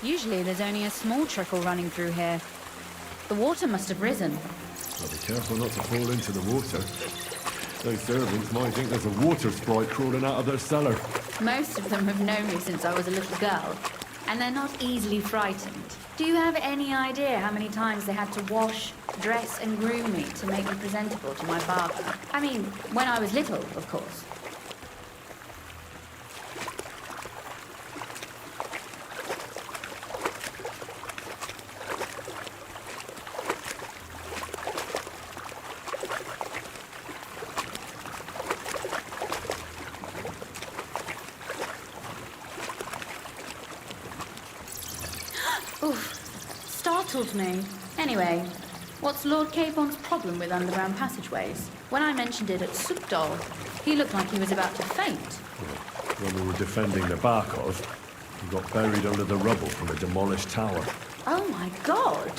Usually there's only a small trickle running through here. The water must have risen. Well, be careful not to fall into the water. Those servants might think there's a water sprite crawling out of their cellar. Most of them have known me since I was a little girl, and they're not easily frightened. Do you have any idea how many times they had to wash, dress and groom me to make me presentable to my barber? I mean, when I was little, of course. Oof, startled me. Anyway, what's Lord Capon's problem with underground passageways? When I mentioned it at Supdol, he looked like he was about to faint. When we were defending the Barkov, he got buried under the rubble from a demolished tower. Oh my god!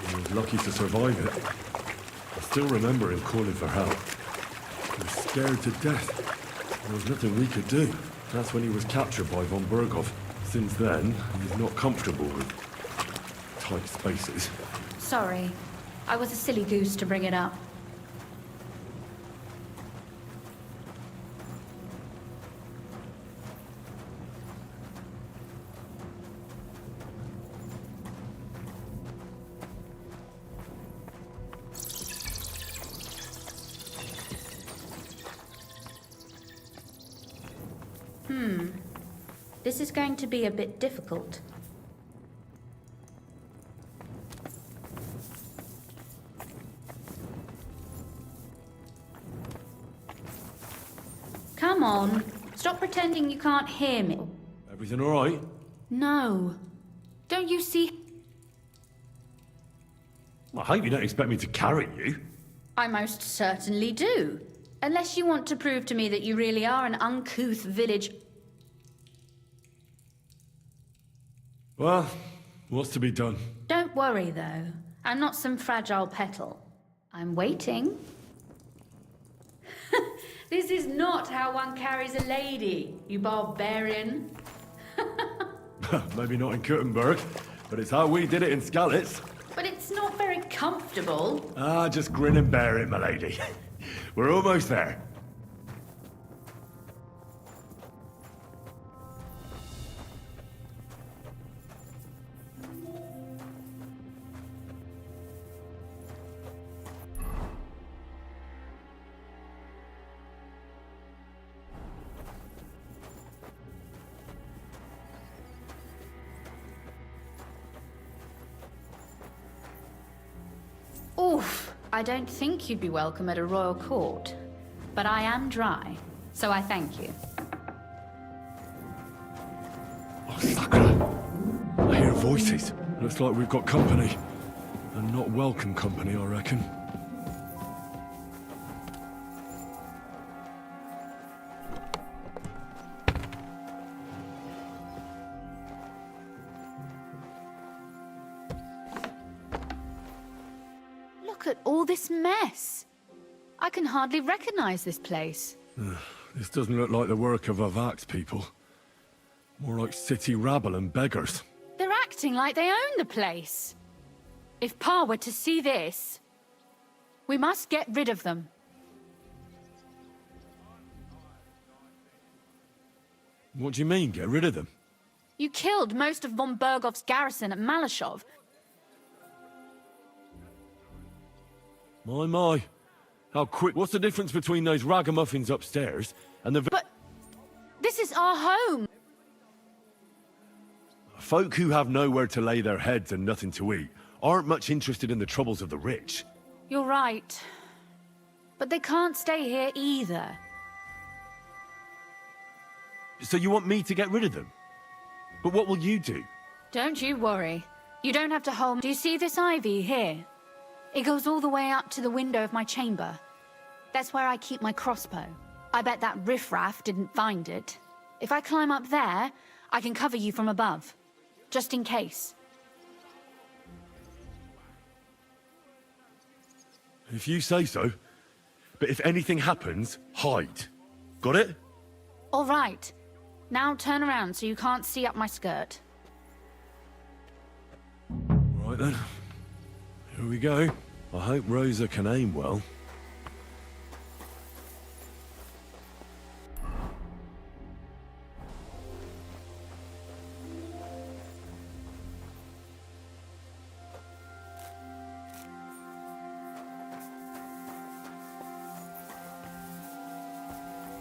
He was lucky to survive it. I still remember him calling for help. He was scared to death. There was nothing we could do. That's when he was captured by von Berghoff. Since then, he's not comfortable with tight spaces. Sorry. I was a silly goose to bring it up. This is going to be a bit difficult. Come on. Stop pretending you can't hear me. Everything all right? No. Don't you see? I hope you don't expect me to carry you. I most certainly do. Unless you want to prove to me that you really are an uncouth village. Well, what's to be done? Don't worry, though. I'm not some fragile petal. I'm waiting. This is not how one carries a lady, you barbarian. Maybe not in Kuttenberg, but it's how we did it in Skalitz. But it's not very comfortable. Ah, just grin and bear it, my lady. We're almost there. Oof, I don't think you'd be welcome at a royal court. But I am dry, so I thank you. Oh, Sakura! I hear voices. Looks like we've got company. And not welcome company, I reckon. Look at all this mess. I can hardly recognize this place. This doesn't look like the work of Avak's people. More like city rabble and beggars. They're acting like they own the place. If Pa were to see this, we must get rid of them. What do you mean, get rid of them? You killed most of von Bergoff's garrison at Malashov. My. How quick. What's the difference between those ragamuffins upstairs and the... But this is our home. Folk who have nowhere to lay their heads and nothing to eat aren't much interested in the troubles of the rich. You're right. But they can't stay here either. So you want me to get rid of them? But what will you do? Don't you worry. You don't have to hold... Do you see this ivy here? It goes all the way up to the window of my chamber. That's where I keep my crossbow. I bet that riffraff didn't find it. If I climb up there, I can cover you from above. Just in case. If you say so. But if anything happens, hide. Got it? All right. Now turn around so you can't see up my skirt. Right then. Here we go. I hope Rosa can aim well.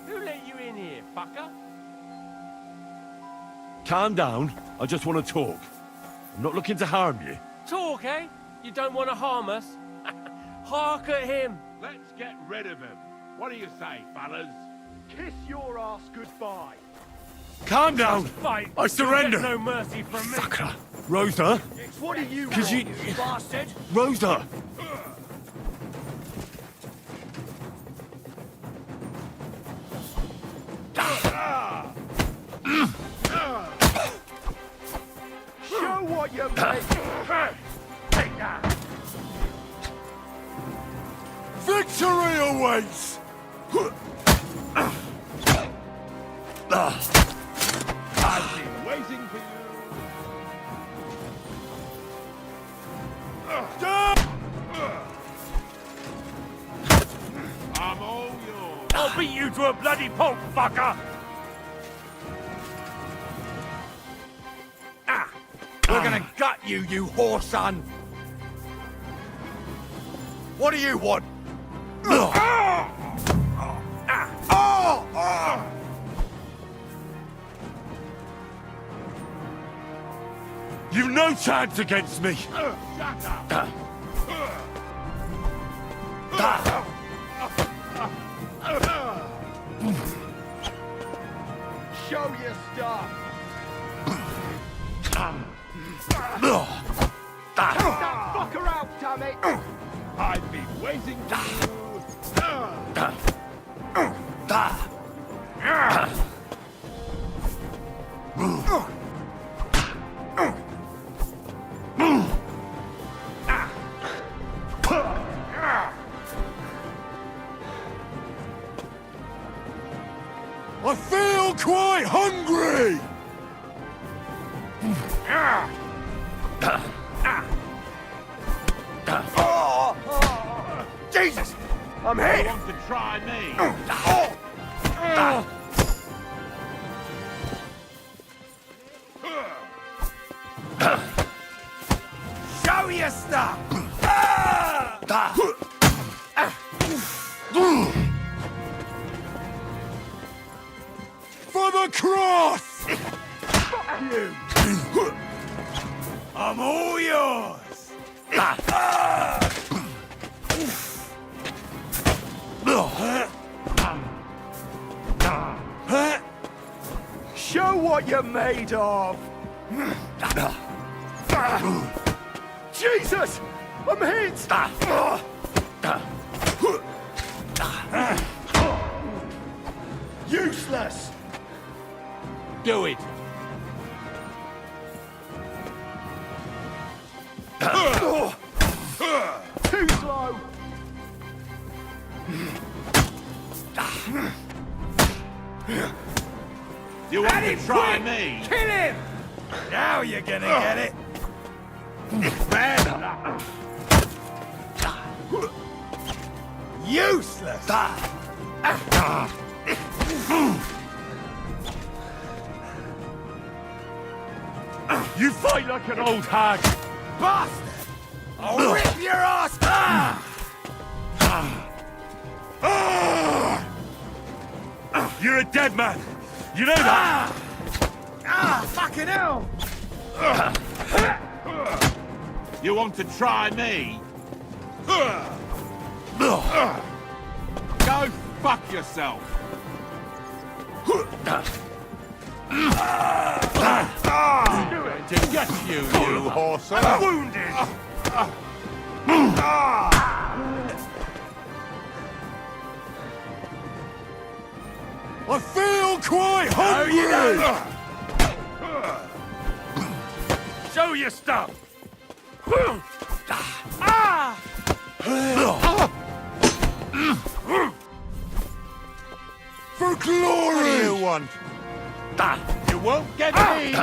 Who let you in here, fucker? Calm down. I just want to talk. I'm not looking to harm you. Talk, eh? You don't want to harm us? Hark at him. Let's get rid of him. What do you say, fellas? Kiss your ass goodbye. Calm down! Fight. I surrender! You'll get no mercy from me. Fucker! Rosa? What do you Could want, you... you bastard? Rosa! Show what you're made. Take that. Victory awaits! I've been waiting for you. I'm all yours. I'll beat you to a bloody pulp, fucker! We're gonna gut you, you whore son. What do you want? You've no chance against me! Shut up. Show your stuff. That fucker out, damn it. I've been waiting for I feel quite hungry! Jesus! I'm you. hit! Want to try me? Show your stuff! For the cross! Fuck you! I'm all yours! Show what you're made of! Jesus! I'm hit! Useless! Do it. Too slow! You want to try me? Kill him! Now you're gonna get it! Man! Useless! You fight like an old hag! Bastard! I'll rip your ass! You're a dead man! You know that! Fucking hell! You want to try me? Go fuck yourself. To get you, you horse. I'm wounded! I feel quite hungry! Show your stuff! For glory! You want? You won't get me.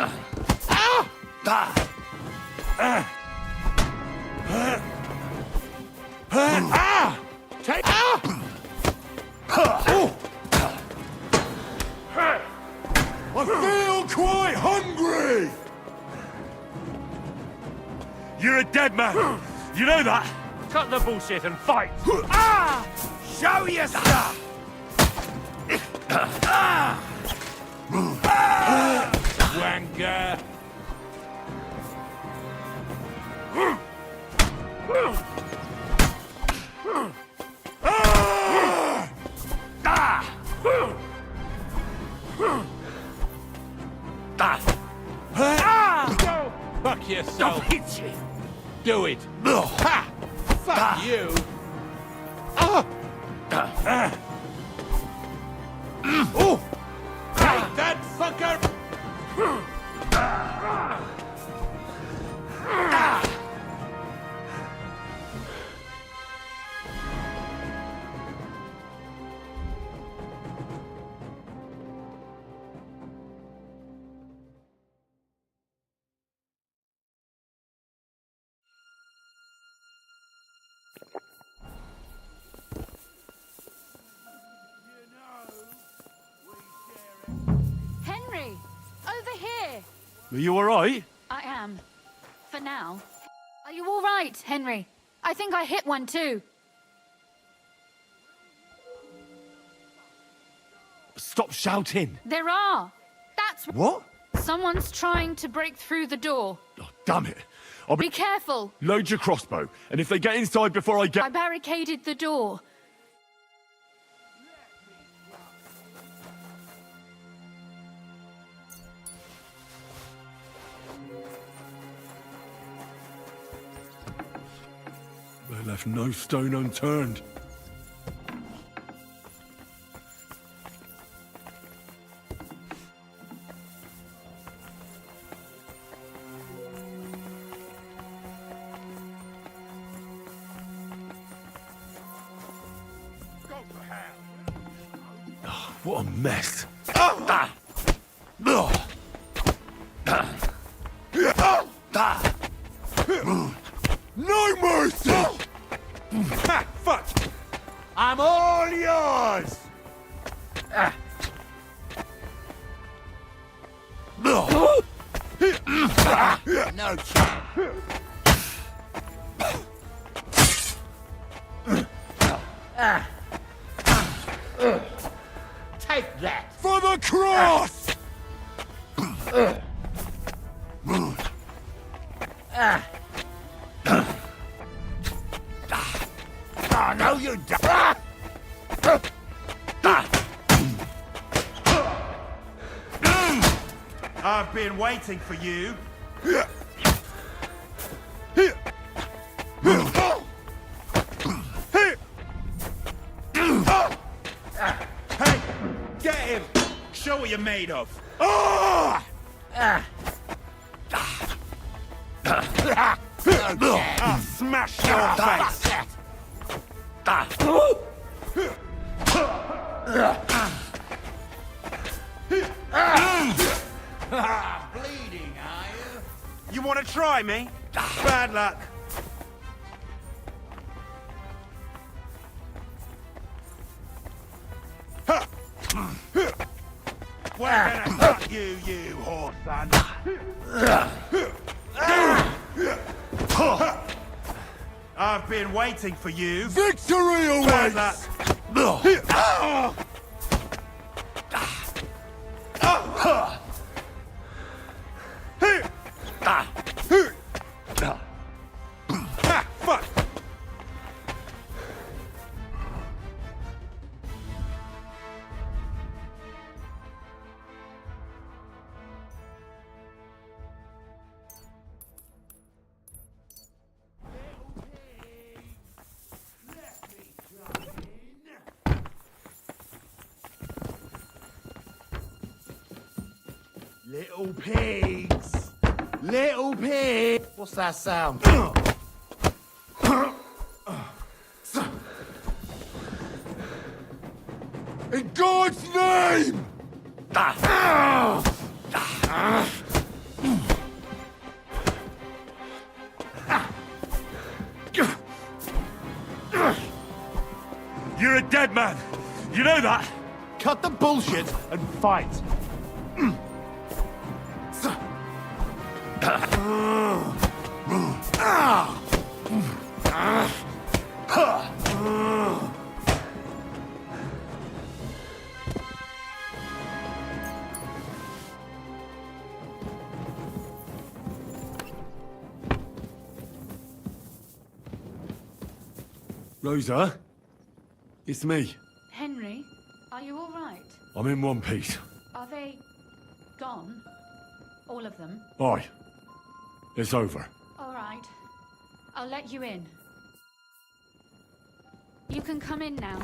Take... I feel quite hungry! You're a dead man. You know that? Cut the bullshit and fight! Show yourself! Wanker! Fuck yourself! Do it! Ha! Fuck you! Take that, fucker! Henry! Over here! Are you alright? I am. For now. Are you all right, Henry? I think I hit one too. Stop shouting. There are. That's... What? Someone's trying to break through the door. Oh, damn it. I'll Be careful. Load your crossbow, and if they get inside before I I get... barricaded the door. They left no stone unturned. What a mess. No mercy! Ha! Fuck! I'm all yours! No chance. Take that! For the cross! Oh, no, you don't! I've been waiting for you. Hey, get him! Show what you're made of. I'll smash your face. Bleeding, are you? You want to try me? Bad luck. We're gonna cut you, you whore son. I've been waiting for you. Victory Bad awaits! luck. Ha, fuck! Little pigs. Little pig. What's that sound? In God's name! You're a dead man. You know that? Cut the bullshit and fight. Rosa? It's me. Henry, are you all right? I'm in one piece. Are they gone? All of them? Aye. It's over. All right. I'll let you in. You can come in now.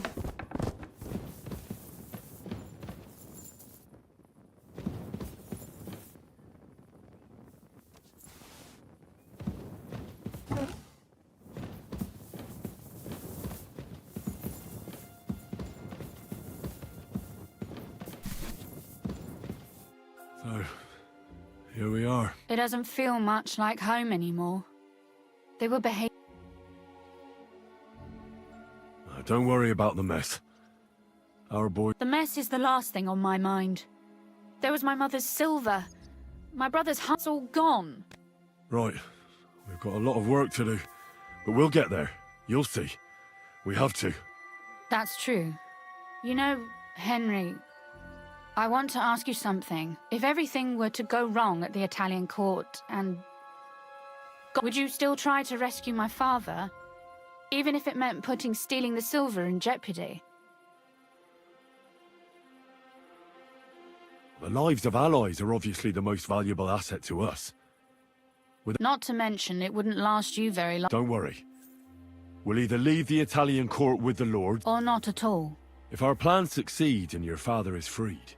So, here we are. It doesn't feel much like home anymore. They were behaving. Don't worry about the mess. Our boy... The mess is the last thing on my mind. There was my mother's silver. My brother's heart's all gone. Right. We've got a lot of work to do. But we'll get there. You'll see. We have to. That's true. You know, Henry, I want to ask you something. If everything were to go wrong at the Italian court and... would you still try to rescue my father? Even if it meant putting stealing the silver in jeopardy? The lives of allies are obviously the most valuable asset to us. Not to mention, it wouldn't last you very long. Don't worry. We'll either leave the Italian court with the Lord... Or not at all. If our plans succeed and your father is freed,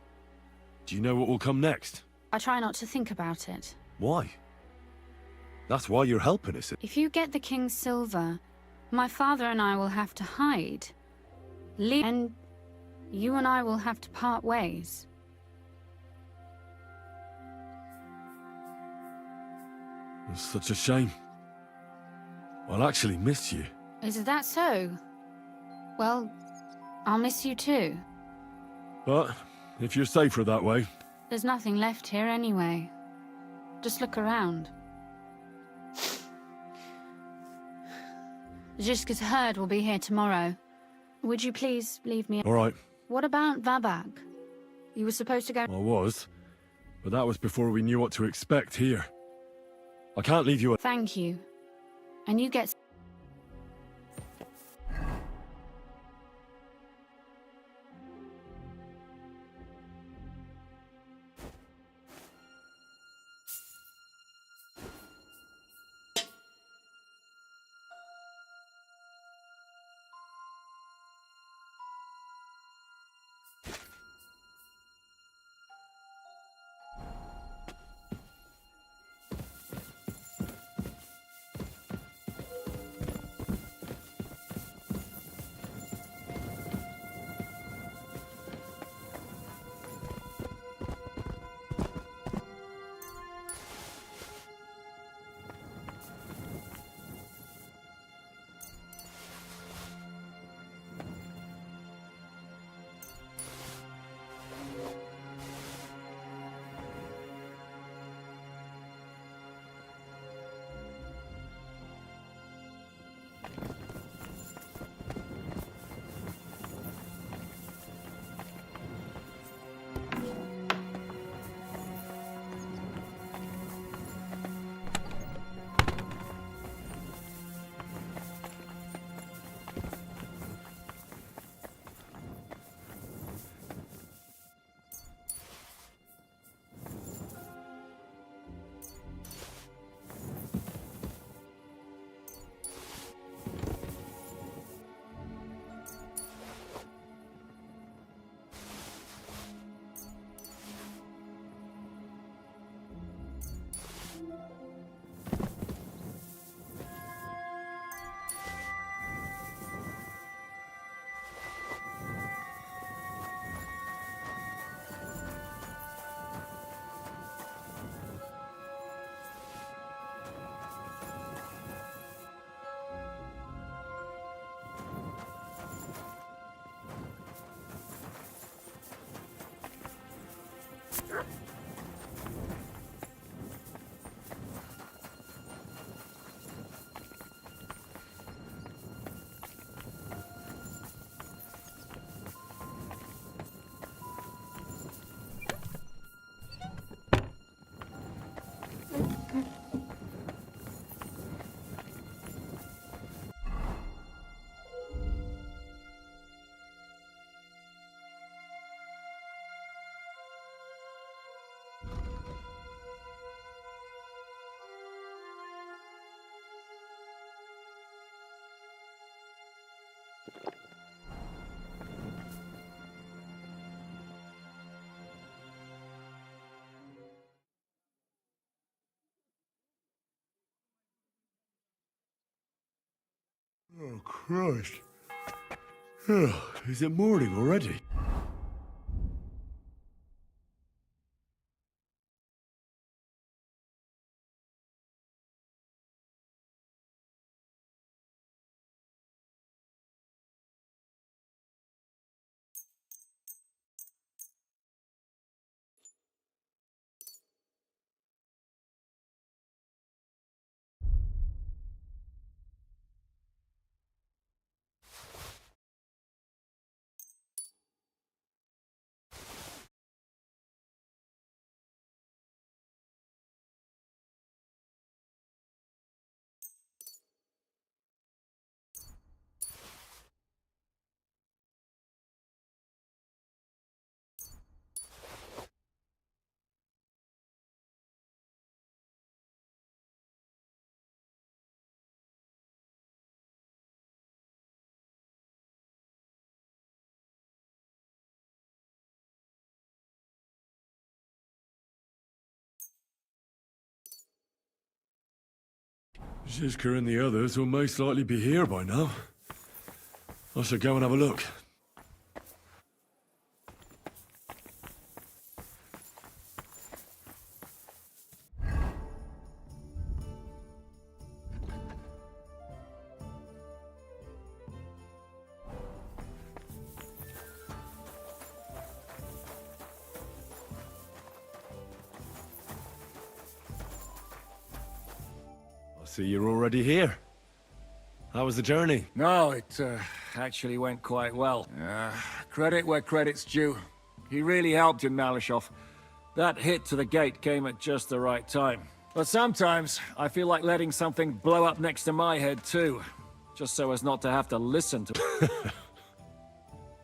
do you know what will come next? I try not to think about it. Why? That's why you're helping us. If you get the king's silver, my father and I will have to hide. And you and I will have to part ways. It's such a shame. I'll actually miss you. Is that so? Well, I'll miss you too. But if you're safer that way... There's nothing left here anyway. Just look around. Ziska's herd will be here tomorrow. Would you please leave me... All right. What about Vabak? You were supposed to go... I was. But that was before we knew what to expect here. I can't leave you... Thank you. And you get... Oh, Christ. Is it morning already? Zizka and the others will most likely be here by now. I should go and have a look. I see you're already here. How was the journey? No, it actually went quite well. Credit where credit's due. He really helped in Malishov. That hit to the gate came at just the right time. But sometimes, I feel like letting something blow up next to my head too. Just so as not to have to listen to it.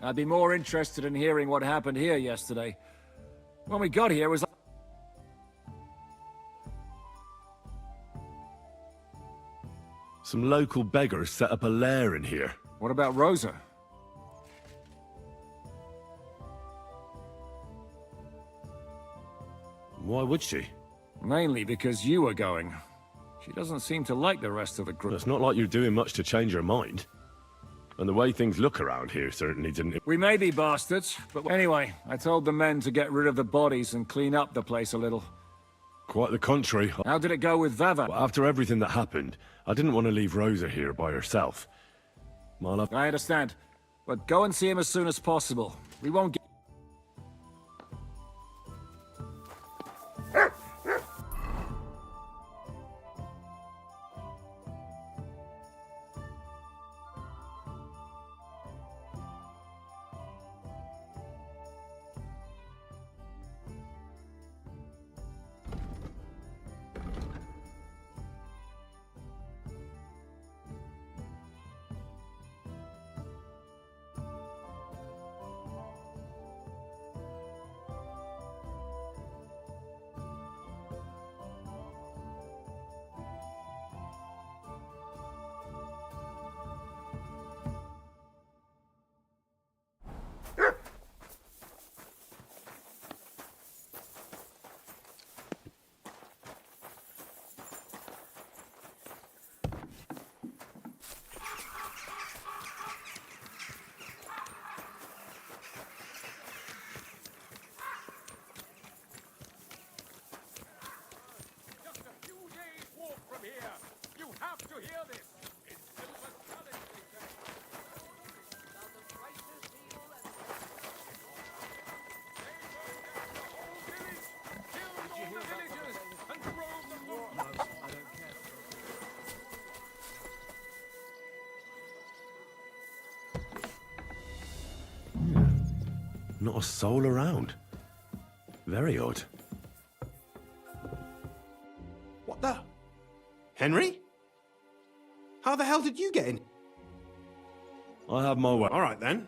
I'd be more interested in hearing what happened here yesterday. When we got here, it was like... Some local beggars set up a lair in here. What about Rosa? Why would she? Mainly because you were going. She doesn't seem to like the rest of the group. It's not like you're doing much to change her mind. And the way things look around here certainly didn't... We may be bastards, but anyway, I told the men to get rid of the bodies and clean up the place a little. Quite the contrary. How did it go with Vava? After everything that happened, I didn't want to leave Rosa here by herself. Marla... I understand, but go and see him as soon as possible. We won't get... Not a soul around. Very odd. What the? Henry? How the hell did you get in? I have my way. All right, then.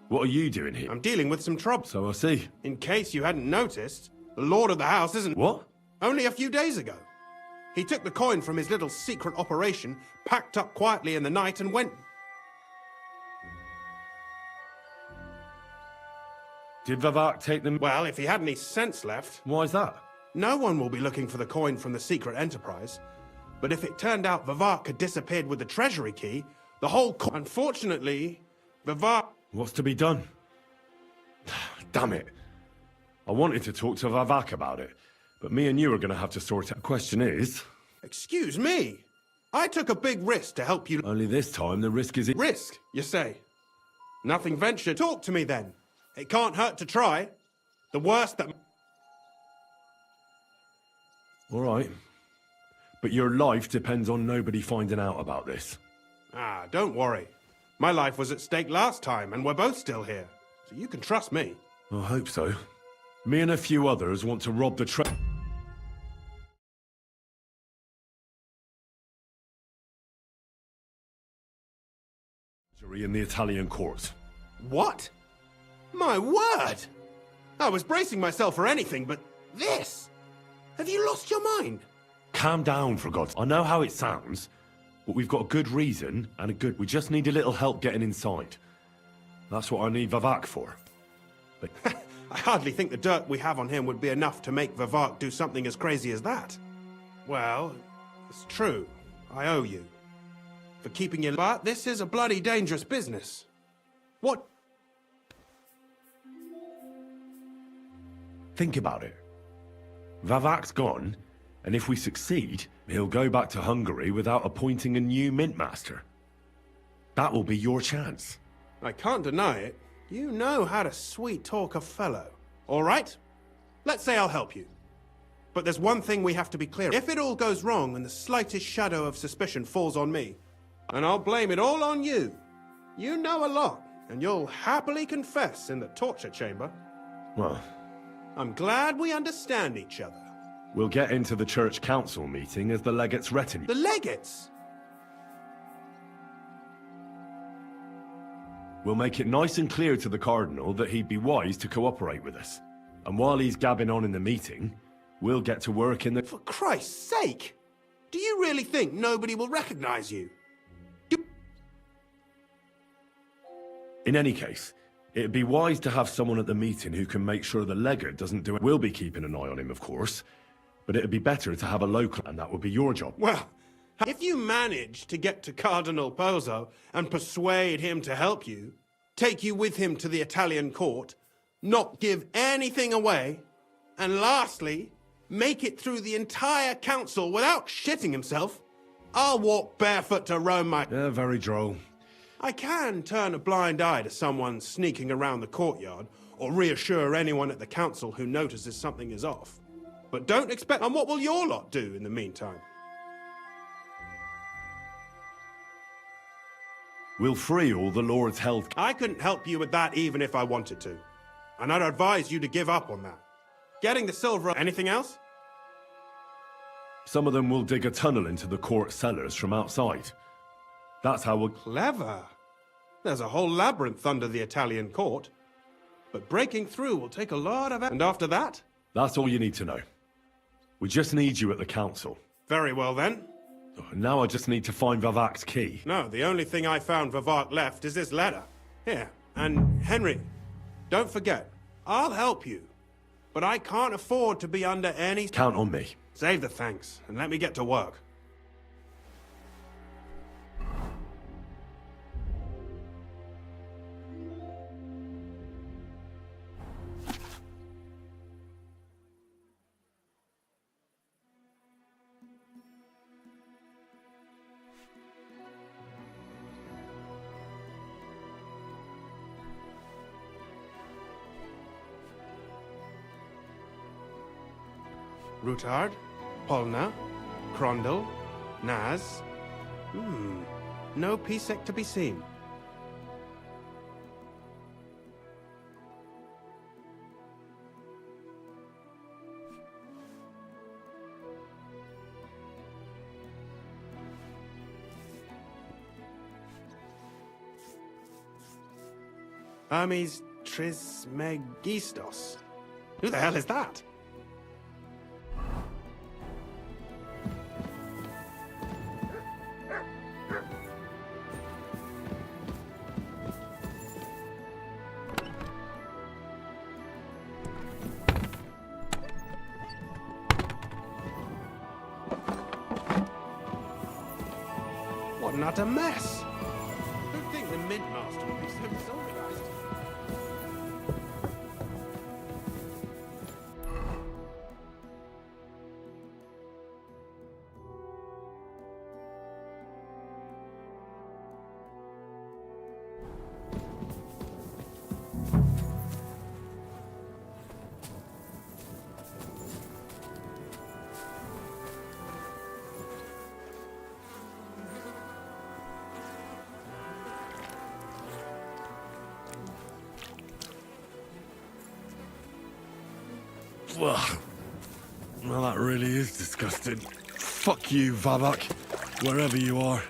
What are you doing here? I'm dealing with some trouble. So I see. In case you hadn't noticed, the lord of the house isn't... What? Only a few days ago. He took the coin from his little secret operation, packed up quietly in the night, and went... Did Vivak take them? Well, if he had any sense left, Why is that? no one will be looking for the coin from the secret enterprise. But if it turned out Vivak had disappeared with the treasury key, the whole Unfortunately, Vivak... What's to be done? Damn it. I wanted to talk to Vivak about it, but me and you are going to have to sort it. The question is... Excuse me. I took a big risk to help you... Only this time the risk is... Risk, you say? Nothing ventured. Talk to me then. It can't hurt to try. The worst that... All right. But your life depends on nobody finding out about this. Ah, don't worry. My life was at stake last time, and we're both still here. So you can trust me. I hope so. Me and a few others want to rob the treasury in the Italian courts. What? My word! I was bracing myself for anything, but this? Have you lost your mind? Calm down, for God's... I know how it sounds, but we've got a good reason, and we just need a little help getting inside. That's what I need Vivak for. But... I hardly think the dirt we have on him would be enough to make Vivak do something as crazy as that. Well, it's true. I owe you. For keeping you... But this is a bloody dangerous business. What... Think about it. Vivak's gone, and if we succeed, he'll go back to Hungary without appointing a new mint master. That will be your chance. I can't deny it. You know how to sweet-talk a fellow. All right? Let's say I'll help you. But there's one thing we have to be clear. If it all goes wrong and the slightest shadow of suspicion falls on me, and I'll blame it all on you. You know a lot, and you'll happily confess in the torture chamber. Well, I'm glad we understand each other. we'll get into the church council meeting as the legate's retinue. The legates? We'll make it nice and clear to the Cardinal that he'd be wise to cooperate with us. And while he's gabbing on in the meeting, we'll get to work in the... For Christ's sake! Do you really think nobody will recognize you? In any case, it'd be wise to have someone at the meeting who can make sure the legate doesn't do it. We'll be keeping an eye on him, of course, but it'd be better to have a local, and that would be your job. Well, if you manage to get to Cardinal Pozzo and persuade him to help you, take you with him to the Italian court, not give anything away, and lastly, make it through the entire council without shitting himself, I'll walk barefoot to Rome Yeah, very droll. I can turn a blind eye to someone sneaking around the courtyard, or reassure anyone at the council who notices something is off. But don't expect... And what will your lot do in the meantime? We'll free all the Lord's held... I couldn't help you with that even if I wanted to. And I'd advise you to give up on that. Getting the silver... Anything else? Some of them will dig a tunnel into the court cellars from outside. That's how we'll... Clever. There's a whole labyrinth under the Italian court. But breaking through will take a lot of... And after that? That's all you need to know. We just need you at the council. Very well then. Now I just need to find Vivak's key. No, the only thing I found Vivak left is this letter. Here. And Henry, don't forget, I'll help you. But I can't afford to be under any... Count on me. Save the thanks, and let me get to work. Routard, Polna, Crondel, Naz. No Pisek to be seen. Hermes Trismegistos. Who the hell is that? utter mess. Don't think the Mint Master would be so disorganized. Well, that really is disgusting. Fuck you, Vabak, wherever you are.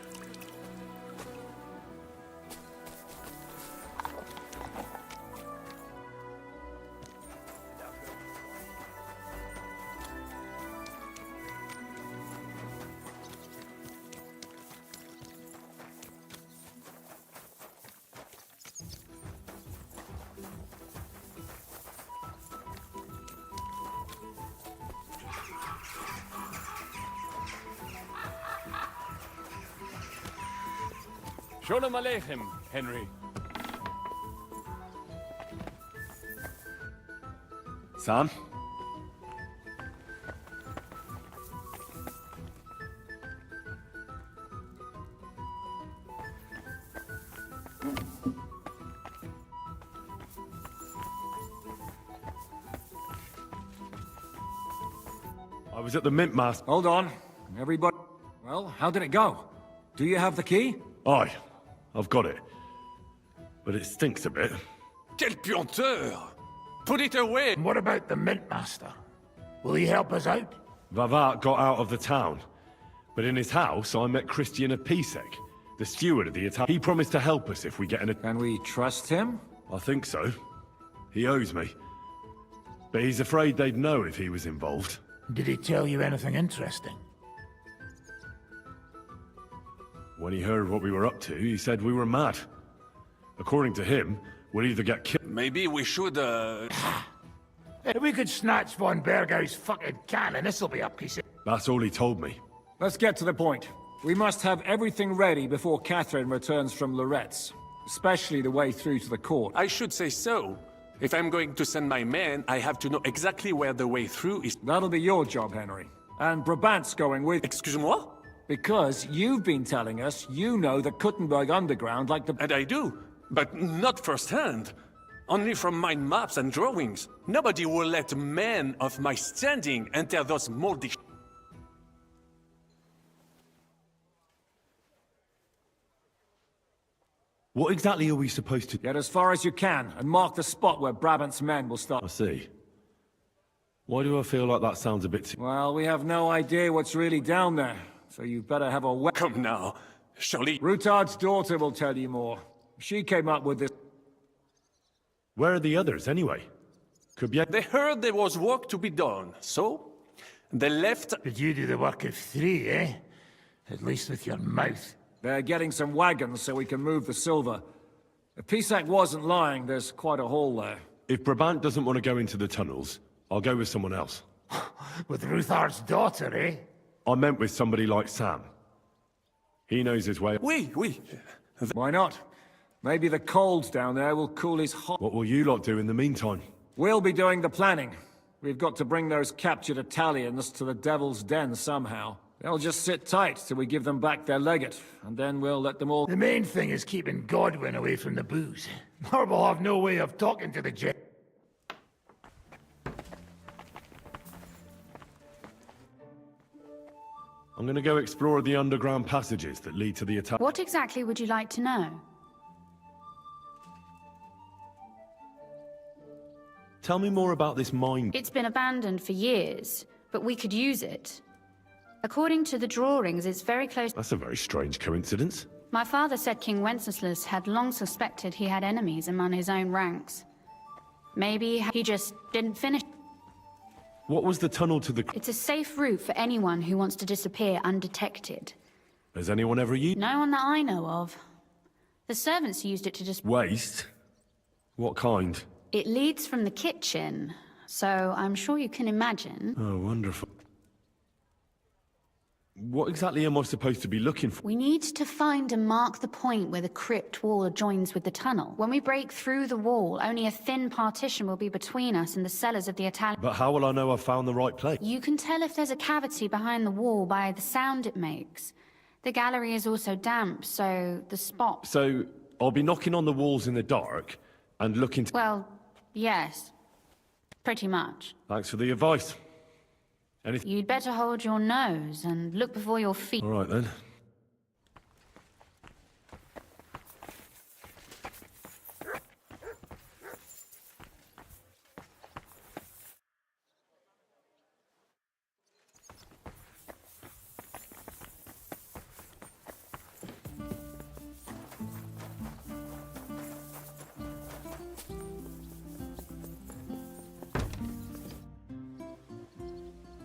Shalom Aleichem, Henry. Sam? I was at the Mint Master. Hold on. Everybody... Well, how did it go? Do you have the key? Aye, I've got it. But it stinks a bit. Quel puanteur! Put it away! And what about the Mint Master? Will he help us out? Vavat got out of the town. But in his house, I met Christian Pisek, the steward of the Italian. He promised to help us if we get in a... Can we trust him? I think so. He owes me. But he's afraid they'd know if he was involved. Did he tell you anything interesting? When he heard what we were up to, he said we were mad. According to him, we'll either get killed... Maybe we should, If we could snatch von Bergau's fucking cannon, this'll be a piece of... That's all he told me. Let's get to the point. We must have everything ready before Catherine returns from Loretz. Especially the way through to the court. I should say so. If I'm going to send my men, I have to know exactly where the way through is. That'll be your job, Henry. And Brabant's going with... Excuse-moi? Because you've been telling us you know the Kuttenberg underground like the... And I do, but not firsthand. Only from mind maps and drawings. Nobody will let men of my standing enter those moldy... What exactly are we supposed to... Get as far as you can, and mark the spot where Brabant's men will I start. see. Why do I feel like that sounds a bit too... Well, we have no idea what's really down there, so you better have a weapon. Come now. Surely... Rutard's daughter will tell you more. She came up with this... Where are the others, anyway? Could be... They heard there was work to be done, so... They left... Did you do the work of 3, eh? At least with your mouth. They're getting some wagons so we can move the silver. If Pisak wasn't lying, there's quite a hole there. If Brabant doesn't want to go into the tunnels, I'll go with someone else. With Ruthar's daughter, eh? I meant with somebody like Sam. He knows his way. Oui. Why not? Maybe the cold down there will cool his hot... What will you lot do in the meantime? We'll be doing the planning. We've got to bring those captured Italians to the Devil's Den somehow. They'll just sit tight till we give them back their legate, and then we'll let them all... The main thing is keeping Godwin away from the booze. Or we'll have no way of talking to the jet. I'm gonna go explore the underground passages that lead to the attack. What exactly would you like to know? Tell me more about this mine. It's been abandoned for years, but we could use it. According to the drawings, it's very close... That's a very strange coincidence. My father said King Wenceslas had long suspected he had enemies among his own ranks. Maybe he just didn't finish. What was the tunnel to the... It's a safe route for anyone who wants to disappear undetected. Has anyone ever used... No one that I know of. The servants used it to just... Waste? What kind? It leads from the kitchen, so I'm sure you can imagine. Oh, wonderful. What exactly am I supposed to be looking for? We need to find and mark the point where the crypt wall joins with the tunnel. When we break through the wall, only a thin partition will be between us and the cellars of the Italian... But how will I know I've found the right place? You can tell if there's a cavity behind the wall by the sound it makes. The gallery is also damp, so the spot... So, I'll be knocking on the walls in the dark and looking to... Well, yes. Pretty much. Thanks for the advice. Anything? You'd better hold your nose and look before your feet. All right, then.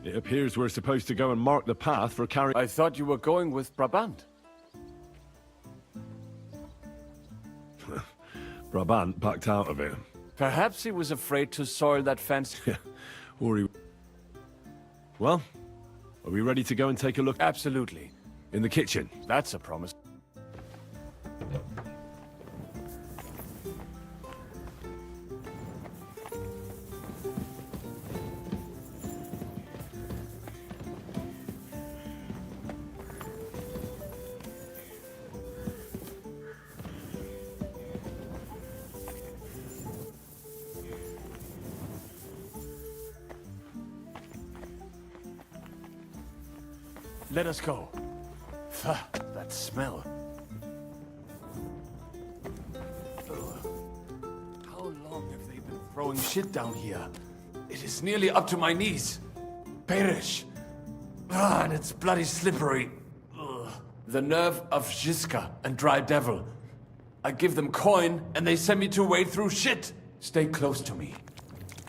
It appears we're supposed to go and mark the path for carrying... I thought you were going with Brabant. Brabant backed out of it. Perhaps he was afraid to soil that fence. Or he... Well, are we ready to go and take a look Absolutely. in the kitchen? That's a promise. Let us go. That smell. Ugh. How long have they been throwing shit down here? It is nearly up to my knees. Perish. And it's bloody slippery. Ugh. The nerve of Jiska and Dry Devil. I give them coin, and they send me to wade through shit. Stay close to me.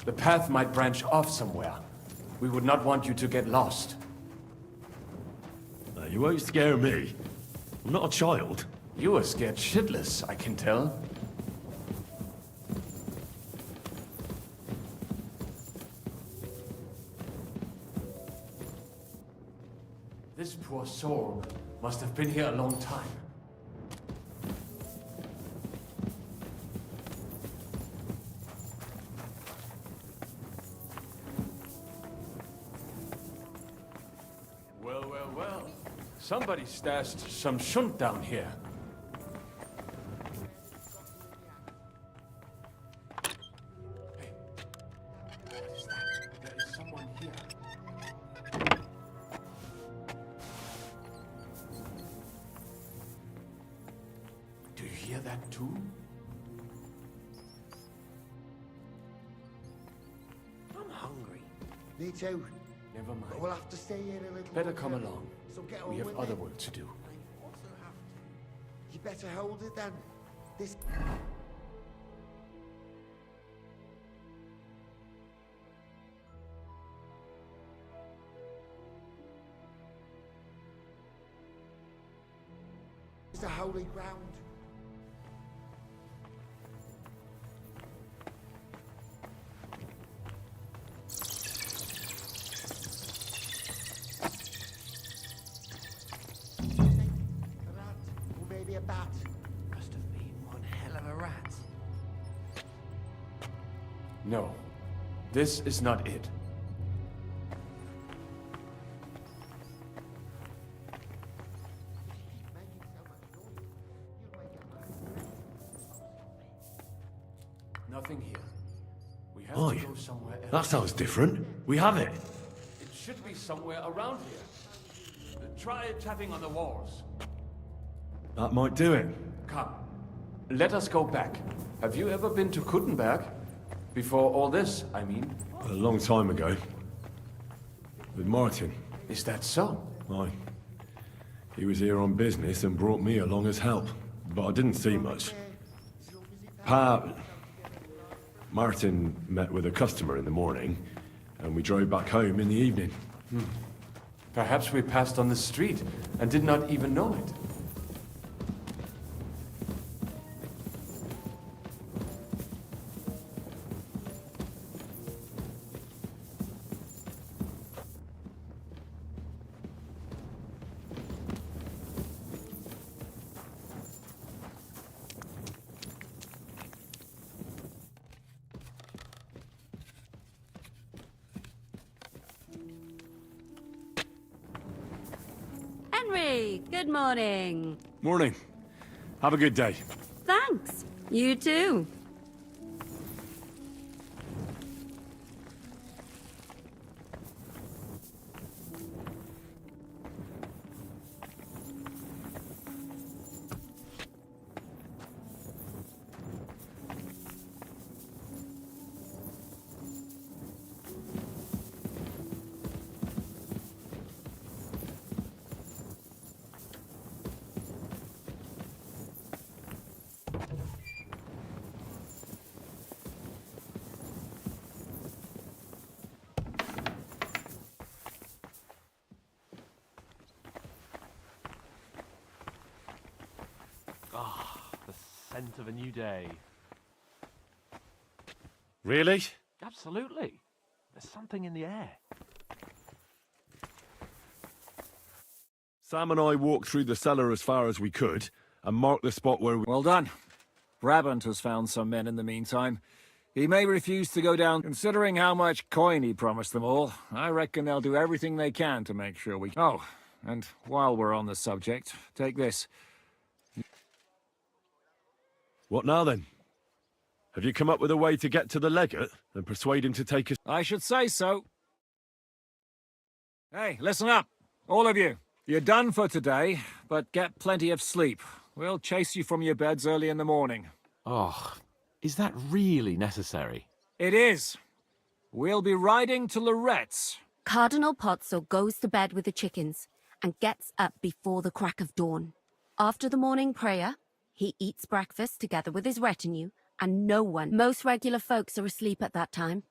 The path might branch off somewhere. We would not want you to get lost. You won't scare me. I'm not a child. You are scared shitless, I can tell. This poor soul must have been here a long time. Well, well, well. Somebody stashed some shunt down here. Hey, what is that? There is someone here. Do you hear that too? I'm hungry. Me too. Never mind. But we'll have to stay here a little Better longer. come along. So get We on have with other it. work to do. I also have to. You better hold it then. This. is the holy ground. A rat, or maybe a bat. Must have been one hell of a rat. No, this is not it. Nothing here. We have Oh, to go somewhere else. that sounds different. We have it. It should be somewhere around here. Try tapping on the walls. That might do it. Come, let us go back. Have you ever been to Kuttenberg? Before all this, I mean. A long time ago. With Martin. Is that so? Aye. He was here on business and brought me along as help. But I didn't see much. Martin met with a customer in the morning, and we drove back home in the evening. Perhaps we passed on the street and did not even know it. Henry! Good morning. Morning. Have a good day. Thanks. You too. The scent of a new day. Really? Absolutely. There's something in the air. Sam and I walked through the cellar as far as we could, and marked the spot where we... Well done. Brabant has found some men in the meantime. He may refuse to go down, considering how much coin he promised them all. I reckon they'll do everything they can to make sure we... Oh, and while we're on the subject, take this. What now, then? Have you come up with a way to get to the legate and persuade him to take us... I should say so. Hey, listen up, all of you. You're done for today, but get plenty of sleep. We'll chase you from your beds early in the morning. Oh, is that really necessary? It is. We'll be riding to Lorette's. Cardinal Pozzo goes to bed with the chickens and gets up before the crack of dawn. After the morning prayer, he eats breakfast together with his retinue, and most regular folks are asleep at that time.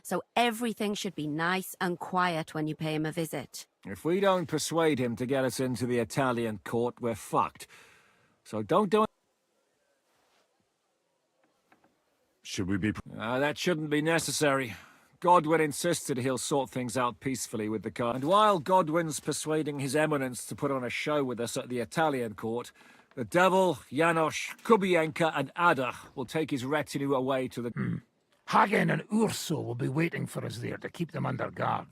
So everything should be nice and quiet when you pay him a visit. If we don't persuade him to get us into the Italian court, we're fucked. So don't do it. Should we be... That shouldn't be necessary. Godwin insisted he'll sort things out peacefully with the car. And while Godwin's persuading His Eminence to put on a show with us at the Italian court, the Devil, Janosch, Kubienka and Ada will take his retinue away to the... Hagen and Urso will be waiting for us there to keep them under guard.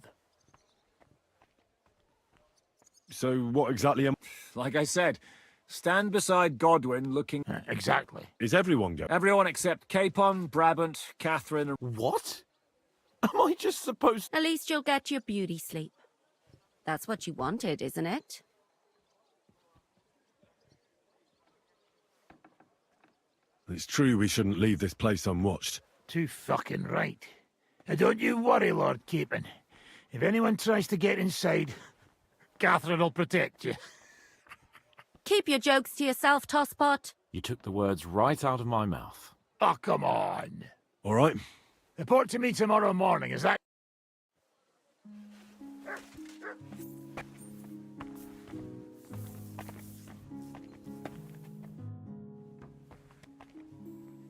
So what exactly am... Like I said, stand beside Godwin looking... Exactly. Is everyone going? Everyone except Capon, Brabant, Catherine and... What? Am I just supposed... At least you'll get your beauty sleep. That's what you wanted, isn't it? It's true we shouldn't leave this place unwatched. Too fucking right. And don't you worry, Lord Capon. If anyone tries to get inside, Catherine will protect you. Keep your jokes to yourself, Tosspot. You took the words right out of my mouth. Oh, come on. All right. Report to me tomorrow morning, is that...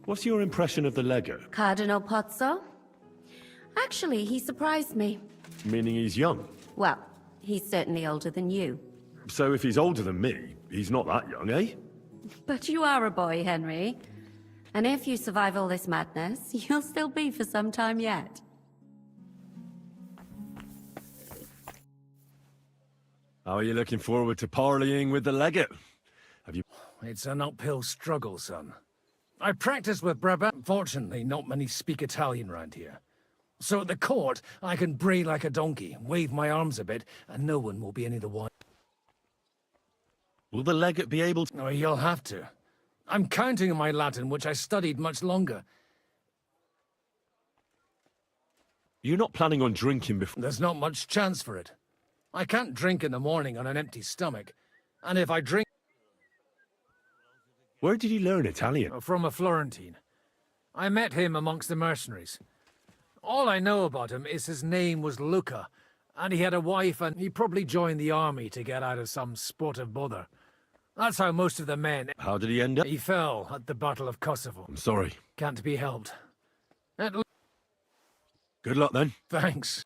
What's your impression of the legate? Cardinal Pozzo? Actually, he surprised me. Meaning he's young. Well, he's certainly older than you. So if he's older than me, he's not that young, eh? But you are a boy, Henry. And if you survive all this madness, you'll still be for some time yet. How are you looking forward to parleying with the legate? Have you... It's an uphill struggle, son. I practice with Brabant. Fortunately, not many speak Italian round here. So at the court, I can bray like a donkey, wave my arms a bit, and no one will be any the wiser. Will the legate be able to... Oh, he'll have to. I'm counting on my Latin, which I studied much longer. You're not planning on drinking before... There's not much chance for it. I can't drink in the morning on an empty stomach. And if I drink... Where did you learn Italian? From a Florentine. I met him amongst the mercenaries. All I know about him is his name was Luca, and he had a wife, and he probably joined the army to get out of some sportive bother. That's how most of the men... How did he end up? He fell at the Battle of Kosovo. I'm sorry. Can't be helped. Good luck, then. Thanks.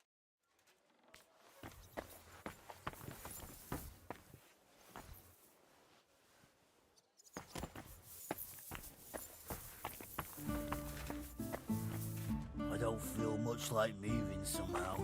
I don't feel much like moving somehow.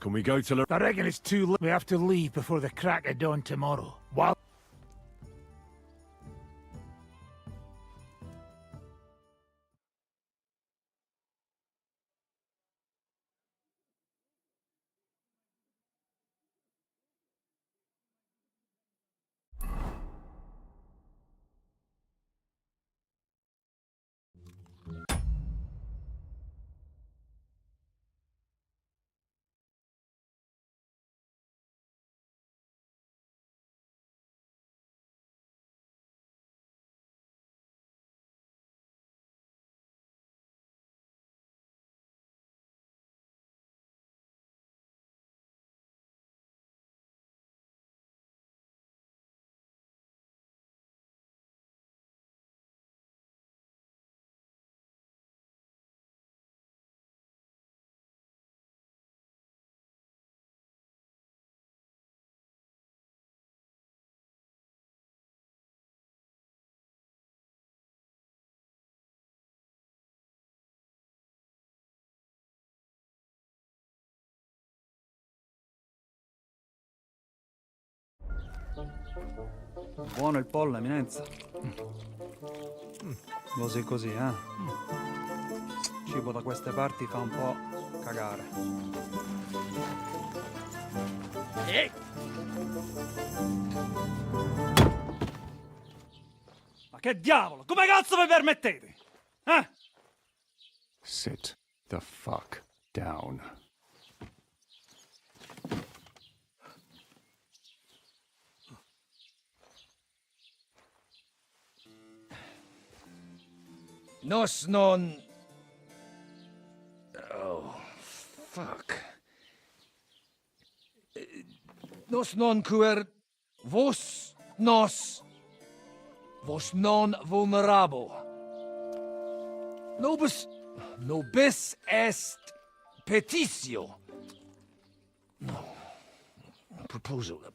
Can we go till... I reckon it's too late. We have to leave before the crack of dawn tomorrow. While... Buono il pollo, eminenza. Così così, eh? Cibo da queste parti fa un po' cagare. Ma che diavolo? Come cazzo vi permettete? Eh? Sit the fuck down. Nos non... Oh, fuck. Nos non quer... Vos non vulnerabo. Nobis est petitio. No. Proposal.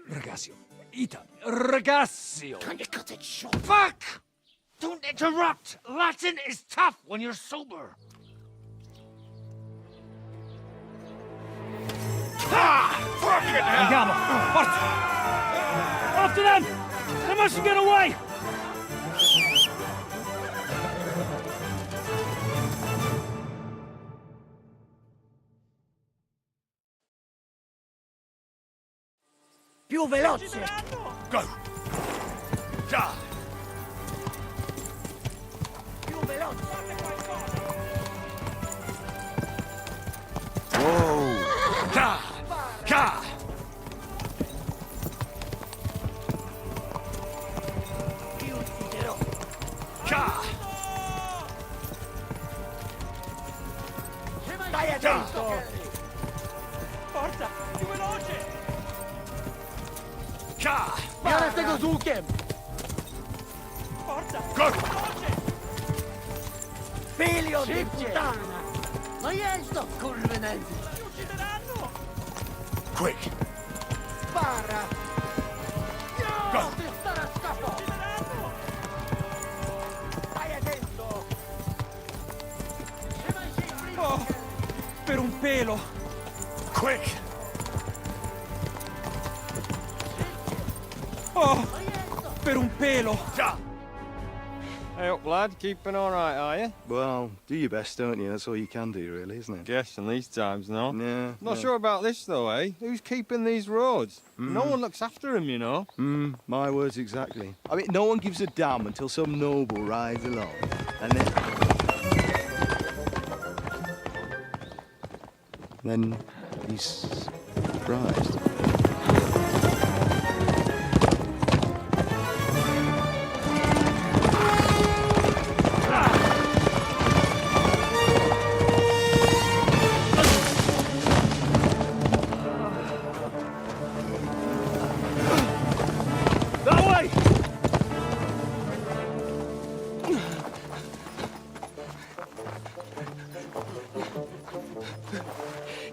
Ragazio. Ita. Ragazio. Can you cut it short? Fuck! Don't interrupt! Latin is tough when you're sober. Ah! Fucking hell! Andiamo! Forza! After them! They must get away! Più veloce! Go! Ja! Più veloce! Whoa! Ja! Ja! Più ucciderò! Ja! Stai attento! Forza! Più veloce! Ja! Ja na tego z łukiem! Forza! Go! Figlio di puttana! Ma jedź do kurwy nędzy! Ci uccideranno! Quick! Spara! Go! No, ty stara skapo! Uccideranno! Stai attento! Trzymaj się blisko! Oh, per un pelo! Quick! Oh, per un pelo! Ja! Hey up, lad. Keeping all right, are you? Well, do your best, don't you? That's all you can do, really, isn't it? Guess in these times, no? Yeah. Not sure about this, though, eh? Who's keeping these roads? No one looks after them, you know. My words exactly. I mean, no one gives a damn until some noble rides along. And then he's surprised.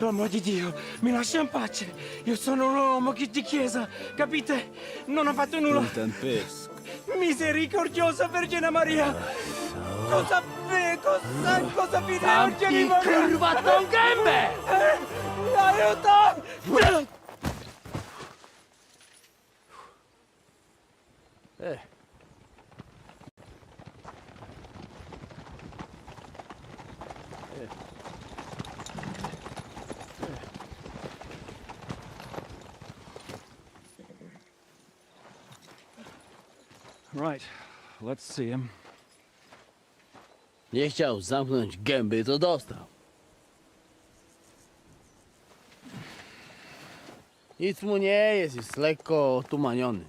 L'uomo di Dio, mi lascia in pace. Io sono un uomo di chiesa, capite? Non ho fatto nulla. Tempesco. Misericordiosa Vergine Maria! Cosa Cosa finirò Zamknij kurwa tą gębę! Aiuto! Right, let's see him. Nie chciał zamknąć gęby, to dostał. Nic mu nie jest lekko otumaniony.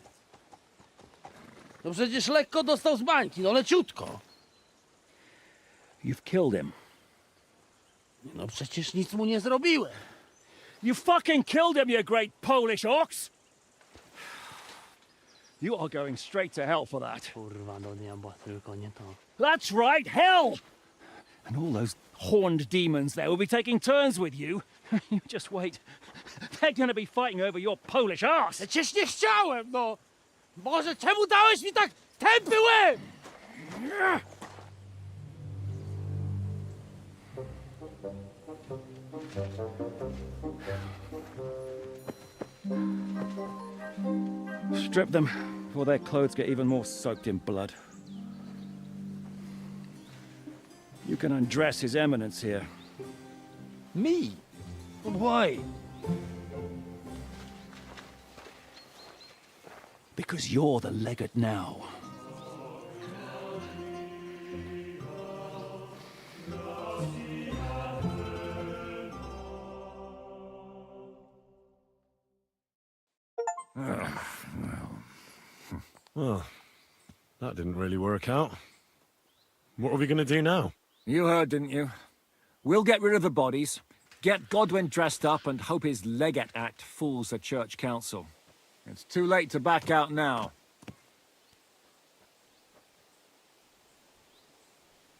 No przecież lekko dostał z bańki, no leciutko. You've killed him. No przecież nic mu nie zrobiłem. You fucking killed him, you great Polish ox! You are going straight to hell for that. Kurwa, do diabła, tylko nie to. That's right, hell! And all those horned demons there will be taking turns with you. You just wait. They're gonna be fighting over your Polish ass. Przecież nie chciałem, no! Boże, czemu dałeś mi tak tępy łeb? Strip them before their clothes get even more soaked in blood. You can undress His Eminence here. Me? Why? Because you're the legate now. Well, that didn't really work out. What are we going to do now? You heard, didn't you? We'll get rid of the bodies, get Godwin dressed up, and hope his Legate Act fools the Church Council. It's too late to back out now.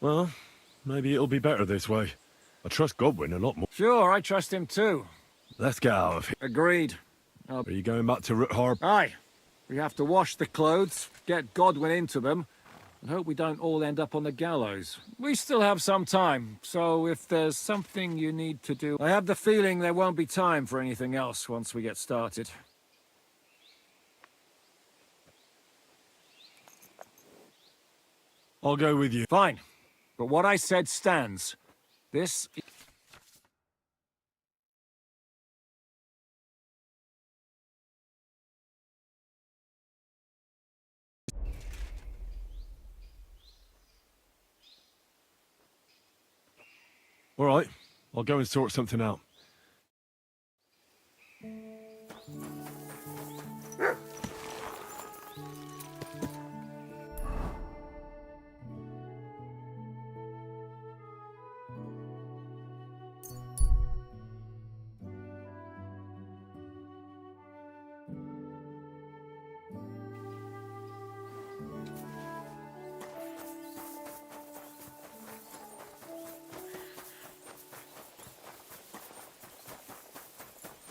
Well, maybe it'll be better this way. I trust Godwin a lot more. Sure, I trust him too. Let's get out of here. Agreed. Are you going back to Root Aye. We have to wash the clothes, get Godwin into them, and hope we don't all end up on the gallows. We still have some time, so if there's something you need to do... I have the feeling there won't be time for anything else once we get started. I'll go with you. Fine. But what I said stands. This... All right, I'll go and sort something out.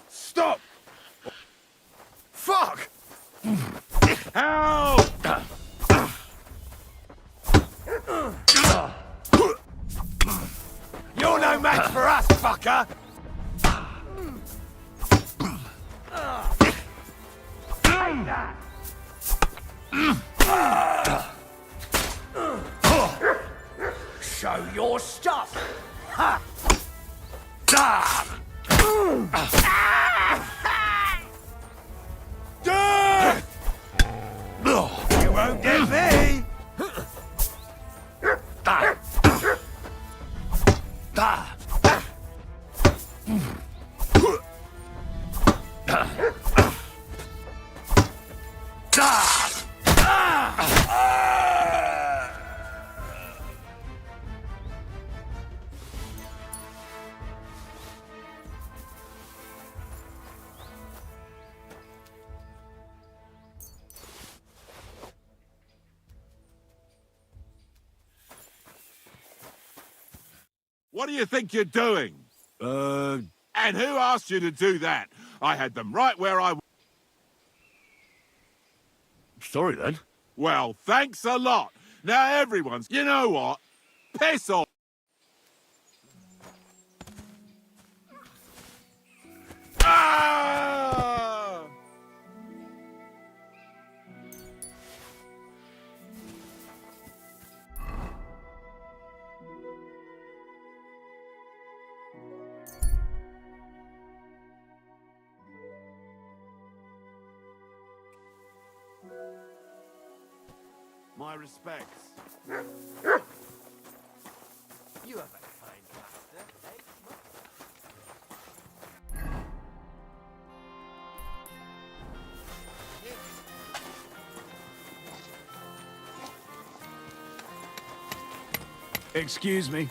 Stop! Fuck! Help! You're no match for us, fucker! Show your stuff! Ha! You won't get me! What do you think you're doing? And who asked you to do that? I had them right where I... Sorry, then. Well, thanks a lot. Now everyone's... You know what? Piss off! Ah! My respects. You have a kind master, eh? Excuse me.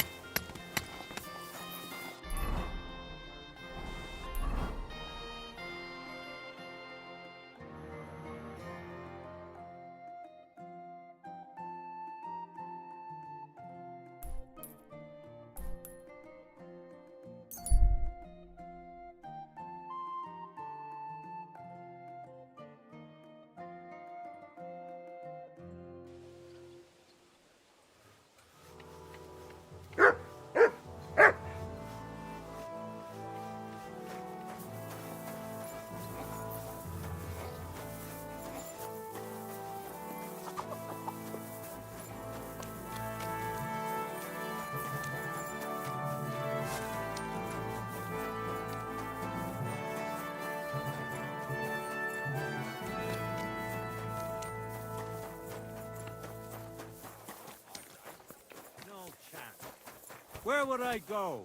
Where would I go?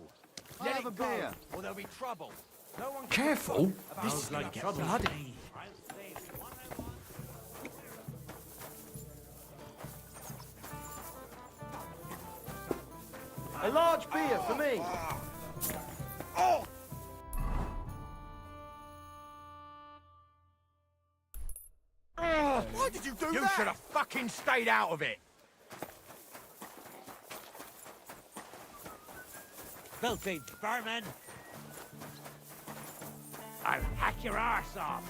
Let Let it it go, go, or there'll be trouble. No one can Careful! This is like trouble. bloody. A large beer for me. Why did you do that? You should have fucking stayed out of it. Filthy vermin! I'll hack your arse off!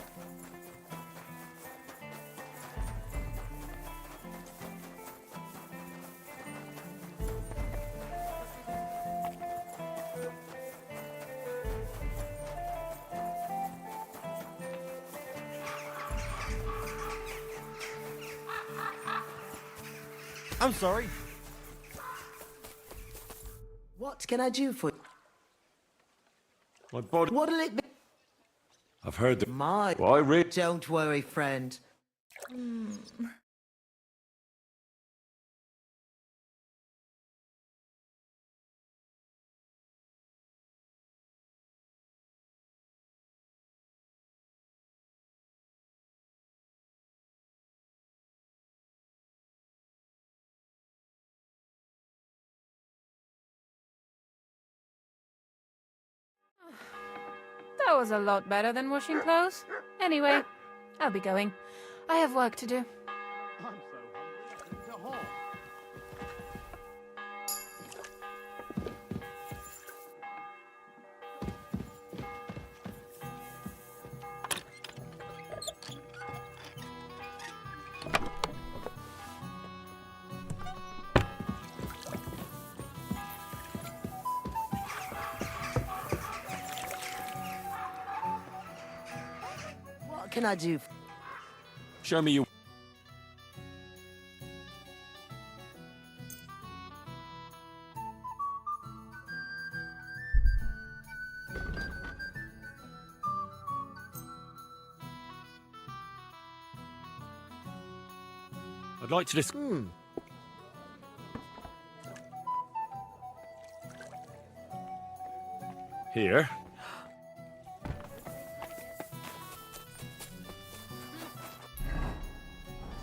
I'm sorry. What can I do for you? My body. What'll it be? I've heard that. My. Well, I read. Don't worry, friend. That was a lot better than washing clothes. Anyway, I'll be going. I have work to do. What can I do? Show me you. I'd like to Here.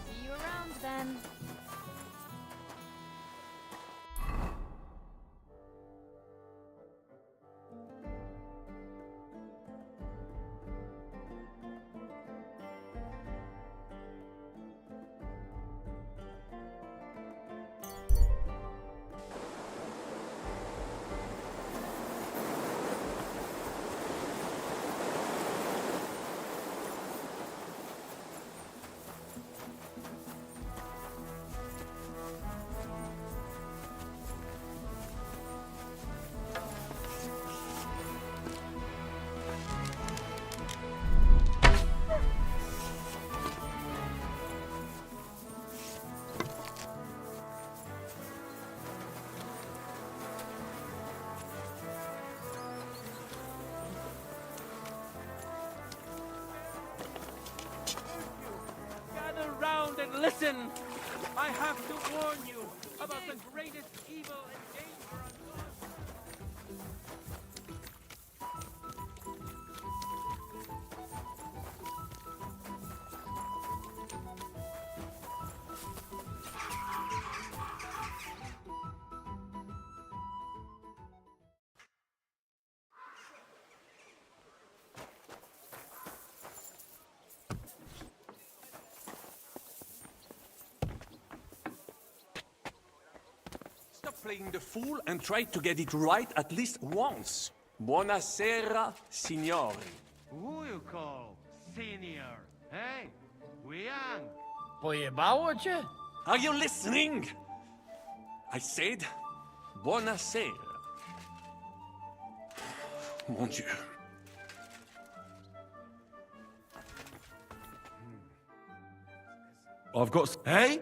See you around then. Listen, I have to warn you about the greatest evil and danger on earth. Stop playing the fool and try to get it right at least once. Buonasera, signori. Who you call senior? Hey, we young. Pojebało cię? Are you listening? I said, buonasera. Mon Dieu. I've got... Hey?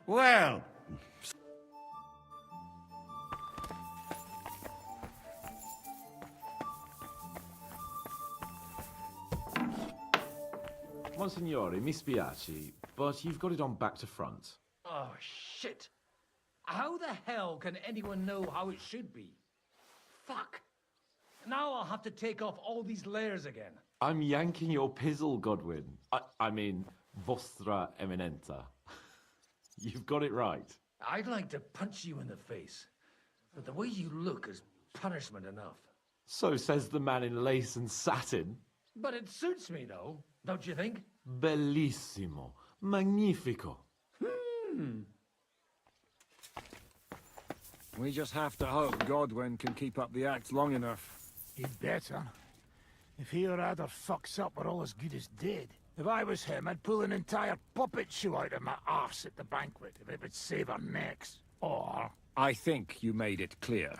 Well, Monsignore, mi spiace, but you've got it on back to front. Oh, shit. How the hell can anyone know how it should be? Fuck. Now I'll have to take off all these layers again. I'm yanking your pizzle, Godwin. I mean, vostra eminenta. You've got it right. I'd like to punch you in the face, but the way you look is punishment enough. So says the man in lace and satin. But it suits me, though, don't you think? Bellissimo. Magnifico. We just have to hope Godwin can keep up the act long enough. He'd better. If he or Ada fucks up, we're all as good as dead. If I was him, I'd pull an entire puppet show out of my arse at the banquet, if it would save our necks. Or... I think you made it clear.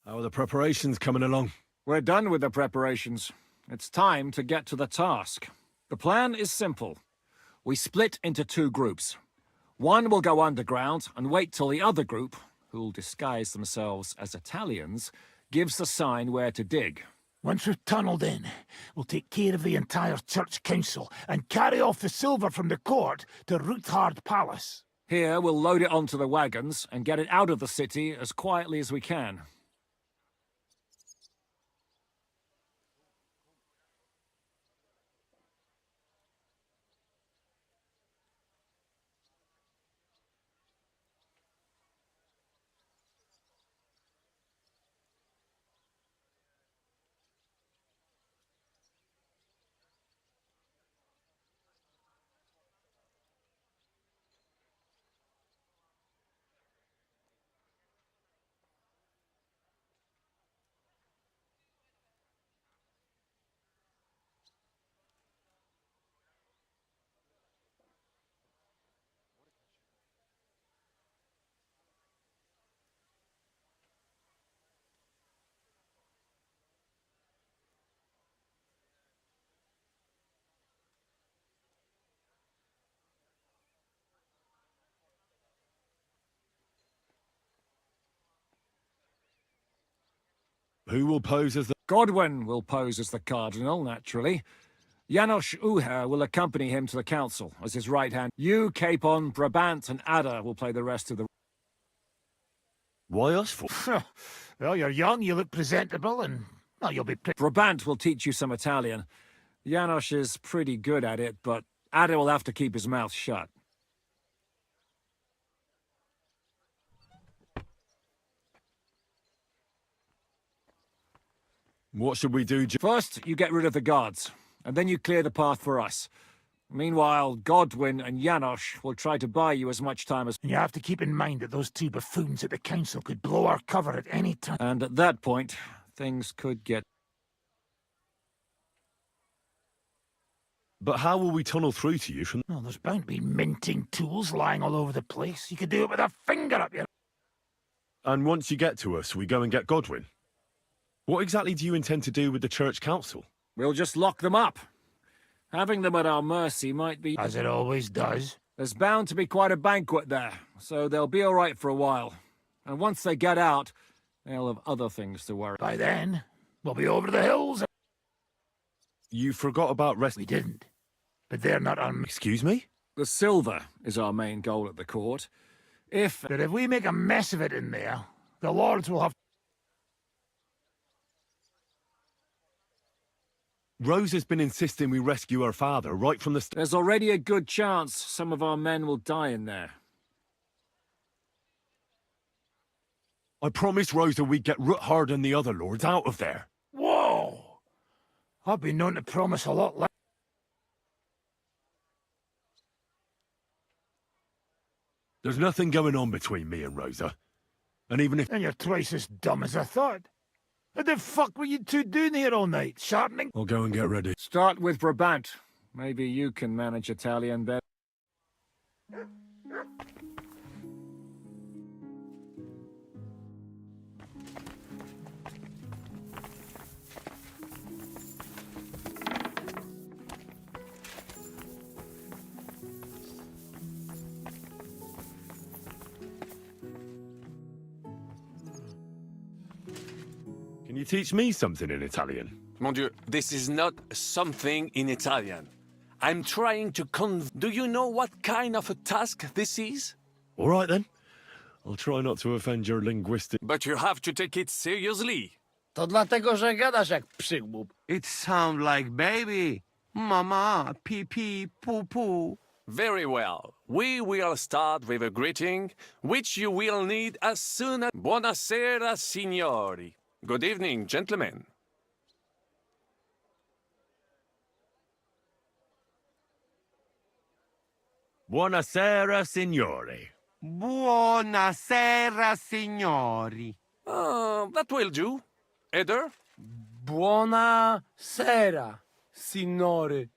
How are the preparations coming along? We're done with the preparations. It's time to get to the task. The plan is simple. We split into two groups. One will go underground and wait till the other group, who'll disguise themselves as Italians, gives the sign where to dig. Once we've tunneled in, we'll take care of the entire church council and carry off the silver from the court to Ruthard Palace. Here, we'll load it onto the wagons and get it out of the city as quietly as we can. Who will pose as the... Godwin will pose as the cardinal, naturally. Janos Uher will accompany him to the council as his right hand. You, Capon, Brabant, and Ada will play the rest of the... Why us for? Well, you're young, you look presentable, and... well, you'll be... Brabant will teach you some Italian. Janos is pretty good at it, but Ada will have to keep his mouth shut. What should we do? First, you get rid of the guards, and then you clear the path for us. Meanwhile, Godwin and Janos will try to buy you as much time as... You have to keep in mind that those two buffoons at the council could blow our cover at any time. And at that point, things could get... But how will we tunnel through to you from... Well, there's bound to be minting tools lying all over the place. You could do it with a finger up your... And once you get to us, we go and get Godwin? What exactly do you intend to do with the church council? We'll just lock them up. Having them at our mercy might be... As it always does. There's bound to be quite a banquet there, so they'll be all right for a while. And once they get out, they'll have other things to worry about. By then, we'll be over the hills. You forgot about rest... We didn't. but they're not on... Excuse me? The silver is our main goal at the court. But if we make a mess of it in there, the lords will have... Rose has been insisting we rescue her father right from the start. There's already a good chance some of our men will die in there. I promised Rosa we'd get Ruthard and the other lords out of there. Whoa! I've been known to promise a lot less. There's nothing going on between me and Rosa. And even if... And you're twice as dumb as I thought. What the fuck were you two doing here all night? Sharpening? I'll go and get ready. Start with Brabant. Maybe you can manage Italian better. Can you teach me something in Italian? Mon Dieu, this is not something in Italian. I'm trying to Do you know what kind of a task this is? All right, then. I'll try not to offend your linguistic... But you have to take it seriously. To dlatego, że gadasz jak przygłup. It sounds like baby. Mama, pee pee, poo poo. Very well. We will start with a greeting, which you will need as soon as... Buonasera, signori. Good evening, gentlemen. Buonasera, signori. Buonasera, signori. That will do. Eder? Buona sera, signori.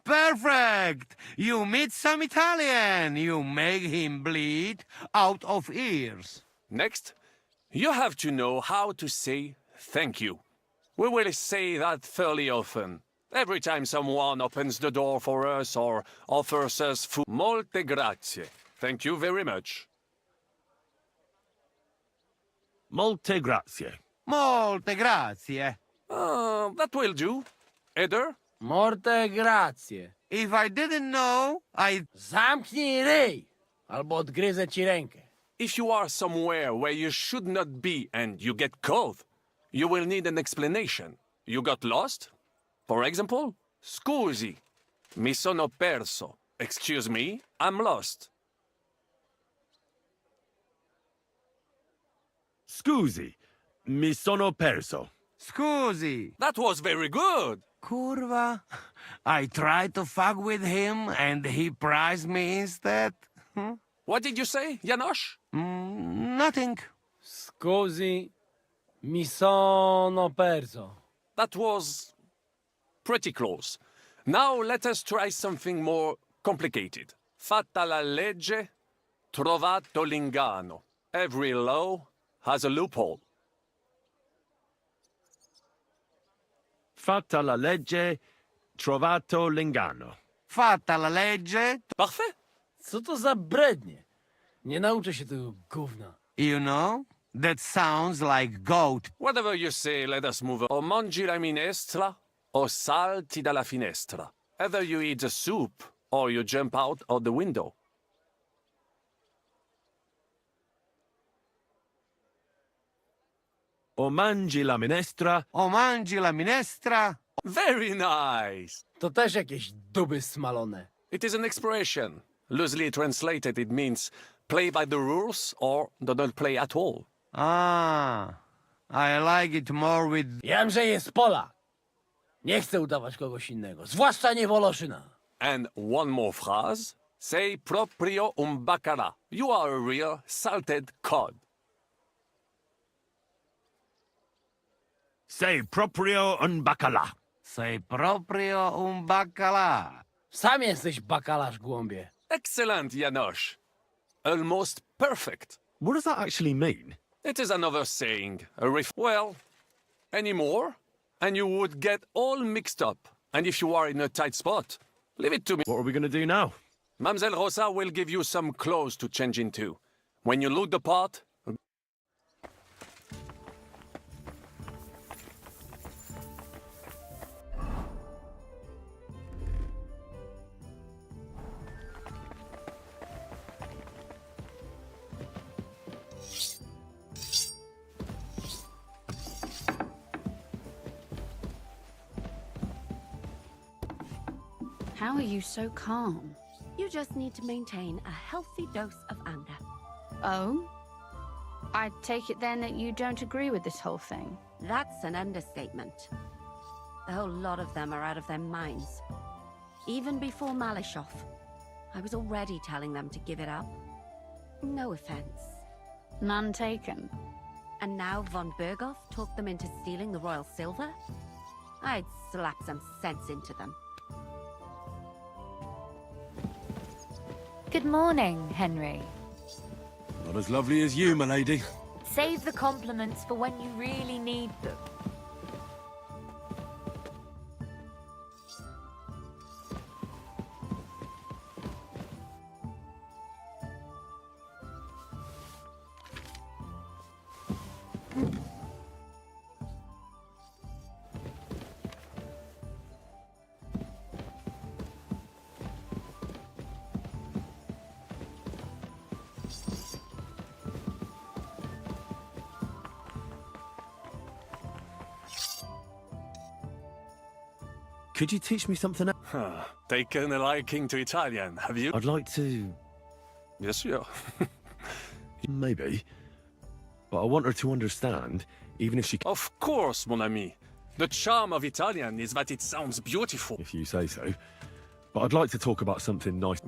Perfect! You meet some Italian. You make him bleed out of ears. Next, you have to know how to say thank you. We will say that fairly often. Every time someone opens the door for us or offers us food. Molte grazie. Thank you very much. Molte grazie. Molte grazie. That will do. Eder? Morte grazie. If I didn't know, Zamknij ryj, albo odgryzę ci rękę. If you are somewhere where you should not be and you get caught, you will need an explanation. You got lost? For example, scusi, mi sono perso. Excuse me, I'm lost. Scusi, mi sono perso. Scusi. That was very good. Curva. I tried to fuck with him and he prized me instead. What did you say, Janosch? Nothing. Scusi, mi sono perso. That was pretty close. Now let us try something more complicated. Fatta la legge, trovato l'ingano. Every law has a loophole. Fatta la legge, trovato l'ingano. Fatta la legge. Parfait. Co to za brednie? Nie nauczę się tego gówna. You know, that sounds like goat. Whatever you say, let us move on. O mangi la minestra, o salti dalla finestra. Either you eat the soup, or you jump out of the window. O mangi la minestra. O mangi la minestra. Very nice. To też jakieś duby smalone. It is an expression. Loosely translated, it means play by the rules or do not play at all. I like it more with... Wiem, że jest Polak. Nie chcę udawać kogoś innego, zwłaszcza nie Woloszyna. And one more phrase. Say proprio un baccara. You are a real salted cod. Say proprio un bacala. Say proprio un bacala. Sam jesteś bakalarz, głąbie. Excellent, Janosch. Almost perfect. What does that actually mean? It is another saying. Well, any more? And you would get all mixed up. And if you are in a tight spot, leave it to me. What are we going to do now? Mamselle Rosa will give you some clothes to change into. When you look the part... How are you so calm? You just need to maintain a healthy dose of anger. Oh? I take it then that you don't agree with this whole thing. That's an understatement. A whole lot of them are out of their minds. Even before Malishov, I was already telling them to give it up. No offense. None taken. And now von Berghoff talked them into stealing the royal silver? I'd slap some sense into them. Good morning, Henry. Not as lovely as you, my lady. Save the compliments for when you really need them. Could you teach me something else? Huh. Taken a liking to Italian, have you? I'd like to... Yes, sure. Maybe. But I want her to understand, even if she... Of course, mon ami. The charm of Italian is that it sounds beautiful. If you say so. But I'd like to talk about something nice.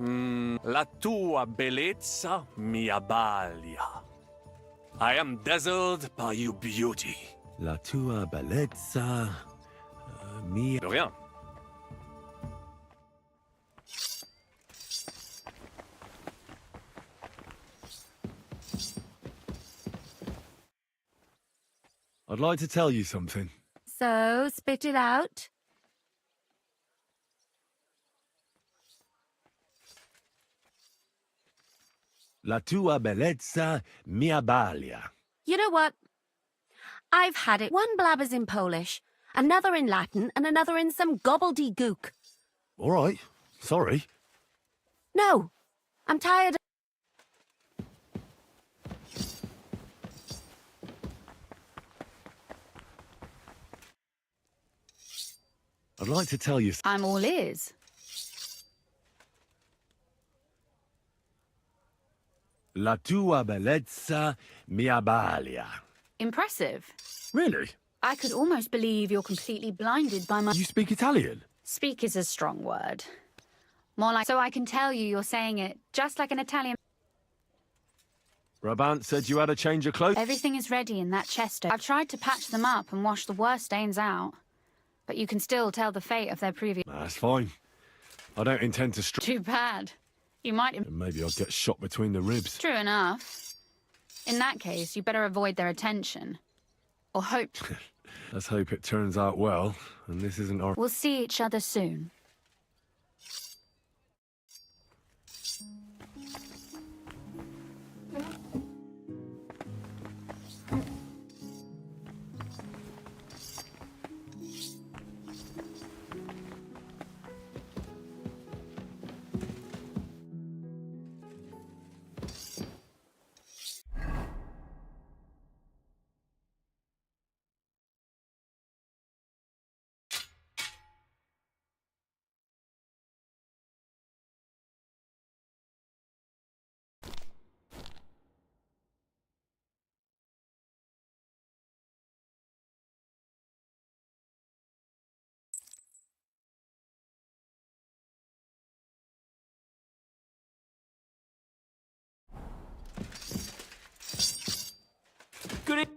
La tua bellezza mi abbalia. I am dazzled by your beauty. La tua bellezza... mi... De rien. I'd like to tell you something. So, spit it out. La tua bellezza mi abbalia. You know what? I've had it. One blabbers in Polish, another in Latin, and another in some gobbledygook. All right. Sorry. No, I'm tired. I'd like to tell you... I'm all ears. La tua bellezza mi abbalia. Impressive. Really? I could almost believe you're completely blinded by my... You speak Italian? Speak is a strong word. More like... So I can tell you're saying it just like an Italian... Brabant said you had a change of clothes? Everything is ready in that chest. I've tried to patch them up and wash the worst stains out. But you can still tell the fate of their previous... That's fine. I don't intend to... Too bad. You might... Maybe I'll get shot between the ribs. True enough. In that case, you better avoid their attention. Or hope... Let's hope it turns out well, and this isn't our... We'll see each other soon. Good.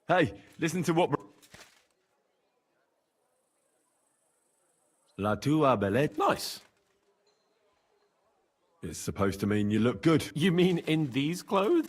Hey, listen to what... La tua bellezza... Nice. It's supposed to mean you look good. You mean in these clothes?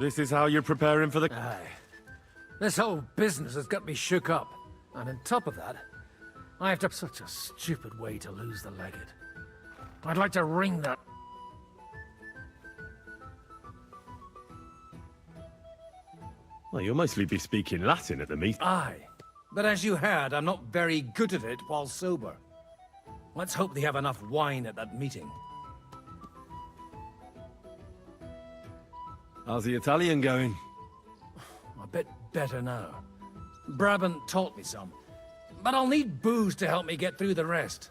This is how you're preparing for the... Aye. This whole business has got me shook up. And on top of that, I have to... Such a stupid way to lose the legate. I'd like to ring that... Well, you'll mostly be speaking Latin at the meet. Aye. But as you heard, I'm not very good at it while sober. Let's hope they have enough wine at that meeting. How's the Italian going? A bit better now. Brabant taught me some. But I'll need booze to help me get through the rest.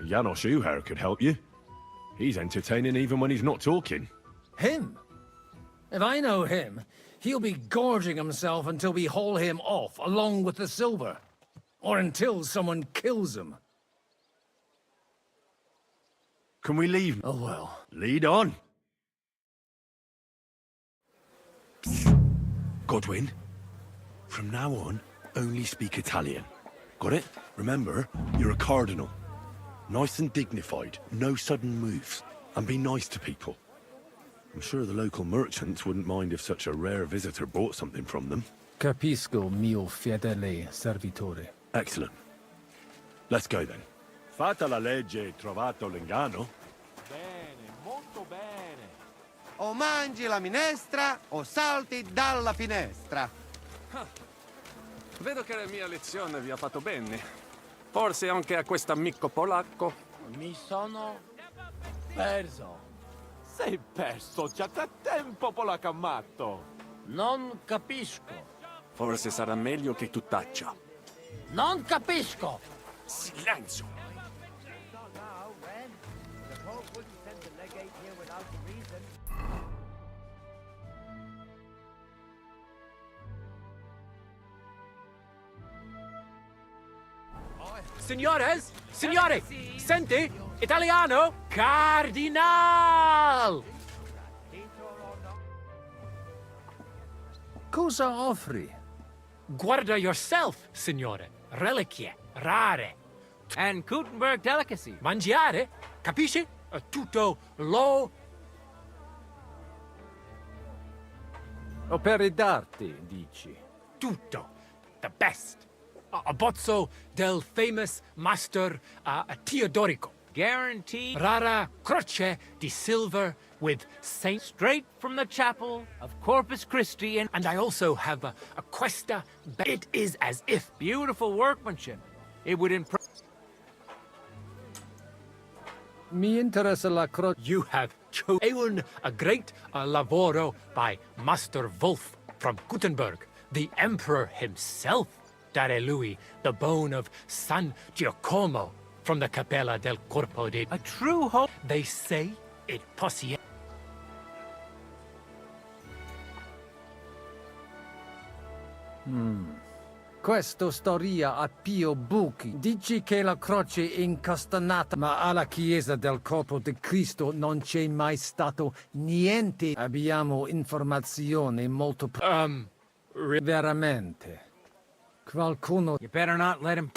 Janos Uher could help you. He's entertaining even when he's not talking. Him? If I know him, he'll be gorging himself until we haul him off, along with the silver. Or until someone kills him. Can we leave? Oh well. Lead on. Godwin, from now on, only speak Italian. Got it? Remember, you're a cardinal. Nice and dignified, no sudden moves, and be nice to people. I'm sure the local merchants wouldn't mind if such a rare visitor bought something from them. Capisco, mio fedele servitore. Excellent. Let's go then. Fatta la legge, trovato l'inganno. Bene, molto bene. O mangi la minestra o salti dalla finestra. Vedo che la mia lezione vi ha fatto bene. Forse anche a quest'amico polacco. Mi sono perso. Sei perso già da tempo, polacammatto. Non capisco. Forse sarà meglio che tu taccia. Non capisco. Silenzio! Signores, signore, senti, italiano, cardinal! Cosa offri? Guarda yourself, signore. Reliquie, rare. And Gutenberg delicacy. Mangiare, capisci? Tutto lo... Opere d'arte, dici? Tutto. The best. A bozzo del famous master Teodorico. Guaranteed. Rara croce di silver with Saint... Straight from the chapel of Corpus Christi and I also have a questa... It is as if... Beautiful workmanship. It would impress... Mi interessa la croce. You have chosen a great lavoro by Master Wolf from Gutenberg, the emperor himself. Dare lui the bone of San Giacomo from the Capella del Corpo de... A true hope. They say it possiede... Questo storia a Pio Buchi. Dici che la croce è incastanata, ma alla chiesa del corpo di Cristo non c'è mai stato niente. Abbiamo informazioni molto... Veramente. Qualcuno... You better not let him...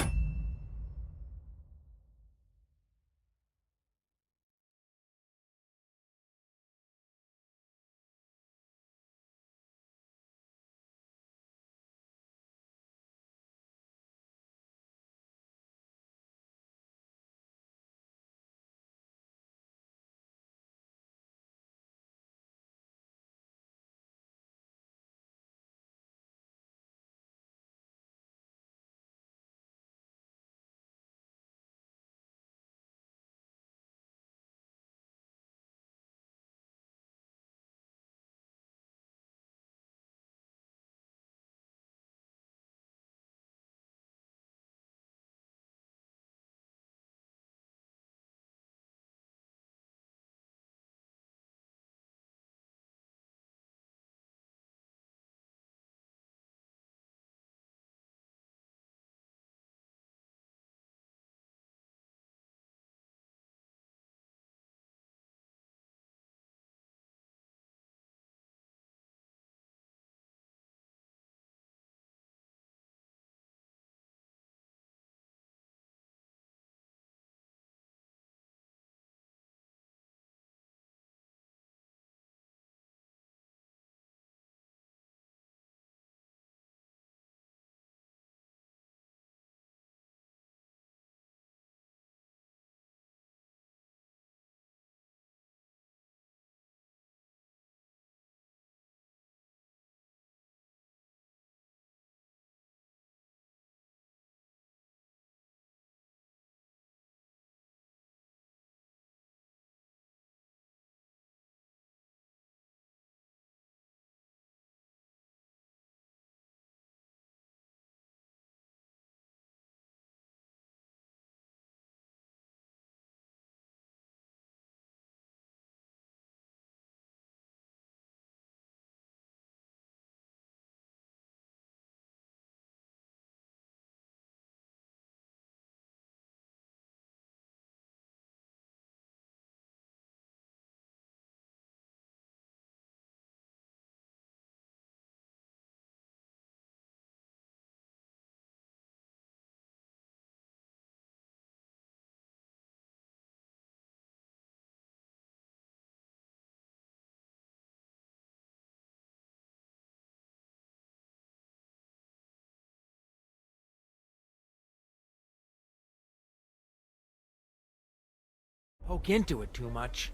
poke into it too much.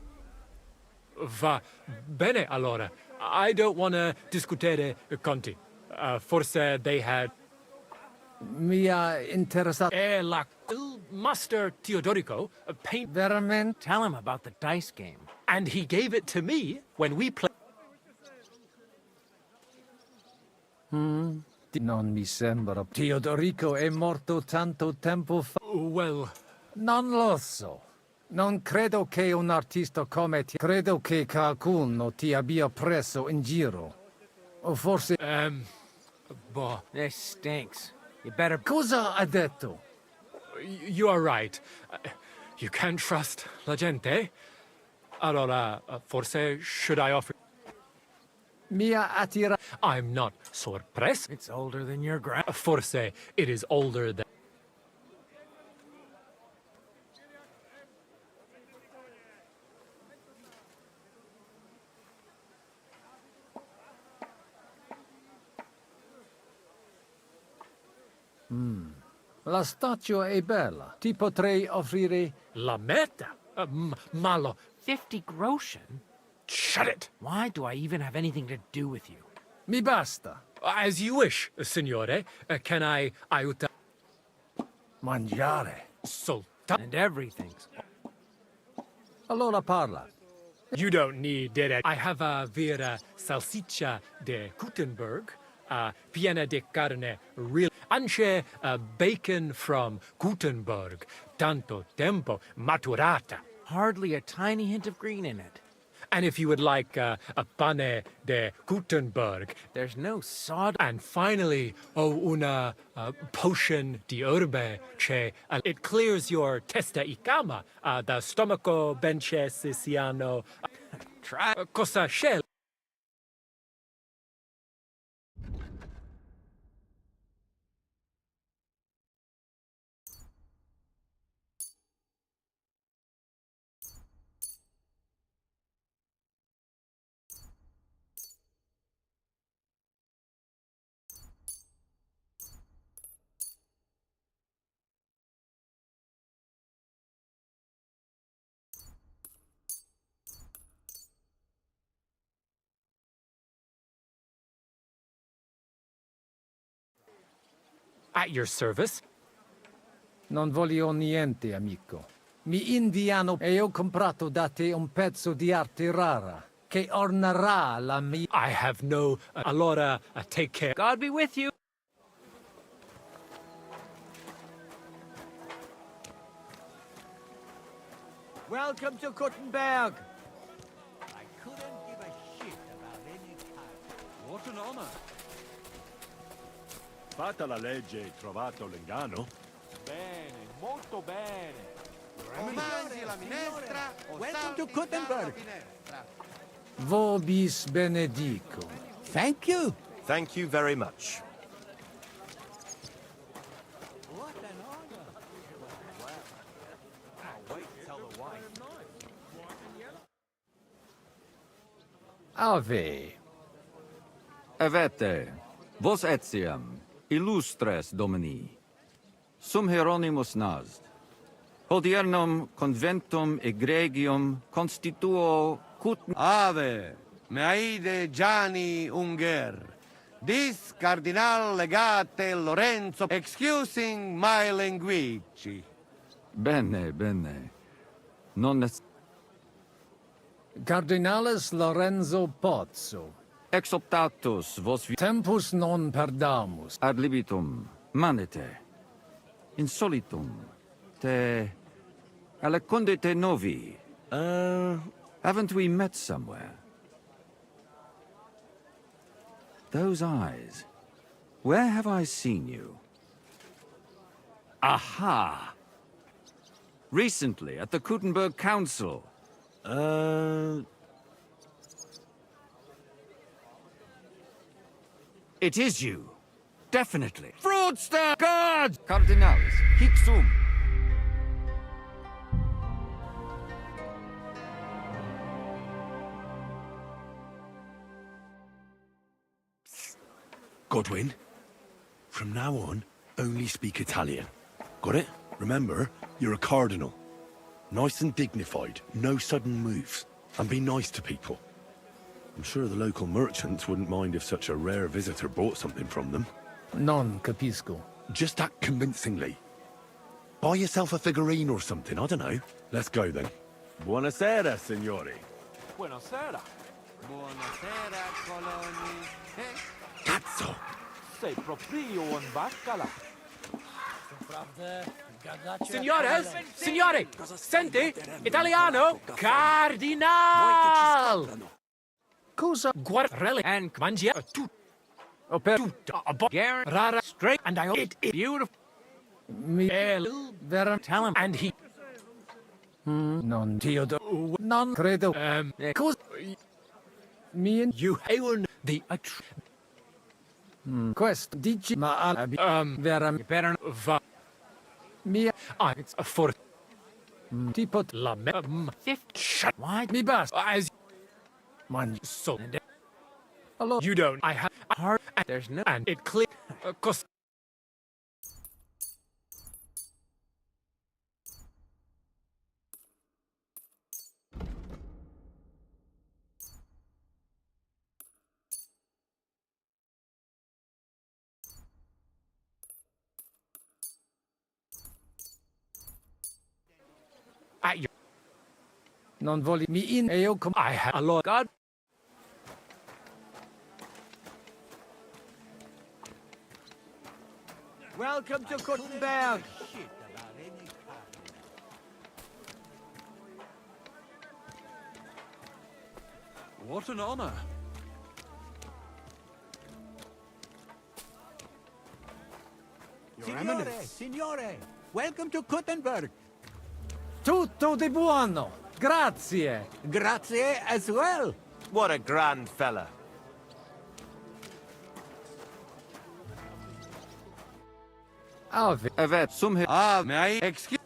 Va bene, allora. I don't want to discutere Conti. Forse they had... Mia interessato... La... Master Teodorico paint... Veramente? Tell him about the dice game. And he gave it to me when we played... Non mi sembra. Teodorico è morto tanto tempo fa. Well... Non lo so. Non credo che un artista come te... Credo che qualcuno ti abbia preso in giro. O forse... Boh, this stinks. You better... Cosa ha detto? You are right. You can't trust la gente. Allora, forse should I offer... Mia attira... I'm not sorpresa. It's older than your Forse it is older than... La statua è bella. Ti potrei offrire... La meta? Malo. 50 groschen? Shut it! Why do I even have anything to do with you? Mi basta. As you wish, signore. Can I aiuta... Mangiare. Soltanto... And everything's... Allora parla. You don't need it. I have a vera salsiccia de Gutenberg, piena de carne real... Anche bacon from Gutenberg, tanto tempo maturata. Hardly a tiny hint of green in it. And if you would like a pane de Gutenberg, there's no sod. And finally, una potion di herbe, it clears your testa y cama, the stomaco benche siciliano. Try cosa shell. At your service. Non voglio niente, amico. Mi indiano e ho comprato da te un pezzo di arte rara che ornerà la mia... I have no... allora, take care. God be with you. Welcome to Gutenberg. I couldn't give a shit about any kind. What an honor. Fatta la legge e trovato l'inganno? Bene, molto bene. O mangi la minestra o Welcome to Gutenberg. Vobis benedico. Thank you. Thank you very much. What an honor. I'll wait till the wife. Ave. Avete, vos etiam, illustres domini, sum Hieronymus Nast, hodiernum conventum egregium constituo Ave, meaide Gianni Unger, dis cardinal legate Lorenzo, excusing my language. Bene, bene. Non es... Cardinalis Lorenzo Pozzo. Ex optatus vos... Tempus non perdamus. Ad libitum, manete. Insolitum. Te... Alecundite novi. Haven't we met somewhere? Those eyes. Where have I seen you? Aha! Recently, at the Gutenberg Council. It is you. Definitely. Fraudster! Guard! Cardinalis, hic sum. Godwin, from now on, only speak Italian. Got it? Remember, you're a cardinal. Nice and dignified, no sudden moves, and be nice to people. I'm sure the local merchants wouldn't mind if such a rare visitor bought something from them. Non capisco. Just act convincingly. Buy yourself a figurine or something, I don't know. Let's go then. Buonasera, signori. Buonasera. Buonasera, coloni. Cazzo! Sei proprio un baccala. Signores, signore, senti, italiano, cardinal. Cosa Guarrelli and mangia tutto. Per tutto, a rara, straight, and I it is beautiful. mi vera Tell him, and he. non Teodo non credo cosa mi You own the questo dici ma vera better va. mia It's a for tipo la fifth shut. Why mi basta as man so? Hello. You don't. I have a heart. And there's no, and it click. Cause at your non voglio mi in e io come I have a Lord God. Welcome to Kuttenberg. What an honor. Your Eminence. Signore, welcome to Kuttenberg. tutto di buono grazie Grazie as well. What a grand fella. ave Evet, some here. May I excuse?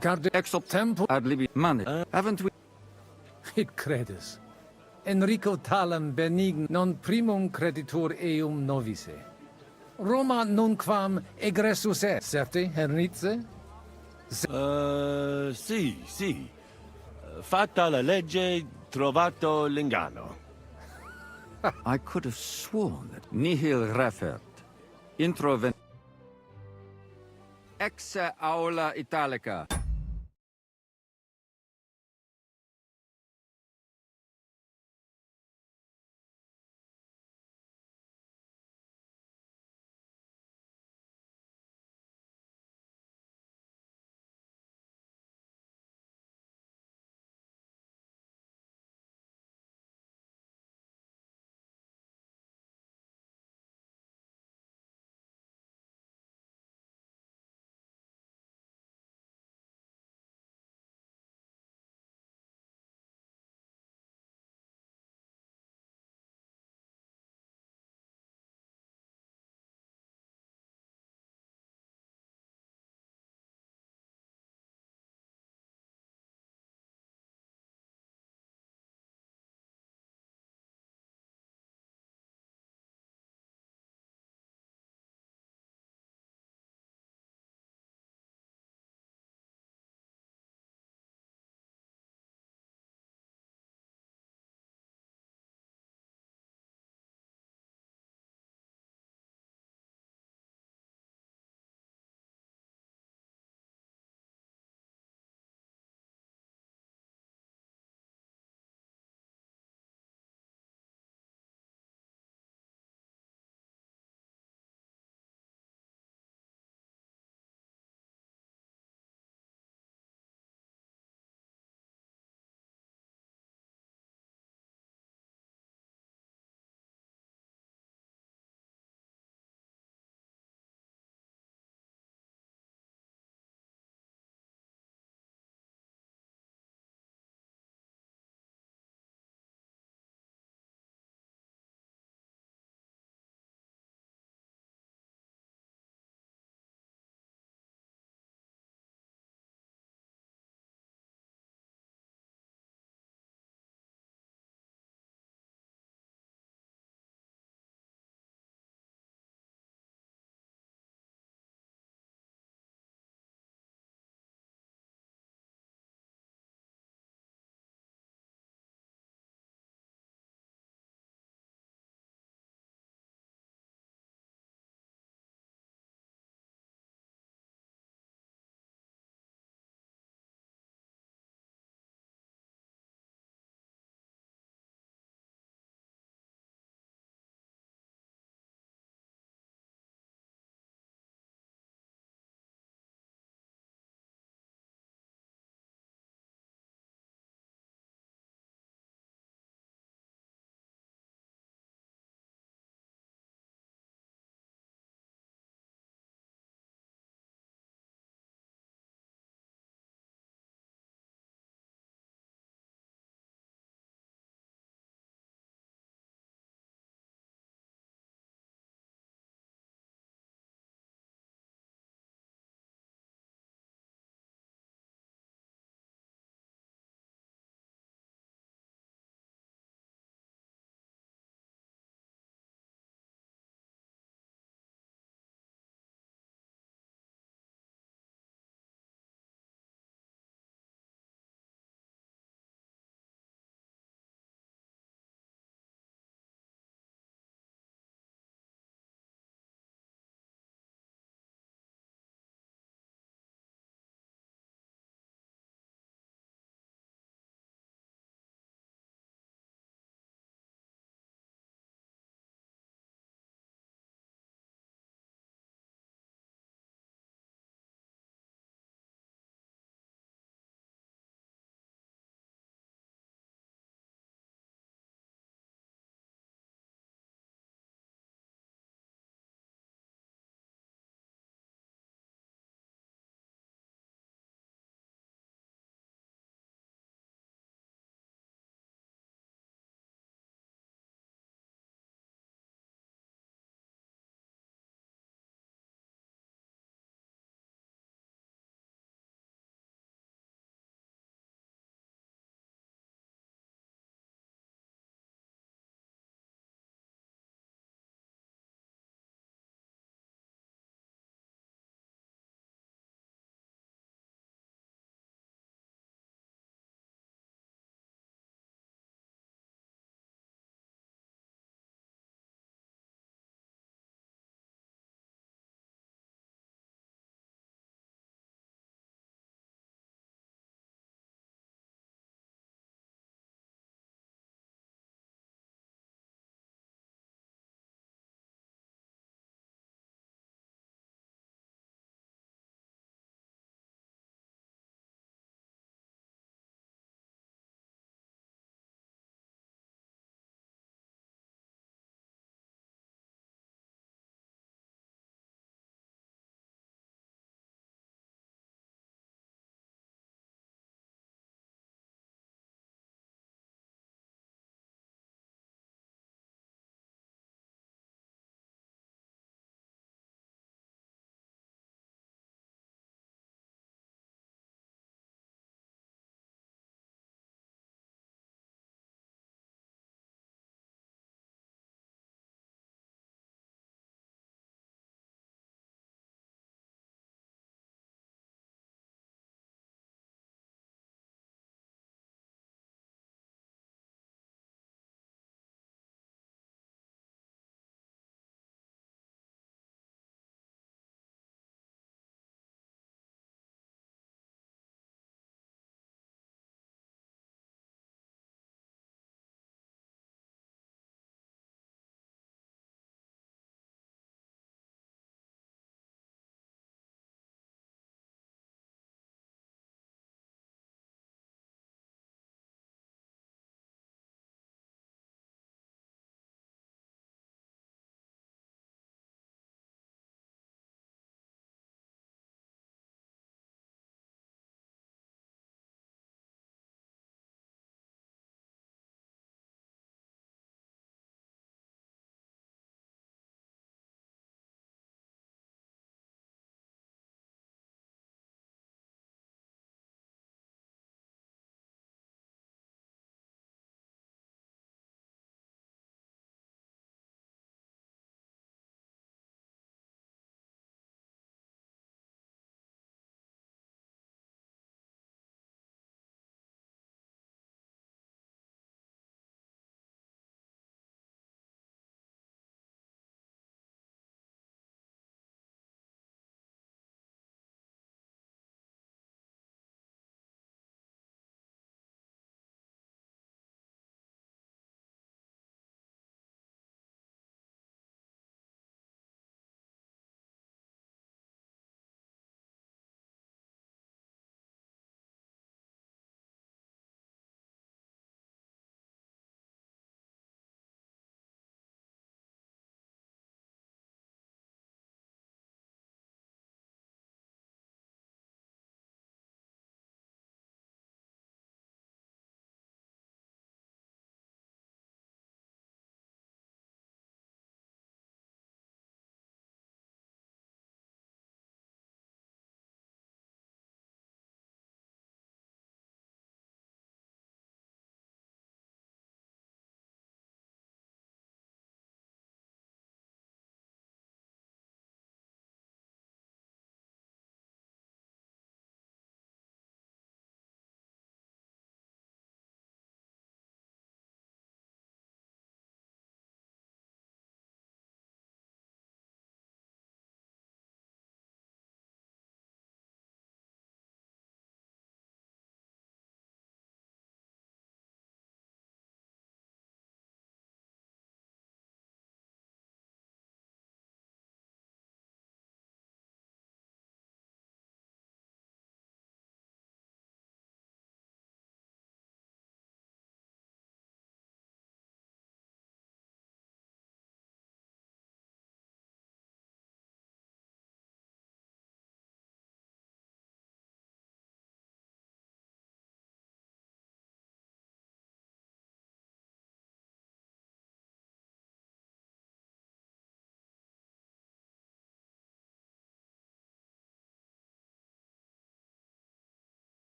guarda Exop tempo ad libi money. Haven't we? it credes Enrico talam benign non primum creditur eum novice Roma nunquam egressus est certe Hernice Sì. Fatta la legge, trovato l'inganno. I could have sworn that nihil refert. Introven. Ex aula italica.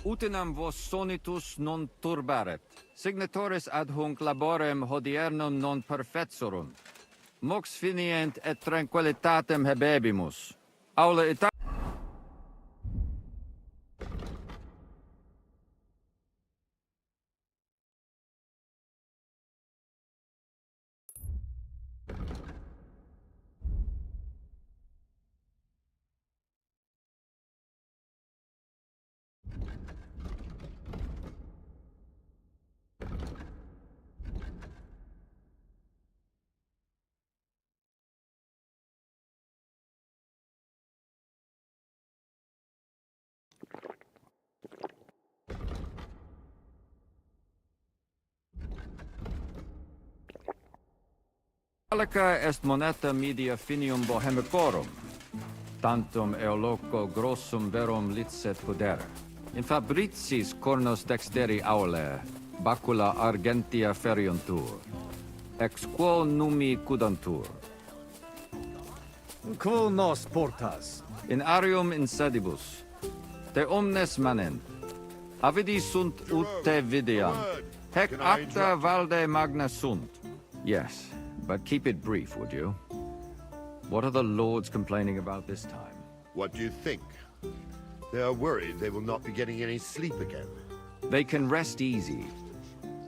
Utinam vos sonitus non turbaret. Signatoris ad hunc laborem hodiernum non perfetsorunt. Mox finient et tranquillitatem habebimus. Aula ita... Alica est moneta media finium bohemicorum, tantum eoloco grossum verum licet pudere. In fabricis cornos dexteri aule, bacula argentia feriuntur, ex quo numi cudantur. Quo nos portas? In arium insedibus, te omnes manent. Avidi sunt ut te videant. Hec acta valde magna sunt. Yes, but keep it brief, would you? What are the lords complaining about this time? What do you think? They are worried they will not be getting any sleep again. They can rest easy.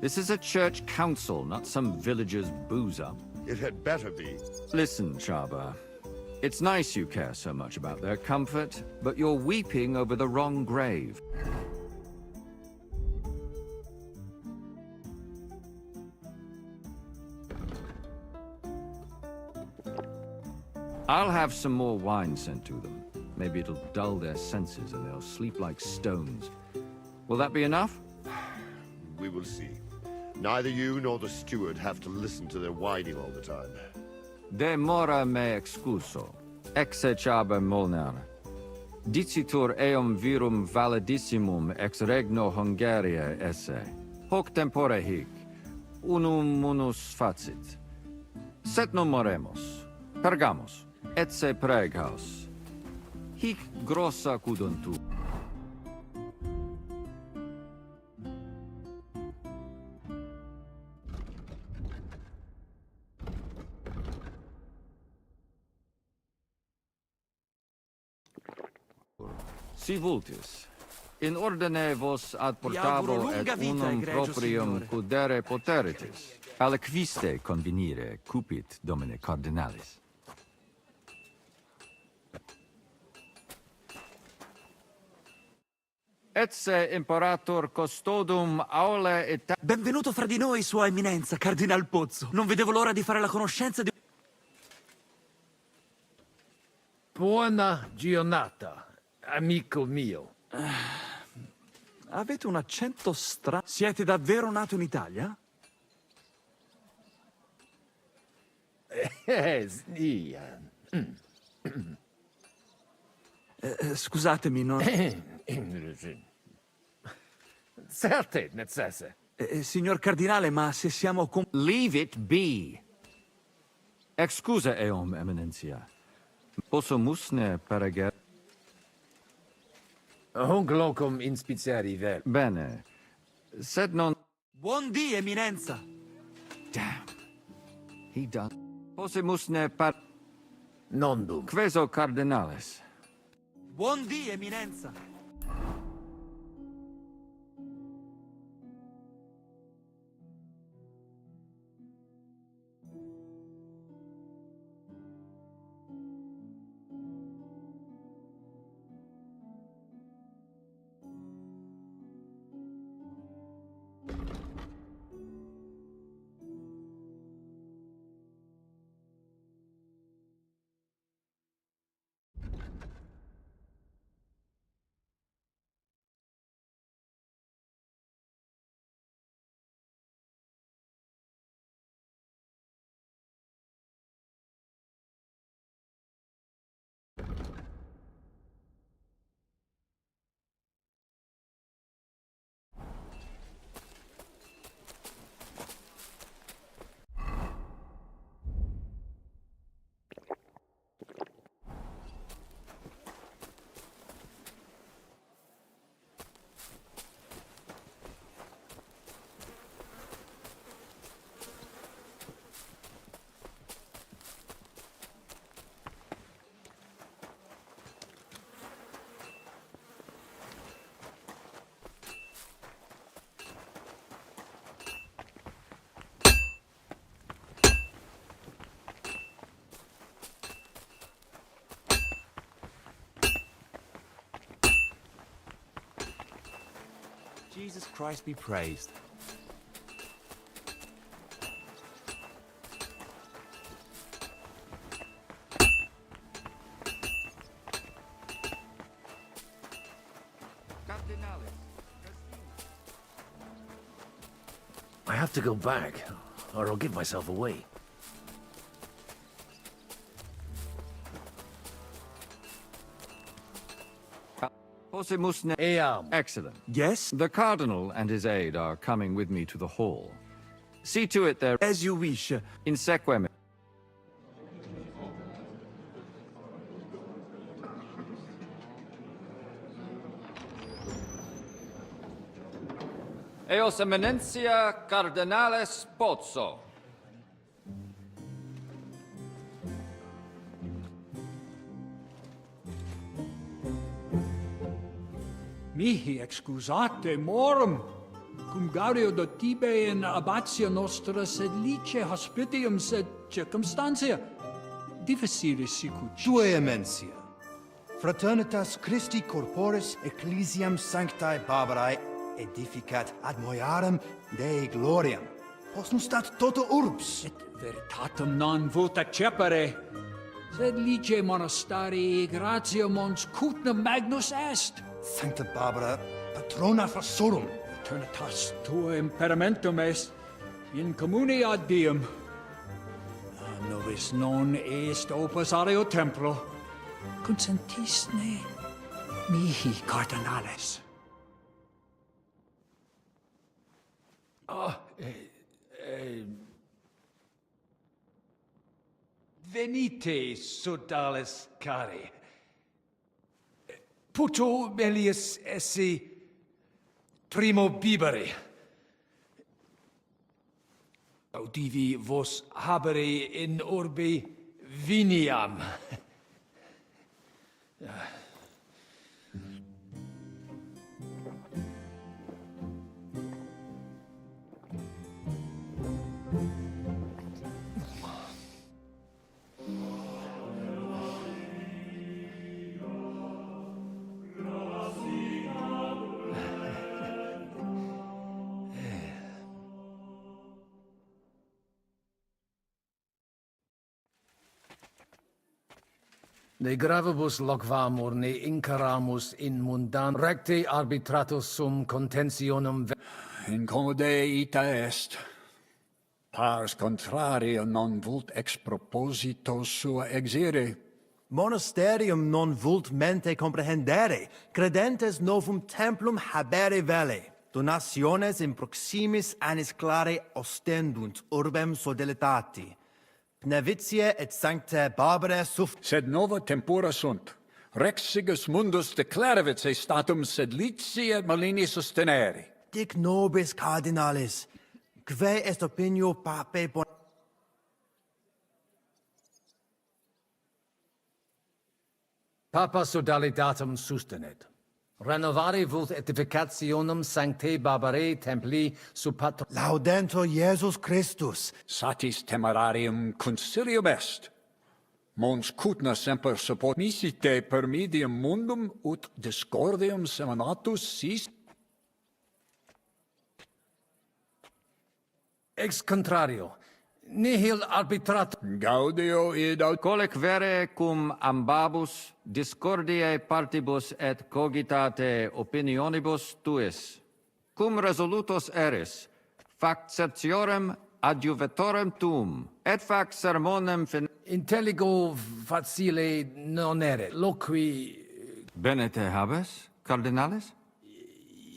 This is a church council, not some villager's booze-up. It had better be. Listen, Chaba. It's nice you care so much about their comfort, but you're weeping over the wrong grave. I'll have some more wine sent to them. Maybe it'll dull their senses and they'll sleep like stones. Will that be enough? We will see. Neither you nor the steward have to listen to their whining all the time. De mora me excuso. Exe Chaba Molnar. Dicitur eum virum validissimum ex regno Hungaria esse. Hoc tempore hic. Unum munus facit. Set non moremus. Pergamos. Etse preghaus. Hic grossa cuduntur. Si vultis. In ordine vos ad portabo et unum proprium cudere poteritis. Aliquiste convenire cupit domine cardinalis. Etse imperator custodum aule et... Benvenuto fra di noi, Sua Eminenza, Cardinal Pozzo. Non vedevo l'ora di fare la conoscenza di... Buona giornata, amico mio. Avete un accento strano. Siete davvero nato in Italia? Sì. Scusatemi, non... Certe necesse. Signor Cardinale, ma se siamo... Leave it be. Excusa eum, eminentia. Posso musne parager... Hunc locum inspiciari vel. Bene. Sed non... Buon dì, Eminenza! Damn. He done... Posse musne par... Non dum. Queso cardinales. Buon dì, Eminenza! Jesus Christ be praised. I have to go back, or I'll give myself away. Excellent. Yes? The Cardinal and his aide are coming with me to the hall. See to it there. As you wish. Insequem. Eos Eminentia Cardinales Pozzo. Mihi excusate morum, cum gaudio do tibe in abatio nostra sed lice hospitium sed circumstantia difficilis sicut. Tue emensia. Fraternitas Christi corporis ecclesiam sanctae Barbarae edificat ad moiarem Dei gloriam. Posnustat toto urbs. Et veritatem non vult accepere, sed lice monastarii gratia mons cutnam magnus est. Sancta Barbara, patrona Fossorum. Eternitas tua imperamentum est, in communi ad diem. Nobis non est opus areo templo, consentisne mihi cardinales. Venite, sodales cari. Puto melius esse primo bibere. Audivi vos habere in orbe viniam. Ne gravibus loquamur ne incaramus in mundan recte arbitratus sum contentionum Incomode ita est. Pars contrario non vult ex proposito sua exire. Monasterium non vult mente comprehendere, credentes novum templum habere vele. Donationes in proximis annis clare ostendunt urbem sodelitati. Pnevitiae et sanctae Barbarae Sed nova tempora sunt. Rex sigus mundus declaravit se statum sed lici et malini sostenere. Dic nobis cardinalis, quae est opinio papae bon... Papa sodalitatum sustenet. Renovare vult edificationum sanctae Barbarae templi sub patro... Laudentur Iesus Christus. Satis temerarium concilium est. Mons cutna semper support misite per medium mundum ut discordium seminatus sis. Ex contrario, nihil arbitratum. Gaudio id aut... Colec vere cum ambabus discordiae partibus et cogitate opinionibus tuis. Cum resolutos eris, fac certiorem adjuvetorem tuum, et fac sermonem fin... Intelligo facile non erit, loqui... Bene te habes, cardinales?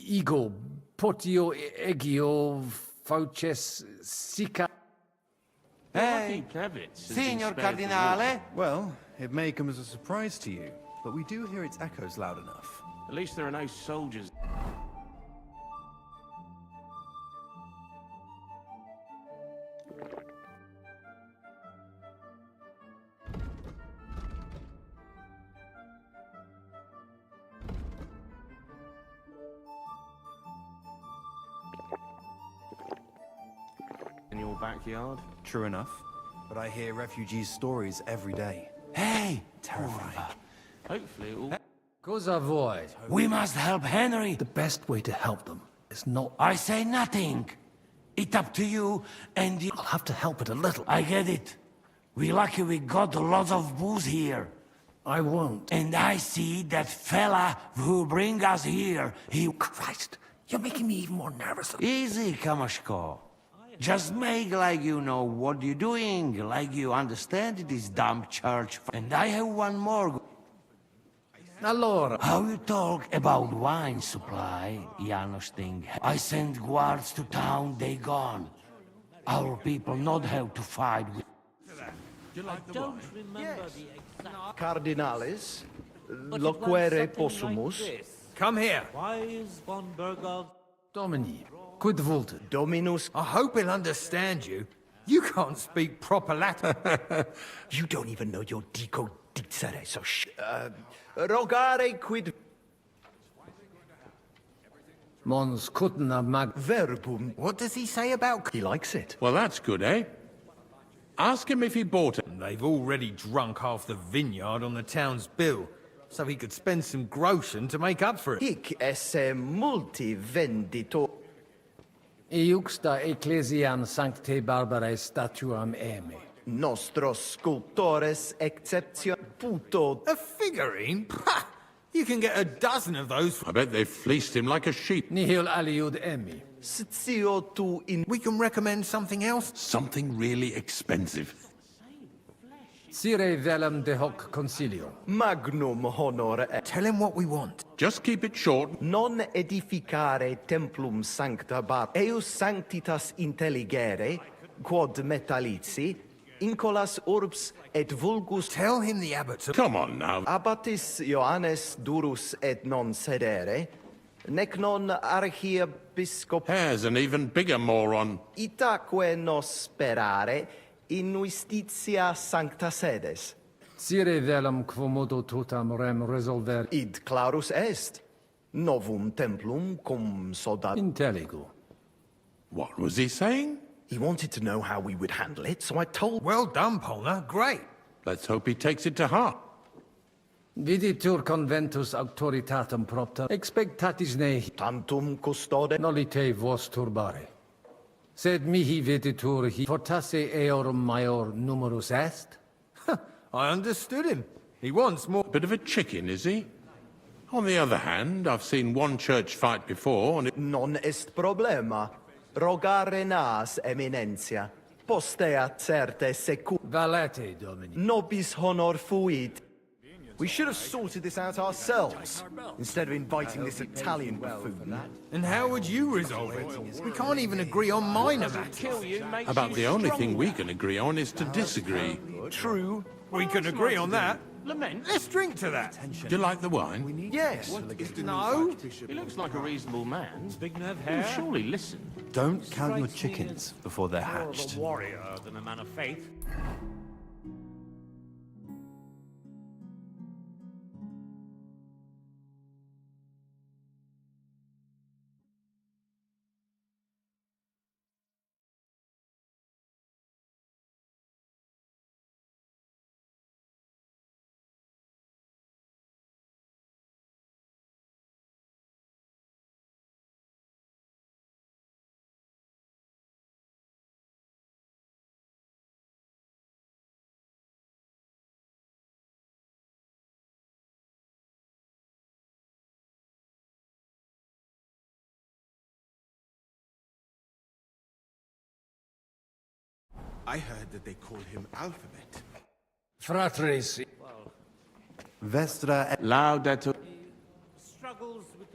Ego, potio egio, fauces sica... Hey, Signor Cardinale. Well, it may come as a surprise to you, but we do hear its echoes loud enough. At least there are no soldiers. In your backyard? True enough, but I hear refugees' stories every day. Hey! Terrifying. Hopefully it will... Cosa vuoi? We must help Henry! The best way to help them It's not... I say nothing. It's up to you and you... I'll have to help it a little. I get it. We lucky we got a lot of booze here. I won't. And I see that fella who bring us here. He... Christ, you're making me even more nervous. Easy, Kamashko. Just make like you know what you're doing, like you understand this dumb church. And I have one more. Allora. How you talk about wine supply, Janos thing. I sent guards to town, they gone. Our people not have to fight with... I don't remember the exact... Cardinales, loquere possumus. Come here. Why is von Bergov... Domini, quid volta? Dominus... I hope he'll understand you. You can't speak proper Latin. You don't even know your dico dicere, so rogare quid... Mons cutna mag... Verbum. What does he say about... He likes it. Well, that's good, eh? Ask him if he bought it. They've already drunk half the vineyard on the town's bill, so he could spend some groschen to make up for it. Hic esse multi venditor... Iuxta ecclesiam sancte barbarae statuam eme. Nostros sculptores exception puto... A figurine? Pah! You can get a dozen of those. I bet they fleeced him like a sheep. Nihil aliud emi. Sitio tu in... We can recommend something else. Something really expensive. Sire velum de hoc concilio. Magnum honor... Tell him what we want. Just keep it short. Non edificare templum sancta bar... Eus sanctitas intelligere, quod metallici, incolas urbs et vulgus... Tell him the abbots... Come on now. Abbatis Ioannes durus et non sedere, nec non archiepiscop... There's an even bigger moron. Itaque nos sperare in justitia sancta sedes. Sire velum quomodo totam rem resolver... Id clarus est. Novum templum cum soda... Intelligo. What was he saying? He wanted to know how we would handle it, so I told... Well done, Polna. Great. Let's hope he takes it to heart. Viditur conventus auctoritatem propter, expectatis nehi. Tantum custode... Nolite vos turbare. Sed mihi viditur hi fortasse eorum maior numerus est? I understood him. He wants more... Bit of a chicken, is he? On the other hand, I've seen one church fight before, and it... Non est problema. Rogare nas, eminentia. Postea certe secu... Valete, Domini. Nobis honor fuit. We should have sorted this out ourselves, instead of inviting this Italian buffoon. And how would you resolve it? We can't even agree on minor matters. About the only thing we can agree on is to disagree. True. We can agree on that. Lament. Let's drink to that. Do you like the wine? Yes. No. He looks like a reasonable man. Big nerve He'll hair. surely listen. Don't count your chickens before they're hatched. More of a warrior than a man of faith. I heard that they called him Alphabet. Fratres. Vestra... Laudato...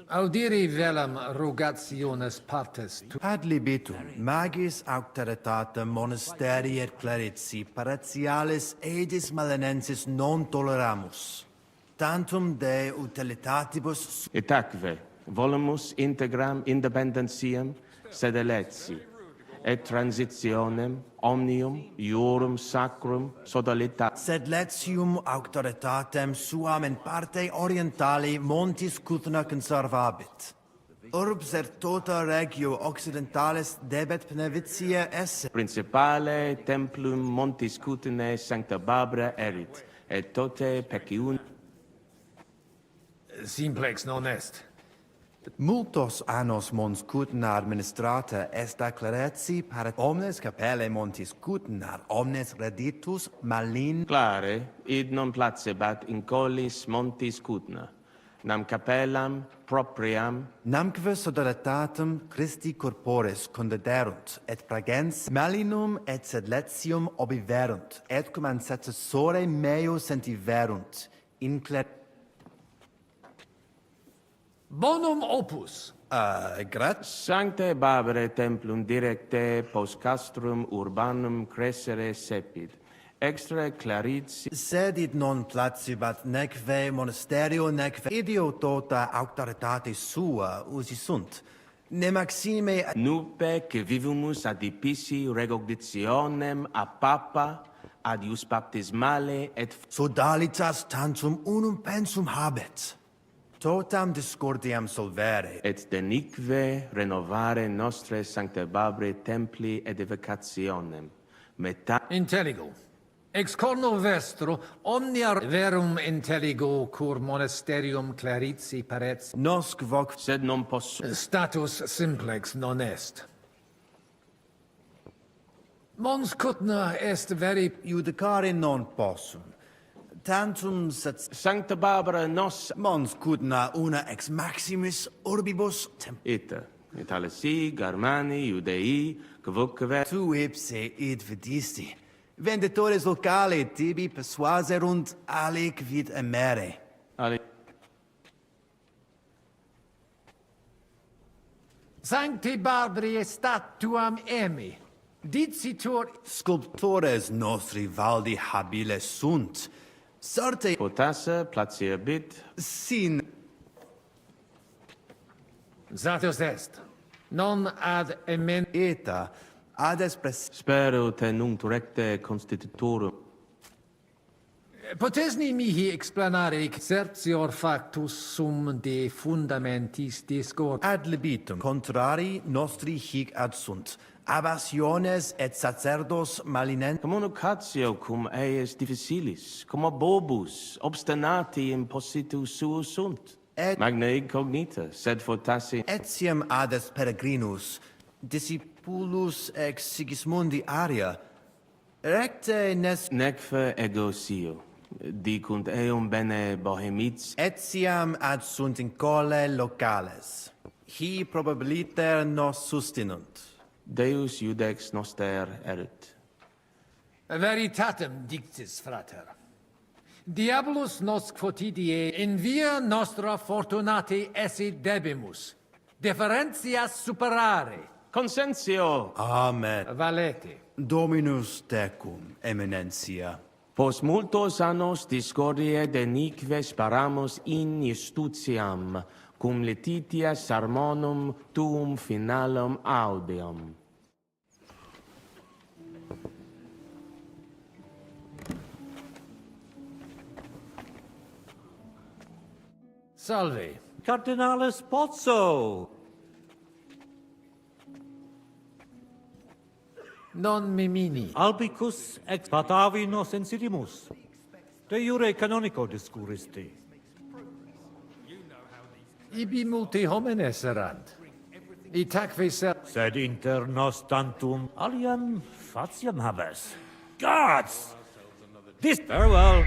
Audiri velam rogationes partes. Ad libitum, magis auctoritatem monasteri et clerici paratialis edis malenensis non toleramus. Tantum de utilitatibus... Itaque, volumus integram independentiam sed eletsi, et transitionem omnium iurum sacrum sodalita. Sed letium auctoritatem suam in parte orientali montis Cutna conservabit. Urbs et tota regio occidentalis debet Pnevitia esse. Principale templum montis Cutinae sancta Barbara erit, et tote peciun... Simplex non est. Multos annos mons cutna administrata est acclarezi paret omnes capelle montis cutnar omnes reditus malin. Clare, id non placebat in collis montis cutna, nam capellam propriam, Namque sodalitatem Christi corporis condederunt, et pragens malinum et sed letium obiverunt, et cum ancestore meo sentiverunt, inclet. Bonum opus. Grat. Sancte Barbare templum directe post castrum urbanum crescere sepid, extra claritsi. Sed id non placibat neque monasterio neque ideo tota auctoritate sua usi sunt. Ne maxime Nupe que vivumus adipissi recognitionem a papa ad ius baptismale et sodalitas tantum unum pensum habet. Totam discordiam solvere. Et denique renovare nostre Sancte Barbare templi edificationem. Meta Intelligo. Ex corno vestro omnia verum intelligo cur monasterium claritsi parets. Nosc voc sed non possu. Status simplex non est. Mons cutna est veri judicare non possum. Tantum sed Sancta Barbara nos mons cutna una ex maximis urbibus ita. Italesi, Germani, Judei, quoque tu ipse id vidisti. Venditores locali tibi persuaserunt alic vid emere. Sancti Barbari statuam emi. Dicitur Sculptores nostri valdi habile sunt. Sorte potassa placiabit sin Zatus est. Non ad emen eta ad espres spero tenunc recte constitutorum. Potesni mihi explanare exercior factus sum de fundamentis discord. Ad libitum contrari nostri hic ad sunt. Abassiones et sacerdos malinent. Communicatio cum eius difficilis, cum bobus, obstinati impositus suus sunt. Et magna incognita, sed fortassi. Etiam ades peregrinus, discipulus ex Sigismundi aria, recte nes Neque ego sio, dicunt eum bene bohemiz. Etiam ad sunt in cole locales. Hi probabiliter nos sustinunt. Deus iudex noster erit. Veritatem dictis, frater. Diabolus nos quotidie in via nostra fortunati esse debimus. Differentias superare. Consensio. Amen. Valete. Dominus tecum, eminentia. Post multos annos discordie denique sparamus in justitiam, cum letitia sermonum tuum finalum audeum. Salve. Cardinalis Pozzo. Non mimini. Albicus ex Batavi nos insidimus. De jure canonico discuristi. Ibi multi homines erant. Itaque Sed inter nos tantum aliam fatiam habes. Gods! This farewell.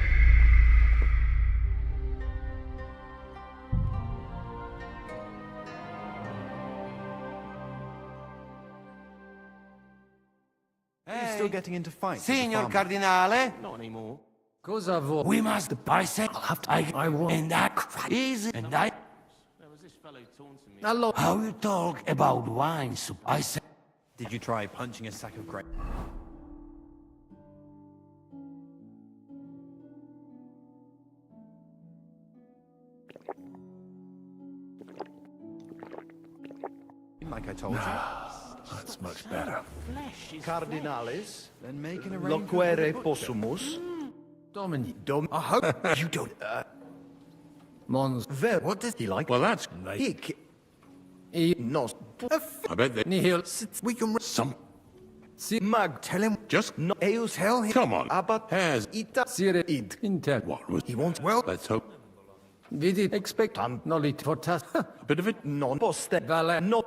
He's still getting into fights. Signor Cardinale? Not anymore. Cosa vuoi? We must bisect. I want. And that easy. And I. Allora. How you talk about wine? I said. Did you try punching a sack of grain? Like I told you. That's much better. Cardinalis, Then make an arrangement. loquere possumus. Domini. I hope you don't. Mons. Ver, what does he like? Well, that's Hic. Nos. I bet they Nihil. We can. some. Mag, tell him. Just No. Eus hell him. come on. Abat Has ita. Sire Id. intel. what was He wants. Well, Let's hope. Vidi expectant nolit fortas. Bit of it Non-poste vale no.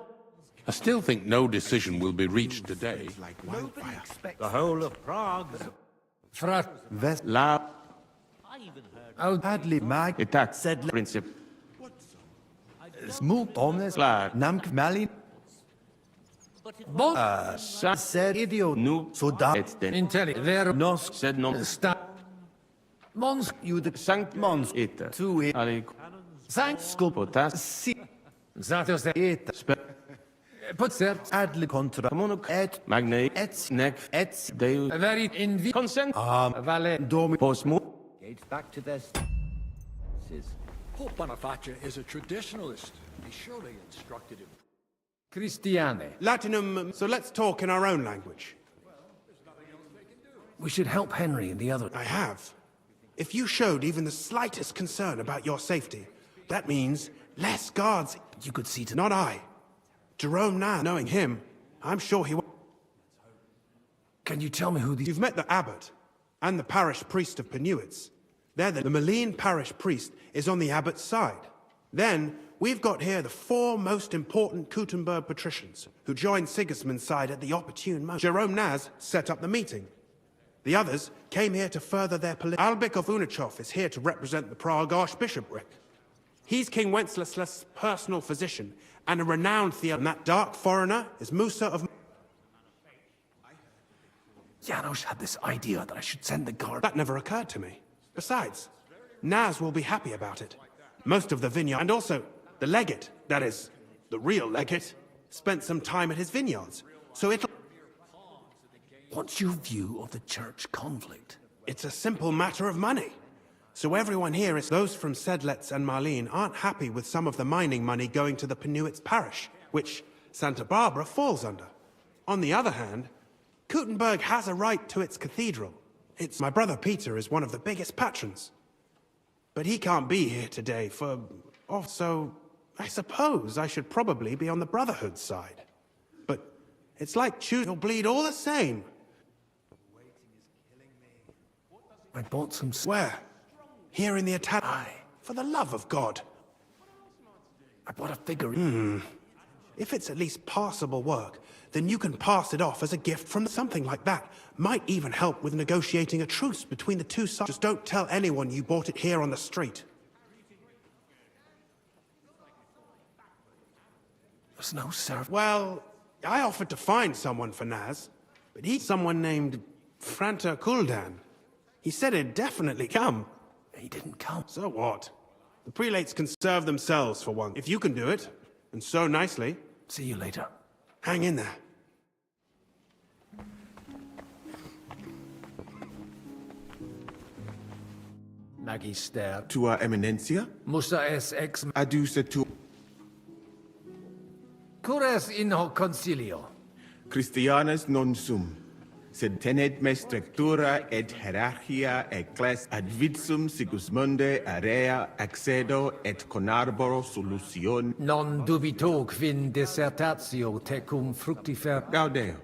I still think no decision will be reached today. The whole of Prague. Frat. West. La Hadley mag. etat Said princip. Smoot omnes. Clar. Namk malin. Bon. Said idiot. Nu So da. et den. Intelli. Vero. Nos sed non Sta. Mons. You the sanct mons. et To it. ali Sanct. sculpotas Si. Zatos de. Et. Put cert. Adli contra. communuk Et. magne Et. nec Et. deus Very in vi. consent Vale. Domi. posmu Gates back to their Pope Boniface is a traditionalist. He surely instructed him. Christiane. Latinum, so let's talk in our own language. We should help Henry and the other. I have. If you showed even the slightest concern about your safety, that means less guards. You could see to. Not I. Jerome now, knowing him, I'm sure he will. Can you tell me who these? You've met the abbot and the parish priest of Penuitz. They're the Malene parish priest is on the abbot's side. Then we've got here the four most important Kuttenberg patricians who joined Sigismund's side at the opportune moment. Jerome Naz set up the meeting. The others came here to further their political. Albik of Unichov is here to represent the Prague Archbishopric. He's King Wenceslas's personal physician and a renowned theologian. And that dark foreigner is Musa of... Janos had this idea that I should send the guard. That never occurred to me. Besides, Naz will be happy about it. Most of the vineyard, and also the legate, that is, the real legate, spent some time at his vineyards. So it'll... What's your view of the church conflict? It's a simple matter of money. So everyone here is... Those from Sedlets and Marlene aren't happy with some of the mining money going to the Penuitz parish, which Santa Barbara falls under. On the other hand, Kuttenberg has a right to its cathedral. My brother Peter is one of the biggest patrons. But he can't be here today for... Oh, so I suppose I should probably be on the Brotherhood side. But it's like you'll bleed all the same. I bought some... Where? Here in the Italian... For the love of God. I bought a figurine. If it's at least passable work, then you can pass it off as a gift from something like that. Might even help with negotiating a truce between the two sides. Just don't tell anyone you bought it here on the street. There's no serv... Well, I offered to find someone for Naz, but he's someone named Franta Kuldan. He said he'd definitely come. He didn't come. So what? The prelates can serve themselves for one. If you can do it, and so nicely... See you later. Hang in there. Magister. Tua Eminencia? Musa es ex... Aduce tu... Cures in hoc concilio. Christianas non sum, sed tenet me structura et hierarchia eccles ad vitsum Sigismunde area accedo et conarboro solution. Non dubito quin dissertatio tecum fructifer... Gaudeo.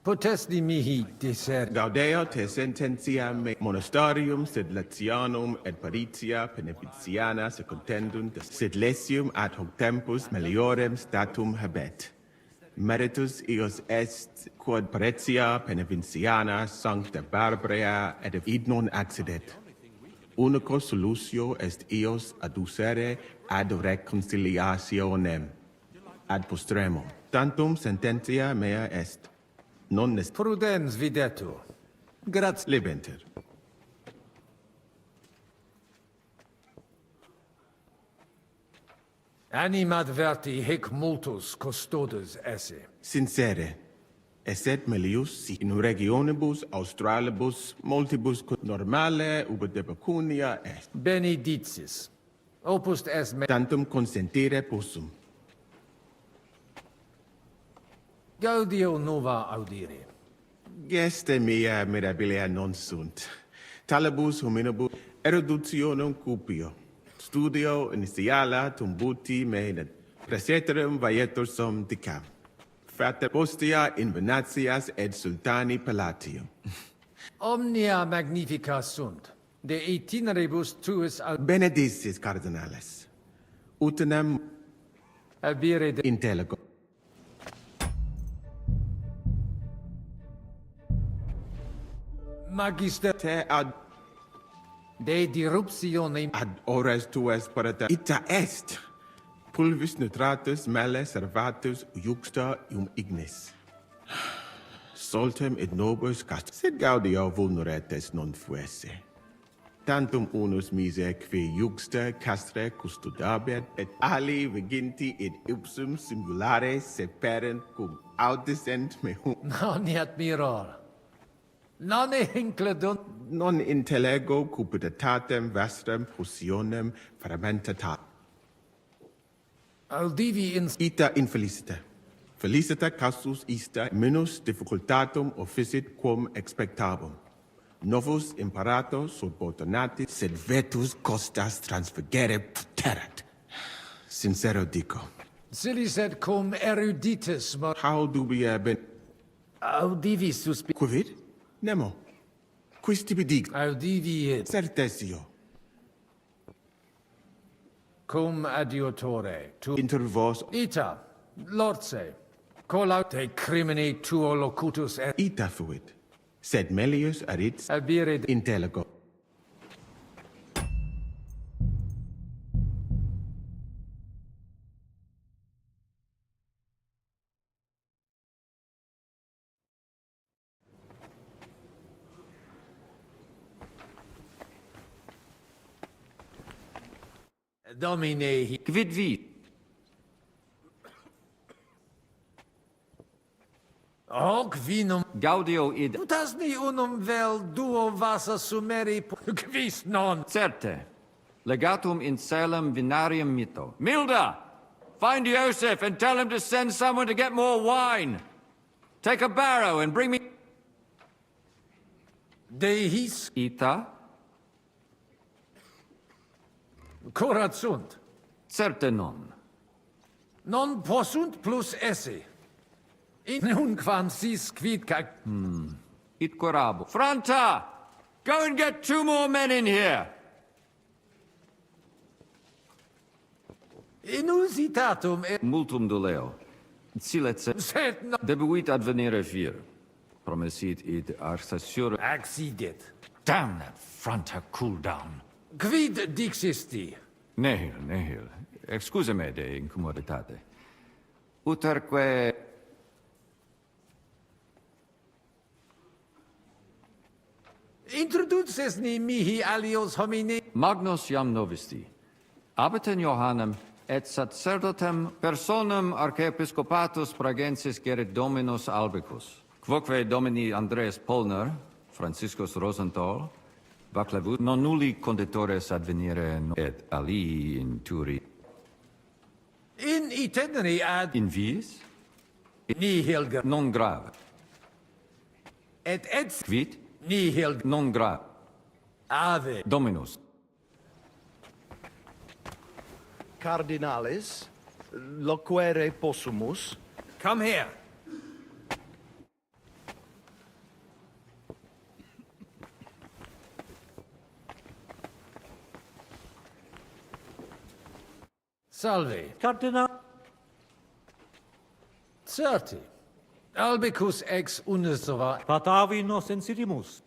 Potesti mihi disser... Gaudeo te sententia me monastarium sed Latianum et Paritia Penepiciana secundendunt sed lesium ad hoc tempus meliorem statum habet. Meritus ios est quod Paritia Penevinciana Sancta Barbara et id non accidet. Unico solutio est ios adducere ad reconciliationem ad postremum. Tantum sententia mea est. Non est Prudens videtur. Grazie. Lebenter. Animad verti hic multus custodes esse. Sincere. Esset melius in regionibus australibus multibus normale ubi de pecunia est. Benedictis. Opus est me... Tantum consentire possum. Gaudio nova audire. Geste mea mirabilia non sunt. Talibus hominibus eruditionum cupio. Studio initiala tumbuti me preseterum vaietur sum dicam. Frater postea invenatias et sultani palatium. Omnia magnifica sunt. De itineribus tuus Benedictis cardinales. Utenem abire de intellego. magister Te ad de diruptione ad ores tuas parata ita est. Pulvis nutratus mele servatus juxta ignis. Soltem et nobis cast sed gaudio vulneretes non fuesse. Tantum unus mise qui juxta castre custodabet et ali viginti et ipsum singulare seperent cum audicent mehum. non admiror. Non incledun Non intellego cupiditatem vestrem fusionem fermentata. Audivi in Ita infelicita. Felicita casus ista minus difficultatum officit quum expectabum. Novus imperator subordinati sed vetus costas transfigere puterat. Sincero dico. Silis et cum eruditus How dubia ben audivi suspi quid? Nemo. Quis tibi dig? audivi et Certesio. cum adiutore tu Inter vos ita lorse cola te crimine tuo locutus et ita fuit. Sed melius arit abire intellego. Domine Quid vi? hoc vinum Gaudio id putasni unum vel duo vasa sumeri quis non certe. Legatum in Salem vinarium mito. Milda! Find Joseph and tell him to send someone to get more wine. Take a barrow and bring me... Deis Ita? curat sunt. Certe non. Non possunt plus esse. In unquam sis quid cac... It corabo. Franta! Go and get 2 more men in here! Inusitatum et... Multum doleo. Siletse. Sed no... Debuit advenire vir. Promesit id arsassur... Accidit. Damn that Franta cool down. Quid dixisti? Nihil, nihil. Excuse me de incomoditate. Uterque... Introduces ni mihi alios homine... Magnus jam novisti. Abetem Johannem et sacerdotem personam archiepiscopatus pragensis gerit Dominus albicus. Quoque Domini Andreas Polner, Franciscus Rosenthal, vaclavut non nulli conditores advenire et alii in turi. In itineri ad... In viis? Nihil... Non grave. Et Quid? Nihil... Non grave. Ave. Dominus. Cardinales, loquere possumus. Come here. Salve. Cardinal. Certi. Albicus ex unisova... Patavi nos insidimus.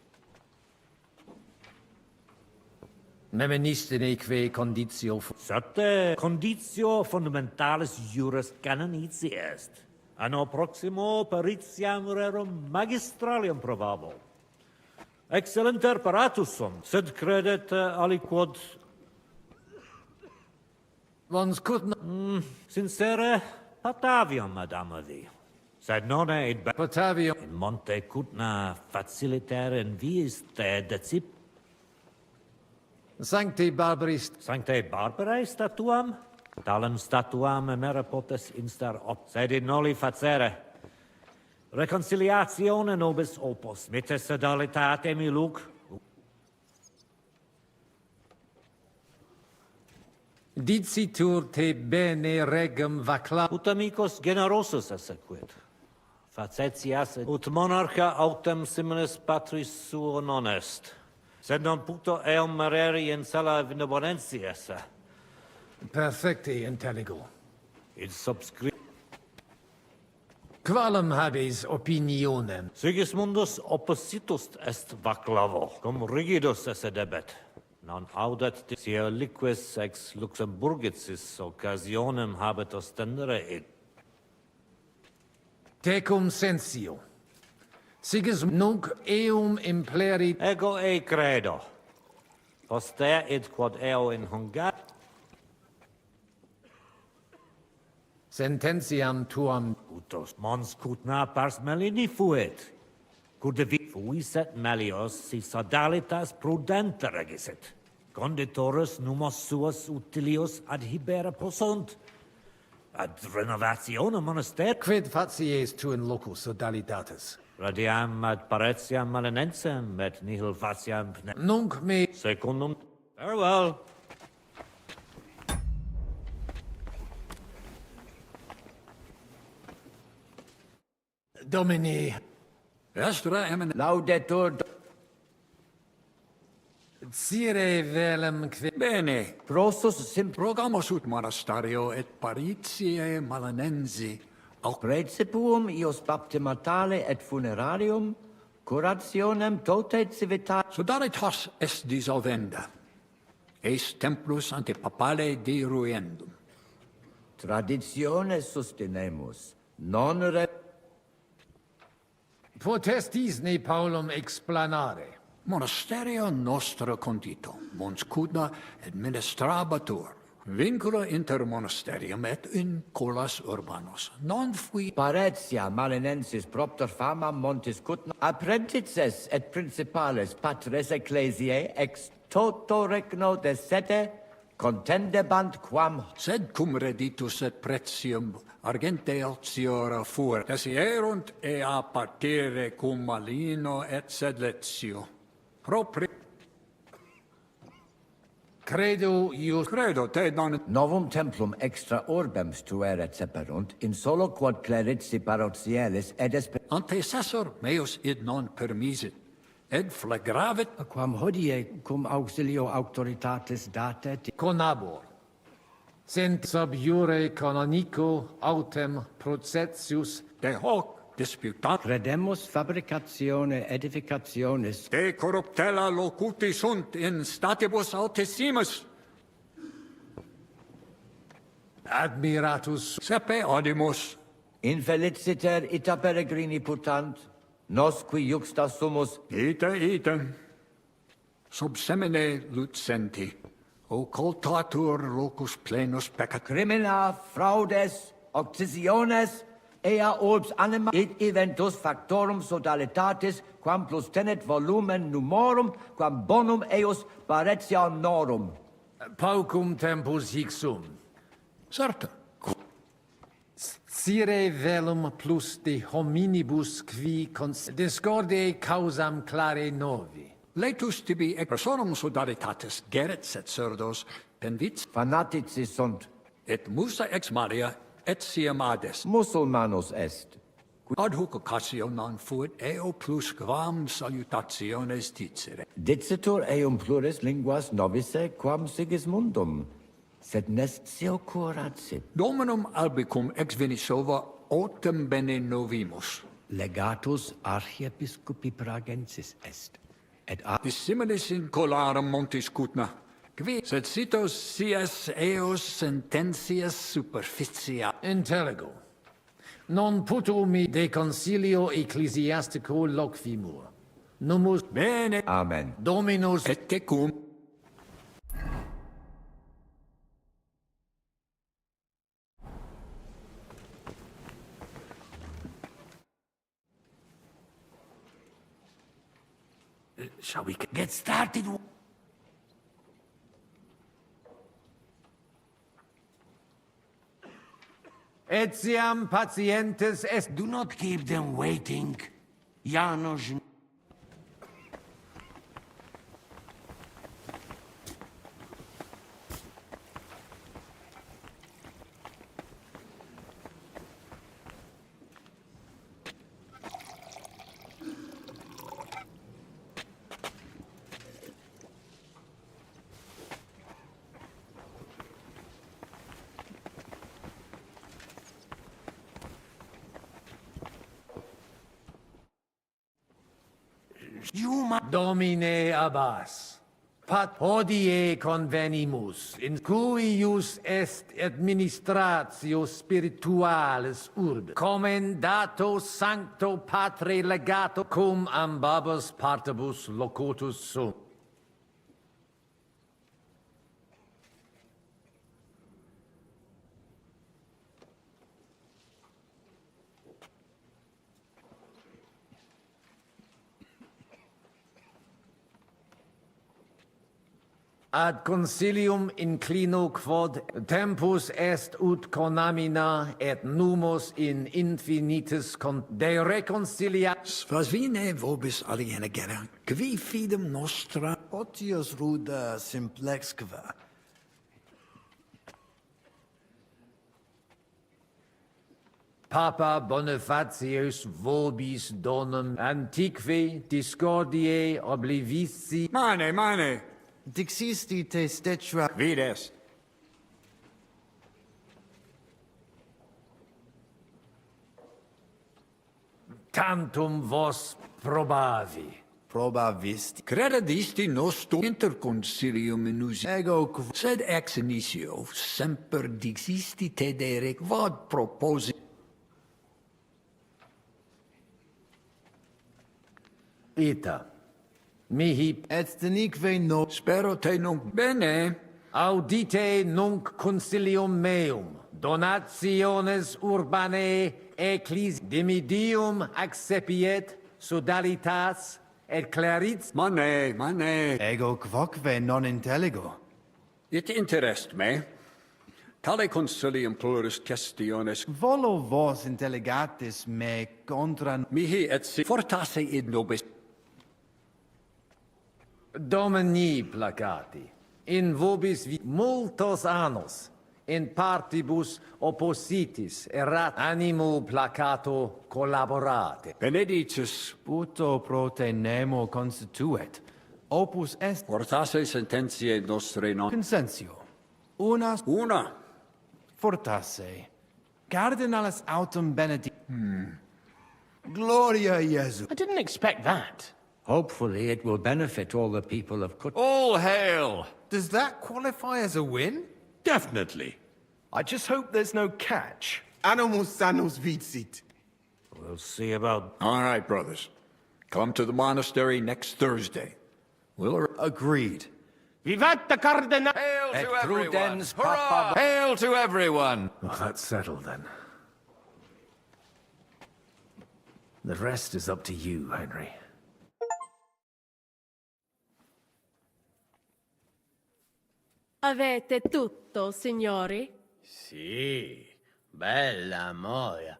Memenistine que conditio... Certe conditio fundamentalis juris canonici est. Anno proximo peritiam rerum magistralium probabo. Excellenter paratus sum, sed credet aliquod... Vons cutna... Sincere, Patavium, madama vi. Sed non id... Patavium... In monte cutna faciliter in viis te decip... Sancte Barbaris... Sancte Barbarae statuam? Talem statuam emere potes instar op... Sed in noli facere. Reconciliatione nobis opus. Mitte sedalitate mi luc. Dicitur te bene regum vacla... Ut amicus generosus essequit. Facetias ut monarcha autem similis patris suo non est. Sed non puto eum mareri in sala benevolencies. Perfecte intelligo. Il subscri... Qualem habes opinionem? Sigismundus oppositus est vaclavo, cum rigidus esse debet. Non audet sia liquis ex Luxemburgicis occasionem habet ostendere id. Tecum sensio. Sigismund nunc eum implerit... Ego e credo. Poster id quod eo in Hungar... Sententiam tuam... Utos mons cutna pars melini fuit. Cudevi fuiset melios si sodalitas prudente regisit. Conditorus numos suos utilius adhibere possunt. Ad renovationem monaster... Quid facies tu in locus sodalitatis? Radiam ad paretiam malinensem, et nihil faciam... Nunc me... Secundum... Farewell. Domini... Estra eminent... Laudetur... Sire velem qui... Bene. Prosus sim... Rogamus ut monastario et paritiae malanensi. Principium ius baptimatale et funerarium, curationem tote civitatis... Sodalitas est dissolvenda. Eis templus ante papale deruendum. Traditiones sustenemus, non re... Potestis ne Paulum explanare. Monasterio nostro condito, mons cudna administrabatur. Vincula inter monasterium et in colas urbanos. Non fui... Paretia malinensis propter fama montis cutna, apprentices et principales patres ecclesiae ex toto regno de sete contendebant quam... Sed cum reditus et pretium argente altiora fur, desierunt ea partire cum malino et sedletio. Propri... Credo ius... Credo te non... Novum templum extra orbem stueret seperunt, in solo quod clerici parotialis edes... Antecessor meus id non permisit, ed flagravit... Quam hodie cum auxilio auctoritatis datet... Conabor. Sent sub iure canonico autem processius... De hoc disputat... Credemus fabricatione edificationis... De corruptella locuti sunt in statibus altissimus. Admiratus... Sepe audimus. Infeliciter ita peregrini putant, nos qui juxta sumus... Ite. Sub semine lucenti. Occultatur locus plenus peccat. Crimina, fraudes, occisiones, ea urbs anima, id eventus factorum sodalitatis, quam plus tenet volumen numorum, quam bonum eus paretia norum. Paucum tempus hic sum. Certum. Sire velum plus de hominibus qui discorde causam clare novi. Letus tibi et personum sodalitatis geret et surdos penvits Fanatici sunt. Et musa ex Maria et siam ades. Musulmanus est. Ad hoc occasio non fuit eo plus quam salutationes dicere. Dicetur eum pluris linguas novice quam Sigismundum, sed nestio curatsit. Dominum albicum ex Venisova autem bene novimus. Legatus archiepiscopi pragensis est. Et dissimilis in colarum montis cutna, qui sed sitos sias eos sententias superficia. Intelligo. Non puto mi de concilio ecclesiastico locvimur. Numus... Bene. Amen. Dominus... Et tecum. shall we get started? Etiam patientes est... Do not keep them waiting. Janos... Domine Abbas, pat hodie convenimus, in cuius est administratio spiritualis urbe, commendato sancto patre legato cum ambabus partibus locutus sum. Ad consilium inclino quod tempus est ut conamina et numos in infinitus de reconcilia. Svasvine vobis aliena gera, qui fidem nostra. Otius ruda simplexque. Papa Bonifatius vobis donum antiqui discordiae oblivici. Mane. Dixisti te stetra. Vides. Tantum vos probavi. Probavisti. Credisti nostro interconcilium minus. Ego sed ex initio semper dixisti te dere quod proposi. Ita. Mihi et denique no. Spero te nunc bene. Audite nunc concilium meum, donationes urbanae ecclesi dimidium accepiet sodalitas et claritz. Mane. Ego quoque non intelligo. It interest me. Tale concilium pluris questiones. Volo vos intelligatis me contra. Mihi et si fortasse id nobis. Domini placati, in vobis multos annos, in partibus oppositis erat animo placato collaborate. Benedictus puto pro te nemo constituet. Opus est fortasse sententiae nostrae non. Consensio. Una. Fortasse. Cardinalis autem benedict. Gloria Jesu. I didn't expect that. Hopefully it will benefit all the people of Kut. All hail! Does that qualify as a win? Definitely. I just hope there's no catch. Animus sanus vicit. We'll see about... All right, brothers. Come to the monastery next Thursday. We'll... Agreed. Vivat the Cardinal! Hail Et to everyone! prudens Hurrah! papa. Hail to everyone! Well, that's settled then. The rest is up to you, Henry. Avete tutto, signori? Sì, bella moia.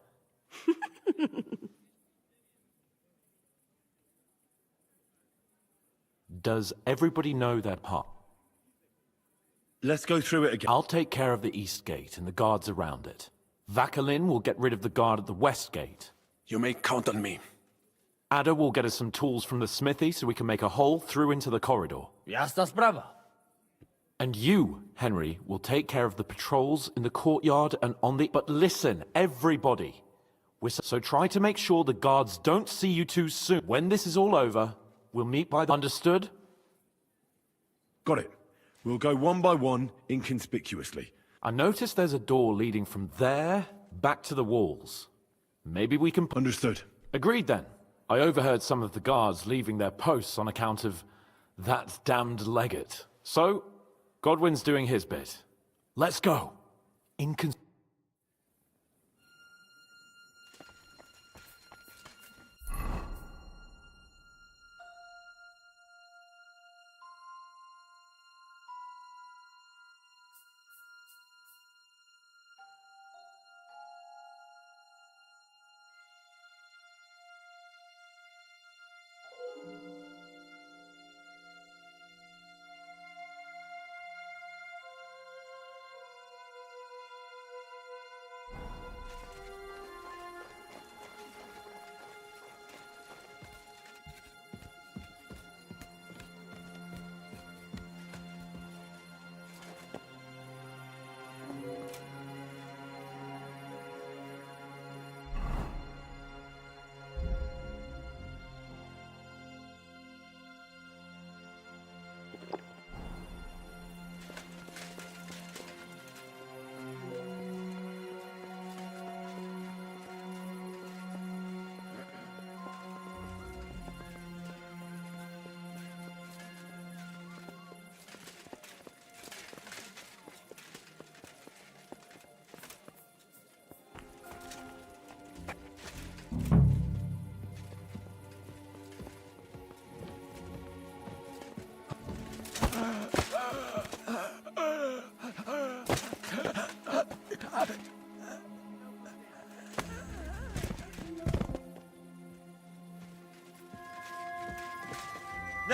Does everybody know their part? Let's go through it again. I'll take care of the east gate and the guards around it. Vakalin will get rid of the guard at the west gate. You may count on me. Ada will get us some tools from the smithy so we can make a hole through into the corridor. Jastas brava. And you, Henry, will take care of the patrols in the courtyard and on the... But listen, everybody. So try to make sure the guards don't see you too soon. When this is all over, we'll meet by the... Understood? Got it. We'll go one by one, inconspicuously. I noticed there's a door leading from there back to the walls. Maybe we can... Understood. Agreed then. I overheard some of the guards leaving their posts on account of that damned legate. So... Godwin's doing his bit. Let's go.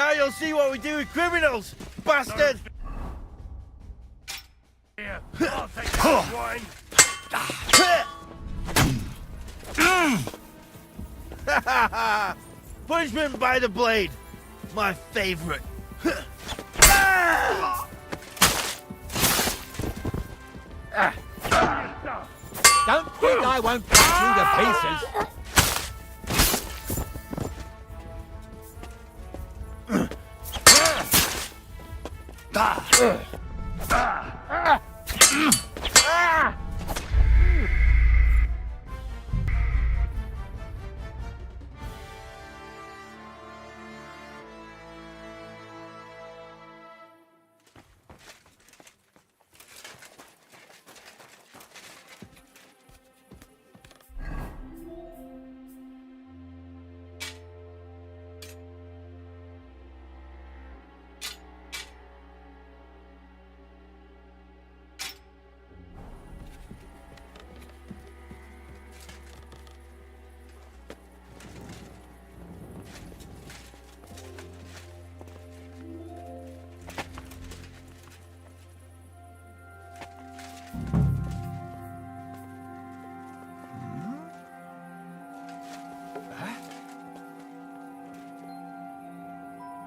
Now you'll see what we do with criminals, bastard! Here, I'll take that wine. Punishment by the blade. My favorite. Don't think I won't cut you to pieces.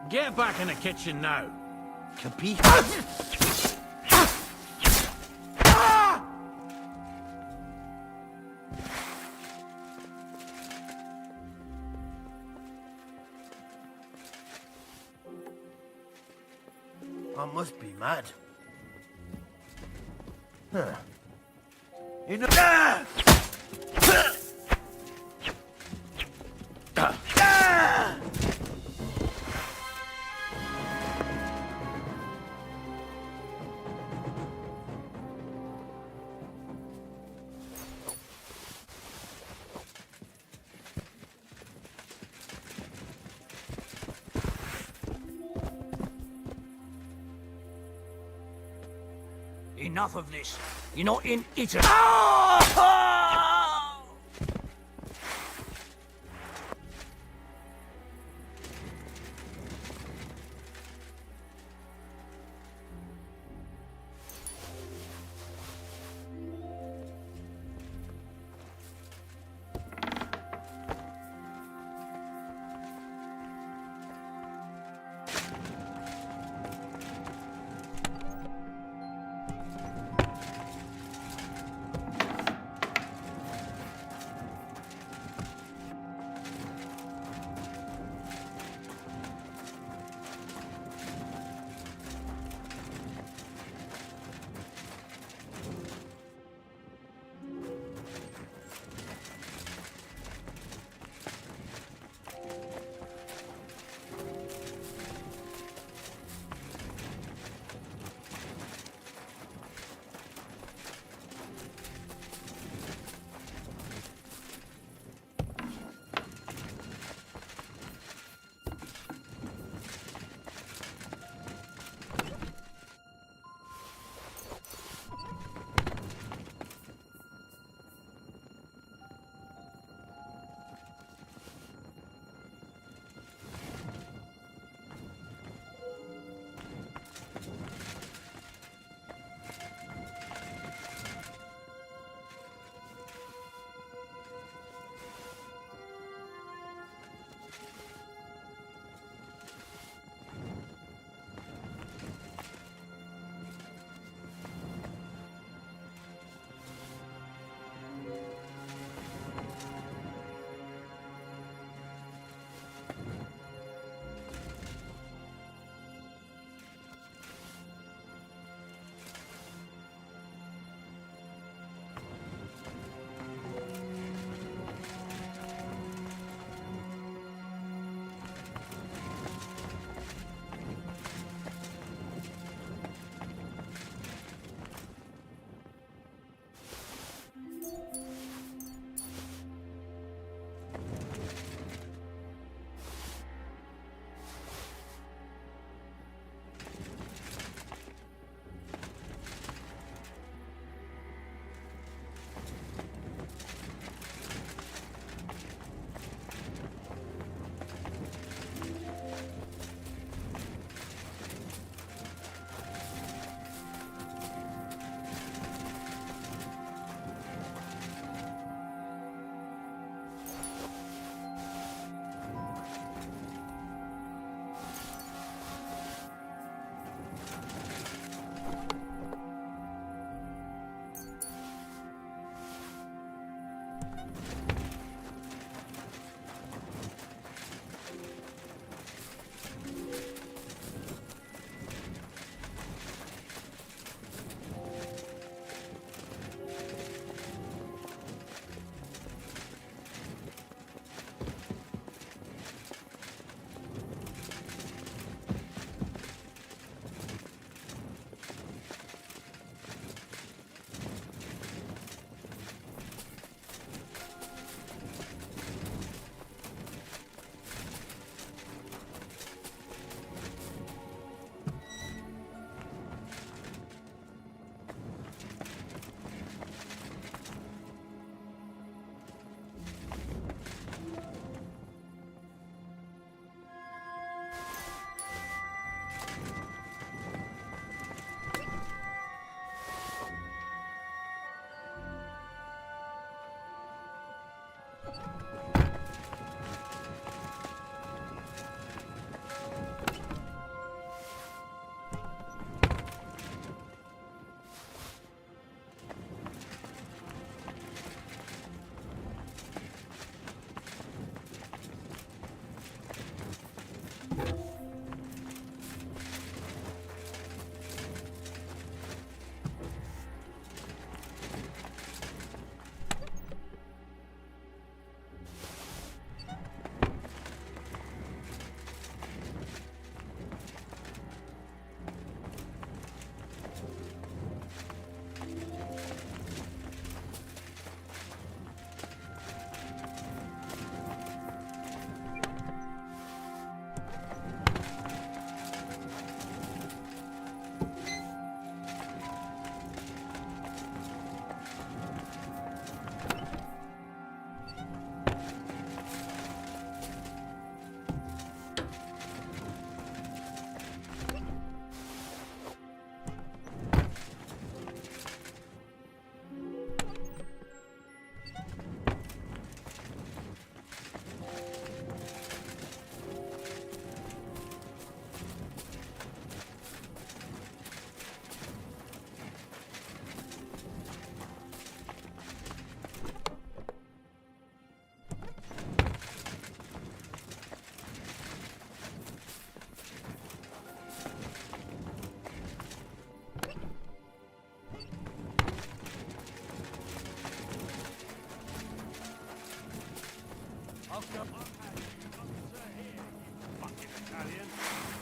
Get back in the kitchen now. Capi? I must be mad. Huh. You know. Enough of this. You're not in Italy.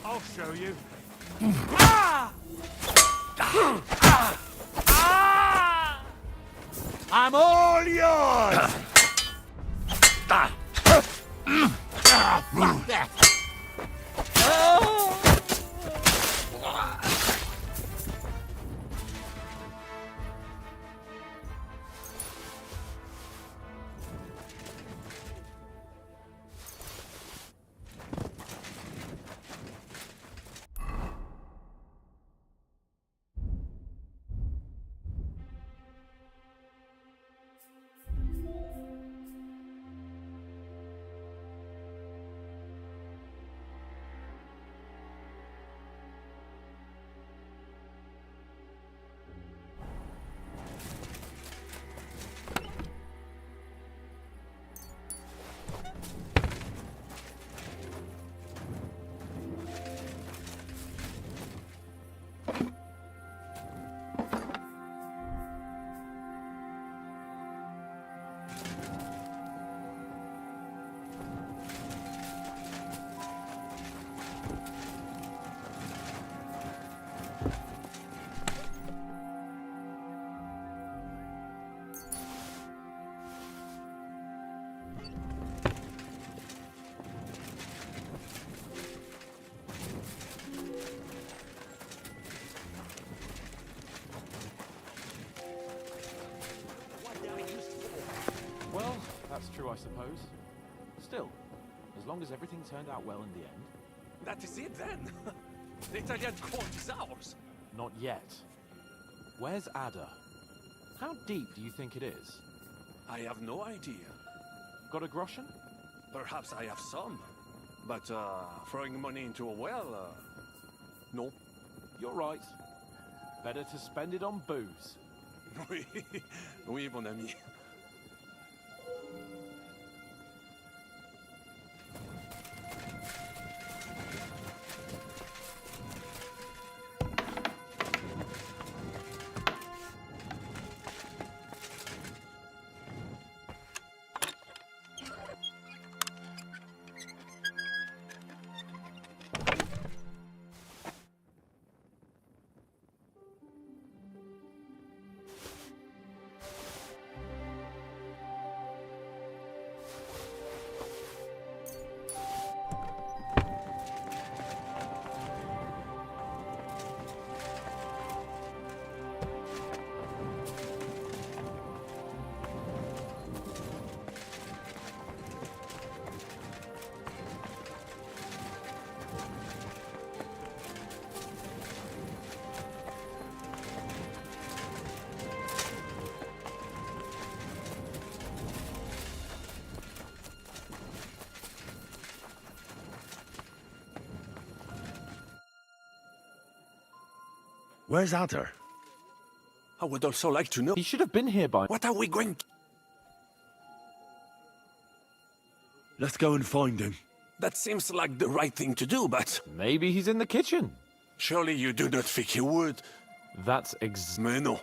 I'll show you. I'm all yours! Fuck that! Well, that's true, I suppose. Still, as long as everything turned out well in the end. That is it then. The Italian court is ours. Not yet. Where's Ada? How deep do you think it is? I have no idea. Got a groschen? Perhaps I have some. But throwing money into a well, no. You're right. Better to spend it on booze. Oui, oui, mon ami. Where's Arthur? I would also like to know. He should have been here by... What are we going to... Let's go and find him. That seems like the right thing to do, but... Maybe he's in the kitchen. Surely you do not think he would. That's Mais non.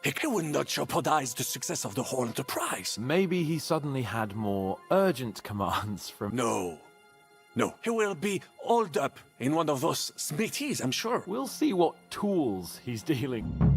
He would not jeopardize the success of the whole enterprise. Maybe he suddenly had more urgent commands from... No. No, he will be holed up in one of those smithies, I'm sure. We'll see what tools he's dealing.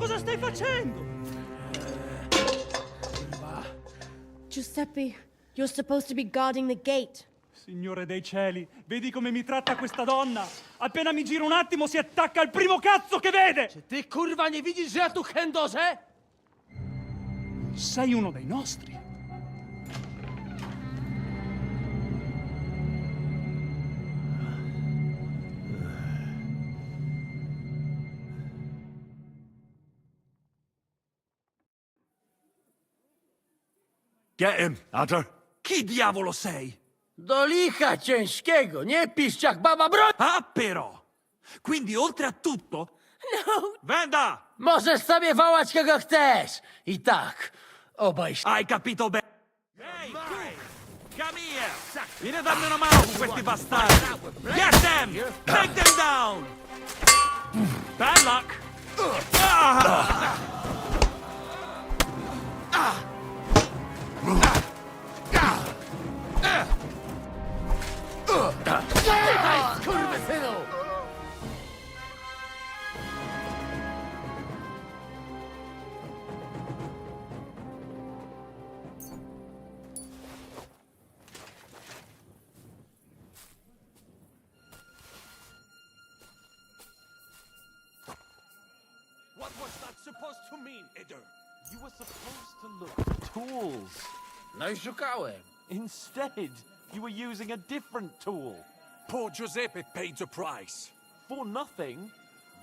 cosa stai facendo? Giuseppe, you're supposed to be guarding the gate. Signore dei cieli, vedi come mi tratta questa donna? Appena mi giro un attimo si attacca al primo cazzo che vede! Czy ty, kurwa, nie widzisz, że ja tu chędożę? Sei uno dei nostri. Get him, Hunter. Chi diavolo sei? Do licha ciężkiego, nie piszcz jak baba broń! Ah, però! Quindi, oltre a tutto... No! Venda! Możesz sobie wołać kogo chcesz! I tak, obaj... Hai capito bene? Ehi, tu! Come here! Vieni a darmi una mano con questi bastardi! Get them! Take them down! Bad luck! Skurwysynu! What was that supposed to mean, Eder? You were supposed to look for tools. No i szukałem. Instead, you were using a different tool. Poor Giuseppe paid the price. For nothing.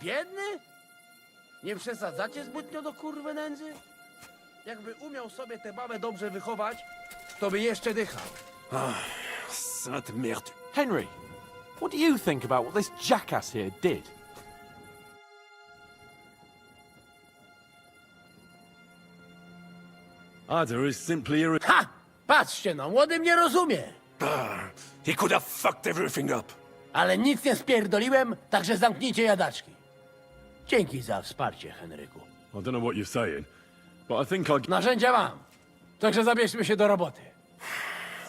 Biedny? Nie przesadzacie zbytnio do kurwy nędzy? Jakby umiał sobie tę babę dobrze wychować, to by jeszcze dychał. Sainte merde. Henry, what do you think about what this jackass here did? Eder is simply a... Ha! Patrzcie no, młody mnie rozumie. He could have fucked everything up. Ale nic nie spierdoliłem, także zamknijcie jadaczki. Dzięki za wsparcie, Henryku. I don't know what you're saying, but I think I... Narzędzia mam. Także zabierzmy się do roboty.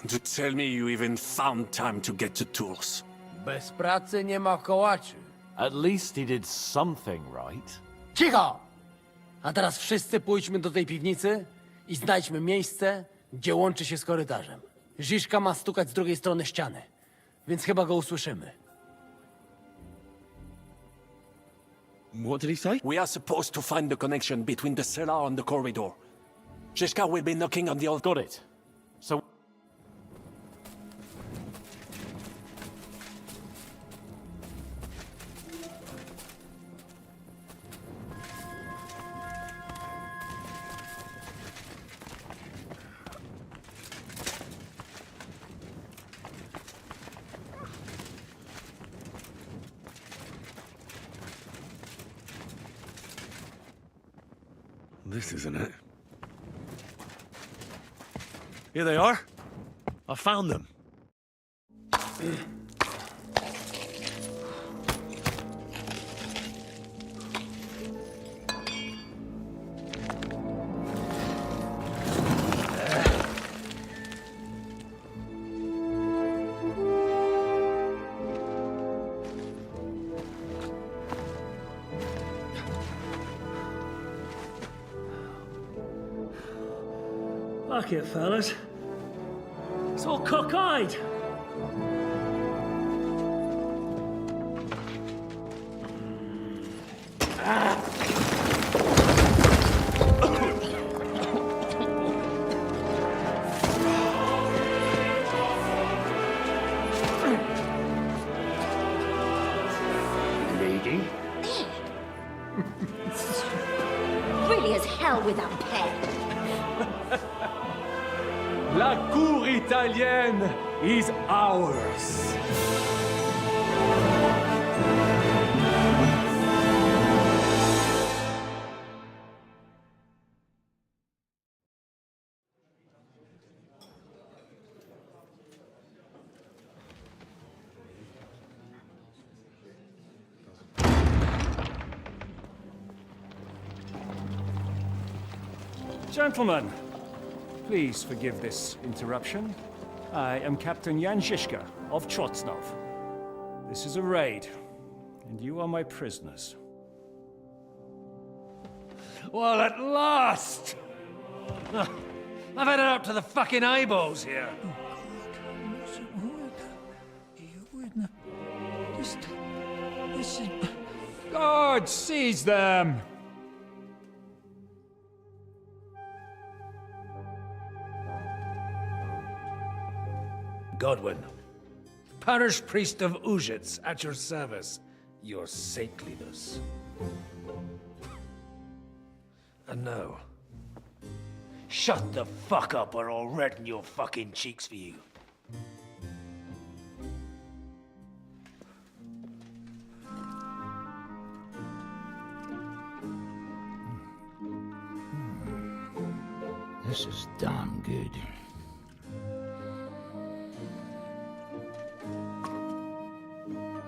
To tell me you even found time to get the tools. Bez pracy nie ma kołaczy. At least he did something right. Cicho! A teraz wszyscy pójdźmy do tej piwnicy i znajdźmy miejsce, gdzie łączy się z korytarzem. Ziszka ma stukać z drugiej strony ściany, więc chyba go usłyszymy. What did he say? We are supposed to find the connection between the cellar and the corridor. Zizka will be knocking on the old... Got it. So... This isn't it. Here they are. I found them. Fuck it, fellas. It's all cockeyed. Lady? Really as hell without pay. La cour italienne is ours. Gentlemen, please forgive this interruption. I am Captain Jan Zizka of Trotznov. This is a raid, and you are my prisoners. Well, at last! I've had it up to the fucking eyeballs here. This is... God, seize them! Godwin, parish priest of Ujits, at your service. Your saintliness. And now, shut the fuck up or I'll redden your fucking cheeks for you. This is damn good.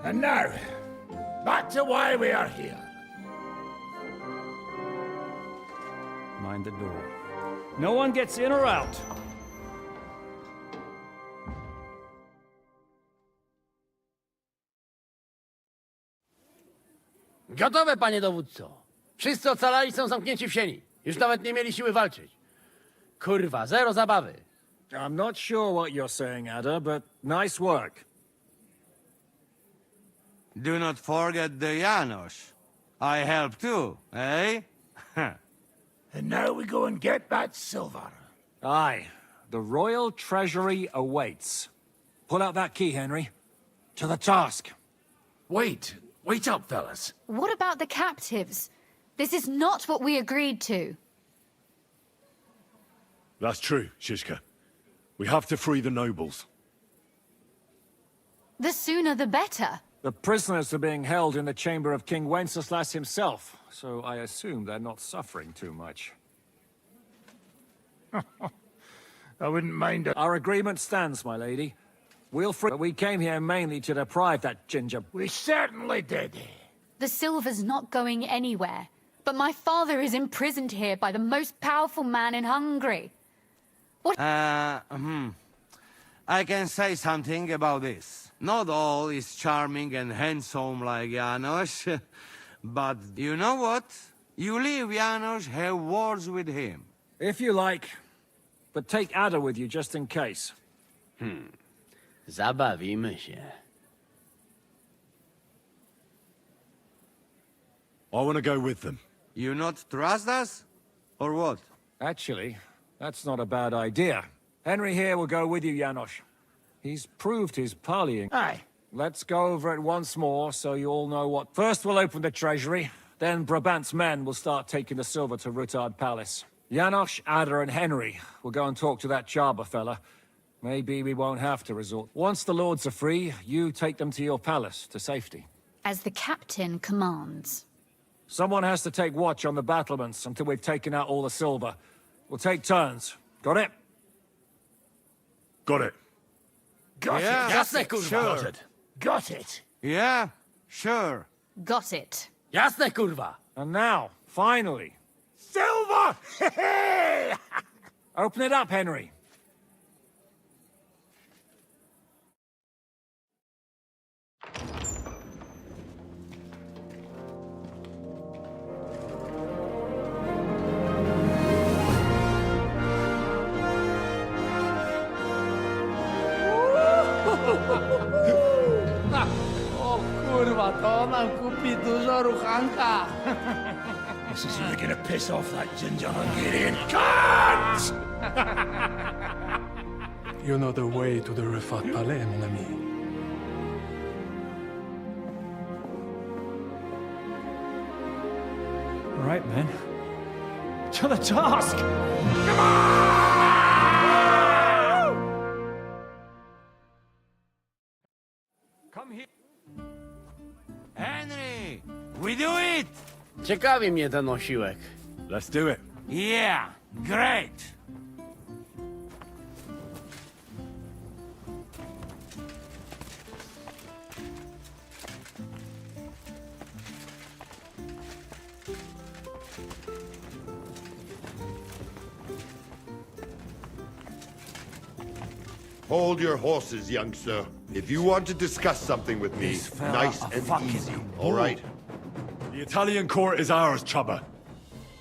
And now, back to why we are here. Mind the door. No one gets in or out. Gotowe, panie dowódco. Wszyscy ocalali są zamknięci w sieni. Już nawet nie mieli siły walczyć. Kurwa, zero zabawy. I'm not sure what you're saying, Ada, but nice work. Do not forget the Janos. I help too, eh? And now we go and get that silver. Aye. The royal treasury awaits. Pull out that key, Henry. To the task. Wait up, fellas. What about the captives? This is not what we agreed to. That's true, Shishka. We have to free the nobles. The sooner the better. The prisoners are being held in the chamber of King Wenceslas himself, so I assume they're not suffering too much. I wouldn't mind it. Our agreement stands, my lady. We'll free... But we came here mainly to deprive that ginger... We certainly did. The silver's not going anywhere. But my father is imprisoned here by the most powerful man in Hungary. What? I can say something about this. Not all is charming and handsome like Janos, but you know what? You leave Janos, have words with him. If you like, but take Ada with you just in case. Zabawimy się. I want to go with them. You not trust us? Or what? Actually, that's not a bad idea. Henry here will go with you, Janos. He's proved his parleying. Aye. Let's go over it once more, so you all know what... First we'll open the treasury, then Brabant's men will start taking the silver to Rutard Palace. Janos, Ada and Henry will go and talk to that Jarber fella. Maybe we won't have to resort. Once the lords are free, you take them to your palace, to safety. As the captain commands. Someone has to take watch on the battlements until we've taken out all the silver. We'll take turns. Got it? Got it. Got it. Jasne, kurwa. Sure. Got it. Yeah, sure. Got it. Jasne, kurwa. And now, finally... Silver! Open it up, Henry. O kurwa, to nam kupi dużo ruchanka. This is really gonna piss off that ginger Hungarian cunt! You know the way to the Rufat Palais, mon ami. All right, men. To the task! Come here. Henry, we do it! Ciekawi mnie ten osiłek. Let's do it. Yeah, great. Hold your horses, young sir. If you want to discuss something with me, nice and easy, all right? The Italian court is ours, Chubba.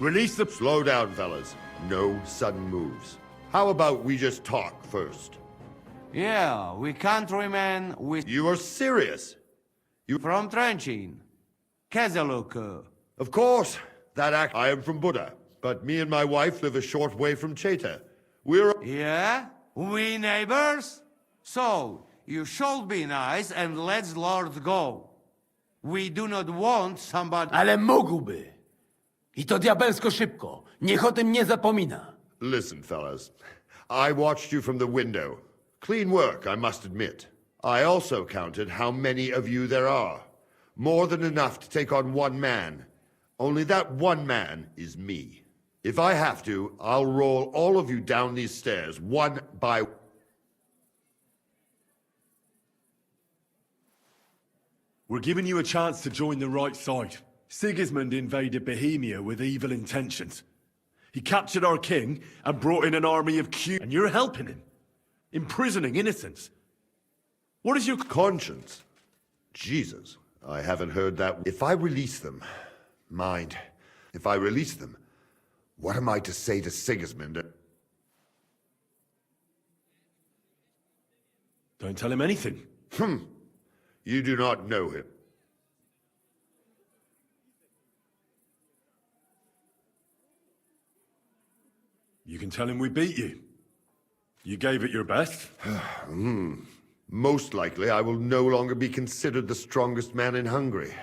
Release the... Slow down, fellas. No sudden moves. How about we just talk first? Yeah, we can't remain with... You are serious? You... From Trenchin. Kezeluk. Of course. I am from Buddha, but me and my wife live a short way from Cheta. We're... Yeah? We neighbors? So, you should be nice and let Lord go. We do not want somebody... Ale mógłby. I to diabelsko szybko. Niech o tym nie zapomina. Listen, fellas. I watched you from the window. Clean work, I must admit. I also counted how many of you there are. More than enough to take on one man. Only that one man is me. If I have to, I'll roll all of you down these stairs, one by... We're giving you a chance to join the right side. Sigismund invaded Bohemia with evil intentions. He captured our king and brought in an army of and you're helping him. Imprisoning innocents. What is your conscience? Jesus, I haven't heard that. If I release them, mind, if I release them, what am I to say to Sigismund? Don't tell him anything. You do not know him. You can tell him we beat you. You gave it your best. Most likely I will no longer be considered the strongest man in Hungary.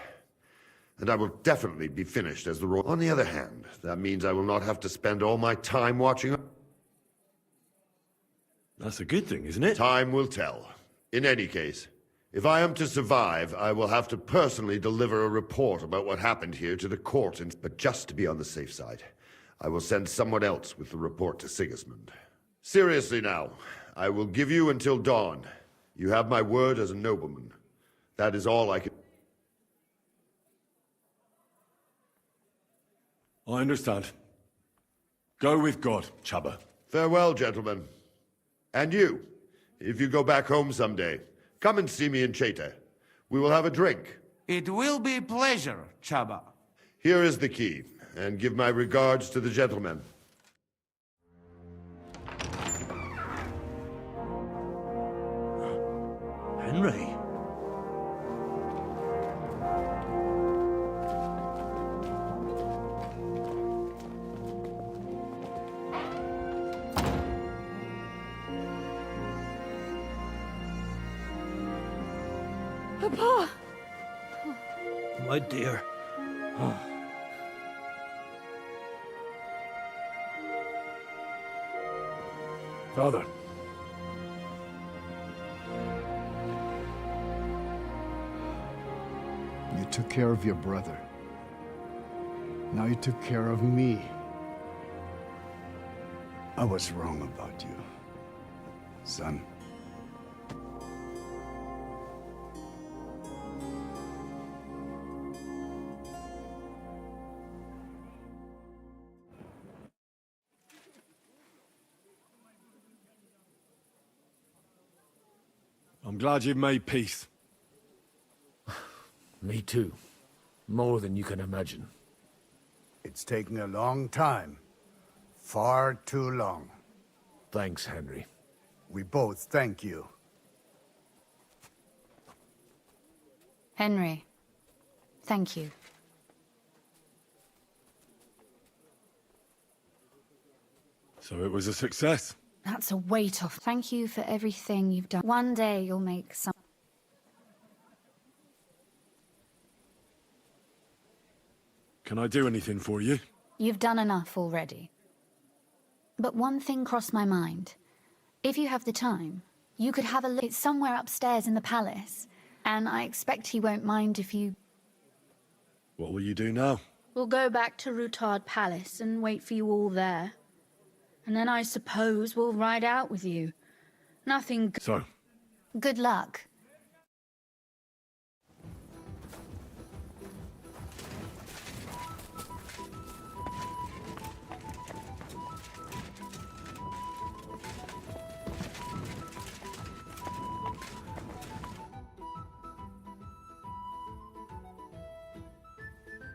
And I will definitely be finished as the royal. On the other hand, that means I will not have to spend all my time watching. That's a good thing, isn't it? Time will tell. In any case, if I am to survive, I will have to personally deliver a report about what happened here to the court. But just to be on the safe side, I will send someone else with the report to Sigismund. Seriously now, I will give you until dawn. You have my word as a nobleman. That is all I can... I understand. Go with God, Chaba. Farewell, gentlemen. And you, if you go back home someday, come and see me in Cheta. We will have a drink. It will be a pleasure, Chaba. Here is the key, and give my regards to the gentlemen. Henry? Papa! My dear. Father. You took care of your brother. Now you took care of me. I was wrong about you, son. I'm glad you've made peace. Me too. More than you can imagine. It's taken a long time. Far too long. Thanks, Henry. We both thank you. Henry, thank you. So it was a success. That's a weight off. Thank you for everything you've done. One day you'll make some... Can I do anything for you? You've done enough already. But one thing crossed my mind. If you have the time, you could have a look. It's somewhere upstairs in the palace. And I expect he won't mind if you... What will you do now? We'll go back to Rutard Palace and wait for you all there. And then I suppose we'll ride out with you. Nothing... So? Good luck.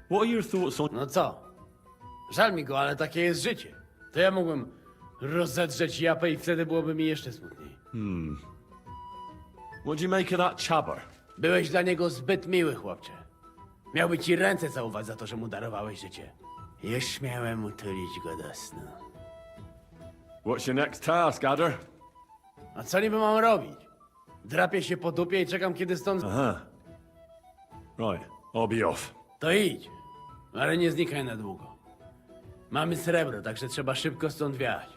What are your thoughts on... No co? Żal mi go, ale takie jest życie. To ja mógłbym rozedrzeć japę i wtedy byłoby mi jeszcze smutniej. What do you make of that chabber? Byłeś dla niego zbyt miły, chłopcze. Miałby ci ręce całować za to, że mu darowałeś życie. Już śmiałem utulić go do snu. What's your next task, Adder? A co niby mam robić? Drapię się po dupie i czekam, kiedy stąd... Aha. Right, I'll be off. To idź, ale nie znikaj na długo. Mamy srebro, także trzeba szybko stąd wiać.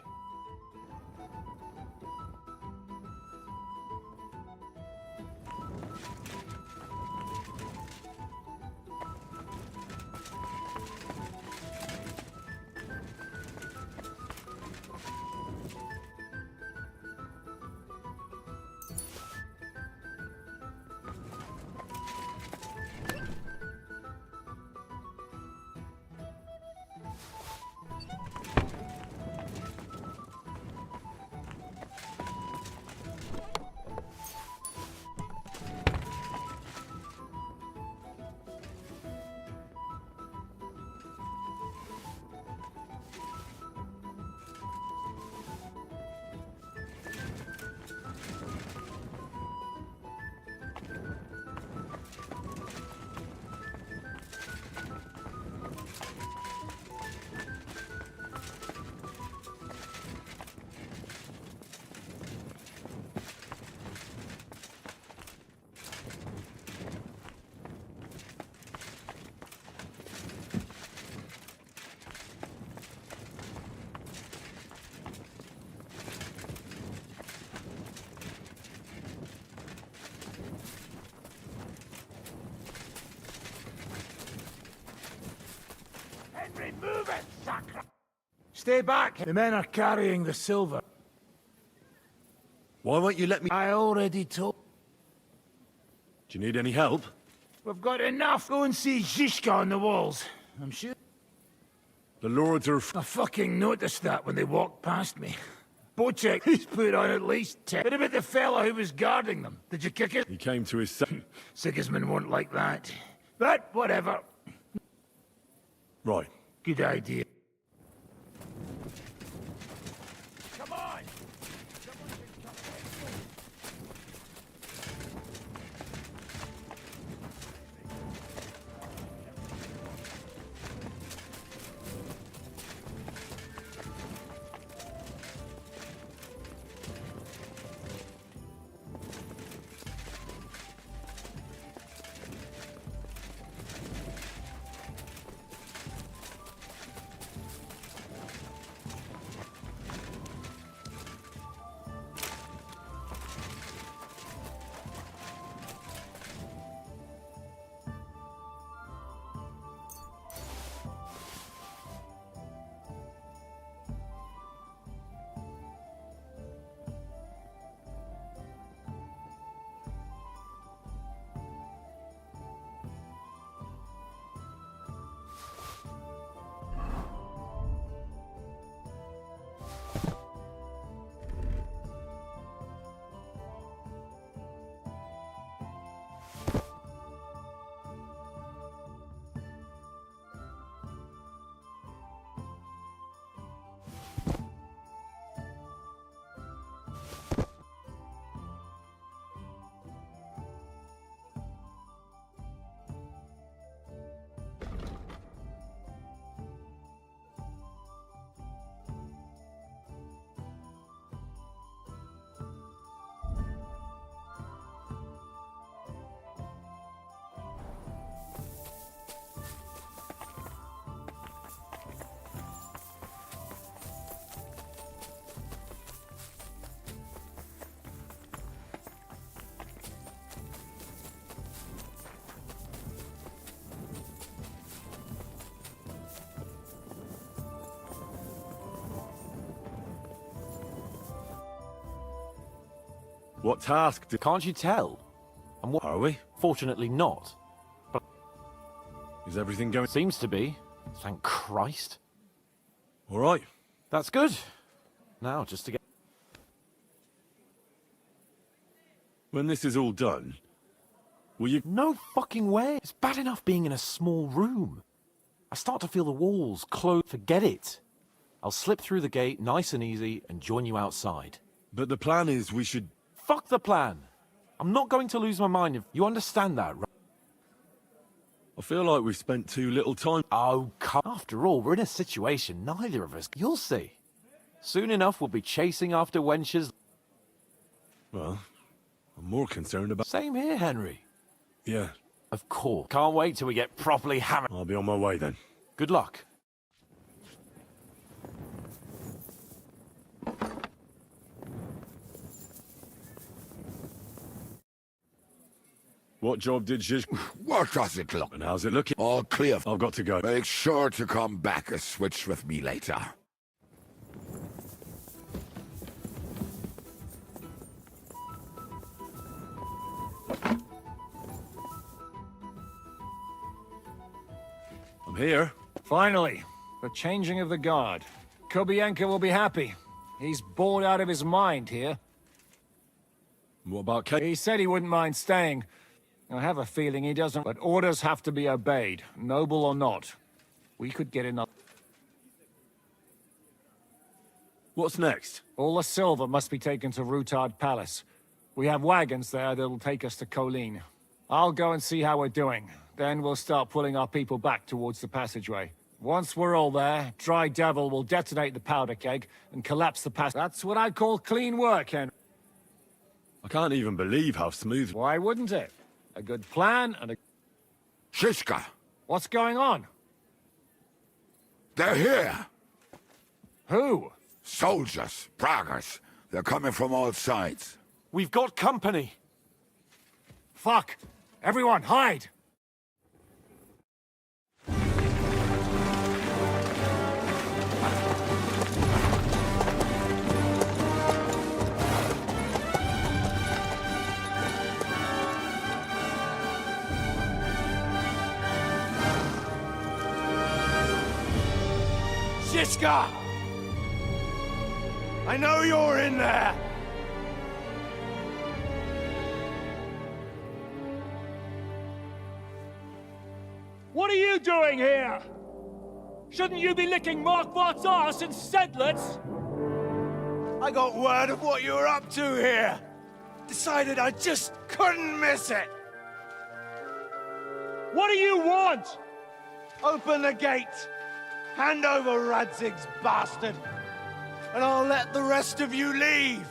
Move it, Sacra! Stay back! The men are carrying the silver. Why won't you let me... I already told... Do you need any help? We've got enough. Go and see Zizka on the walls. I'm sure... The lords are... I fucking noticed that when they walked past me. Bocek, he's put on at least 10. What about the fella who was guarding them? Did you kick it? He came to his son. Sigismund won't like that. But, whatever. Right. Good idea. Come on! What task did... Can't you tell? And what Are we? Fortunately not. But is everything going... Seems to be. Thank Christ. All right. That's good. Now, just to get... When this is all done, will you... No fucking way. It's bad enough being in a small room. I start to feel the walls close. Forget it. I'll slip through the gate nice and easy and join you outside. But the plan is we should... Fuck the plan. I'm not going to lose my mind if you understand that, right? I feel like we've spent too little time... Oh, come... After all, we're in a situation neither of us... You'll see. Soon enough, we'll be chasing after wenches... Well, I'm more concerned about... Same here, Henry. Yeah. Of course. Can't wait till we get properly hammered. I'll be on my way then. Good luck. What job did Shish... What does it look? And how's it looking? All clear. I've got to go. Make sure to come back and switch with me later. I'm here. Finally, the changing of the guard. Kobienka will be happy. He's bored out of his mind here. What about Kate? He said he wouldn't mind staying. I have a feeling he doesn't, but orders have to be obeyed, noble or not. We could get enough. What's next? All the silver must be taken to Rutard Palace. We have wagons there that'll take us to Colleen. I'll go and see how we're doing. Then we'll start pulling our people back towards the passageway. Once we're all there, Dry Devil will detonate the powder keg and collapse the pass. That's what I call clean work, Henry. I can't even believe how smooth... Why wouldn't it? A good plan and a... Shishka! What's going on? They're here! Who? Soldiers, braggers. They're coming from all sides. We've got company. Fuck! Everyone, hide! Shishka! I know you're in there! What are you doing here? Shouldn't you be licking Markvart's arse in Sedlitz? I got word of what you were up to here. Decided I just couldn't miss it. What do you want? Open the gate. Hand over Radzig's bastard. And I'll let the rest of you leave.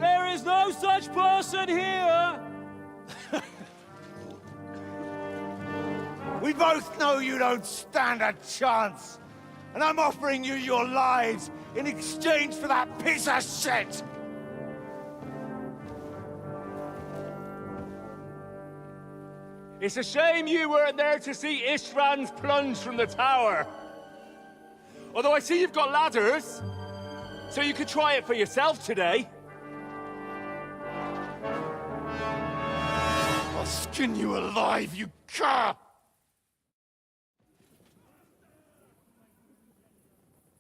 There is no such person here! We both know you don't stand a chance. And I'm offering you your lives in exchange for that piece of shit! It's a shame you weren't there to see Ishrand's plunge from the tower. Although I see you've got ladders, so you could try it for yourself today. I'll skin you alive, you cur!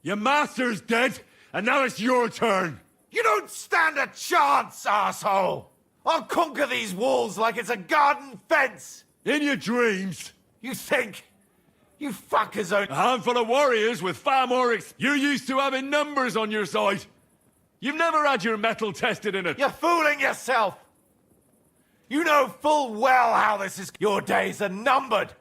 Your master's dead, and now it's your turn! You don't stand a chance, asshole! I'll conquer these walls like it's a garden fence! In your dreams! You think? You fuckers are... A handful of warriors with far more You're used to having numbers on your side. You've never had your mettle tested in it. You're fooling yourself! You know full well how this is... Your days are numbered!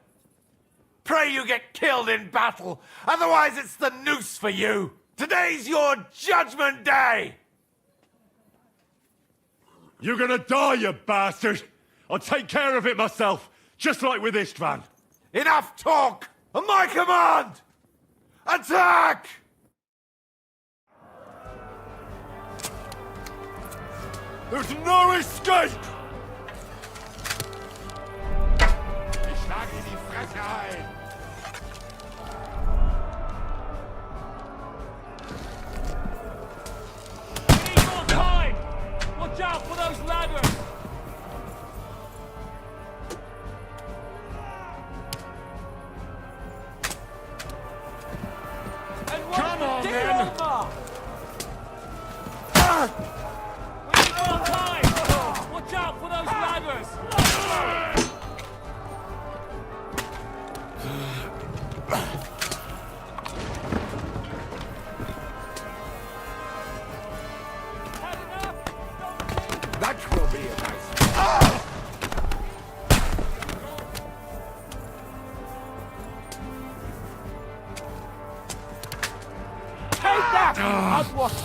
Pray you get killed in battle, otherwise it's the noose for you! Today's your judgment day! You're gonna die, you bastard! I'll take care of it myself, just like with Istvan. Enough talk! On my command! Attack! There's no escape! Ich schlage in die Fresse ein! Need more time! Watch out for those ladders! Come on, then! We need more time!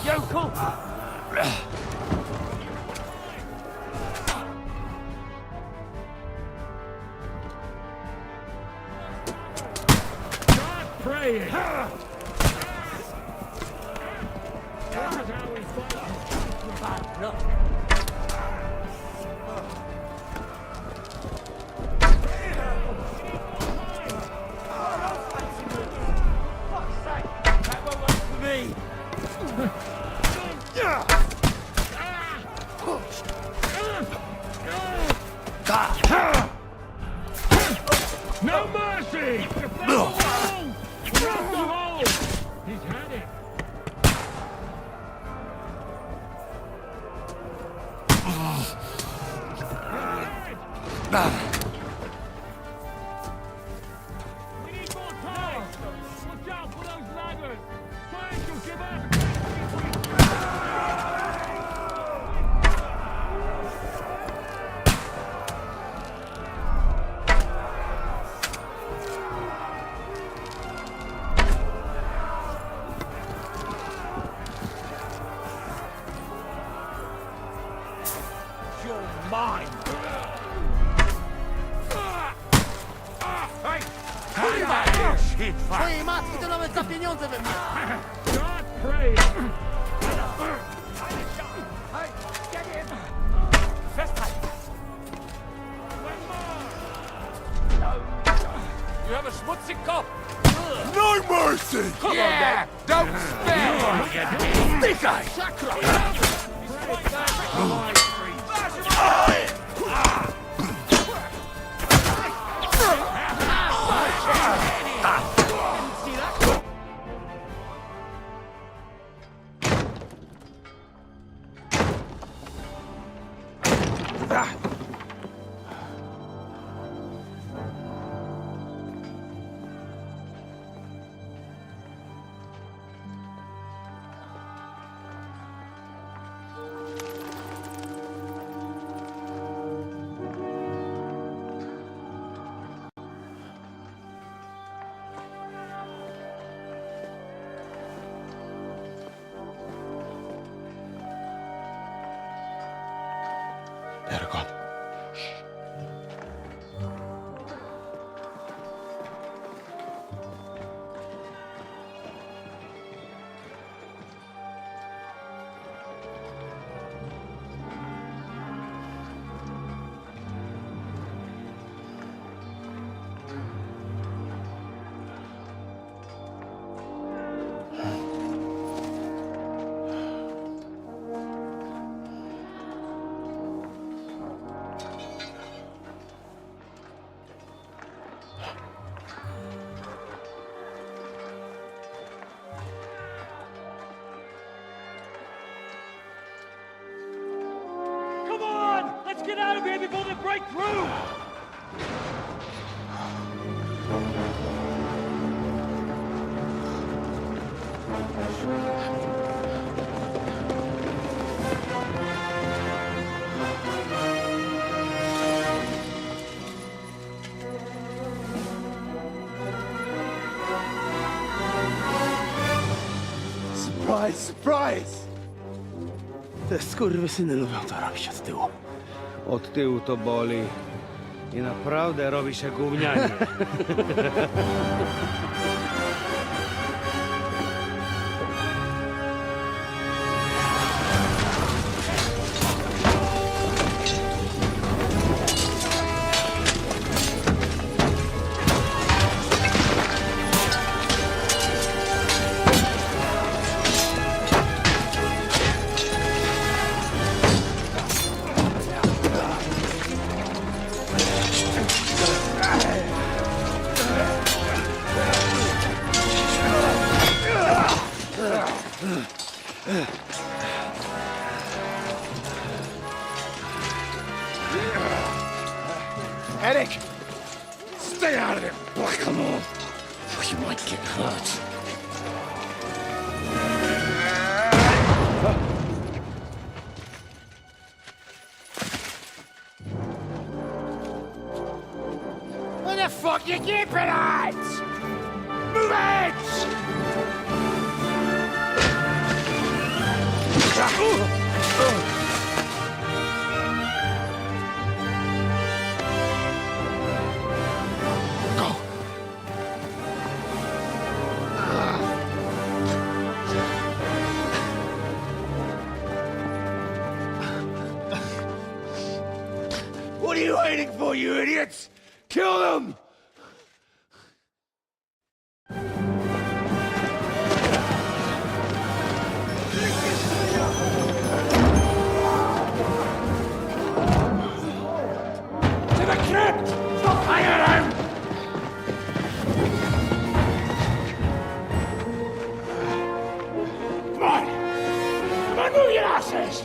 yokel! Start praying! This is how we fight bad luck. No mercy! Grab the hole! He's had it. We need more time! Watch out for those ladders! Trying to give us... Mine! Twojej matki to nawet za pieniądze we mnie! God pray! You have a schmutzig Kopf! No mercy! Come on, then! Don't spare! Stick eye! They're gone. Come on! Let's get out of here before they break through! Surprise, surprise! Te skurwysyny lubią to robić od tyłu. Od tyłu to boli. I naprawdę robi się gównianie. Eric! Stay out of it, Blackamoor! Or you might get hurt. Where the fuck you keeping at? Move it! What are you waiting for, you idiots? Kill them! To the crypt! Stop hanging him! Come on! Come on, move your asses!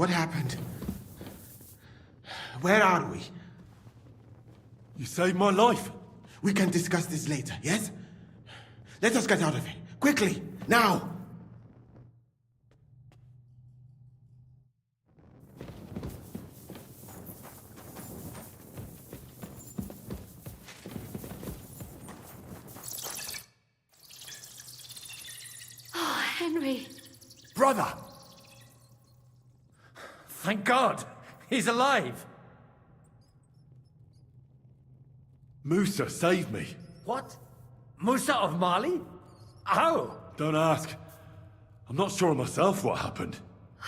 What happened? Where are we? You saved my life. We can discuss this later, yes? Let us get out of here. Quickly! Now! Oh, Henry. Brother! Thank God! He's alive! Musa saved me. What? Musa of Mali? How? Don't ask. I'm not sure myself what happened.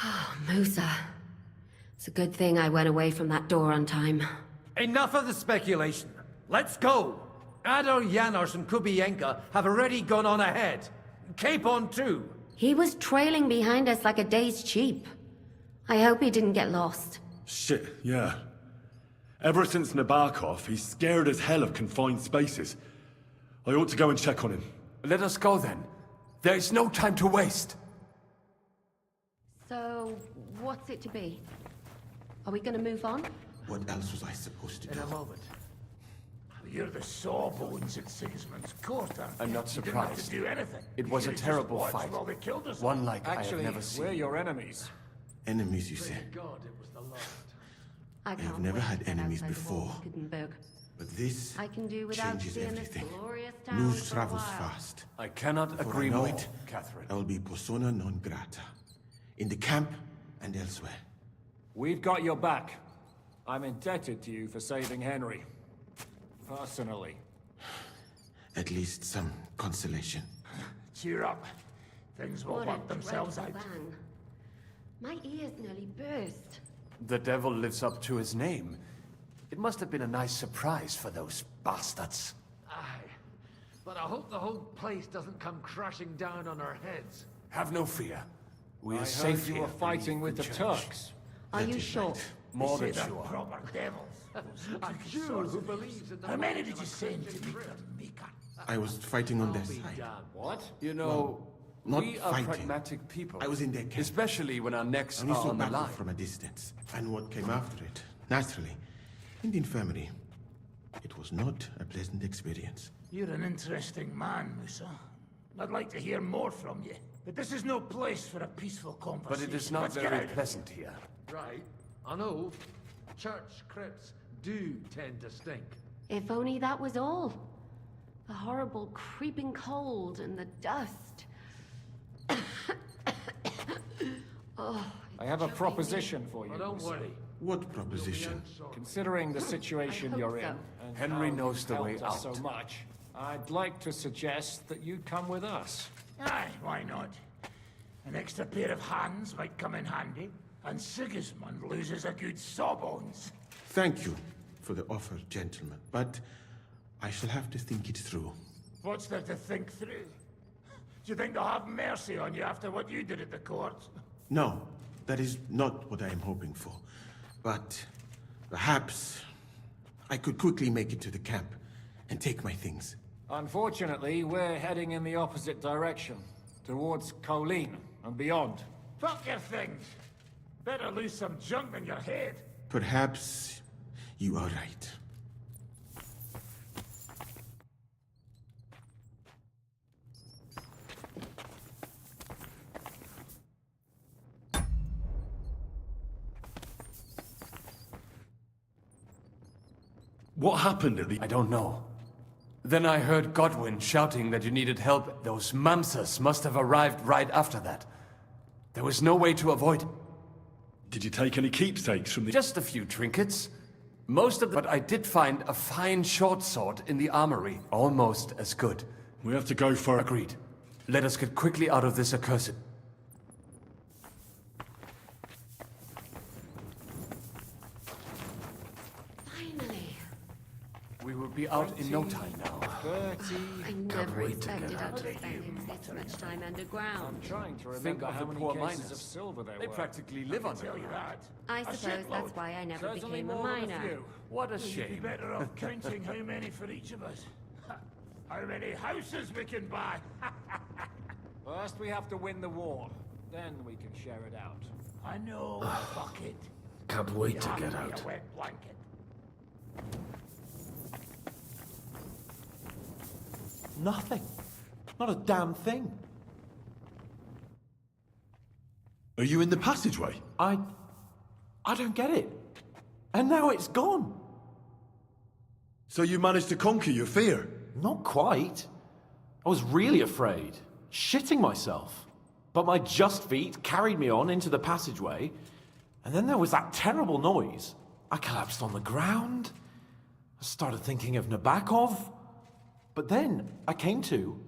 Oh, Musa. It's a good thing I went away from that door on time. Enough of the speculation. Let's go! Adar Janos and Kubienka have already gone on ahead. Capon too. He was trailing behind us like a day's sheep. I hope he didn't get lost. Shit, yeah. Ever since Nabokov, he's scared as hell of confined spaces. I ought to go and check on him. Let us go then. There is no time to waste. So, what's it to be? Are we gonna move on? What else was I supposed to do? In a moment. You're the sawbones at Sigismund's court, aren't I'm you? not You didn't have to surprised. do anything. It You was a could've just terrible watched fight. while they killed us. One like I have Actually, never seen. we're your enemies. Enemies, you say? God, it was the Lord. I have never wait had to get enemies outside the before. walls of Gutenberg. But this I can do without changes seeing everything. this glorious town News for a travels while. fast. I cannot Before agree I know more, it, Catherine. I will be persona non grata. In the camp and elsewhere. We've got your back. I'm indebted to you for saving Henry. Personally. At least some consolation. Cheer up. Things will What work a themselves out. dreadful bang. My ears nearly burst. The devil lives up to his name. It must have been a nice surprise for those bastards. Aye. But I hope the whole place doesn't come crashing down on our heads. Have no fear. We I are heard safe you here were fighting with beneath the church. Turks. Are you sure? More They than say they're sure. proper devils. A Jew who believes in the How many might did of you a send to Christian meet friend. them, Mika? I was fighting on their I'll be side. damned. What? You know, not we are fighting. pragmatic people. I was in their camp. Especially when our necks I only are saw on the battle line. from a distance. And what came after it, naturally. In the infirmary. It was not a pleasant experience. You're an interesting man, Musa. I'd like to hear more from you. But this is no place for a peaceful But conversation. it is not Let's get very out of here. pleasant here. Right. I know. Church crypts do tend to stink. If only that was all. The horrible creeping cold and the dust. Oh, I have a proposition for you. Oh, don't Musa. worry. What proposition? Considering the situation I you're hope in, so. and Henry how knows you've the way helped us out. so much, I'd like to suggest that you come with us. Aye, why not? An extra pair of hands might come in handy, and Sigismund loses a good sawbones. Thank you for the offer, gentlemen. But I shall have to think it through. What's there to think through? Do you think they'll have mercy on you after what you did at the court? No, that is not what I am hoping for. But perhaps I could quickly make it to the camp and take my things. Unfortunately, we're heading in the opposite direction, towards Colleen and beyond. Fuck your things. Better lose some junk in your head. Perhaps you are right. What happened at the... I don't know. Then I heard Godwin shouting that you needed help. Those Mamsas must have arrived right after that. There was no way to avoid it. Did you take any keepsakes from the... Just a few trinkets. Most of them, but I did find a fine short sword in the armory. Almost as good. We have to go for... Agreed. Let us get quickly out of this accursed... Finally. We will be out in no time now. 30. I never wait to expected get I'd out. be spending this much time underground. I'm trying to Think remember of how the many poor cases miners. of silver there They were. practically live on Tell you that. I A suppose shitload. that's why I never Certainly became a more than miner. few. What a You'd be shame. better off counting how many for each of us. How many houses we can buy. First, we have to win the war. Then we can share it out. I know, fuck it. Can't wait to get You out. wet blanket. Nothing. Not a damn thing. Are you in the passageway? I don't get it. And now it's gone. So you managed to conquer your fear? Not quite. I was really afraid, shitting myself. But my just feet carried me on into the passageway, and then there was that terrible noise. I collapsed on the ground. I started thinking of Nabokov, but then I came to.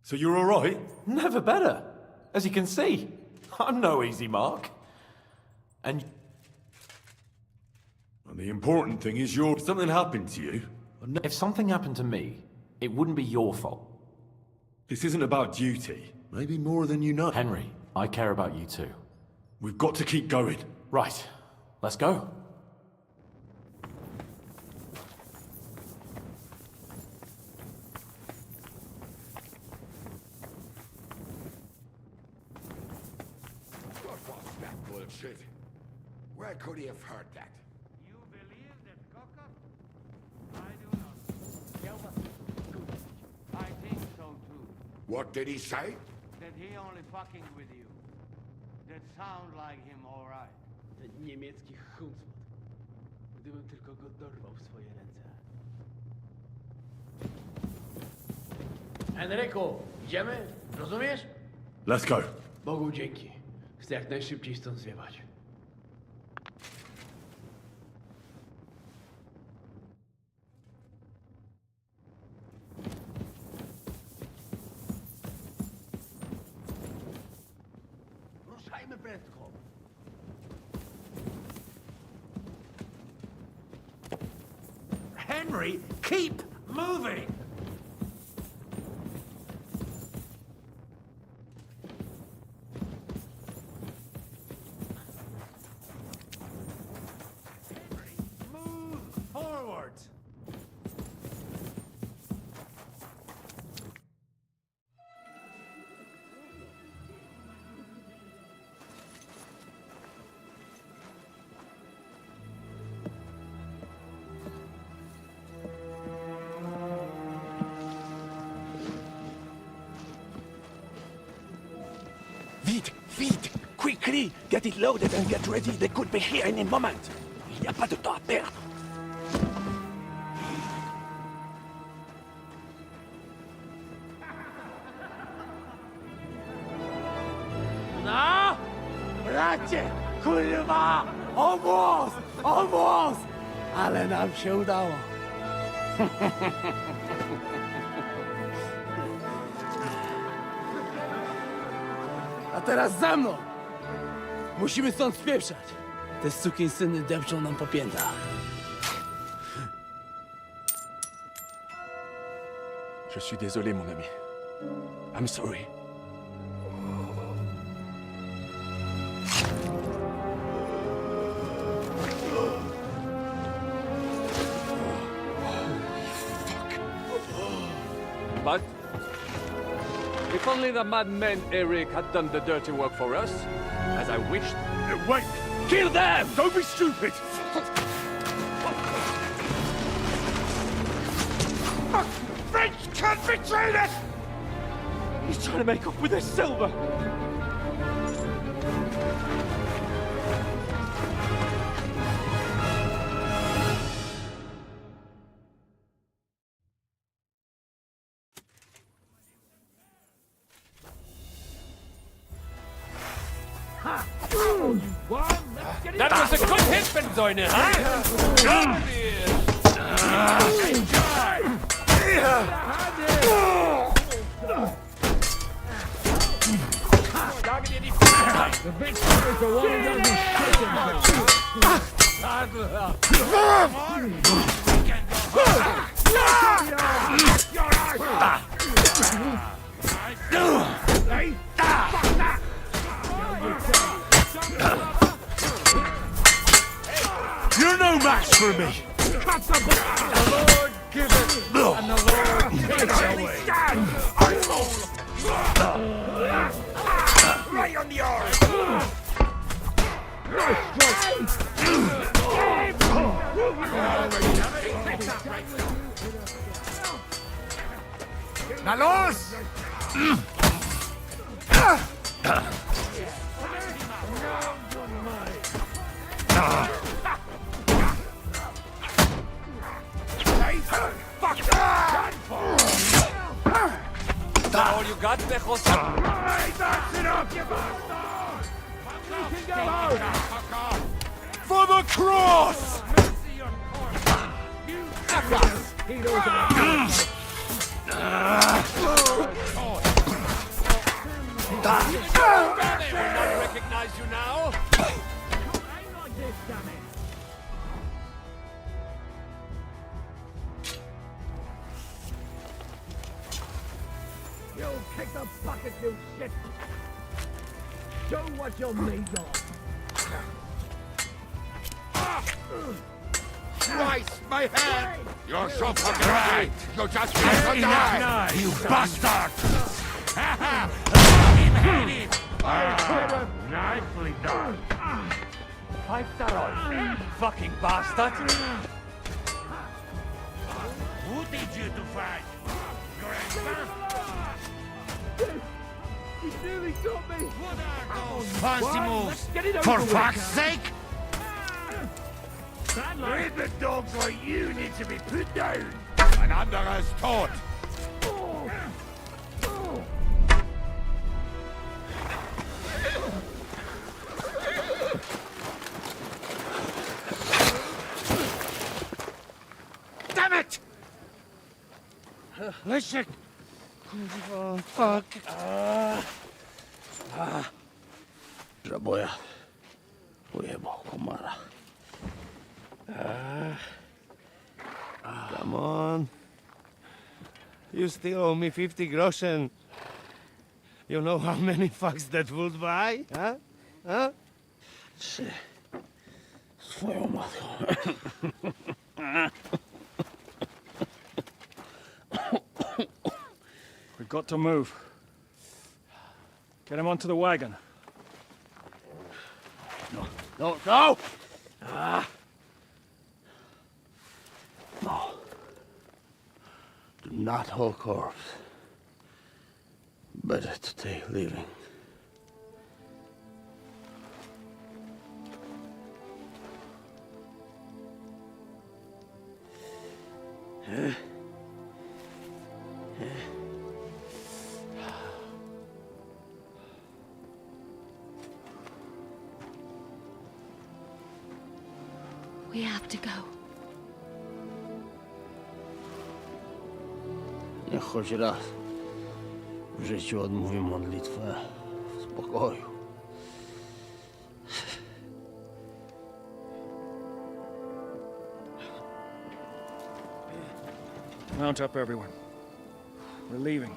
So you're all right? Never better. As you can see, I'm no easy mark. And the important thing is if something happened to you. if something happened to me, it wouldn't be your fault. This isn't about duty. Maybe more than you know. Henry, I care about you too. We've got to keep going. Right. Let's go. What was that bullshit? Where could he have heard that? You believe that Cocker? I do not. I think so too. What did he say? That he only fucking with you. That sound like him all right. Ten niemiecki chuncput. Gdybym tylko go dorwał w swoje ręce. Henryku, idziemy? Rozumiesz? Let's go. Bogu dzięki. Chcę jak najszybciej stąd zjechać. Ruszajmy prędko. Henry, keep moving! Move forward! Vite! Quickly! Get it loaded and get ready. They could be here in a moment. Il n'y a pas de temps à perdre. No! Bracie! Kurwa! Almost! Ale nam się udało. A teraz za mną! Musimy stąd spieprzać. Te sukinsyny depczą nam po piętach. Je suis désolé, mon ami. I'm sorry. But if only the madman Eric had done the dirty work for us, as I wished. Wait! Kill them! Don't be stupid! French can't betray us! He's trying to make off with his silver. That was a good hit, Benzoine, huh? The big sucker is the one who doesn't shit You're no match for me! Cut the blood! The Lord give it, and the Lord take it away. Right on the arse! Now, Lars! Is that all you got, Bejos? That's enough, you bastard! You can go home! For the cross! They will not recognize you now. You kick the bucket, you shit! Show what you're made of! Christ, my head! You're so fucking right! You just have to die! You bastard! Nicely done! 5-star fucking bastard! Who teach you to fight? He nearly got me! What are those fancy moves? For fuck's sake! Red dogs like you need to be put down! Ein anderer ist tot! Damn it! Leszek! Oh, fuck. Żaboja. Ujebał komara. Come on. You still owe me 50 groschen. You know how many fucks that would buy? Huh? Huh? Swoją matką. We've got to move. Get him onto the wagon. No, no! No. Do not hold corpse. Better to take living. We have to go. Niech choć raz w życiu odmówię modlitwę w spokoju. Mount up, everyone. We're leaving.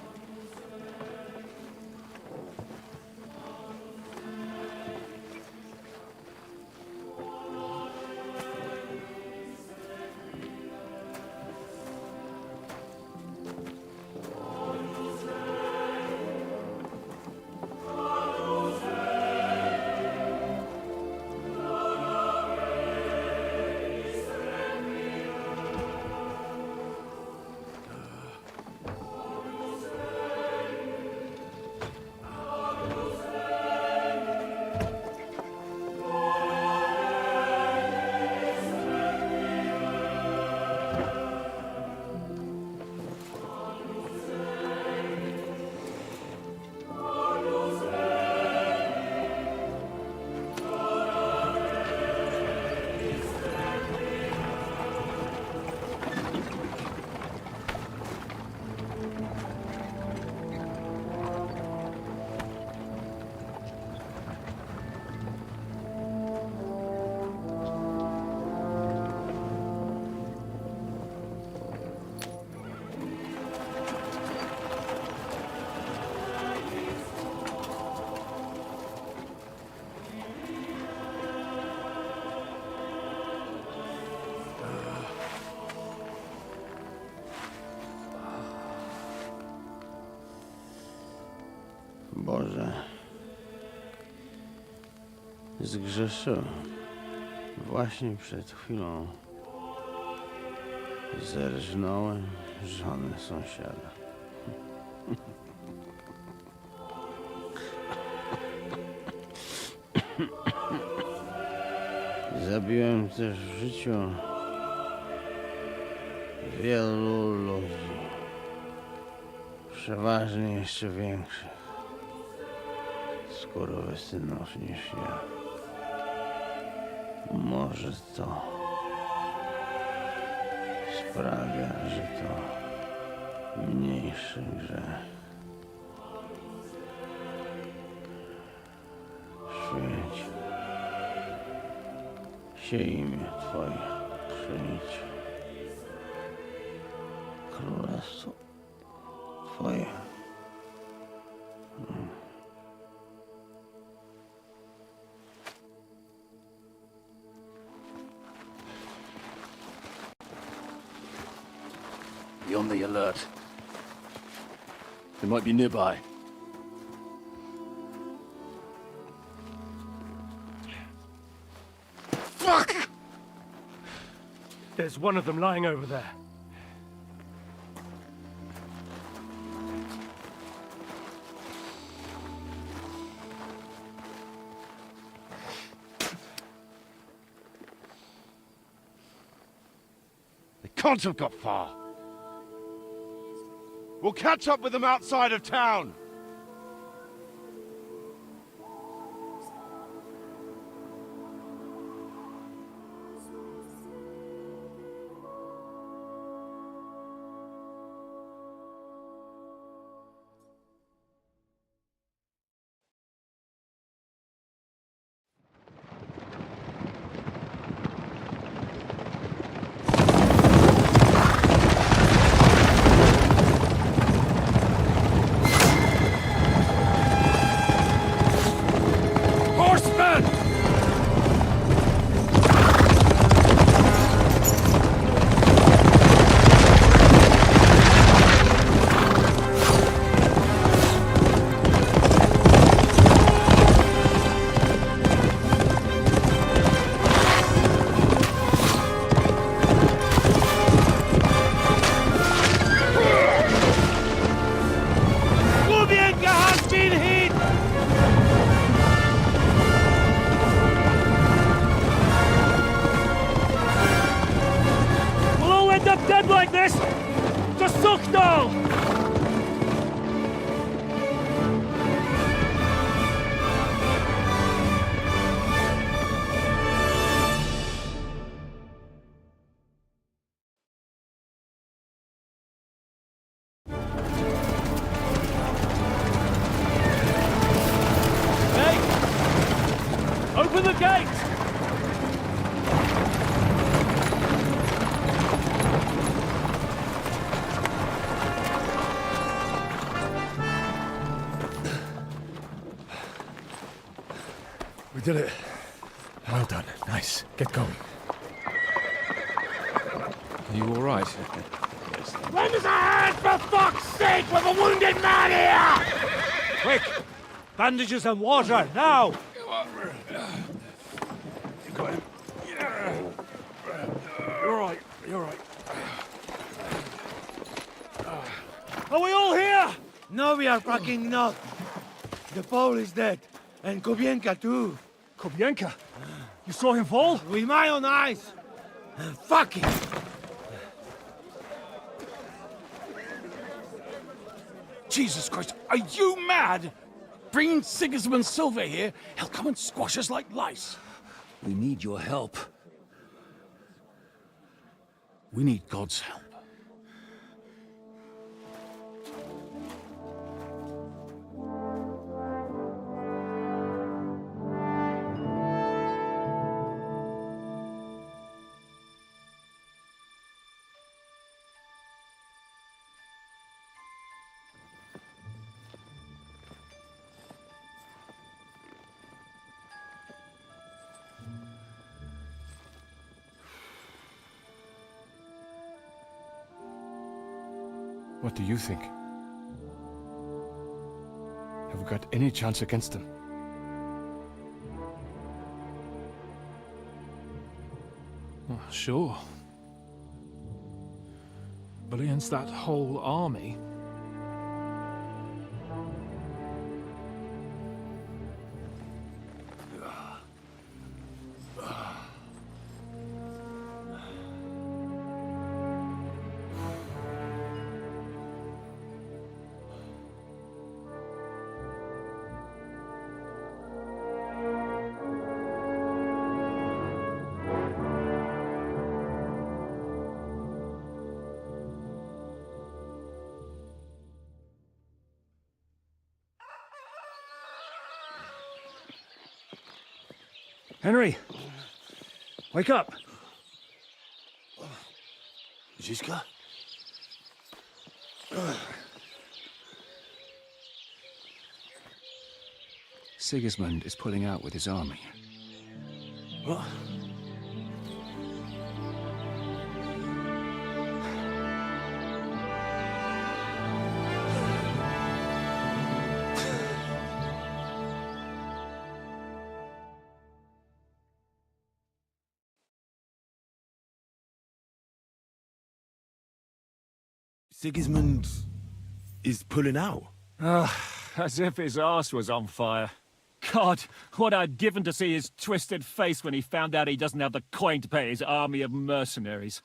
Boże, Zgrzeszyłem. Właśnie przed chwilą zerżnąłem żonę sąsiada. Zabiłem też w życiu wielu ludzi. Przeważnie jeszcze większych skurwysynów niż ja. Może to sprawia, że to mniejszy grzech. Świeć się imię Twoje, przyjdź królestwo Twoje. Be on the alert. They might be nearby. Fuck! There's one of them lying over there. They can't have got far. We'll catch up with them outside of town. Open the gate! We did it. Well done. Nice. Get going. Are you all right? Lend us a hand, for fuck's sake! We've a wounded man here! Quick! Bandages and water, now! You're right. You're right. Are we all here? No, we are fucking not. The Pole is dead. And Kobienka too. Kobienka? You saw him fall? With my own eyes. Fucking. Jesus Christ, are you mad? Bringing Sigismund Silva here, he'll come and squash us like lice. We need your help. We need God's help. What do you think? Have we got any chance against them? Sure. But against that whole army... Henry! Wake up! Ziska? Sigismund is pulling out with his army. What? Sigismund is pulling out? As if his arse was on fire. God, what I'd given to see his twisted face when he found out he doesn't have the coin to pay his army of mercenaries.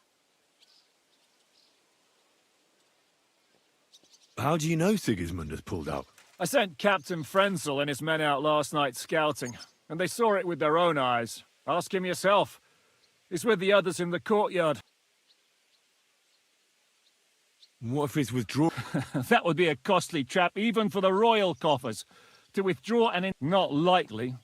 How do you know Sigismund has pulled out? I sent Captain Frenzel and his men out last night scouting, and they saw it with their own eyes. Ask him yourself. He's with the others in the courtyard. What if it's withdrawn? That would be a costly trap, even for the royal coffers. To withdraw not likely.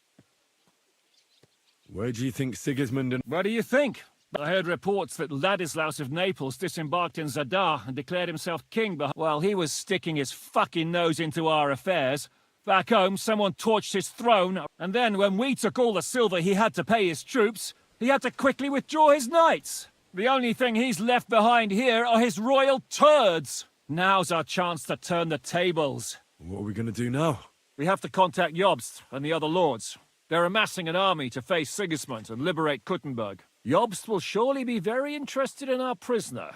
Where do you think Sigismund and... What do you think? I heard reports that Ladislaus of Naples disembarked in Zadar and declared himself king while he was sticking his fucking nose into our affairs. Back home, someone torched his throne, and then when we took all the silver he had to pay his troops, he had to quickly withdraw his knights. The only thing he's left behind here are his royal turds. Now's our chance to turn the tables. What are we going to do now? We have to contact Jobst and the other lords. They're amassing an army to face Sigismund and liberate Kuttenberg. Jobst will surely be very interested in our prisoner,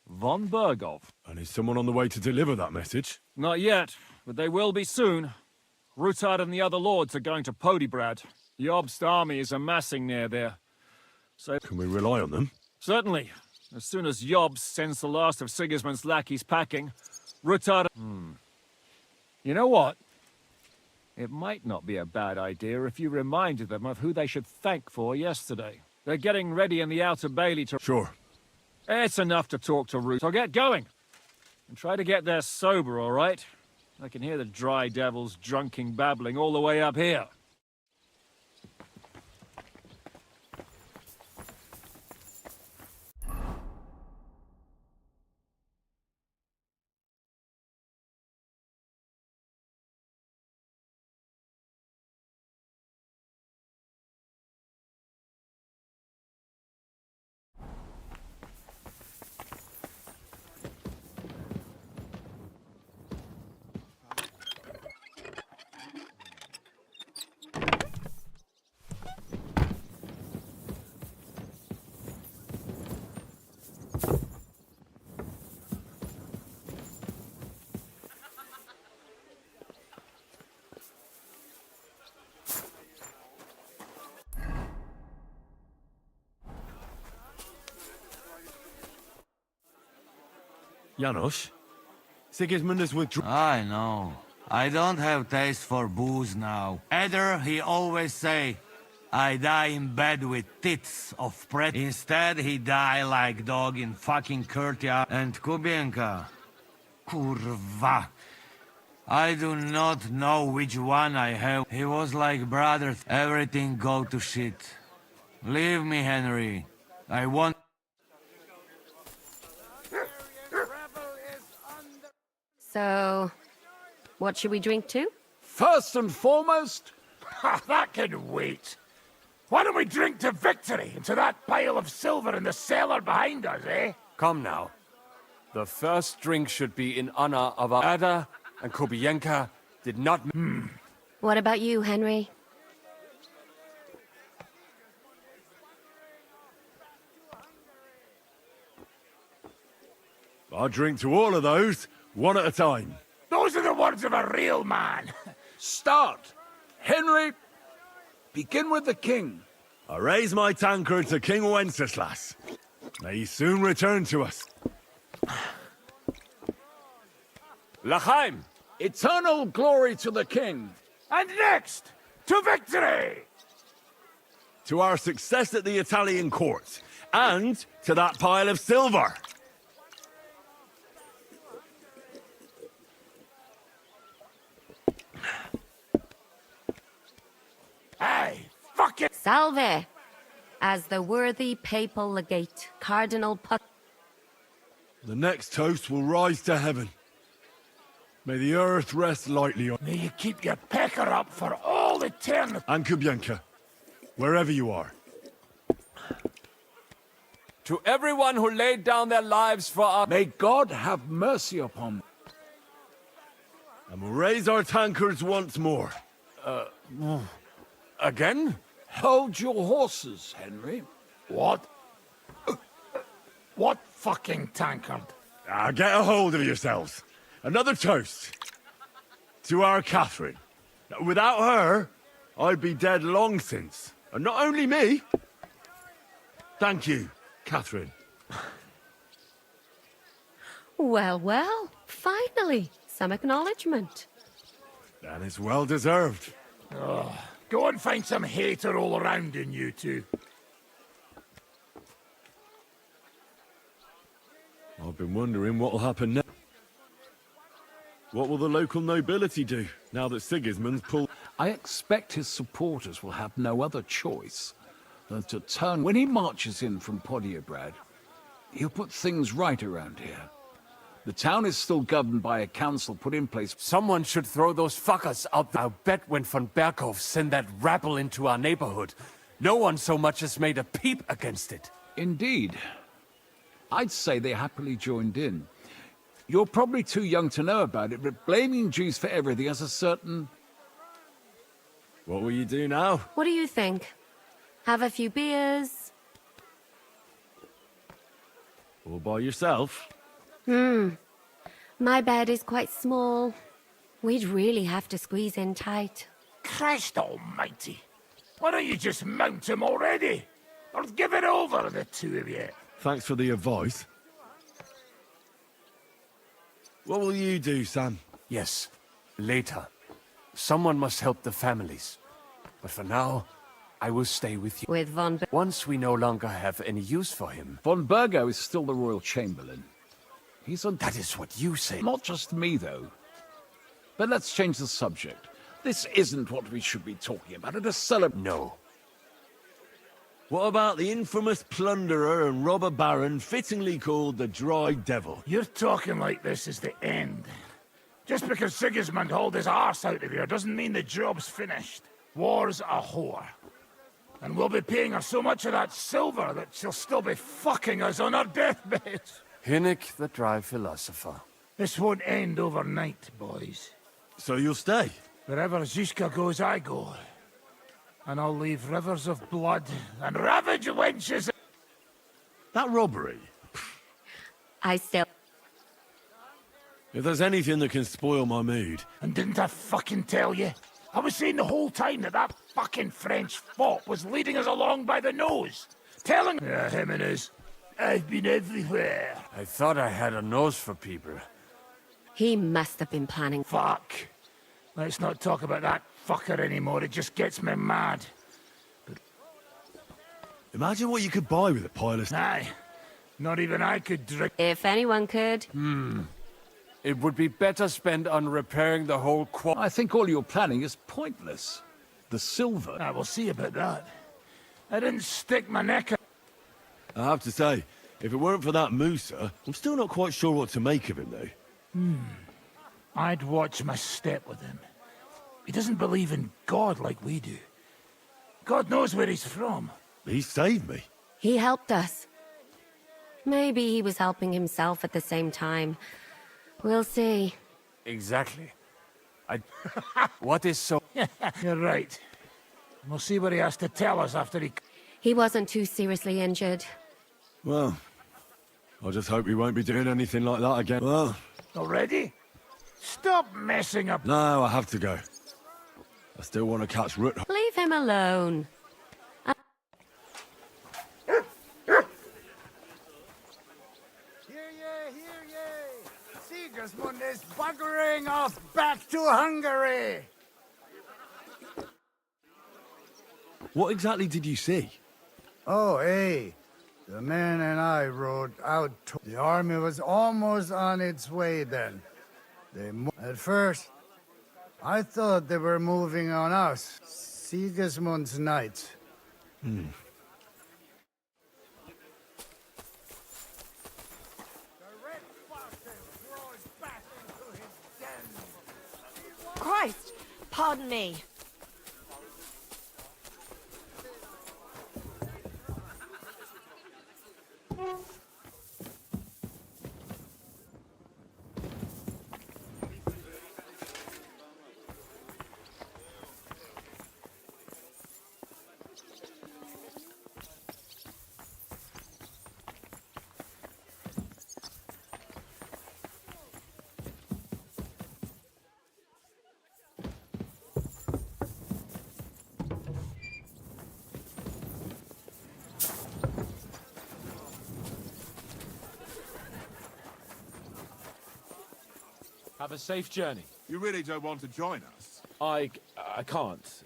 von Bergov. And is someone on the way to deliver that message? Not yet, but they will be soon. Rutard and the other lords are going to Podibrad. Jobst's army is amassing near there. So can we rely on them? Certainly. As soon as Jobst sends the last of Sigismund's lackeys packing, Rutard... You know what? It might not be a bad idea if you reminded them of who they should thank for yesterday. They're getting ready in the Outer Bailey to... Sure. It's enough to talk to Rutard. So get going. And try to get there sober, all right? I can hear the dry devils drunking babbling all the way up here. Janos? Sigismund is withdrawn. I know. I don't have taste for booze now. Either he always say, I die in bed with tits of pret. Instead, he die like dog in fucking courtyard. And Kubienka. Kurwa. I do not know which one I have. He was like brother. Everything go to shit. Leave me, Henry. I want... So, what should we drink to? First and foremost, that can wait. Why don't we drink to victory and to that pile of silver in the cellar behind us, eh? Come now. The first drink should be in honor of our Ada and Kubienka did not... What about you, Henry? I'll drink to all of those, one at a time. Those are the words of a real man. Start! Henry, begin with the king. I raise my tankard to King Wenceslas. May he soon return to us. L'chaim! Eternal glory to the king. And next, to victory! To our success at the Italian court, and to that pile of silver. Hey, fuck it! Salve! As the worthy papal legate, Cardinal Puck. The next toast will rise to heaven. May the earth rest lightly on... May you keep your pecker up for all eternity. And Kubienka, wherever you are. To everyone who laid down their lives for our... May God have mercy upon... And we'll raise our tankards once more. Again? Hold your horses, Henry. What? What fucking tankard? Get a hold of yourselves. Another toast. To our Catherine. Without her, I'd be dead long since. And not only me. Thank you, Catherine. Well, well, finally, some acknowledgement. And it's well deserved. Go and find some hater all around in you two. I've been wondering what'll happen next. What will the local nobility do, now that Sigismund's pulled... I expect his supporters will have no other choice than to turn... When he marches in from Podiebrad, he'll put things right around here. The town is still governed by a council put in place... Someone should throw those fuckers out. I'll bet when von Berghof send that rabble into our neighborhood, no one so much as made a peep against it. Indeed. I'd say they happily joined in. You're probably too young to know about it, but blaming Jews for everything has a certain... What will you do now? What do you think? Have a few beers? All by yourself? My bed is quite small. We'd really have to squeeze in tight. Christ almighty. Why don't you just mount him already? Or give it over, the two of you. Thanks for the advice. What will you do, Sam? Yes, later. Someone must help the families. But for now, I will stay with you. With von... Once we no longer have any use for him. Von Burgo is still the royal chamberlain. He's on... That is what you say. Not just me, though. But let's change the subject. This isn't what we should be talking about. It is No. What about the infamous plunderer and robber baron fittingly called the Dry Devil? You're talking like this is the end. Just because Sigismund hauled his arse out of here doesn't mean the job's finished. War's a whore. And we'll be paying her so much of that silver that she'll still be fucking us on her deathbed. Hinnick, the dry philosopher. This won't end overnight, boys. So you'll stay? Wherever Zizka goes, I go. And I'll leave rivers of blood and ravage wenches. That robbery? I still... If there's anything that can spoil my mood... And didn't I fucking tell you? I was saying the whole time that fucking French fop was leading us along by the nose. Telling... him and his... I've been everywhere. I thought I had a nose for people. He must have been planning... Fuck. Let's not talk about that fucker anymore. It just gets me mad. But... Imagine what you could buy with a pile of... Aye. Not even I could drink... If anyone could. It would be better spent on repairing the whole I think all your planning is pointless. The silver... We'll see about that. I didn't stick my neck out. I have to say, if it weren't for that Musa, I'm still not quite sure what to make of him, though. I'd watch my step with him. He doesn't believe in God like we do. God knows where he's from. He saved me. He helped us. Maybe he was helping himself at the same time. We'll see. Exactly. What is so... You're right. We'll see what he has to tell us after he... He wasn't too seriously injured. Well, I just hope we won't be doing anything like that again. Well, Already? Stop messing up. no, I have to go. I still want to catch Root. Leave him alone. Hear ye, hear ye! Sigismund is buggering off back to Hungary! What exactly did you see? Oh, hey. The men and I rode out. The army was almost on its way then. At first, I thought they were moving on us, Sigismund's knights. Christ! Pardon me. Have a safe journey. You really don't want to join us? I can't.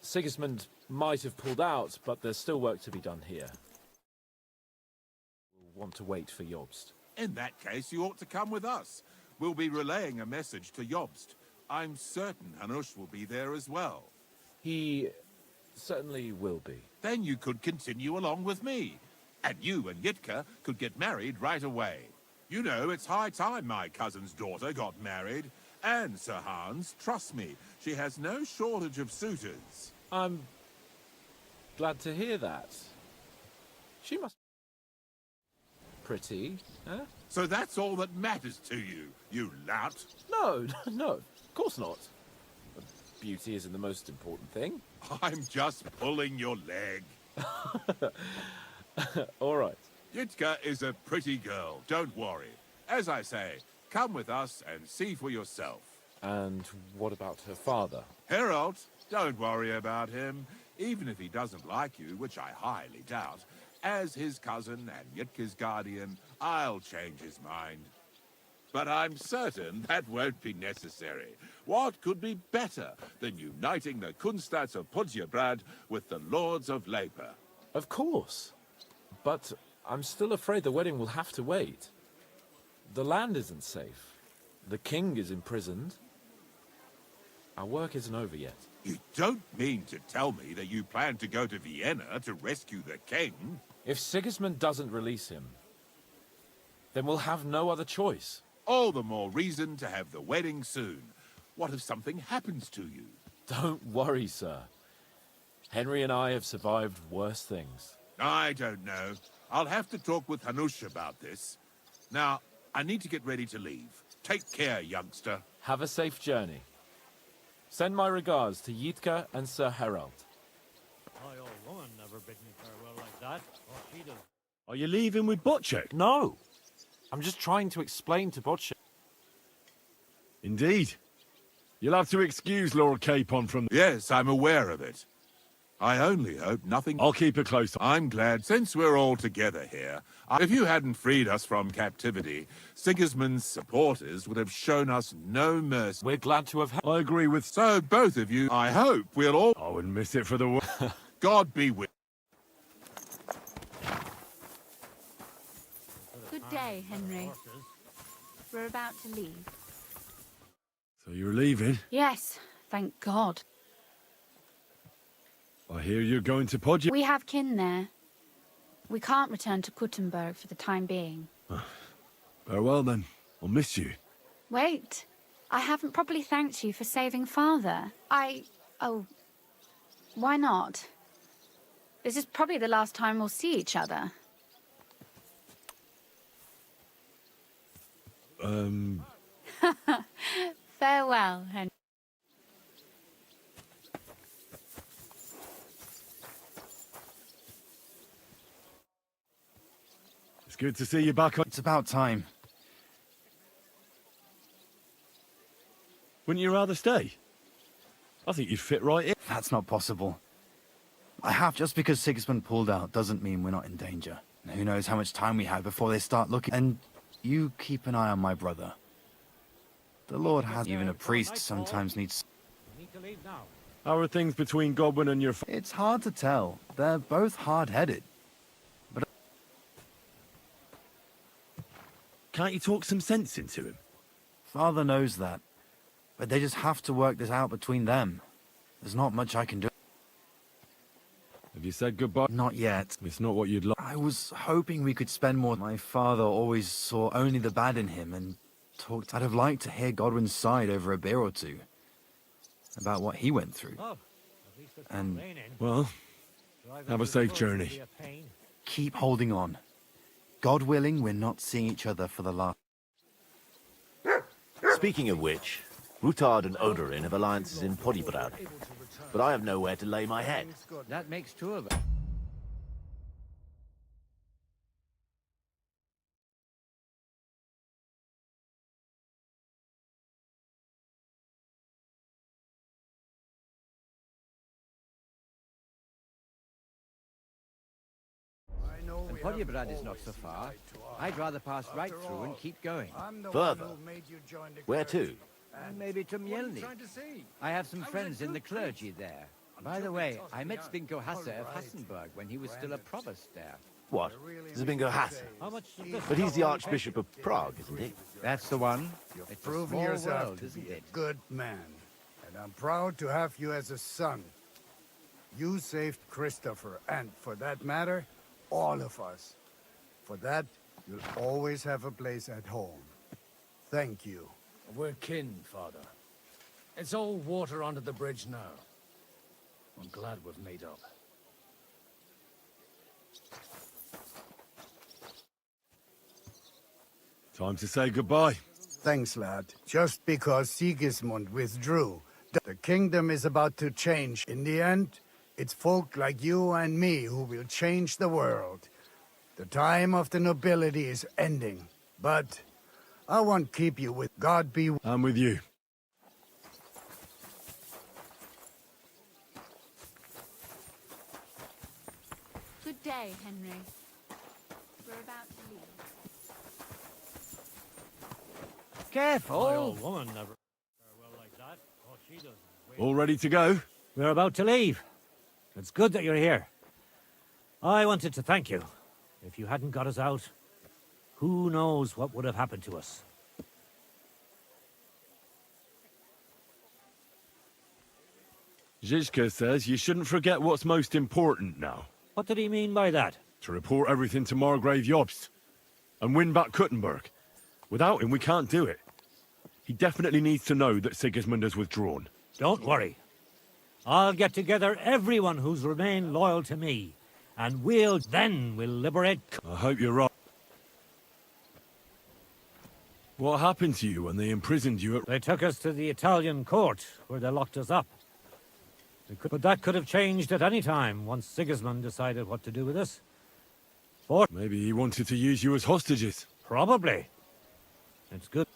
Sigismund might have pulled out, but there's still work to be done here. We'll want to wait for Jobst. In that case, you ought to come with us. We'll be relaying a message to Jobst. I'm certain Hanush will be there as well. He certainly will be. Then you could continue along with me. And you and Yitka could get married right away. You know, it's high time my cousin's daughter got married. And, Sir Hans, trust me, she has no shortage of suitors. I'm glad to hear that. She must be pretty, huh? So that's all that matters to you, you lout? No, no, of course not. Beauty isn't the most important thing. I'm just pulling your leg. All right. Yitka is a pretty girl, don't worry. As I say, come with us and see for yourself. And what about her father? Herald, don't worry about him. Even if he doesn't like you, which I highly doubt, as his cousin and Yitka's guardian, I'll change his mind. But I'm certain that won't be necessary. What could be better than uniting the Kunstads of Podjebrad with the Lords of Leper? Of course. But I'm still afraid the wedding will have to wait. The land isn't safe. The king is imprisoned. Our work isn't over yet. You don't mean to tell me that you plan to go to Vienna to rescue the king? If Sigismund doesn't release him, then we'll have no other choice. All the more reason to have the wedding soon. What if something happens to you? Don't worry, sir. Henry and I have survived worse things. I don't know. I'll have to talk with Hanush about this. Now, I need to get ready to leave. Take care, youngster. Have a safe journey. Send my regards to Yitka and Sir Harald. My old woman never bid me farewell like that. What she does. Are you leaving with Bocek? No. I'm just trying to explain to Bocek. Indeed. You'll have to excuse Lord Capon from... Yes, I'm aware of it. I only hope nothing... I'll keep a close eye. I'm glad, since we're all together here, if you hadn't freed us from captivity, Sigismund's supporters would have shown us no mercy. We're glad to have... I agree with... So, both of you, I hope we'll all... I wouldn't miss it for the... God be with... Good day, Henry. We're about to leave. So you're leaving? Yes, thank God. I hear you're going to Podje... We have kin there. We can't return to Kuttenberg for the time being. Farewell then. I'll miss you. Wait. I haven't properly thanked you for saving Father. Oh. Why not? This is probably the last time we'll see each other. Farewell, Henry. It's good to see you back on. It's about time. Wouldn't you rather stay? I think you'd fit right in. That's not possible. I have. Just because Sigismund pulled out doesn't mean we're not in danger. And who knows how much time we have before they start looking. And you keep an eye on my brother. The Lord has... Even a priest sometimes needs... How are things between Godwin and your... It's hard to tell. They're both hard-headed. But... Can't you talk some sense into him? Father knows that. But they just have to work this out between them. There's not much I can do. Have you said goodbye? Not yet. It's not what you'd like. I was hoping we could spend more... My father always saw only the bad in him and talked... I'd have liked to hear Godwin's side over a beer or two. About what he went through. And... Well, have a safe journey. Keep holding on. God willing, we're not seeing each other for the last... Speaking of which, Rutard and Odorin have alliances in Podiebrad, but I have nowhere to lay my head. That makes two of us. And Podiebrad is not so far. I'd rather pass right through and keep going. Further? Where to? Maybe to Mielny. I have some friends in the clergy there. By the way, I met Zbinko Hasse of Hassenburg when he was still a provost there. What? Zbinko Hasse? But he's the Archbishop of Prague, isn't he? That's the one. You've proven yourself to be a good man. And I'm proud to have you as a son. You saved Christopher, and for that matter, all of us. For that, you'll always have a place at home. Thank you. We're kin, Father. It's all water under the bridge now. I'm glad we've made up. Time to say goodbye. Thanks, lad. Just because Sigismund withdrew, the kingdom is about to change. In the end, it's folk like you and me who will change the world. The time of the nobility is ending, but I won't keep you with God be... I'm with you. Good day, Henry. We're about to leave. Careful! My old woman never farewell like that. Oh, she doesn't. All ready to go? We're about to leave. It's good that you're here. I wanted to thank you. If you hadn't got us out, who knows what would have happened to us. Zizka says you shouldn't forget what's most important now. What did he mean by that? To report everything to Margrave Jobst and win back Kuttenberg. Without him, we can't do it. He definitely needs to know that Sigismund has withdrawn. Don't worry. I'll get together everyone who's remained loyal to me, and we'll liberate... I hope you're right. What happened to you when they imprisoned you at... They took us to the Italian court, where they locked us up. But that could have changed at any time, once Sigismund decided what to do with us. Or maybe he wanted to use you as hostages. Probably. It's good.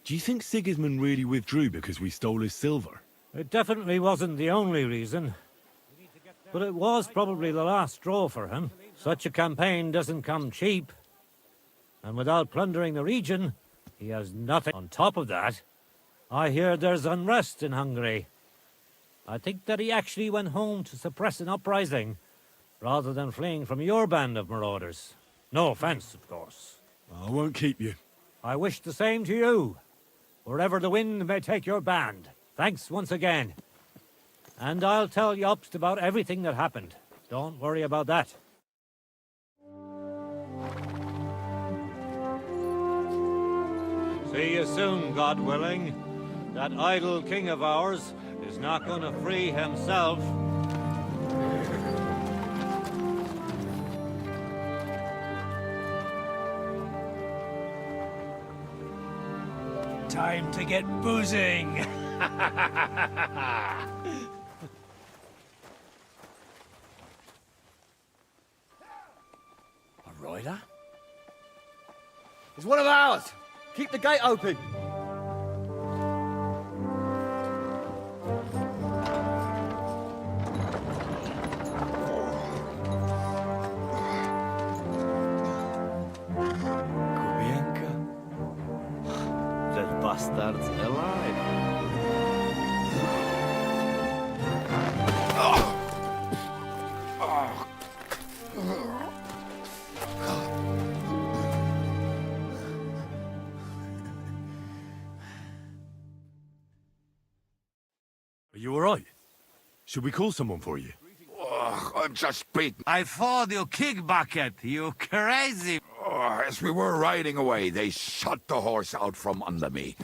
Do you think Sigismund really withdrew because we stole his silver? It definitely wasn't the only reason. But it was probably the last straw for him. Such a campaign doesn't come cheap. And without plundering the region, he has nothing. On top of that, I hear there's unrest in Hungary. I think that he actually went home to suppress an uprising, rather than fleeing from your band of marauders. No offense, of course. I won't keep you. I wish the same to you, wherever the wind may take your band. Thanks once again. And I'll tell Jobst about everything that happened. Don't worry about that. See you soon, God willing. That idle king of ours is not going to free himself. Time to get boozing! rider? It's one of ours! Keep the gate open! Kubienka? That bastard's alive. Are you alright? Should we call someone for you? Oh, I'm just beaten. I fought you kick bucket, you crazy. Oh, as we were riding away, they shot the horse out from under me.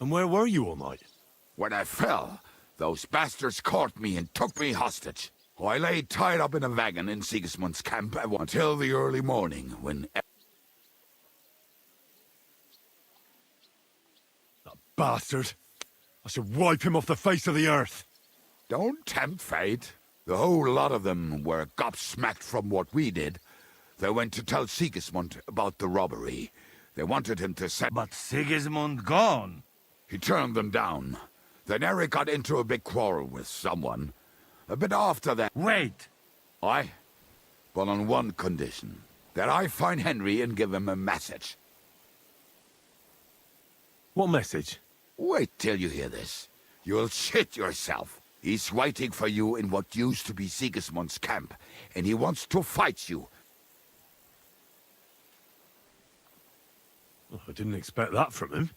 And where were you all night? When I fell, those bastards caught me and took me hostage. I lay tied up in a wagon in Sigismund's camp until the early morning, when... That bastard! I should wipe him off the face of the earth! Don't tempt fate. The whole lot of them were gobsmacked from what we did. They went to tell Sigismund about the robbery. They wanted him to say... But Sigismund gone. He turned them down. Then Eric got into a big quarrel with someone. A bit after that... Wait! But on one condition. That I find Henry and give him a message. What message? Wait till you hear this. You'll shit yourself. He's waiting for you in what used to be Sigismund's camp, and he wants to fight you. Oh, I didn't expect that from him.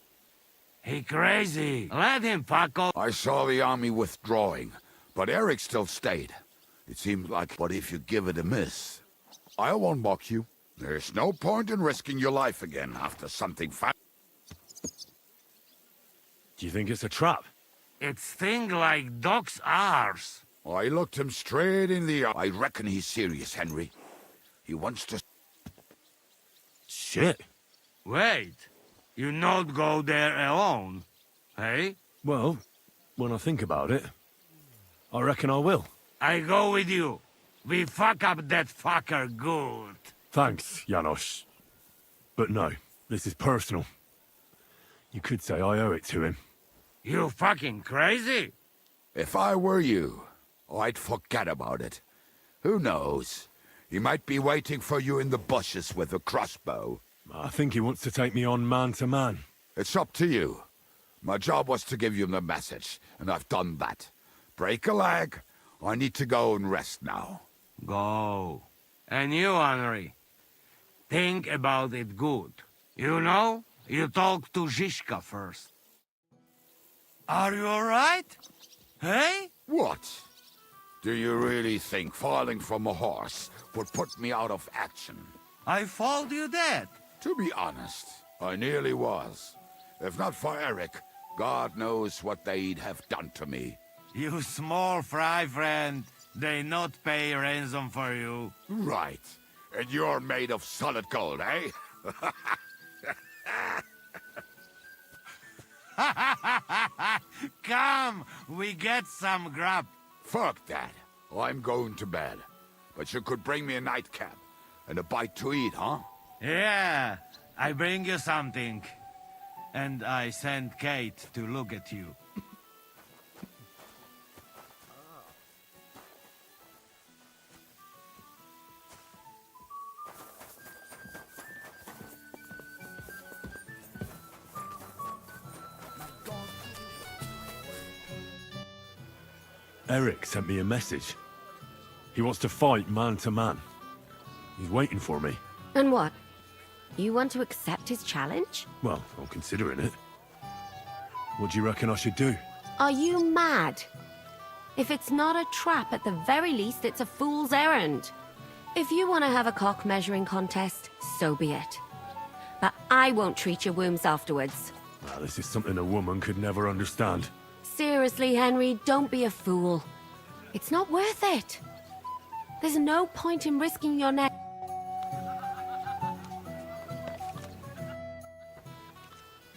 He crazy. Let him fuck off. I saw the army withdrawing, but Eric still stayed. It seemed like, but if you give it a miss, I won't mock you. There's no point in risking your life again after something Do you think it's a trap? It's thing like dog's arse. I looked him straight in the eye. I reckon he's serious, Henry. He wants to... Shit. Wait. You not go there alone, hey? Well, when I think about it, I reckon I will. I go with you. We fuck up that fucker good. Thanks, Janos. But no, this is personal. You could say I owe it to him. You fucking crazy? If I were you, I'd forget about it. Who knows? He might be waiting for you in the bushes with a crossbow. I think he wants to take me on man to man. It's up to you. My job was to give you the message, and I've done that. Break a leg. I need to go and rest now. Go. And you, Henry, think about it good. You know, you talk to Zizka first. Are you alright? Hey? What? Do you really think falling from a horse would put me out of action? I thought you dead. To be honest, I nearly was. If not for Eric, God knows what they'd have done to me. You small fry friend. They not pay ransom for you. Right. And you're made of solid gold, eh? Come, we get some grub. Fuck that. I'm going to bed. But you could bring me a nightcap and a bite to eat, huh? Yeah, I bring you something. And I send Kate to look at you. Eric sent me a message. He wants to fight man to man. He's waiting for me. And what? You want to accept his challenge? Well, I'm considering it. What do you reckon I should do? Are you mad? If it's not a trap, at the very least, it's a fool's errand. If you want to have a cock measuring contest, so be it. But I won't treat your wombs afterwards. Well, this is something a woman could never understand. Seriously, Henry, don't be a fool. It's not worth it. There's no point in risking your neck.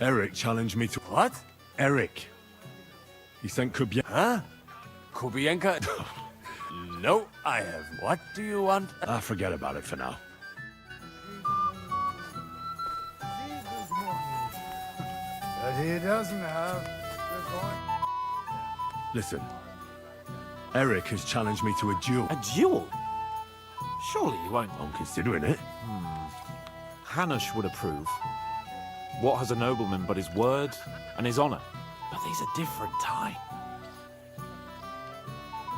Eric challenged me to... What? Eric. He sent Kubienka... Huh? Kubienka? No, I have. What do you want? Forget about it for now. But he doesn't have the coin. Listen, Eric has challenged me to a duel. A duel? Surely you won't. I'm considering it. Hanush would approve. What has a nobleman but his word and his honor? But these are different times.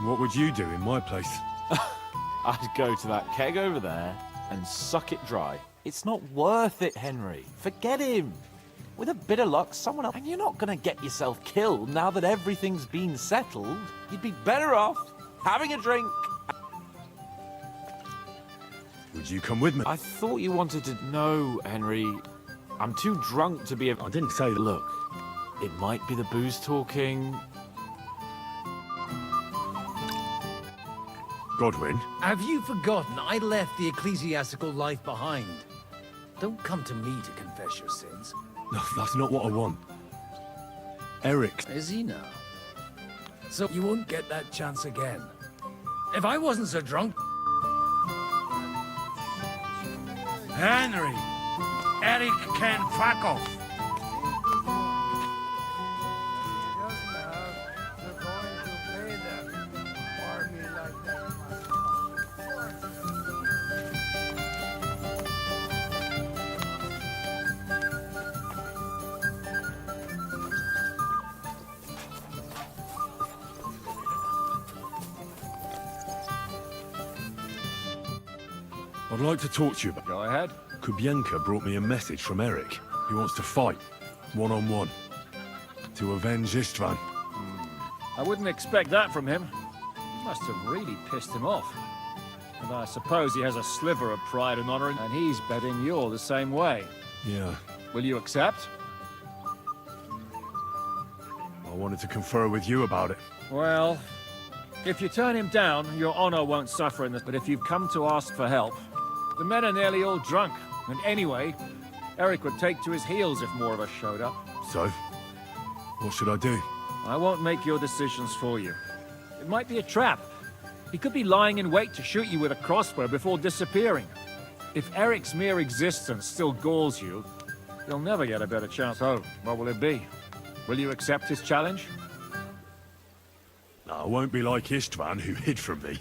What would you do in my place? I'd go to that keg over there and suck it dry. It's not worth it, Henry. Forget him. With a bit of luck, someone else... And you're not going to get yourself killed now that everything's been settled. You'd be better off having a drink. Would you come with me? I thought you wanted to know, Henry. I'm too drunk to be a... I didn't say that. Look, it might be the booze talking. Godwin? Have you forgotten I left the ecclesiastical life behind? Don't come to me to confess your sins. No, that's not what I want. Eric. Is he now? So you won't get that chance again. If I wasn't so drunk... Henry! Eric can fuck off! I'd like to talk to you about... Go ahead. Kubienka brought me a message from Eric. He wants to fight, one-on-one, to avenge Istvan. I wouldn't expect that from him. You must have really pissed him off. And I suppose he has a sliver of pride and honor, and he's betting you're the same way. Yeah. Will you accept? I wanted to confer with you about it. Well, if you turn him down, your honor won't suffer in this. But if you've come to ask for help, the men are nearly all drunk. And anyway, Eric would take to his heels if more of us showed up. So, what should I do? I won't make your decisions for you. It might be a trap. He could be lying in wait to shoot you with a crossbow before disappearing. If Eric's mere existence still galls you, you'll never get a better chance. Oh, what will it be? Will you accept his challenge? No, I won't be like Istvan, who hid from me.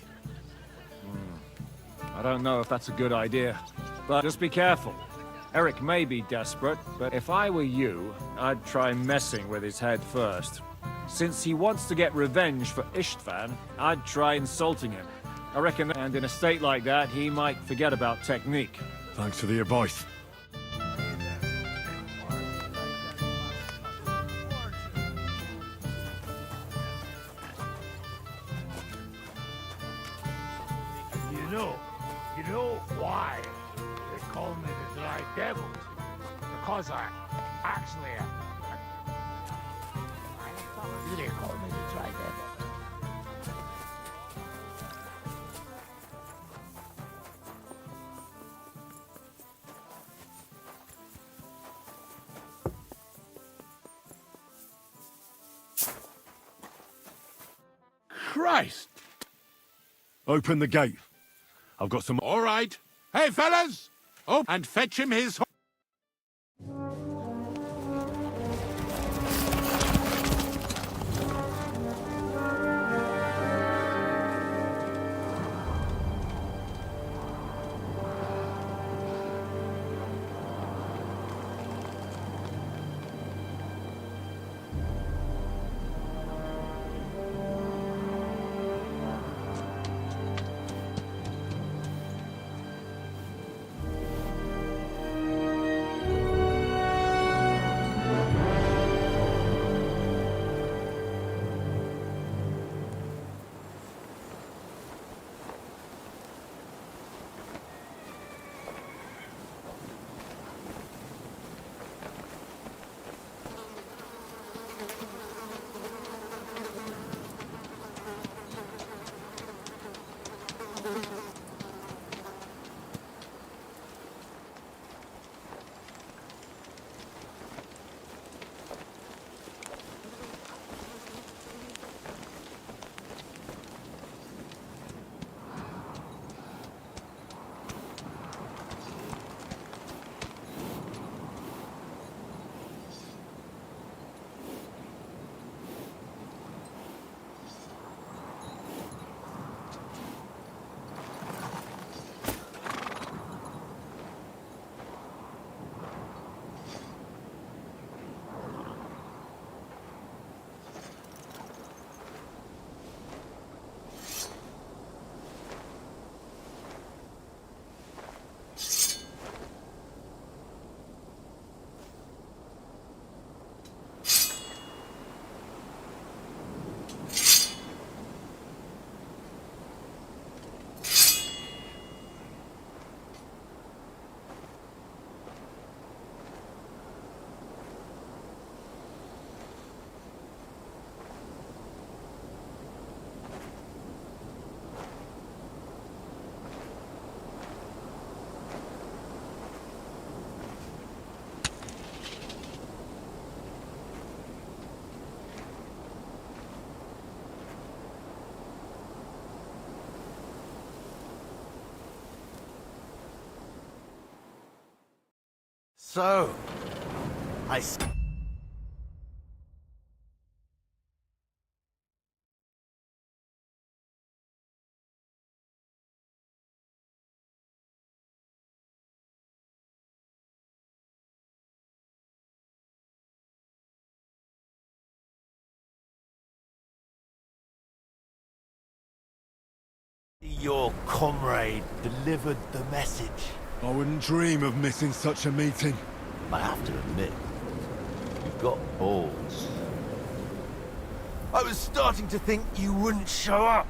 I don't know if that's a good idea, but just be careful. Eric may be desperate, but if I were you, I'd try messing with his head first. Since he wants to get revenge for Istvan, I'd try insulting him. I reckon, and in a state like that, he might forget about technique. Thanks for the advice. You know why they call me the Dry Devil? Because I actually am. They call me the Dry Devil. Christ! Open the gate. I've got some... All right. Hey, fellas! Oh, and fetch him his... So, your comrade delivered the message. I wouldn't dream of missing such a meeting. I have to admit, you've got balls. I was starting to think you wouldn't show up.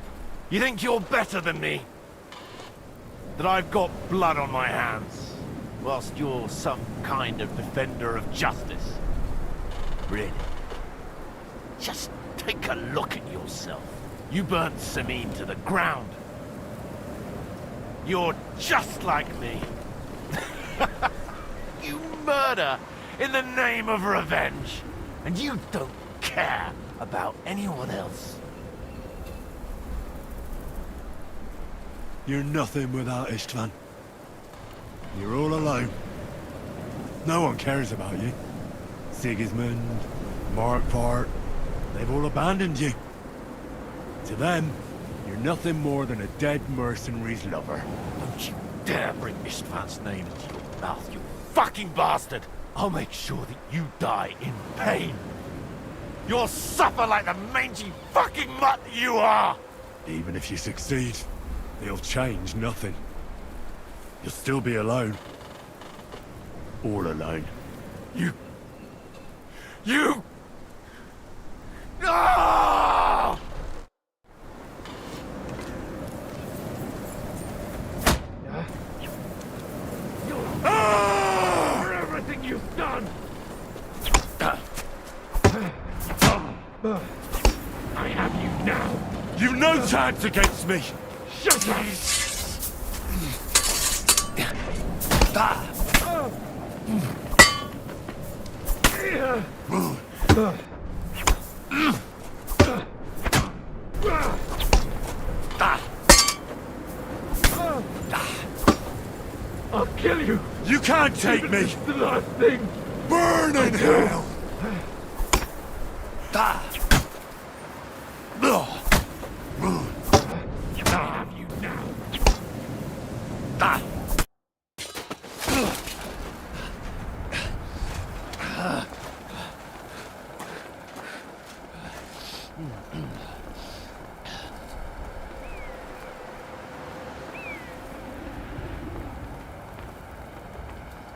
You think you're better than me? That I've got blood on my hands, whilst you're some kind of defender of justice. Really? Just take a look at yourself. You burnt Sameen to the ground. You're just like me. You murder in the name of revenge, and you don't care about anyone else. You're nothing without Istvan. You're all alone. No one cares about you. Sigismund, Markvart, they've all abandoned you. To them, you're nothing more than a dead mercenary's lover. Don't you dare bring Istvan's name into your mouth, you fucking bastard! I'll make sure that you die in pain. You'll suffer like the mangy fucking mutt you are! Even if you succeed, it'll change nothing. You'll still be alone. All alone. You... No! For everything you've done! I have you now! You've no chance against me! Shut up! I'll kill you! You can't take me! It's the last thing! Burn in hell! I have you now!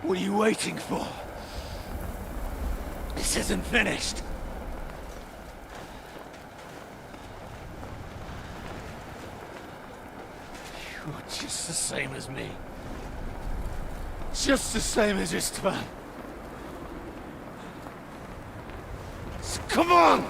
What are you waiting for? This isn't finished. You're just the same as me. Just the same as Istvan. So come on!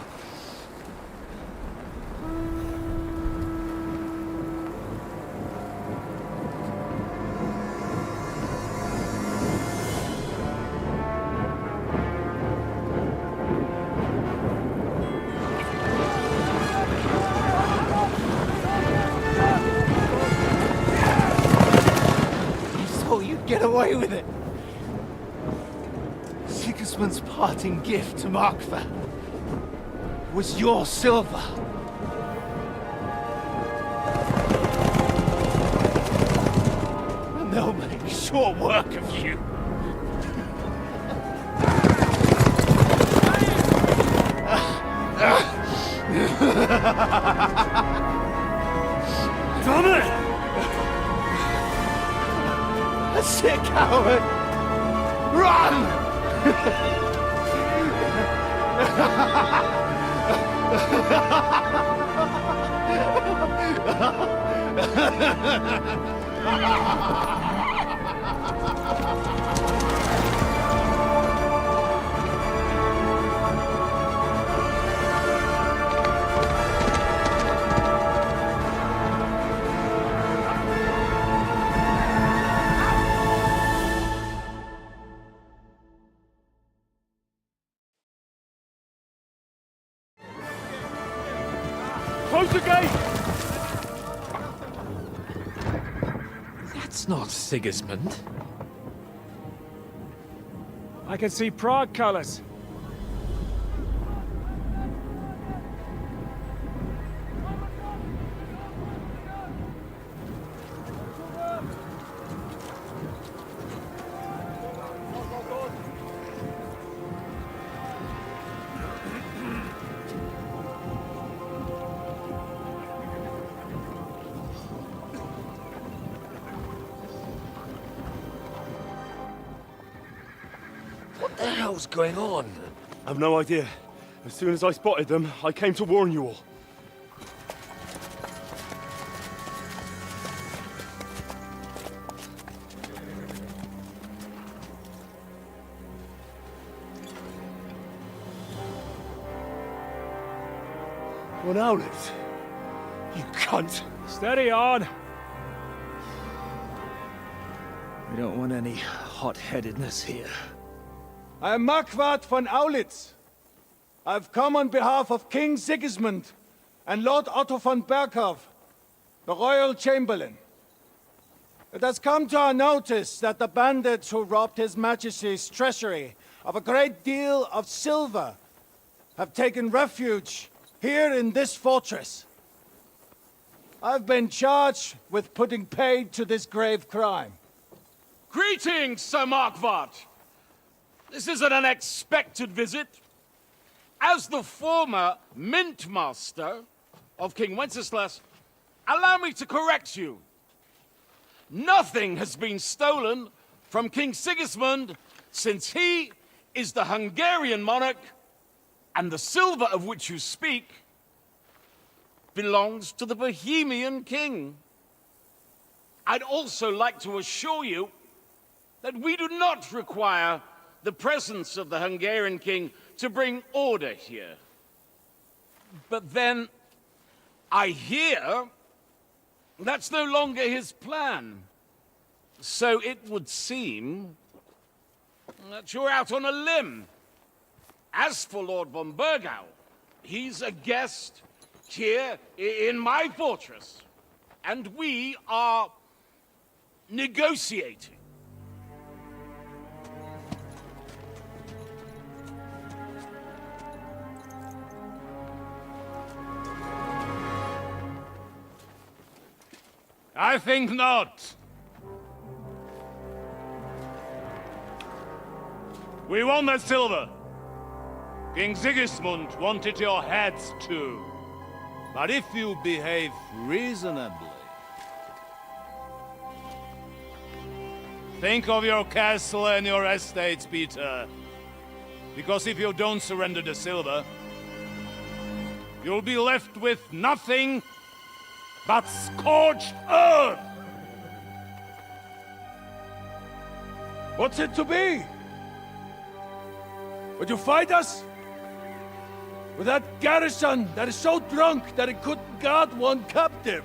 Get away with it! Sigismund's parting gift to Markvart was your silver. And they'll make short work of you. Damn it! That's it, coward! Run! Close the gate! That's not Sigismund. I can see Prague colors. What the hell's going on? I've no idea. As soon as I spotted them, I came to warn you all. What owlets? You cunt! Steady on! We don't want any hot-headedness here. I am Marquardt von Aulitz. I've come on behalf of King Sigismund and Lord Otto von Berghoff, the Royal Chamberlain. It has come to our notice that the bandits who robbed His Majesty's treasury of a great deal of silver have taken refuge here in this fortress. I've been charged with putting paid to this grave crime. Greetings, Sir Marquardt. This is an unexpected visit. As the former Mint Master of King Wenceslas, allow me to correct you. Nothing has been stolen from King Sigismund since he is the Hungarian monarch, and the silver of which you speak belongs to the Bohemian king. I'd also like to assure you that we do not require the presence of the Hungarian king to bring order here. But then, I hear that's no longer his plan. So it would seem that you're out on a limb. As for Lord von Bergau, he's a guest here in my fortress, and we are negotiating. I think not. We want that silver. King Sigismund wanted your heads too. But if you behave reasonably... Think of your castle and your estates, Peter. Because if you don't surrender the silver, you'll be left with nothing but scorched earth! What's it to be? Would you fight us? With that garrison that is so drunk that it couldn't guard one captive?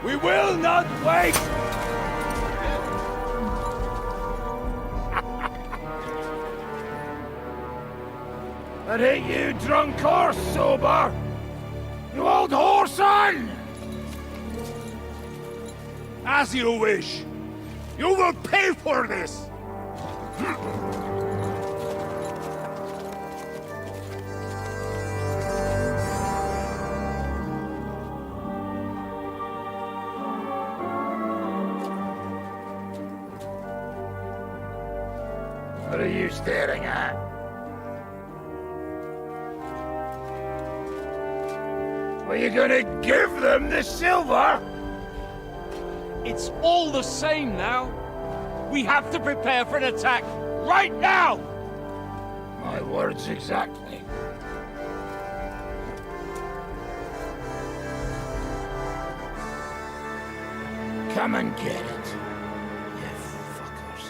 We will not wait! That ain't you, drunk or sober! You old whoreson! As you wish. You will pay for this! What are you staring at? Were you gonna give them the silver? It's all the same now. We have to prepare for an attack right now! My words exactly. Come and get it, you fuckers.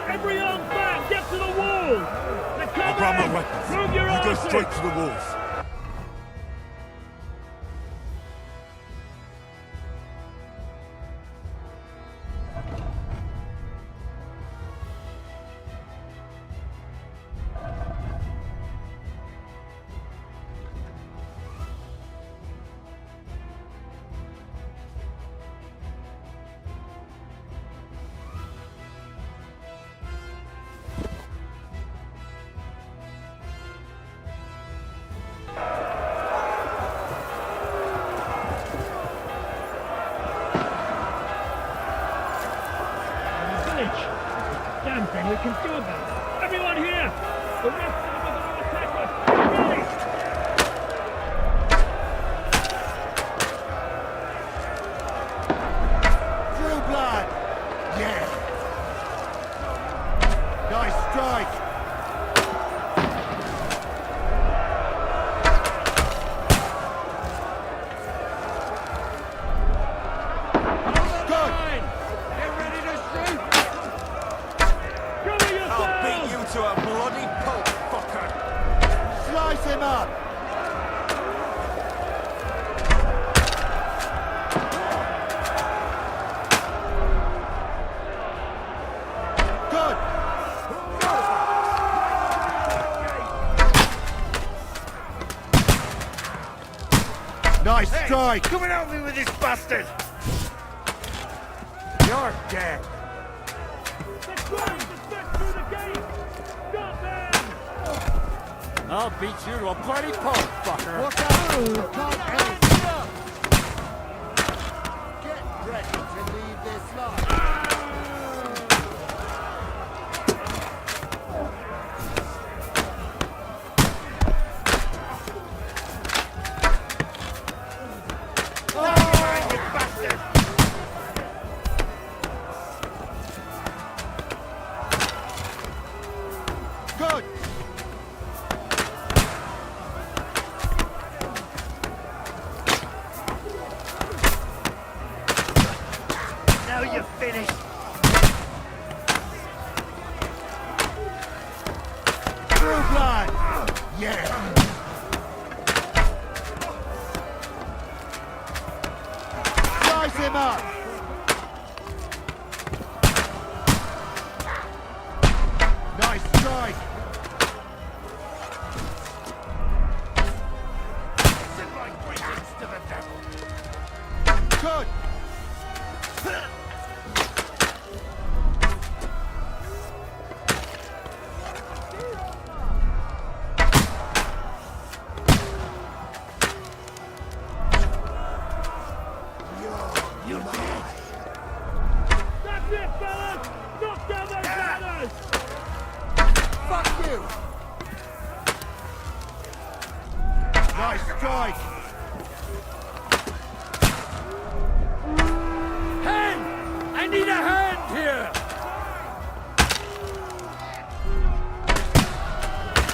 Every arm back! Get to the wall! I'll grab my weapons. Move your You go arses! straight to the walls. we can do about it. Everyone here! The rest of them are going to attack us! Ready! True blood! Yeah! Nice strike! To a bloody pulp, fucker! Slice him up! Good! Nice strike! Come and help me with this bastard! You're dead! I'll beat you to a bloody pulp, fucker! Watch out! Get ready to leave this life! Good! Now you're finished! True blood! Yeah! Slice him up! Nice strike! Send my greetings to the devil! Good! You're dead! That's it, fellas! Knock down those banners! Fuck you! Nice strike! Hand! I need a hand here!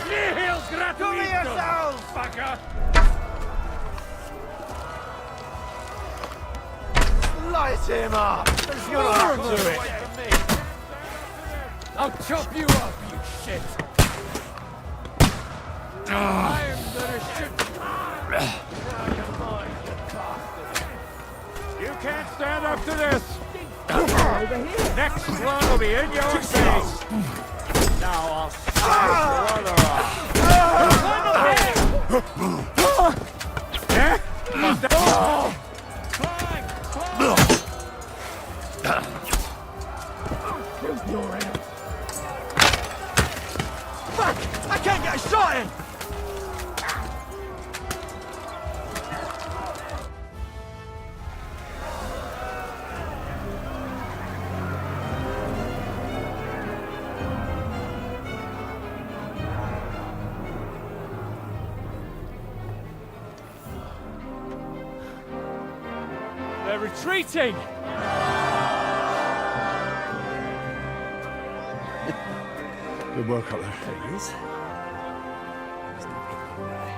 Nihil gratuito! Cover yourselves! Fucker! Slice him up! There's your arm to it! I'll chop you up, you shit! I'm gonna shoot you! You can't stand up to this! Next one will be in your face! Now I'll slice your other off! Eh? Oh! Fuck! I can't get a shot in! They're retreating! Good work up there. There he is. There's no hidden there.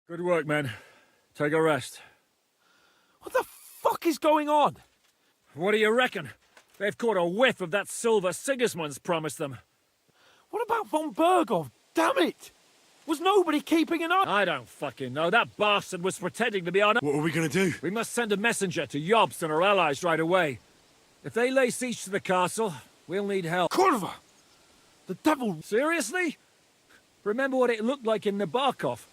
Good work, men. Take a rest. What the fuck is going on? What do you reckon? They've caught a whiff of that silver Sigismund's promised them. What about von Bergov? Damn it! Was nobody keeping an eye? I don't fucking know. That bastard was pretending to be on. What are we gonna do? We must send a messenger to Jobst and our allies right away. If they lay siege to the castle, we'll need help. Kurva! The devil... Seriously? Remember what it looked like in Nabokov?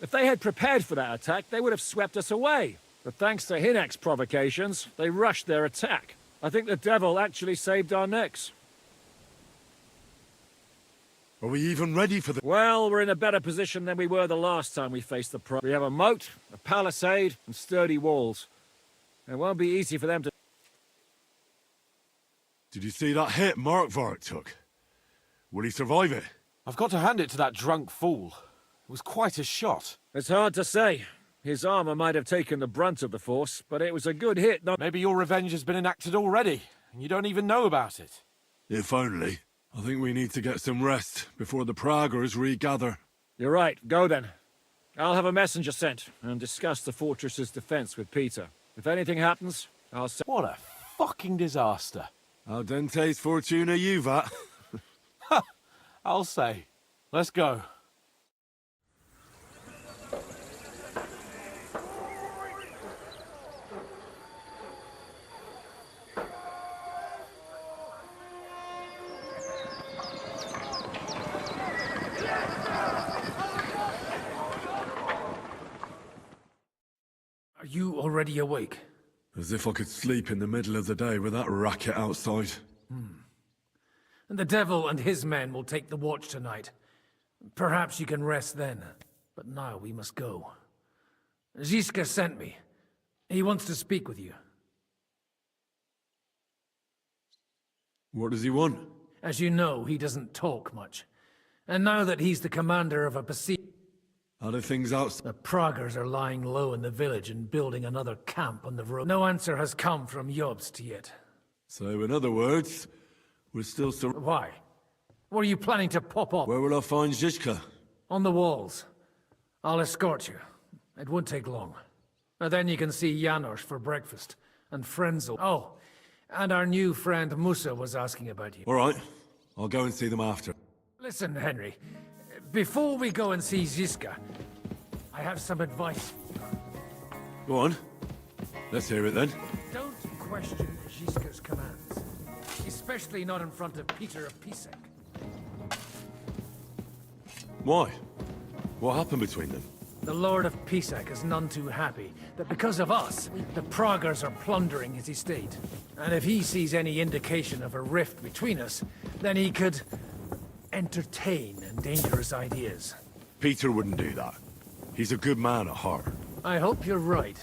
If they had prepared for that attack, they would have swept us away. But thanks to Hinek's provocations, they rushed their attack. I think the devil actually saved our necks. Are we even ready for the... Well, we're in a better position than we were the last time we faced the pro. We have a moat, a palisade, and sturdy walls. It won't be easy for them to... Did you see that hit Markvart took? Will he survive it? I've got to hand it to that drunk fool. It was quite a shot. It's hard to say. His armor might have taken the brunt of the force, but it was a good hit. Maybe your revenge has been enacted already, and you don't even know about it. If only. I think we need to get some rest before the Praggers regather. You're right. Go then. I'll have a messenger sent and discuss the fortress's defense with Peter. If anything happens, I'll say... What a fucking disaster. Al dente's fortuna juvat. I'll say. Let's go. Are you already awake? As if I could sleep in the middle of the day with that racket outside. And the devil and his men will take the watch tonight. Perhaps you can rest then. But now we must go. Ziska sent me. He wants to speak with you. What does he want? As you know, he doesn't talk much. And now that he's the commander of a Pacific... How do things outside? The Praggers are lying low in the village and building another camp on the road. No answer has come from Jobst yet. So, in other words, we're still Why? Were you planning to pop up? Where will I find Zizka? On the walls. I'll escort you. It won't take long. And then you can see Janos for breakfast. And Frenzel. Oh, and our new friend Musa was asking about you. All right. I'll go and see them after. Listen, Henry. Before we go and see Ziska, I have some advice. Go on. Let's hear it then. Don't question Ziska's commands. Especially not in front of Peter of Pisek. Why? What happened between them? The Lord of Pisek is none too happy that because of us, the Praggers are plundering his estate. And if he sees any indication of a rift between us, then he could entertain dangerous ideas. Peter wouldn't do that. He's a good man at heart. I hope you're right.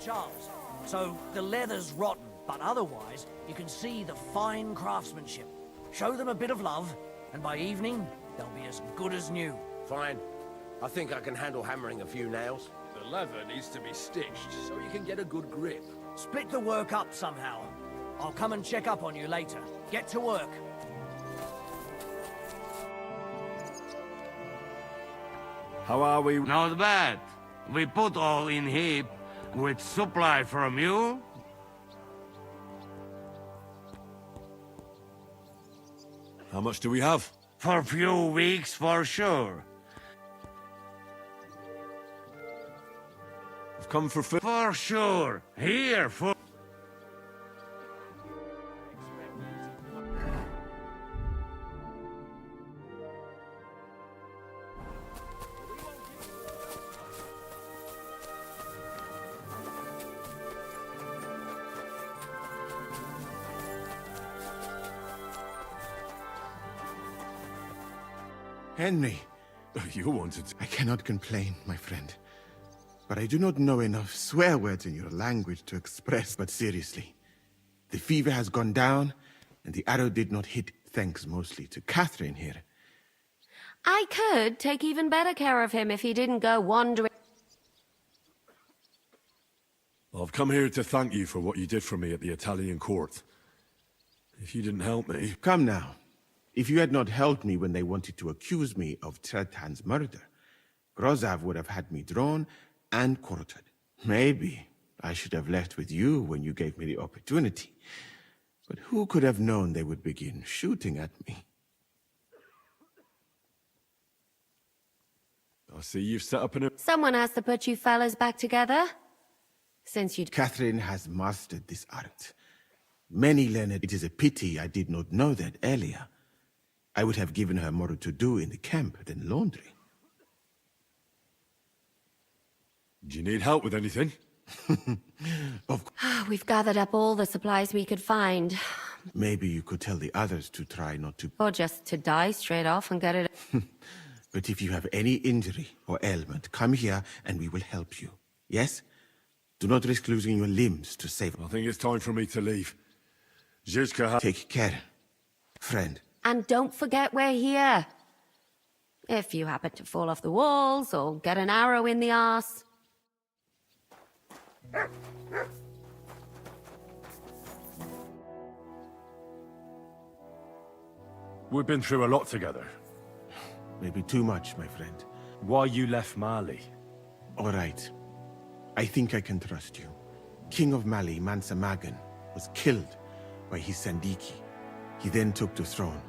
Charles, so the leather's rotten, but otherwise you can see the fine craftsmanship. Show them a bit of love, and by evening, they'll be as good as new. Fine. I think I can handle hammering a few nails. The leather needs to be stitched so you can get a good grip. Split the work up somehow. I'll come and check up on you later. Get to work. How are we? Not bad. We put all in heap with supply from you. How much do we have? For a few weeks, for sure. I've come for food. For sure. Here, for... Henry. You wanted to... I cannot complain, my friend. But I do not know enough swear words in your language to express. But seriously, the fever has gone down, and the arrow did not hit, thanks mostly to Catherine here. I could take even better care of him if he didn't go wandering. I've come here to thank you for what you did for me at the Italian court. If you didn't help me... Come now. If you had not helped me when they wanted to accuse me of Tretan's murder, Grozav would have had me drawn and quartered. Maybe I should have left with you when you gave me the opportunity. But who could have known they would begin shooting at me? I see you've set up an... Someone has to put you fellas back together. Since you'd... Catherine has mastered this art. Many learn it. It is a pity I did not know that earlier. I would have given her more to do in the camp than laundry. Do you need help with anything? We've gathered up all the supplies we could find. Maybe you could tell the others to try not to... Or just to die straight off and get it... But if you have any injury or ailment, come here and we will help you. Yes? Do not risk losing your limbs to save... I think it's time for me to leave. Zizka... Take care, friend. And don't forget we're here. If you happen to fall off the walls or get an arrow in the arse. We've been through a lot together. Maybe too much, my friend. Why you left Mali? All right. I think I can trust you. King of Mali, Mansa Magan, was killed by his Sandiki. He then took the throne,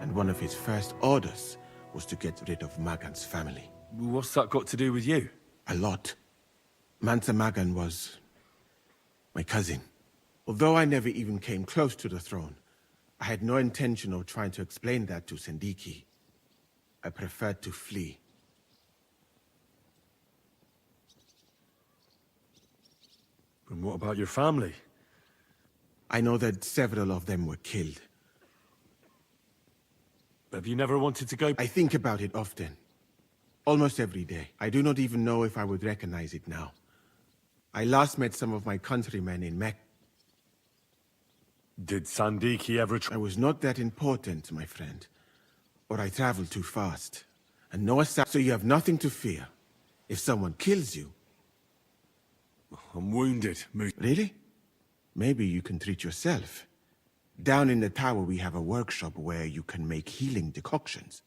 and one of his first orders was to get rid of Magan's family. What's that got to do with you? A lot. Mansa Magan was my cousin. Although I never even came close to the throne, I had no intention of trying to explain that to Sandiki. I preferred to flee. And what about your family? I know that several of them were killed. Have you never wanted to go? I think about it often. Almost every day. I do not even know if I would recognize it now. I last met some of my countrymen in Mecca. Did Sandiki ever I was not that important, my friend. Or I traveled too fast. And no aside, so you have nothing to fear. If someone kills you... I'm wounded. Really? Maybe you can treat yourself. Down in the tower we have a workshop where you can make healing decoctions.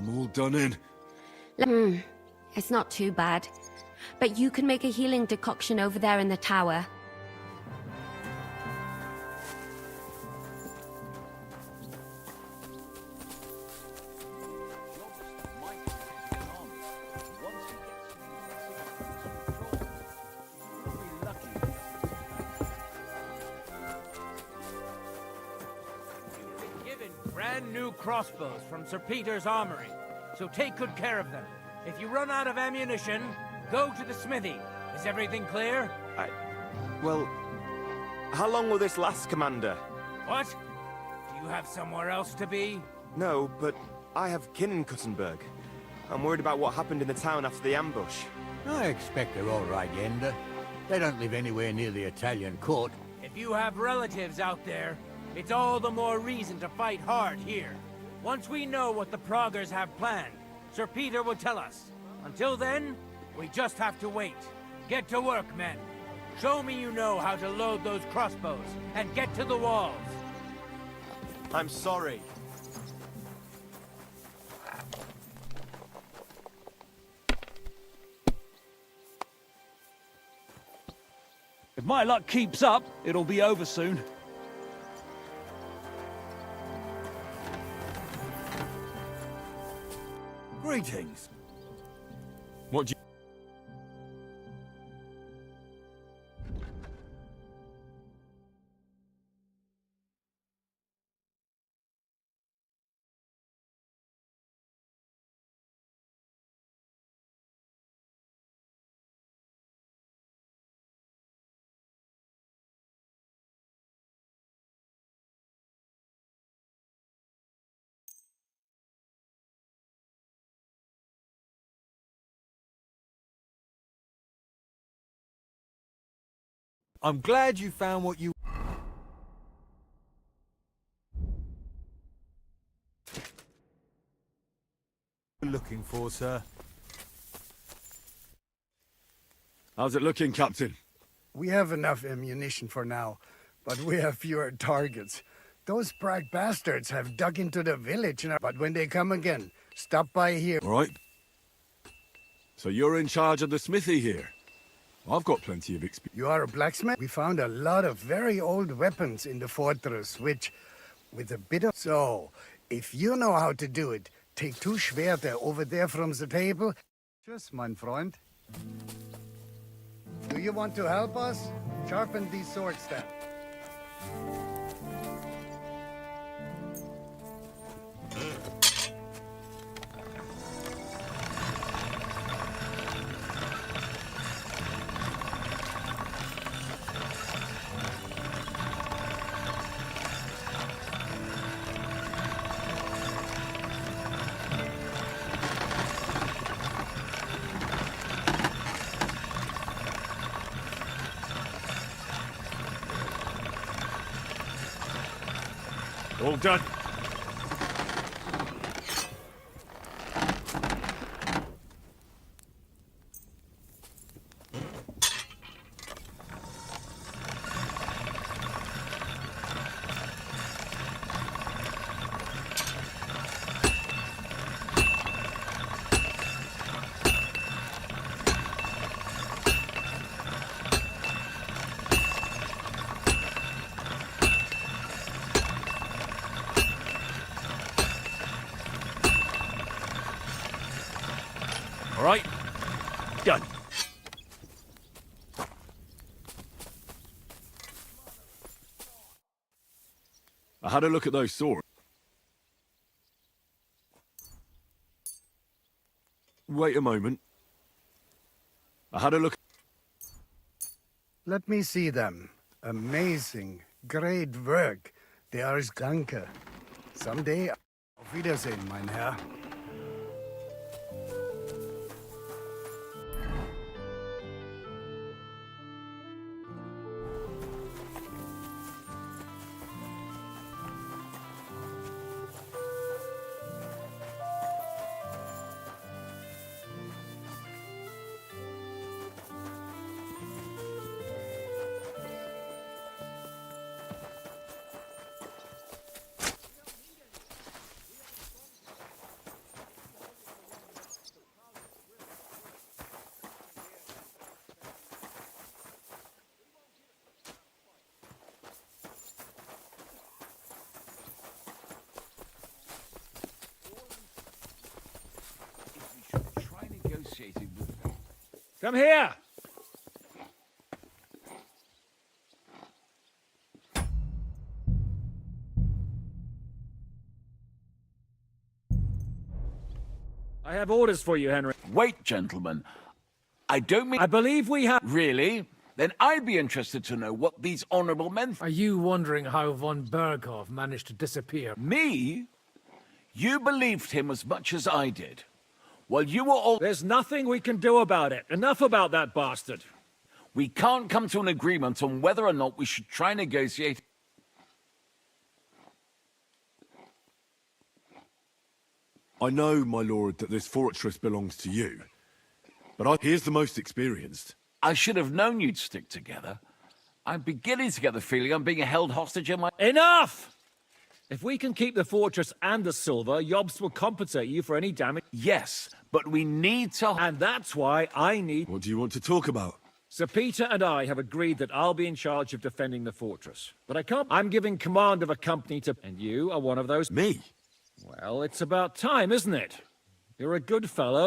I'm all done in. It's not too bad. But you can make a healing decoction over there in the tower. Brand new crossbows from Sir Peter's armory, so take good care of them. If you run out of ammunition, go to the smithy. Is everything clear? Well, how long will this last, Commander? What? Do you have somewhere else to be? No, but I have kin in Kuttenberg. I'm worried about what happened in the town after the ambush. I expect they're all right, Yenda. They don't live anywhere near the Italian court. If you have relatives out there, it's all the more reason to fight hard here. Once we know what the Proggers have planned, Sir Peter will tell us. Until then, we just have to wait. Get to work, men. Show me you know how to load those crossbows, and get to the walls. I'm sorry. If my luck keeps up, it'll be over soon. Greetings. What do you... I'm glad you found what you... were looking for, sir. How's it looking, Captain? We have enough ammunition for now, but we have fewer targets. Those Prague bastards have dug into the village, but when they come again, stop by here. All right. So you're in charge of the smithy here? I've got plenty of experience. You are a blacksmith? We found a lot of very old weapons in the fortress, which, with a bit of... So, if you know how to do it, take 2 Schwerter over there from the table. Tschüss, mein Freund. Do you want to help us? Sharpen these swords then. All done. All right. Done. I had a look at those swords. Wait a moment. I had a look. Let me see them. Amazing. Great work. They are Danke. Someday... Auf Wiedersehen, mein Herr. Come here! I have orders for you, Henry. Wait, gentlemen. I don't mean... I believe we have... Really? Then I'd be interested to know what these honorable men... Are you wondering how von Berghoff managed to disappear? Me? You believed him as much as I did. Well, you were all... There's nothing we can do about it. Enough about that bastard. We can't come to an agreement on whether or not we should try and negotiate... I know, my lord, that this fortress belongs to you. But here's the most experienced. I should have known you'd stick together. I'm beginning to get the feeling I'm being held hostage in my... Enough! If we can keep the fortress and the silver, Yobst will compensate you for any damage. Yes, but we need to... And that's why I need... What do you want to talk about? Sir Peter and I have agreed that I'll be in charge of defending the fortress. But I can't... I'm giving command of a company to... And you are one of those... Me? Well, it's about time, isn't it? You're a good fellow.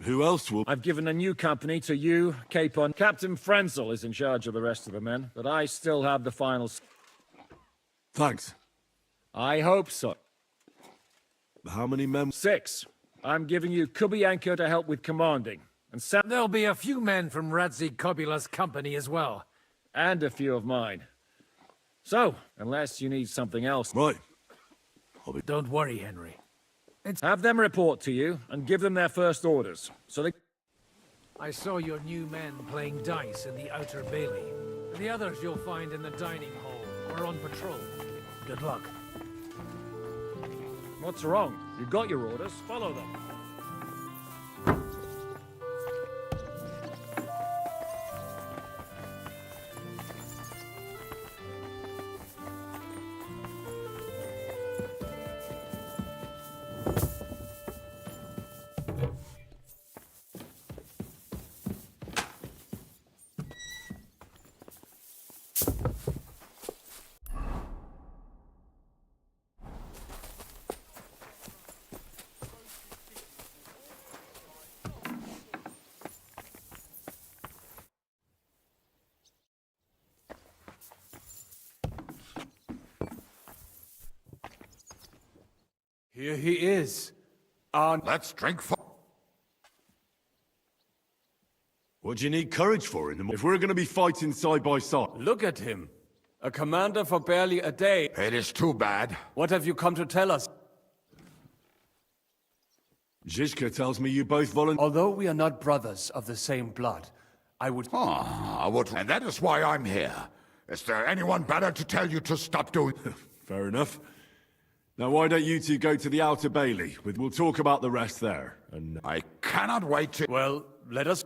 Who else will... I've given a new company to you, Capon. Captain Frenzel is in charge of the rest of the men, but I still have the final... Thanks. I hope so. How many men? 6. I'm giving you Kubianka to help with commanding. And Sam... There'll be a few men from Radzi Kobula's company as well. And a few of mine. So, unless you need something else... Right. Don't worry, Henry. Have them report to you, and give them their first orders, so they... I saw your new men playing dice in the outer bailey. The others you'll find in the dining hall, or on patrol. Good luck. What's wrong? You got your orders, follow them. Here he is. Let's drink for... What do you need courage for in the... If we're going to be fighting side by side... Look at him. A commander for barely a day. It is too bad. What have you come to tell us? Zizka tells me you both volunteered... Although we are not brothers of the same blood, I would... And that is why I'm here. Is there anyone better to tell you to stop doing... Fair enough. Now why don't you two go to the outer bailey? We'll talk about the rest there. And I cannot wait to... Well, let us...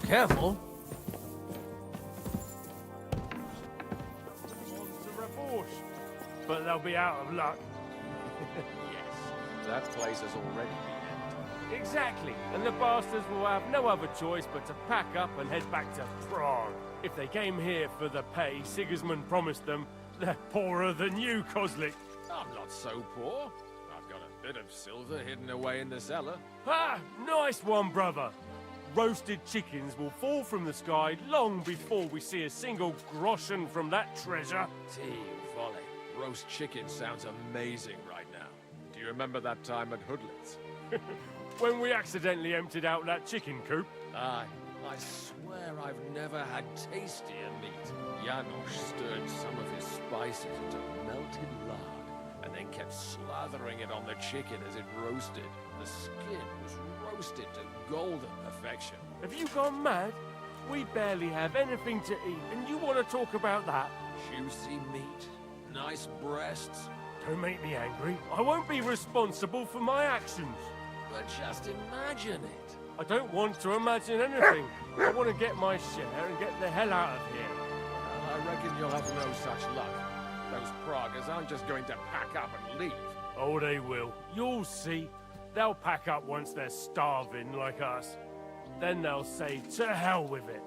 Careful. But they'll be out of luck. Yes, that place has already been emptied. Exactly, and the bastards will have no other choice but to pack up and head back to Prague. If they came here for the pay Sigismund promised them, they're poorer than you, Kozlik. I'm not so poor. I've got a bit of silver hidden away in the cellar. Ah, nice one, brother. Roasted chickens will fall from the sky long before we see a single groschen from that treasure. Tea, volley. Roast chicken sounds amazing right now. Do you remember that time at Hoodlitz? When we accidentally emptied out that chicken coop? Aye. I swear I've never had tastier meat. Janos stirred some of his spices into melted lard, and then kept slathering it on the chicken as it roasted. The skin was roasted to golden perfection. Have you gone mad? We barely have anything to eat, and you want to talk about that? Juicy meat. Nice breasts. Don't make me angry. I won't be responsible for my actions. But just imagine it. I don't want to imagine anything. I want to get my share and get the hell out of here. I reckon you'll have no such luck. Those Praguers aren't just going to pack up and leave. Oh, they will. You'll see. They'll pack up once they're starving like us. Then they'll say, to hell with it.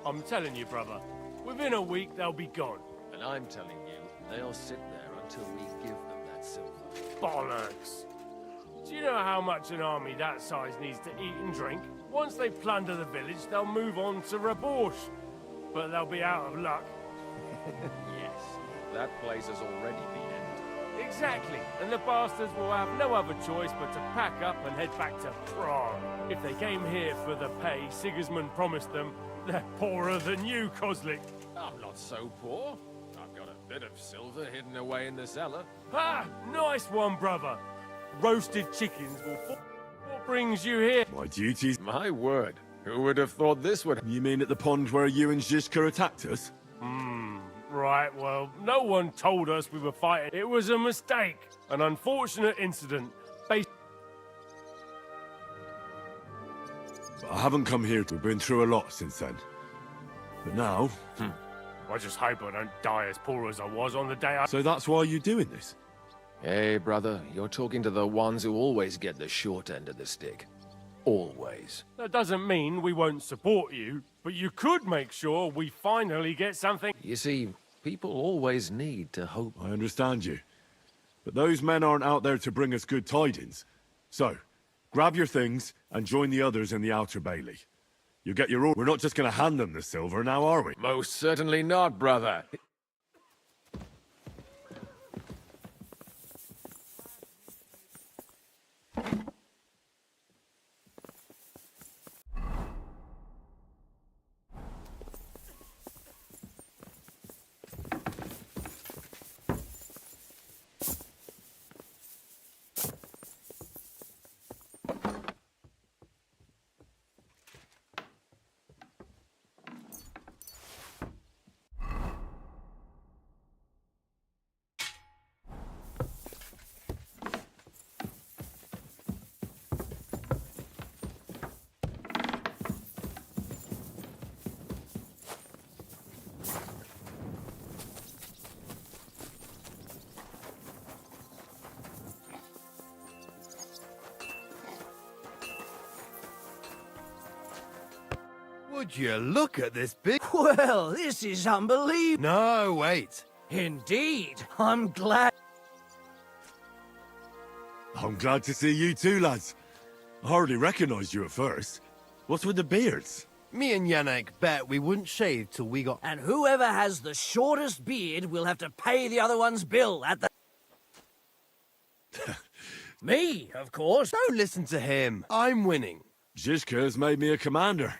I'm telling you, brother, within a week they'll be gone. And I'm telling you, they'll sit there until we give them that silver. Bollocks. Do you know how much an army that size needs to eat and drink? Once they plunder the village, they'll move on to Rabosh. But they'll be out of luck. Yes, that place has already been emptied. Exactly, and the bastards will have no other choice but to pack up and head back to Prague. If they came here for the pay Sigismund promised them, they're poorer than you, Kozlik. I'm not so poor. I've got a bit of silver hidden away in the cellar. Ha! Nice one, brother. Roasted chickens will fall. What brings you here? My duties. My word. Who would have thought this would... You mean at the pond where you and Zizka attacked us? Right, well, no one told us we were fighting. It was a mistake. An unfortunate incident. Based... I haven't come here to... We've been through a lot since then. But now... I just hope I don't die as poor as I was on the day I... So that's why you're doing this? Hey, brother, you're talking to the ones who always get the short end of the stick. Always. That doesn't mean we won't support you, but you could make sure we finally get something... You see, people always need to hope. I understand you. But those men aren't out there to bring us good tidings. So, grab your things and join the others in the Outer Bailey. You get your order. We're not just going to hand them the silver now, are we? Most certainly not, brother. Would you look at this big... Well, this is unbelievable. No, wait. Indeed. I'm glad... I'm glad to see you too, lads. I hardly recognized you at first. What's with the beards? Me and Yannick bet we wouldn't shave till we got... And whoever has the shortest beard will have to pay the other one's bill at the... Me, of course. Don't listen to him. I'm winning. Zizka has made me a commander.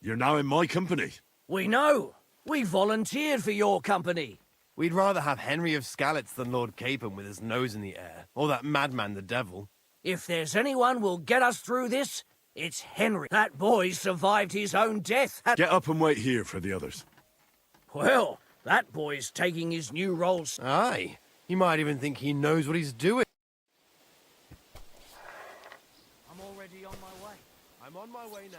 You're now in my company. We know. We volunteered for your company. We'd rather have Henry of Skalitz than Lord Capon with his nose in the air. Or that madman, the devil. If there's anyone will get us through this, it's Henry. That boy survived his own death. Get up and wait here for the others. Well, that boy's taking his new role. Aye. He might even think he knows what he's doing. I'm already on my way. I'm on my way now.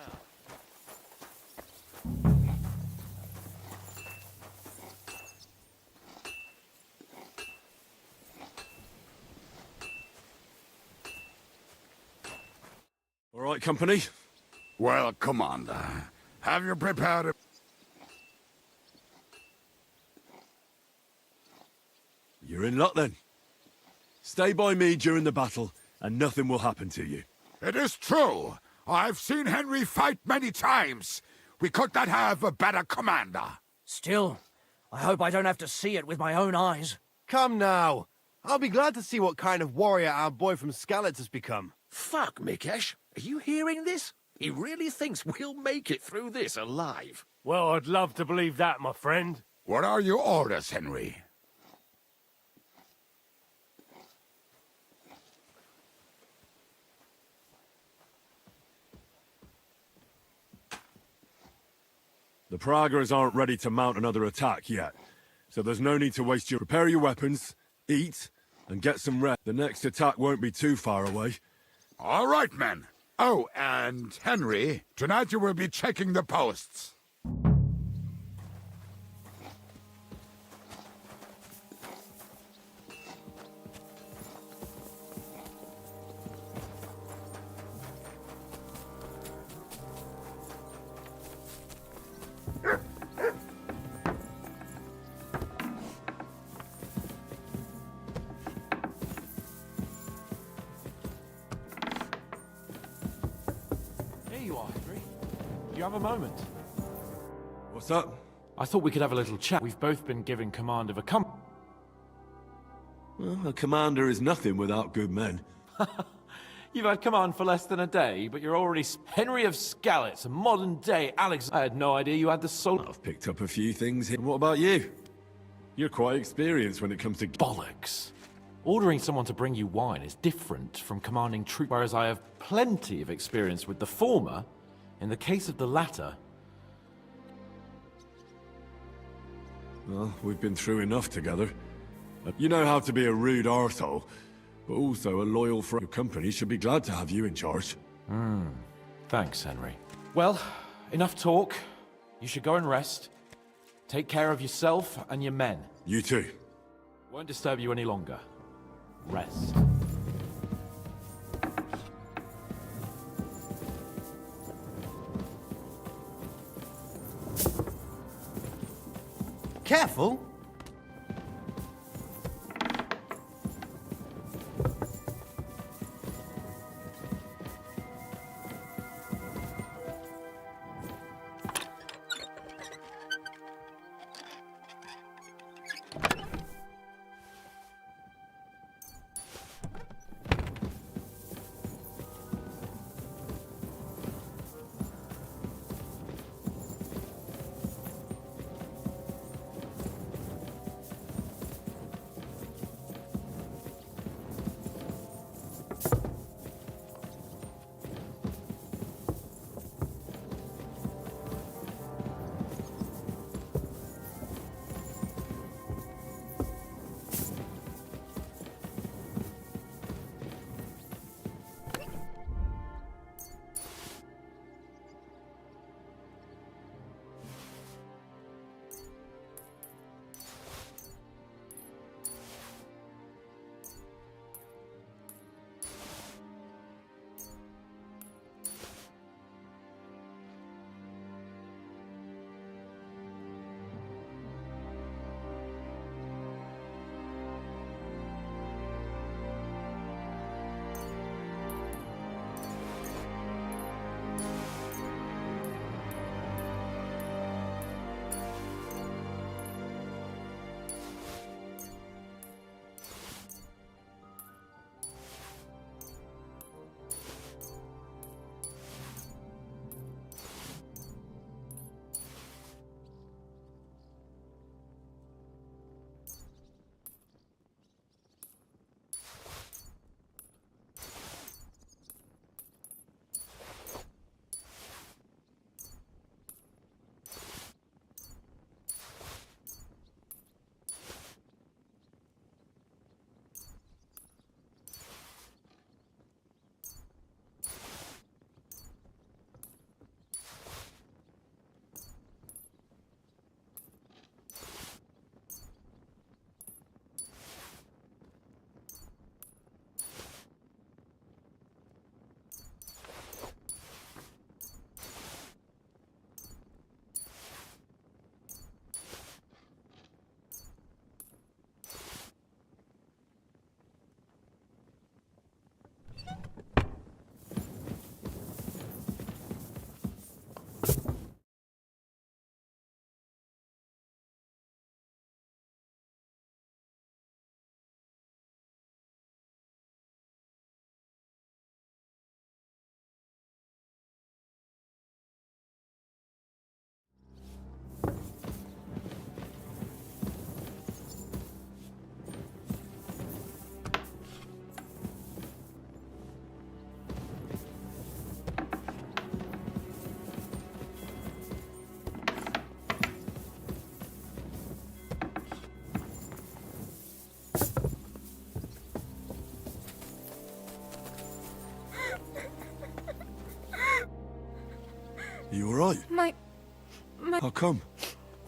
All right, company? Well, Commander, have you prepared a... You're in luck then. Stay by me during the battle, and nothing will happen to you. It is true. I've seen Henry fight many times. We could not have a better commander. Still, I hope I don't have to see it with my own eyes. Come now. I'll be glad to see what kind of warrior our boy from Skalitz has become. Fuck, Mikesh. Are you hearing this? He really thinks we'll make it through this alive. Well, I'd love to believe that, my friend. What are your orders, Henry? The Praguers aren't ready to mount another attack yet, so there's no need to waste your... Prepare your weapons, eat, and get some rest. The next attack won't be too far away. All right, men. Oh, and Henry, tonight you will be checking the posts. you are, Henry. Do you have a moment? What's up? I thought we could have a little chat. We've both been given command of a company. Well, a commander is nothing without good men. You've had command for less than a day, but you're already Henry of Skalitz, a modern-day Alex. I had no idea you had the soul. I've picked up a few things here. What about you? You're quite experienced when it comes to... Bollocks. Ordering someone to bring you wine is different from commanding troops, whereas I have plenty of experience with the former. In the case of the latter... Well, we've been through enough together. You know how to be a rude arsehole, but also a loyal friend. Your company should be glad to have you in charge. Thanks, Henry. Well, enough talk. You should go and rest. Take care of yourself and your men. You too. Won't disturb you any longer. Rest. Careful! You alright? My... How come?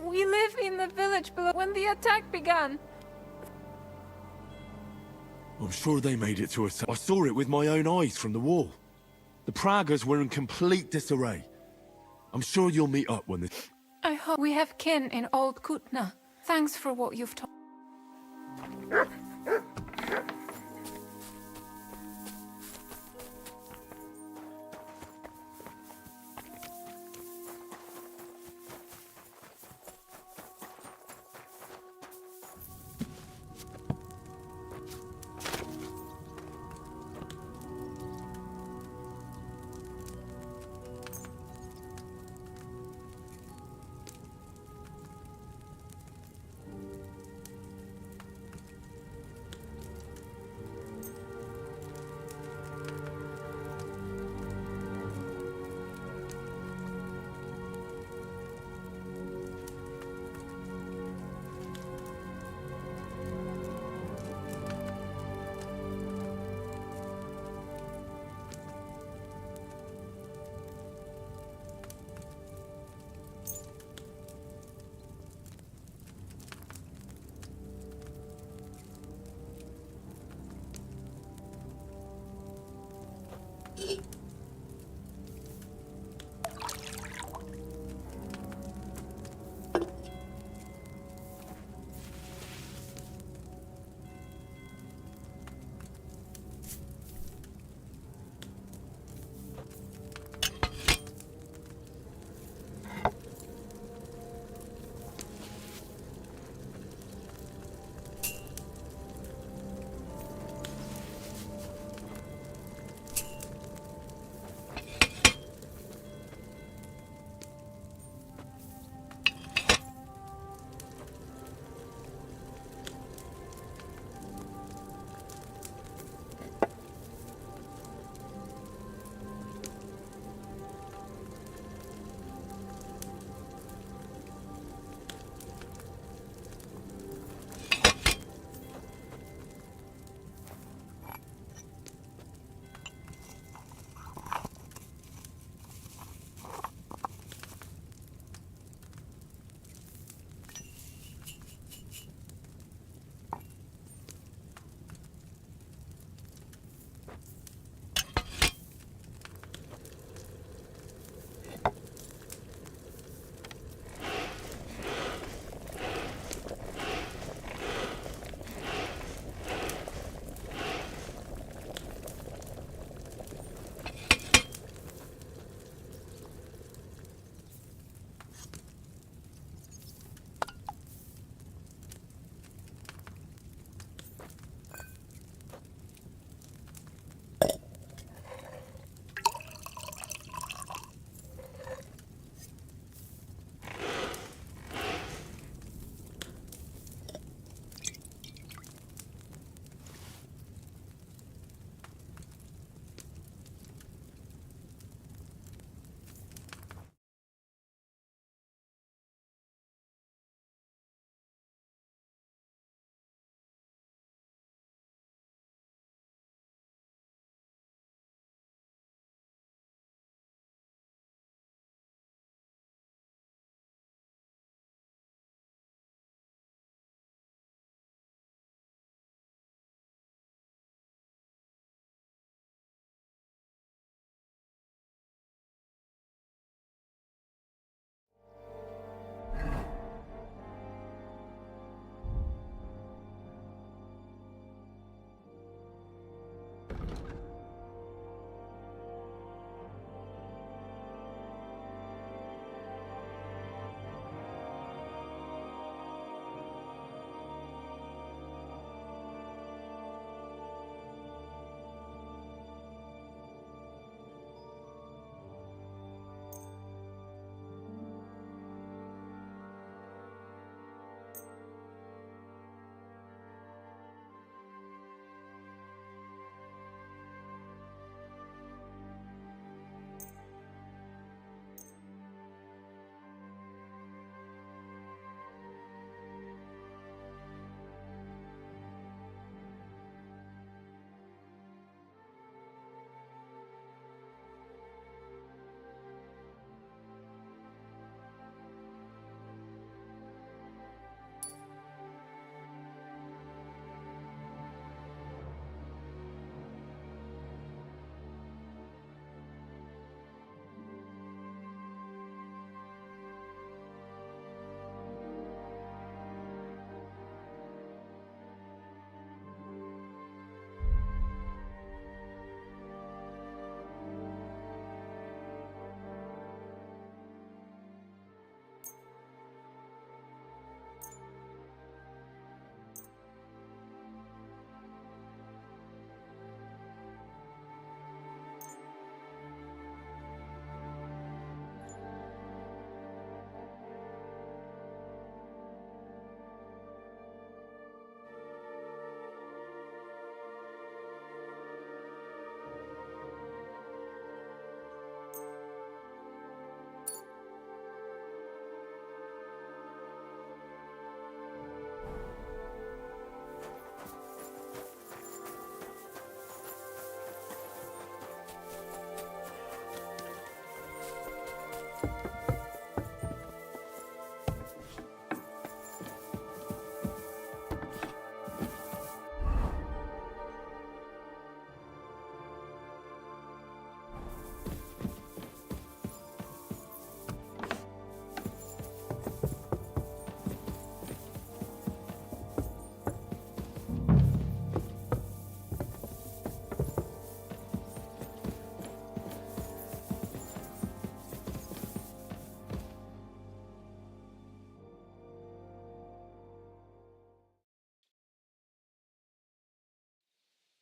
We live in the village below when the attack began. I'm sure they made it to us. I saw it with my own eyes from the wall. The Pragas were in complete disarray. I'm sure you'll meet up when the... I hope we have kin in Old Kutna. Thanks for what you've taught.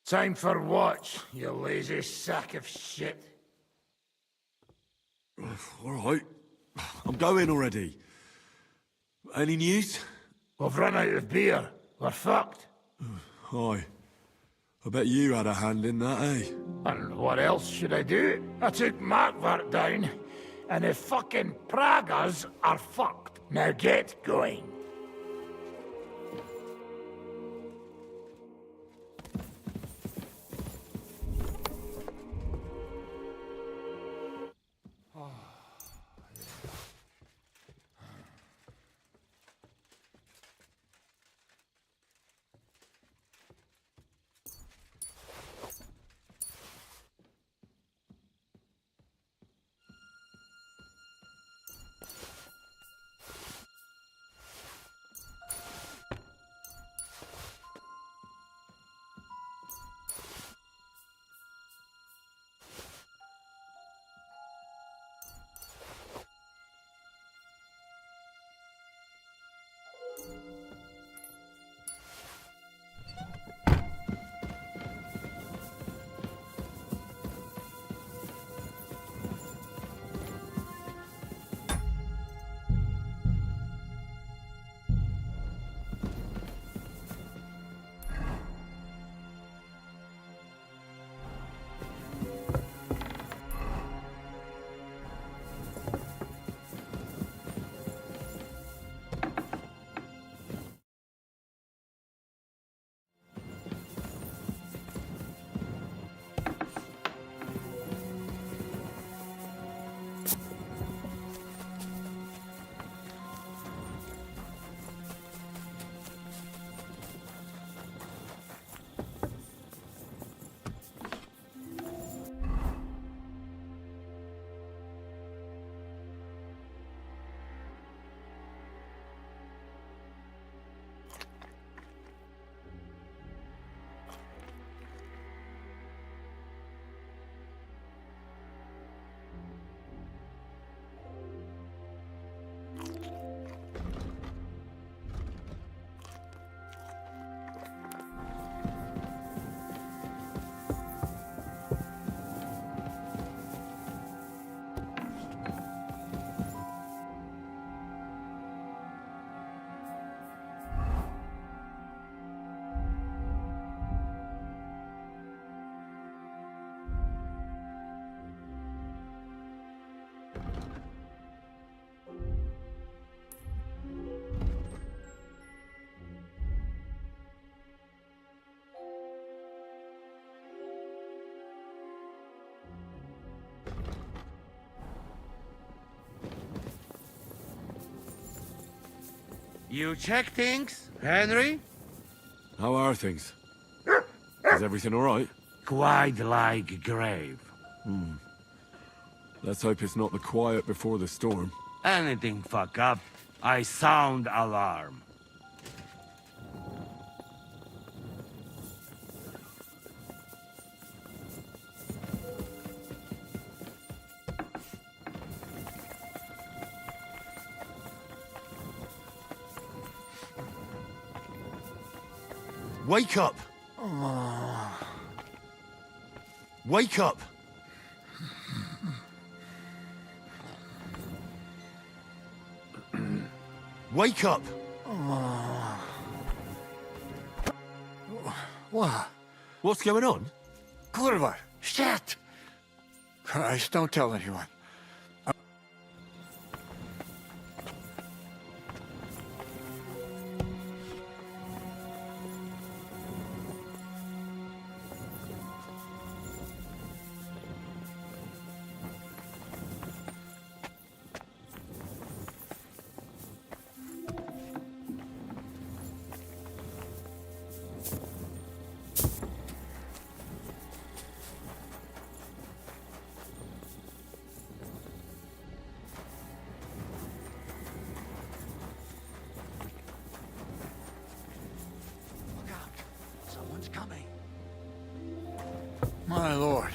Time for watch, you lazy sack of shit. All right. I'm going already. Any news? We've run out of beer. We're fucked. Aye. I bet you had a hand in that, eh? And what else should I do? I took Markvart down, and the fucking Pragas are fucked. Now get going. You check things, Henry? How are things? Is everything all right? Quite like grave. Let's hope it's not the quiet before the storm. Anything fuck up, I sound alarm. Wake up! Wake up! Wake up! What? What's going on? Kurva! Shit! Christ, don't tell anyone. My lord,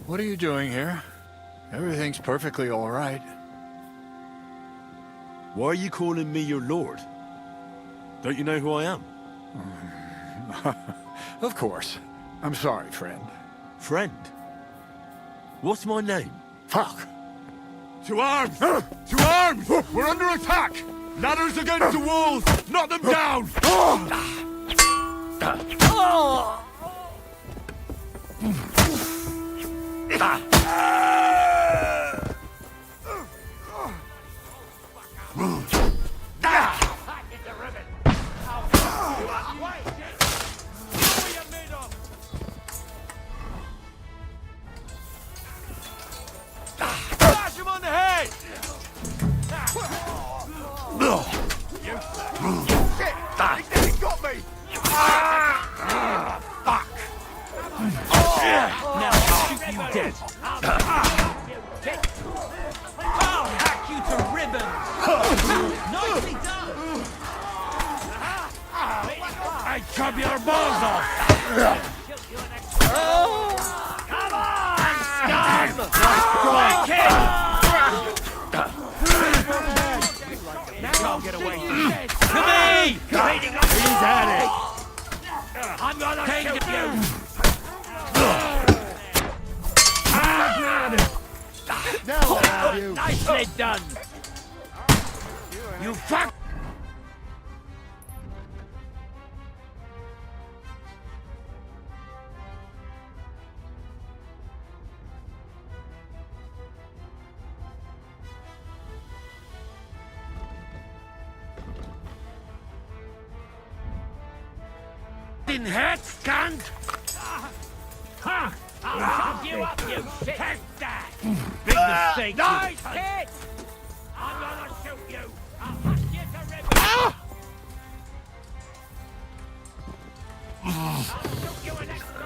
what are you doing here? Everything's perfectly all right. Why are you calling me your lord? Don't you know who I am? Of course. I'm sorry, friend. Friend? What's my name? Fuck! To arms! To arms! We're under attack! Ladders against the walls! Knock them down! Smash him on the head! Shit! He got me! Fuck! Now I'll shoot you dead. I'll hack you to ribbons! Nicely done! I chop your balls off! Come on, scum! Nice Now I'll get away from this. To me! He's at it! I'm gonna shoot you! Now I'll have you. Nicely done! You fuck! In head, cunt! Ha! I'll fuck you up, you shit! Take that! Big mistake, nice hit! I'm gonna shoot you! I'll hack you to ribbons! I'll shoot you an extra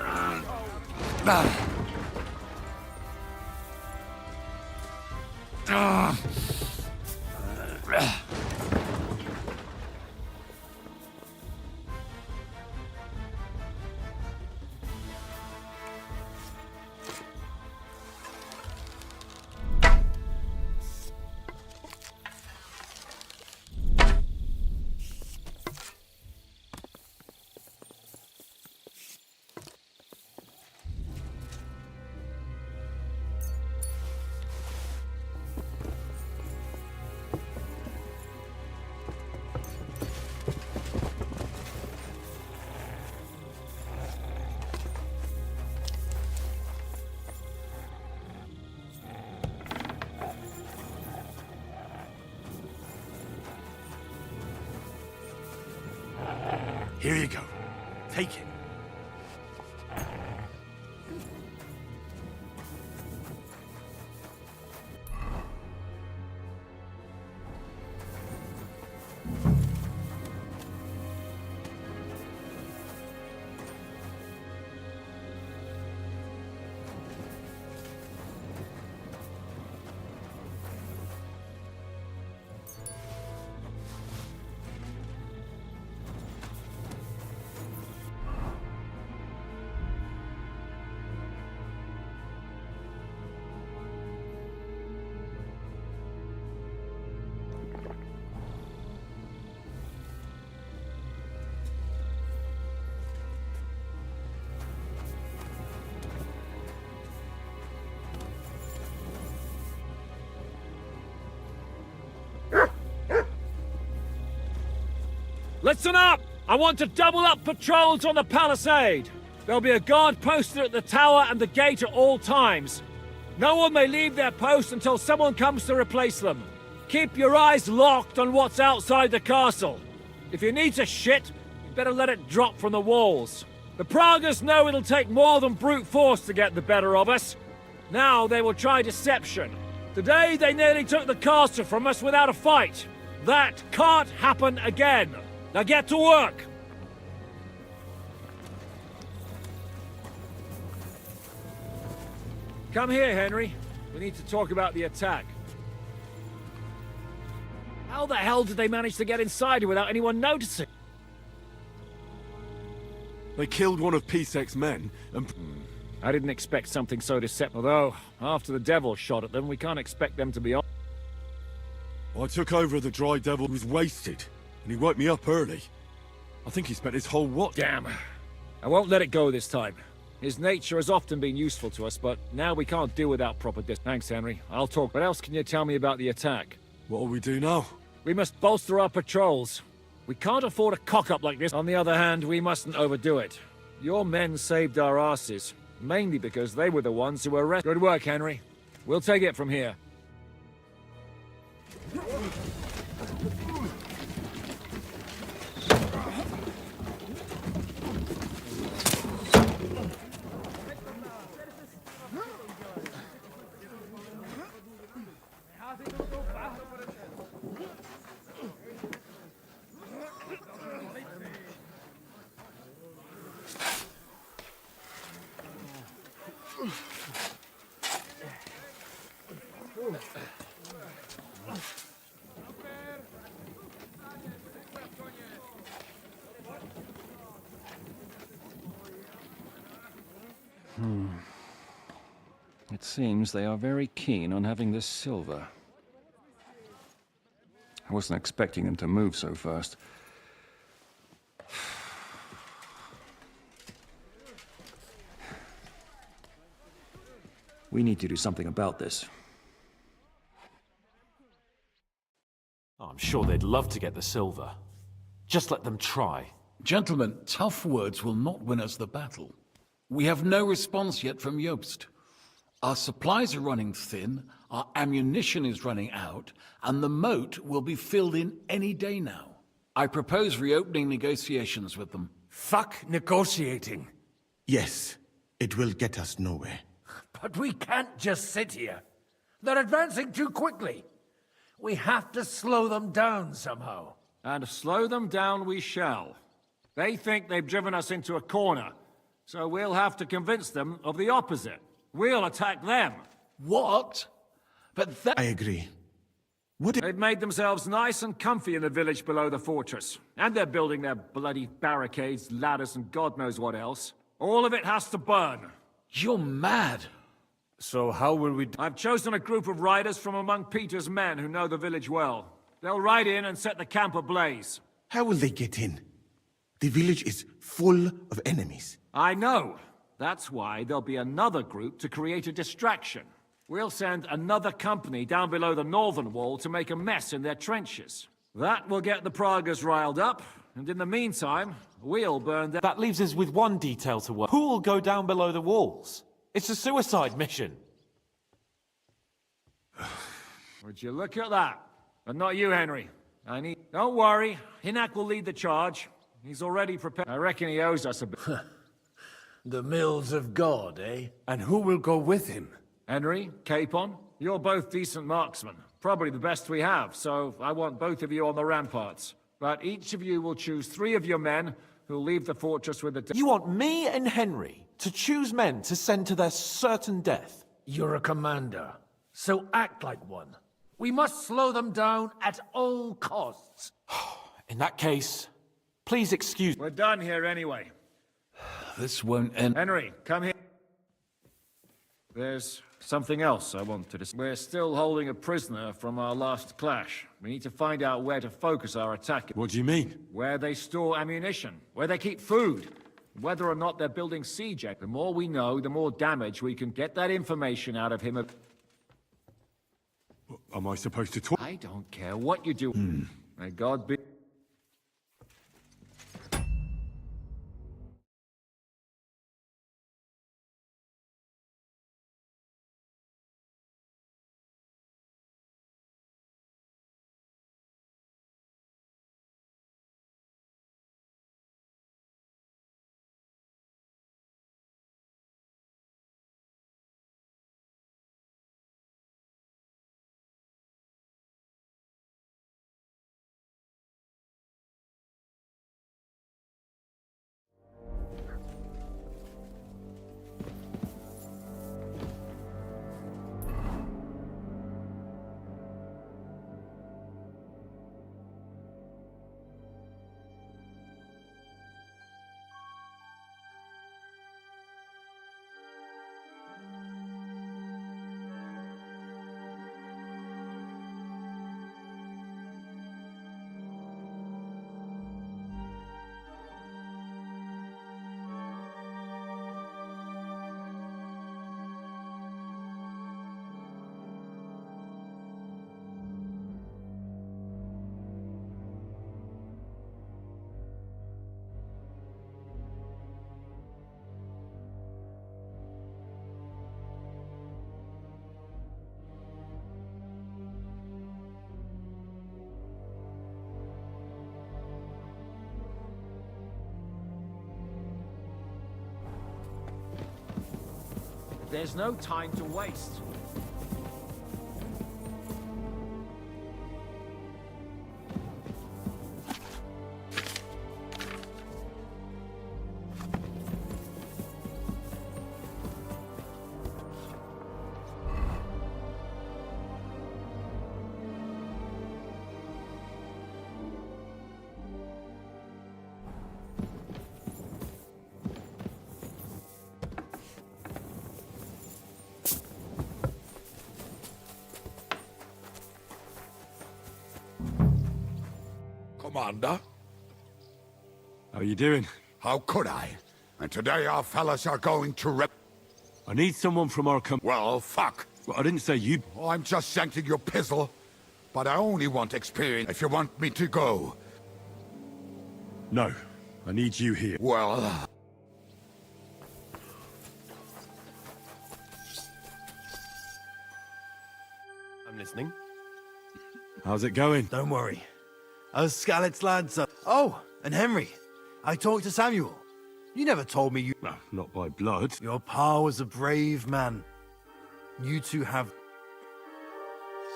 Here you go. Take it. Listen up! I want to double up patrols on the palisade. There'll be a guard posted at the tower and the gate at all times. No one may leave their post until someone comes to replace them. Keep your eyes locked on what's outside the castle. If you need to shit, you better let it drop from the walls. The Pragas know it'll take more than brute force to get the better of us. Now they will try deception. Today they nearly took the castle from us without a fight. That can't happen again. Now get to work! Come here, Henry. We need to talk about the attack. How the hell did they manage to get inside here without anyone noticing? They killed one of Pisek's men and... I didn't expect something so deceptive. Although, after the devil shot at them, we can't expect them to be on. I took over the Dry Devil who was wasted, and he woke me up early. I think he spent his whole watch... Damn. I won't let it go this time. His nature has often been useful to us, but now we can't do without proper Thanks, Henry. I'll talk. What else can you tell me about the attack? What'll we do now? We must bolster our patrols. We can't afford a cock-up like this. On the other hand, we mustn't overdo it. Your men saved our asses, mainly because they were the ones who were arrested. Good work, Henry. We'll take it from here. It seems they are very keen on having this silver. I wasn't expecting them to move so fast. We need to do something about this. I'm sure they'd love to get the silver. Just let them try. Gentlemen, tough words will not win us the battle. We have no response yet from Jobst. Our supplies are running thin, our ammunition is running out, and the moat will be filled in any day now. I propose reopening negotiations with them. Fuck negotiating. Yes, it will get us nowhere. But we can't just sit here. They're advancing too quickly. We have to slow them down somehow. And slow them down we shall. They think they've driven us into a corner, so we'll have to convince them of the opposite. We'll attack them. What? But that... I agree. They've made themselves nice and comfy in the village below the fortress. And they're building their bloody barricades, ladders, and God knows what else. All of it has to burn. You're mad. So how will we... I've chosen a group of riders from among Peter's men who know the village well. They'll ride in and set the camp ablaze. How will they get in? The village is full of enemies. I know. That's why there'll be another group to create a distraction. We'll send another company down below the northern wall to make a mess in their trenches. That will get the Pragas riled up, and in the meantime, we'll burn them. That leaves us with one detail to work. Who will go down below the walls? It's a suicide mission. Would you look at that? But not you, Henry. Don't worry, Hinak will lead the charge. He's already prepared. I reckon he owes us a bit. The mills of God, eh? And who will go with him? Henry, Capon, you're both decent marksmen. Probably the best we have, so I want both of you on the ramparts. But each of you will choose 3 of your men who'll leave the fortress with the... You want me and Henry to choose men to send to their certain death? You're a commander, so act like one. We must slow them down at all costs. In that case, please excuse... We're done here anyway. This won't end... Henry, come here. There's something else I want to discuss. We're still holding a prisoner from our last clash. We need to find out where to focus our attack. What do you mean? Where they store ammunition, where they keep food, whether or not they're building siege. The more we know, the more damage we can get that information out of him. Am I supposed to talk? I don't care what you do. May God be... There's no time to waste. Commander? How you doing? How could I? And today our fellas are going to rip... I need someone from our Well, fuck. Well, I didn't say you... I'm just sending you pizzle. But I only want experience if you want me to go. No. I need you here. Well... I'm listening. How's it going? Don't worry. How's Scarlet's lads? Oh, and Henry. I talked to Samuel. You never told me you... No, not by blood. Your pa was a brave man. You two have...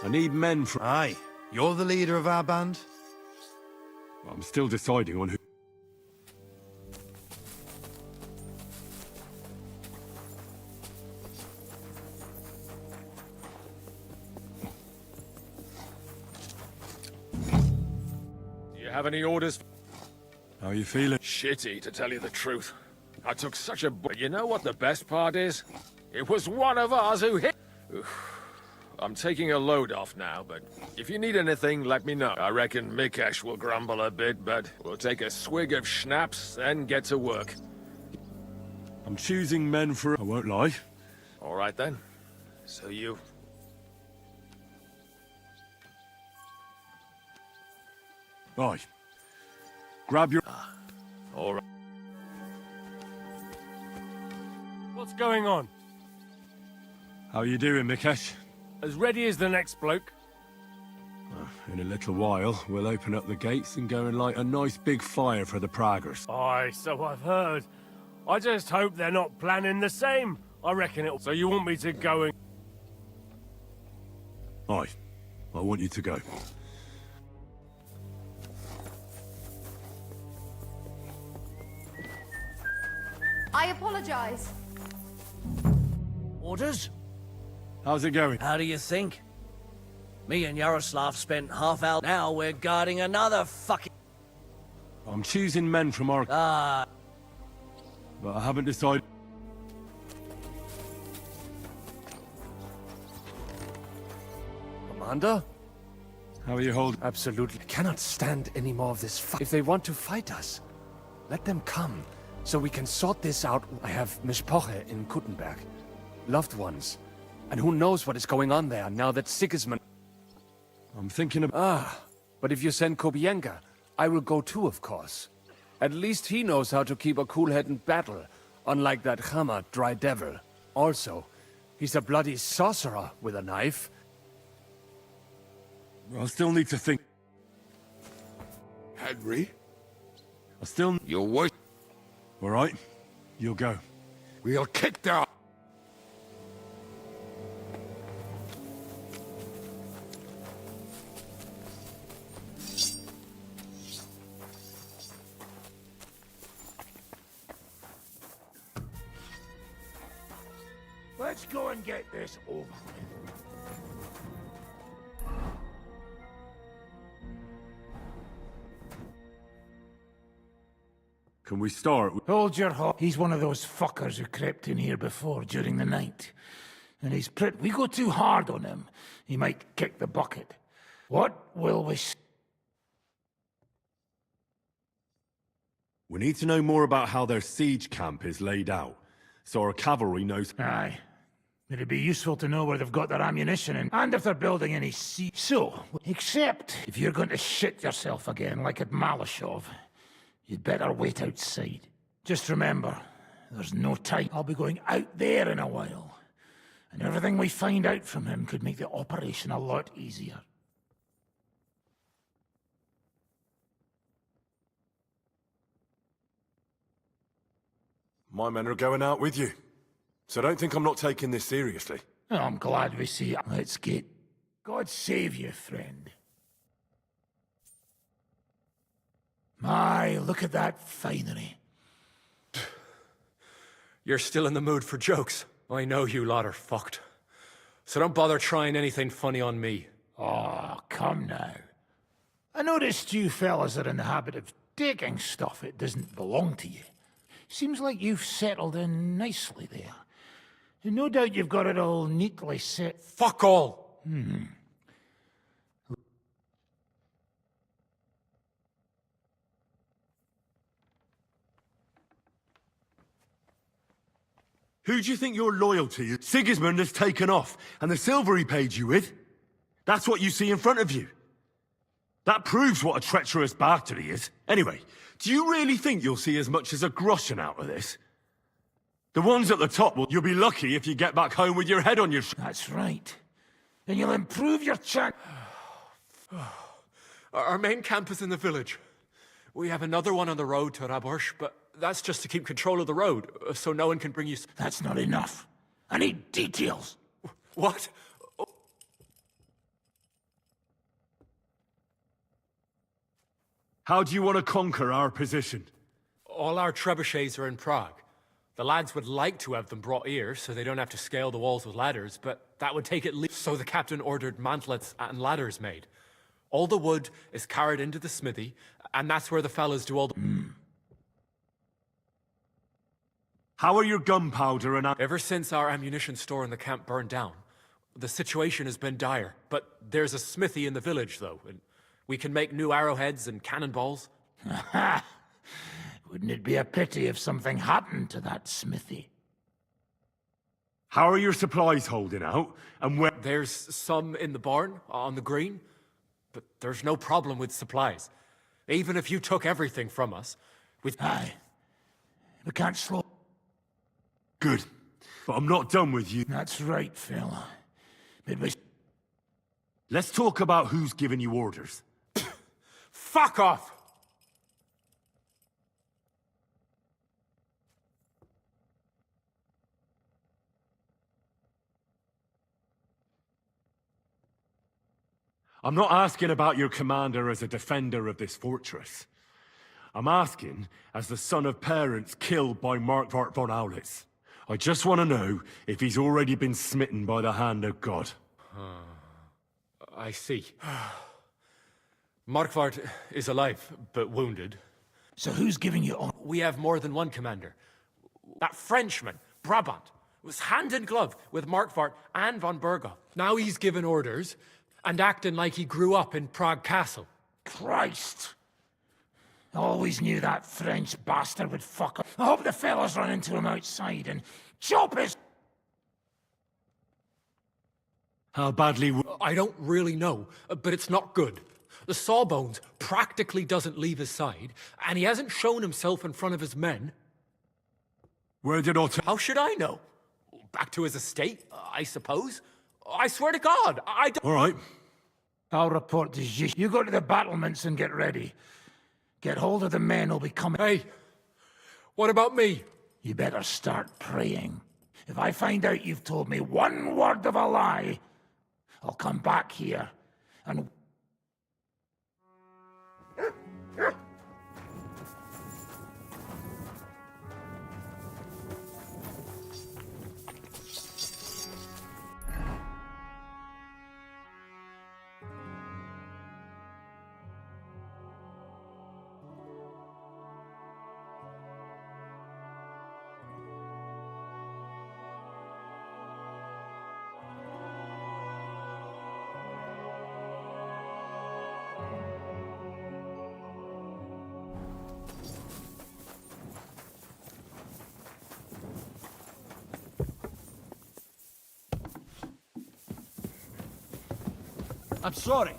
I need men from... Aye. You're the leader of our band? I'm still deciding on who... Do you have any orders? How are you feeling? Shitty, to tell you the truth. I took such a... But you know what the best part is? It was one of ours who hit... I'm taking a load off now, but if you need anything, let me know. I reckon Mikesh will grumble a bit, but we'll take a swig of schnapps, then get to work. I'm choosing men for... I won't lie. All right, then. So you... Aye. Grab your... All right. What's going on? How you doing, Mikesh? As ready as the next bloke. In a little while, we'll open up the gates and go and light a nice big fire for the Praggers. Aye, so I've heard. I just hope they're not planning the same. I reckon it'll... So you want me to go and... Aye. I want you to go. I apologize. Orders? How's it going? How do you think? Me and Yaroslav spent half hour. Now we're guarding another fucking... I'm choosing men from our... Ah. But I haven't decided... Commander? How are you holding? Absolutely. I cannot stand any more of this fight. If they want to fight us, let them come, so we can sort this out. I have Mishpoche in Kuttenberg. Loved ones. And who knows what is going on there now that Sigismund... I'm thinking of... Ah, but if you send Kobienka, I will go too, of course. At least he knows how to keep a cool head in battle, unlike that Hammer dry devil. Also, he's a bloody sorcerer with a knife. I still need to think... Henry? I still... You'll wait. All right. You'll go. We'll kick their... Let's go and get this over with. Can we start? Hold your horse. He's one of those fuckers who crept in here before during the night. And he's we go too hard on him, he might kick the bucket. What will we... We need to know more about how their siege camp is laid out, so our cavalry knows... Aye. It'd be useful to know where they've got their ammunition in, and if they're building any siege. So, except if you're going to shit yourself again like at Malashov, you'd better wait outside. Just remember, there's no time. I'll be going out there in a while, and everything we find out from him could make the operation a lot easier. My men are going out with you. So don't think I'm not taking this seriously. Oh, I'm glad we see it. Let's get... God save you, friend. My, look at that finery. You're still in the mood for jokes. I know you lot are fucked. So don't bother trying anything funny on me. Oh, come now. I noticed you fellas are in the habit of taking stuff that doesn't belong to you. Seems like you've settled in nicely there. And no doubt you've got it all neatly set. Fuck all! Who do you think you're loyal to? Sigismund has taken off, and the silver he paid you with? That's what you see in front of you. That proves what a treacherous bastard he is. Anyway, do you really think you'll see as much as a groschen out of this? The ones at the top, well, you'll be lucky if you get back home with your head on your That's right. And you'll improve your chance. Our main camp is in the village. We have another one on the road to Raborsh, but that's just to keep control of the road, so no one can bring you... That's not enough. I need details. What? How do you want to conquer our position? All our trebuchets are in Prague. The lads would like to have them brought here, so they don't have to scale the walls with ladders, but that would take at least... So the captain ordered mantlets and ladders made. All the wood is carried into the smithy, and that's where the fellas do all the... How are your gunpowder and... Ever since our ammunition store in the camp burned down, the situation has been dire. But there's a smithy in the village, though, and we can make new arrowheads and cannonballs. Wouldn't it be a pity if something happened to that smithy? How are your supplies holding out, and where... There's some in the barn, on the green, but there's no problem with supplies. Even if you took everything from us, Aye. We can't slow... Good. But I'm not done with you. That's right, fella. But we... Let's talk about who's giving you orders. Fuck off! I'm not asking about your commander as a defender of this fortress. I'm asking as the son of parents killed by Markvart von Aulitz. I just want to know if he's already been smitten by the hand of God. I see. Markvart is alive, but wounded. So who's giving you on? We have more than one commander. That Frenchman, Brabant, was hand in glove with Markvart and von Berga. Now he's given orders and acting like he grew up in Prague Castle. Christ! I always knew that French bastard would fuck up. I hope the fellas run into him outside and chop his... How badly... I don't really know, but it's not good. The Sawbones practically doesn't leave his side, and he hasn't shown himself in front of his men. Where did Otto... How should I know? Back to his estate, I suppose? I swear to God, I don't... All right. I'll report to Jish. You go to the battlements and get ready. Get hold of the men who'll be coming. Hey, what about me? You better start praying. If I find out you've told me one word of a lie, I'll come back here and... I'm sorry.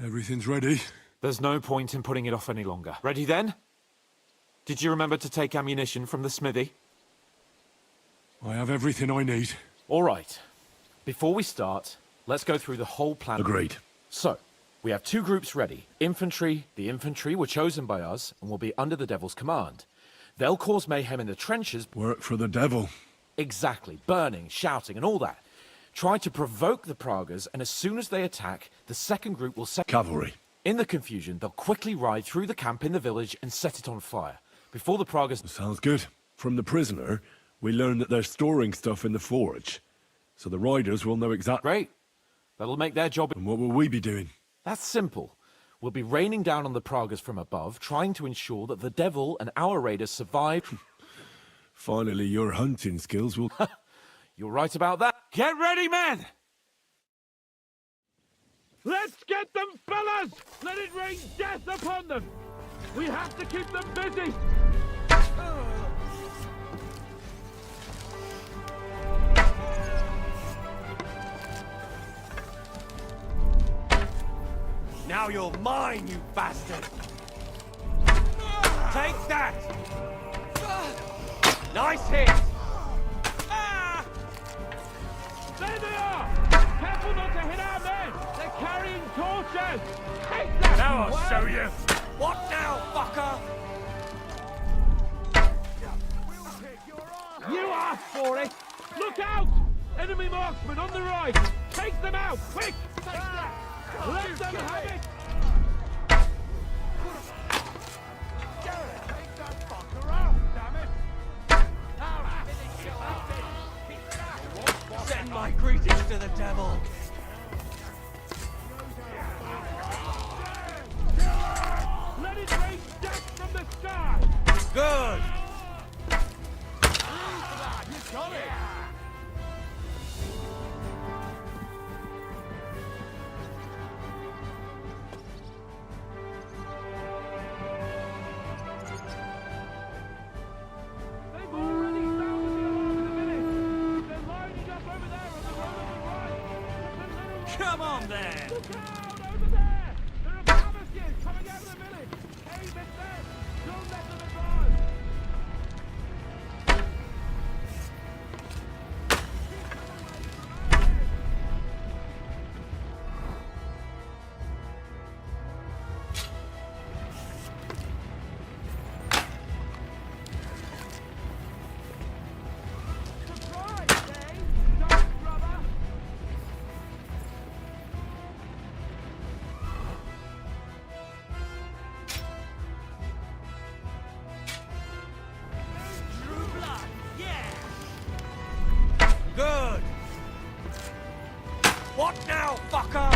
Everything's ready. There's no point in putting it off any longer. Ready then? Did you remember to take ammunition from the smithy? I have everything I need. All right. Before we start, let's go through the whole plan. Agreed. So, we have 2 groups ready. Infantry. The infantry were chosen by us and will be under the Devil's command. They'll cause mayhem in the trenches. Work for the Devil. Exactly. Burning, shouting, and all that. Try to provoke the Pragas, and as soon as they attack, the second group will set... Cavalry. In the confusion, they'll quickly ride through the camp in the village and set it on fire. Before the Pragas... Sounds good. From the prisoner, we learned that they're storing stuff in the forge. So the riders will know exactly... Great. That'll make their job... And what will we be doing? That's simple. We'll be raining down on the Pragas from above, trying to ensure that the Devil and our raiders survive... Finally, your hunting skills will... You're right about that. Get ready, men! Let's get them, fellas! Let it rain death upon them! We have to keep them busy! Now you're mine, you bastard! Take that! Nice hit! There they are! Careful not to hit our men! They're carrying torches! Take that! Now I'll show you! What now, fucker? You asked for it! Look out! Enemy marksmen on the right! Take them out! Quick! Let them have it! Take that fucker out, damn it! Send my greetings to the Devil! Let it rain death from the sky! Good! You got it! They've already sounded the alarm in the village! They're lining up over there on the road on the right! Come on, then! Look out! Over there! There are Babashes coming out of the village! Aim at them! Don't let them advance! Surprise, eh? Don't, brother! True blood, yeah! Good! What now, fucker?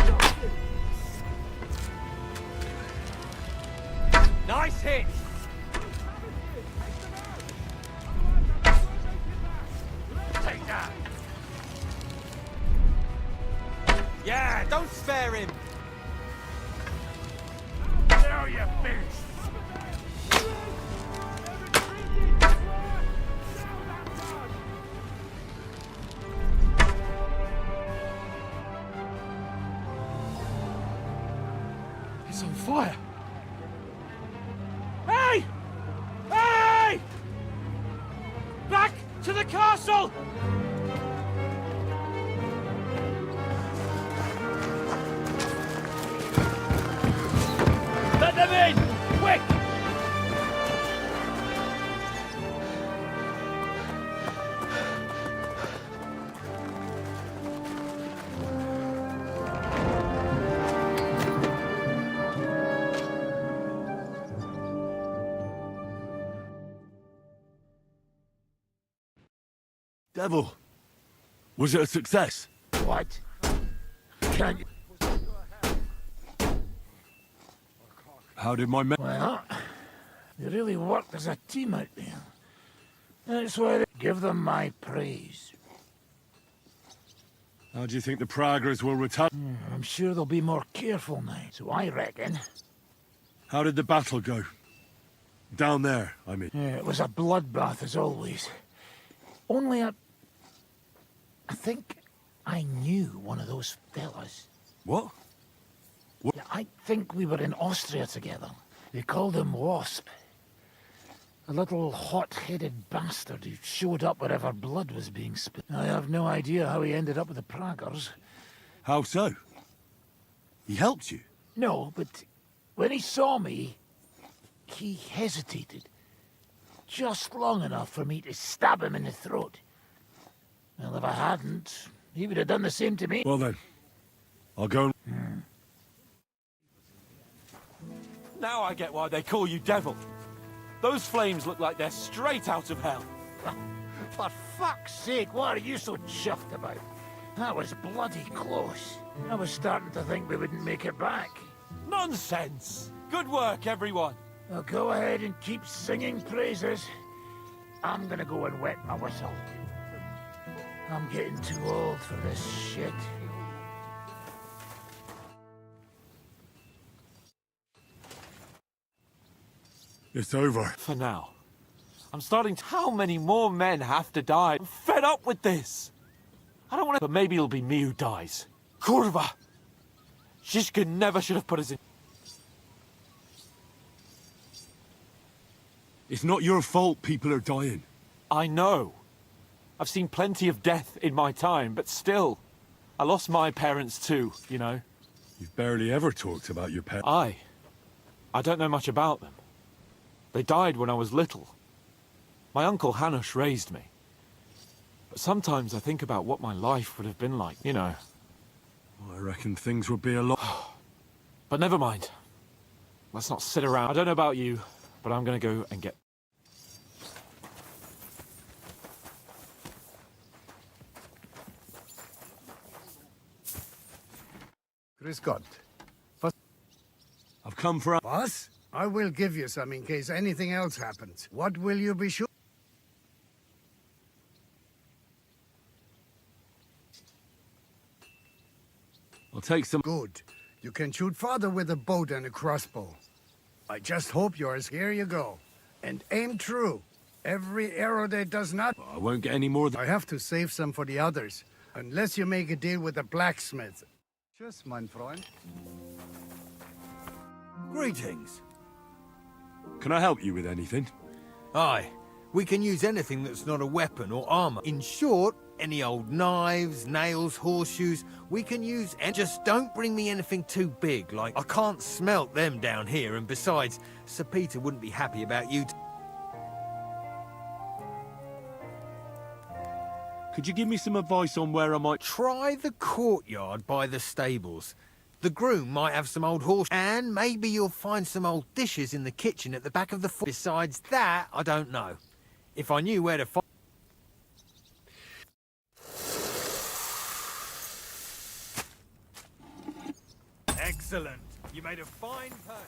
Nice hit! Take that! Yeah, don't spare him! There you bitch! It's on fire. Hey! Hey! Back to the castle! Let them in! Quick! Devil! Was it a success? What? Can't you... How did my men... Well, they really worked as a team out there. That's why they give them my praise. How do you think the Praggers will return? I'm sure they'll be more careful now, so I reckon. How did the battle go? Down there, I mean. Yeah, it was a bloodbath as always. Only I think I knew one of those fellas. What? Yeah, I think we were in Austria together. They called him Wasp. A little hot-headed bastard who showed up wherever blood was being spilled. I have no idea how he ended up with the Praggers. How so? He helped you? No, but when he saw me, he hesitated. Just long enough for me to stab him in the throat. Well, if I hadn't, he would have done the same to me. Well then, I'll go and... Now I get why they call you Devil. Those flames look like they're straight out of hell. For fuck's sake, what are you so chuffed about? That was bloody close. I was starting to think we wouldn't make it back. Nonsense! Good work, everyone. Well, go ahead and keep singing praises. I'm gonna go and wet my whistle. I'm getting too old for this shit. It's over. For now. I'm starting to... How many more men have to die? I'm fed up with this! I don't want to... But maybe it'll be me who dies. Kurva! Shishkin never should have put us in... It's not your fault people are dying. I know. I've seen plenty of death in my time, but still. I lost my parents too, you know. You've barely ever talked about your parents. I don't know much about them. They died when I was little. My uncle Hanush raised me. But sometimes I think about what my life would have been like, you know. Well, I reckon things would be a lot... But never mind. Let's not sit around. I don't know about you, but I'm gonna go and get... Chris Gott. I've come for... Boss? I will give you some in case anything else happens. What will you be sure? I'll take some... Good. You can shoot farther with a bow than a crossbow. I just hope yours. Here you go. And aim true. Every arrow that does not... I won't get any more than... I have to save some for the others. Unless you make a deal with the blacksmith. Tschüss, mein Freund. Greetings. Can I help you with anything? Aye. We can use anything that's not a weapon or armor. In short, any old knives, nails, horseshoes, we can use, and just don't bring me anything too big, like I can't smelt them down here, and besides, Sir Peter wouldn't be happy about you. Could you give me some advice on where I might... Try the courtyard by the stables. The groom might have some old horse, and maybe you'll find some old dishes in the kitchen at the back of the fort. Besides that, I don't know. If I knew where to find... Excellent. You made a fine purchase.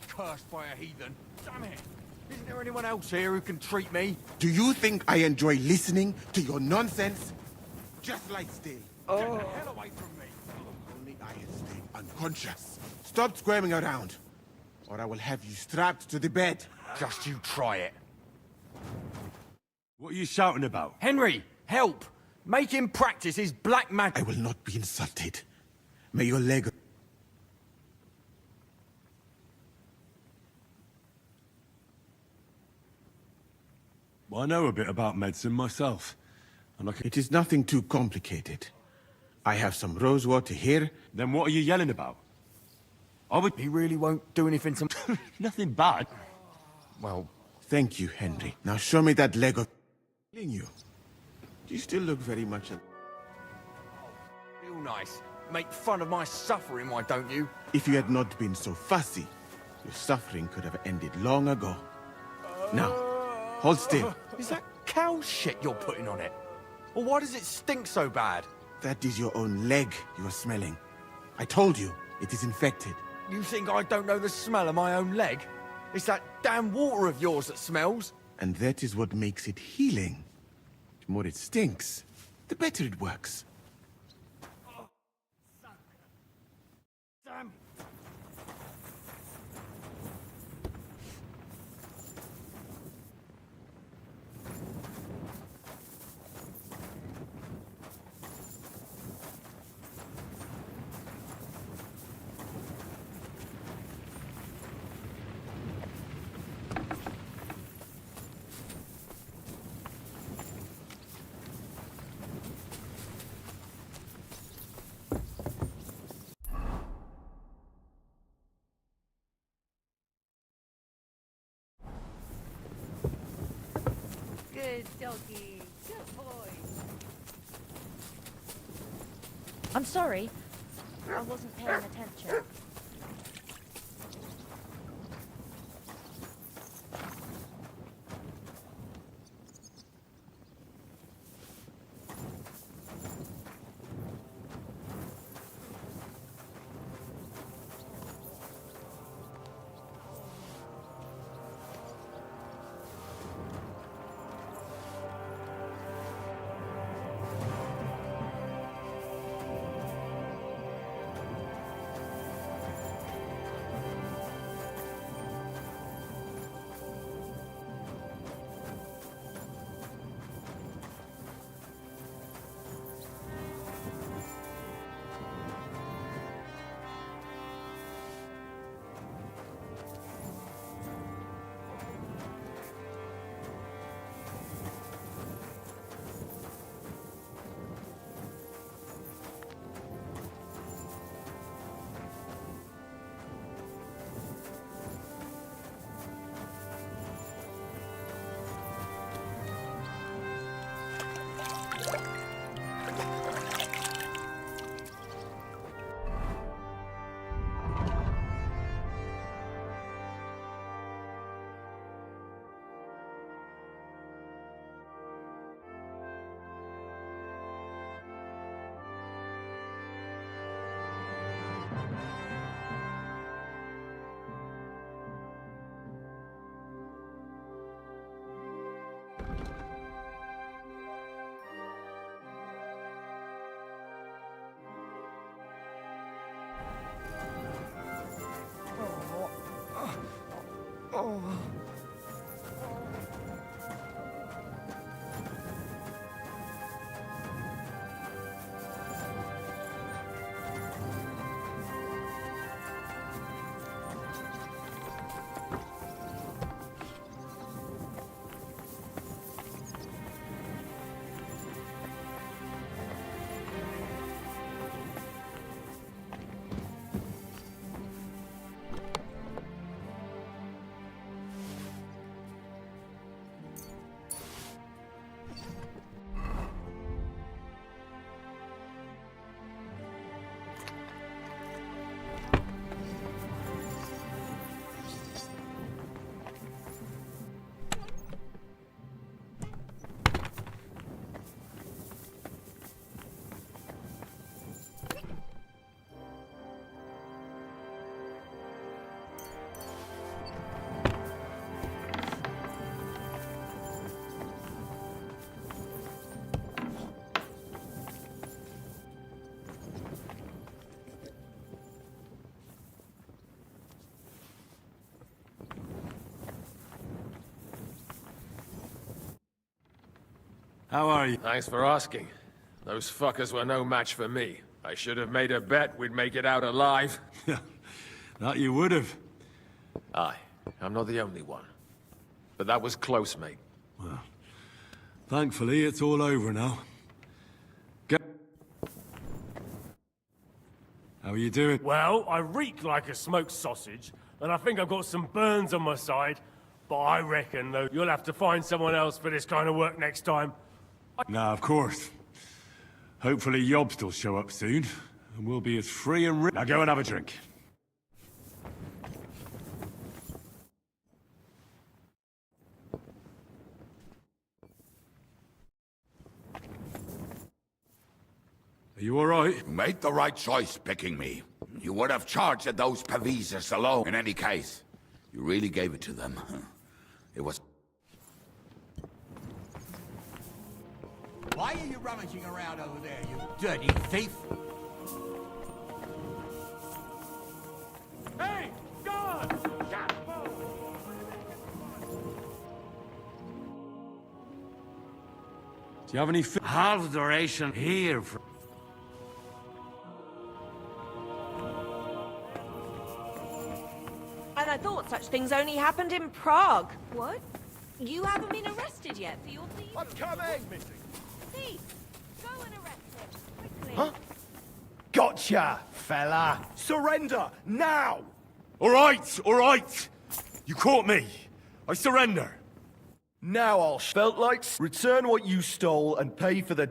Cursed by a heathen. Damn it! Isn't there anyone else here who can treat me? Do you think I enjoy listening to your nonsense? Just lie still. Get the hell away from me! Only I have stayed unconscious. Stop squirming around, or I will have you strapped to the bed. Just you try it. What are you shouting about? Henry, help! Make him practice his black magic. I will not be insulted. May your leg... I know a bit about medicine myself. And I can... It is nothing too complicated. I have some rosewater here. Then what are you yelling about? He really won't do anything to... Nothing bad. Well, thank you, Henry. Now show me that leg of... you. You still look very much... Real nice. Make fun of my suffering, why don't you? If you had not been so fussy, your suffering could have ended long ago. Now, hold still. Is that cow shit you're putting on it? Or why does it stink so bad? That is your own leg you are smelling. I told you, it is infected. You think I don't know the smell of my own leg? It's that damn water of yours that smells. And that is what makes it healing. The more it stinks, the better it works. Damn. Good doggy. Good boy. I'm sorry. I wasn't paying attention. Oh. How are you? Thanks for asking. Those fuckers were no match for me. I should have made a bet we'd make it out alive. That you would have. Aye, I'm not the only one. But that was close, mate. Well, thankfully it's all over now. How are you doing? Well, I reek like a smoked sausage, and I think I've got some burns on my side. But I reckon, though, you'll have to find someone else for this kind of work next time. Nah, of course. Hopefully Yobst will show up soon, and we'll be as free and rich. Now go and have a drink. Are you all right? You made the right choice picking me. You would have charged at those Pavisas alone in any case. You really gave it to them. It was... Why are you rummaging around over there, you dirty thief? Hey! God! Do you have any half the ration here for... And I thought such things only happened in Prague. What? You haven't been arrested yet for your thieves? I'm coming! Thief! Go and arrest him, quickly. Huh? Gotcha, fella! Surrender, now! All right! You caught me! I surrender! Now I'll felt like return what you stole and pay for the...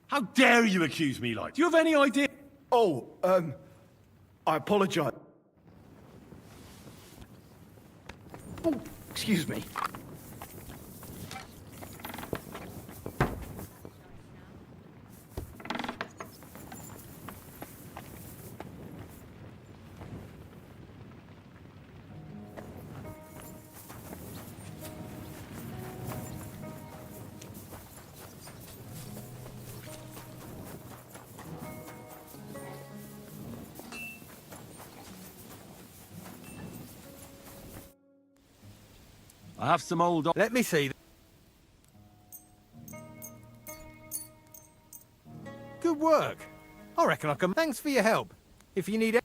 How dare you accuse me like? Do you have any idea? Oh, I apologize. Oh, excuse me. I have some old... Let me see. Good work. I reckon I can... Thanks for your help. If you need...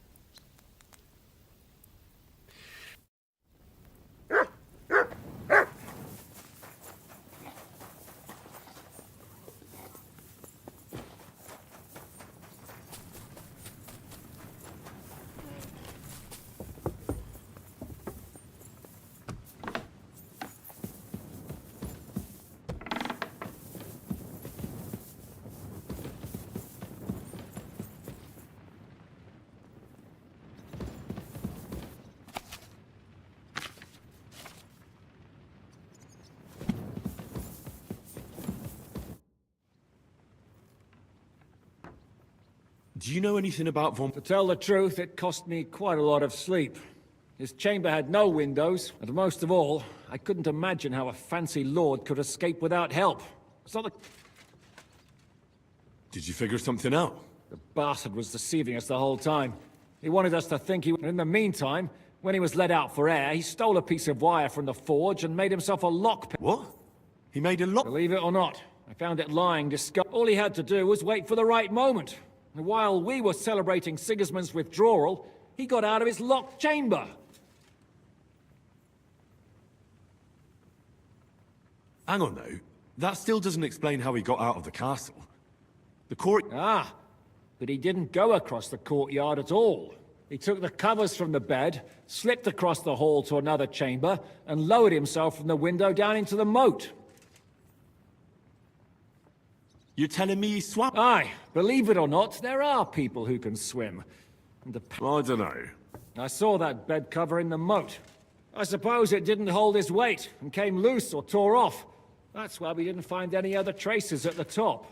Do you know anything about Von... To tell the truth, it cost me quite a lot of sleep. His chamber had no windows, and most of all, I couldn't imagine how a fancy lord could escape without help. It's not the... Did you figure something out? The bastard was deceiving us the whole time. He wanted us to think he... In the meantime, when he was let out for air, he stole a piece of wire from the forge and made himself a lockpick. What? He made a lock... Believe it or not, I found it lying discovered. All he had to do was wait for the right moment. And while we were celebrating Sigismund's withdrawal, he got out of his locked chamber. Hang on, though. That still doesn't explain how he got out of the castle. The court... Ah, but he didn't go across the courtyard at all. He took the covers from the bed, slipped across the hall to another chamber, and lowered himself from the window down into the moat. You're telling me he swam? Aye, believe it or not, there are people who can swim. And I don't know. I saw that bed cover in the moat. I suppose it didn't hold his weight and came loose or tore off. That's why we didn't find any other traces at the top.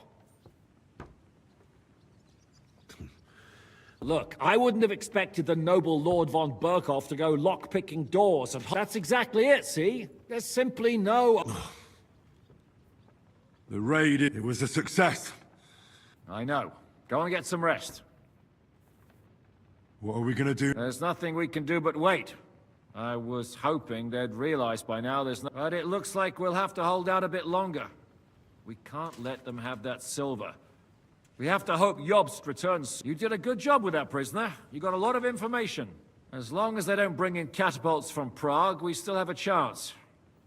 Look, I wouldn't have expected the noble Lord von Berkhoff to go lock-picking doors and... That's exactly it, see? There's simply no... The raid, it was a success. I know. Go and get some rest. What are we gonna do? There's nothing we can do but wait. I was hoping they'd realize by now there's no... But it looks like we'll have to hold out a bit longer. We can't let them have that silver. We have to hope Jobst returns. You did a good job with that prisoner. You got a lot of information. As long as they don't bring in catapults from Prague, we still have a chance.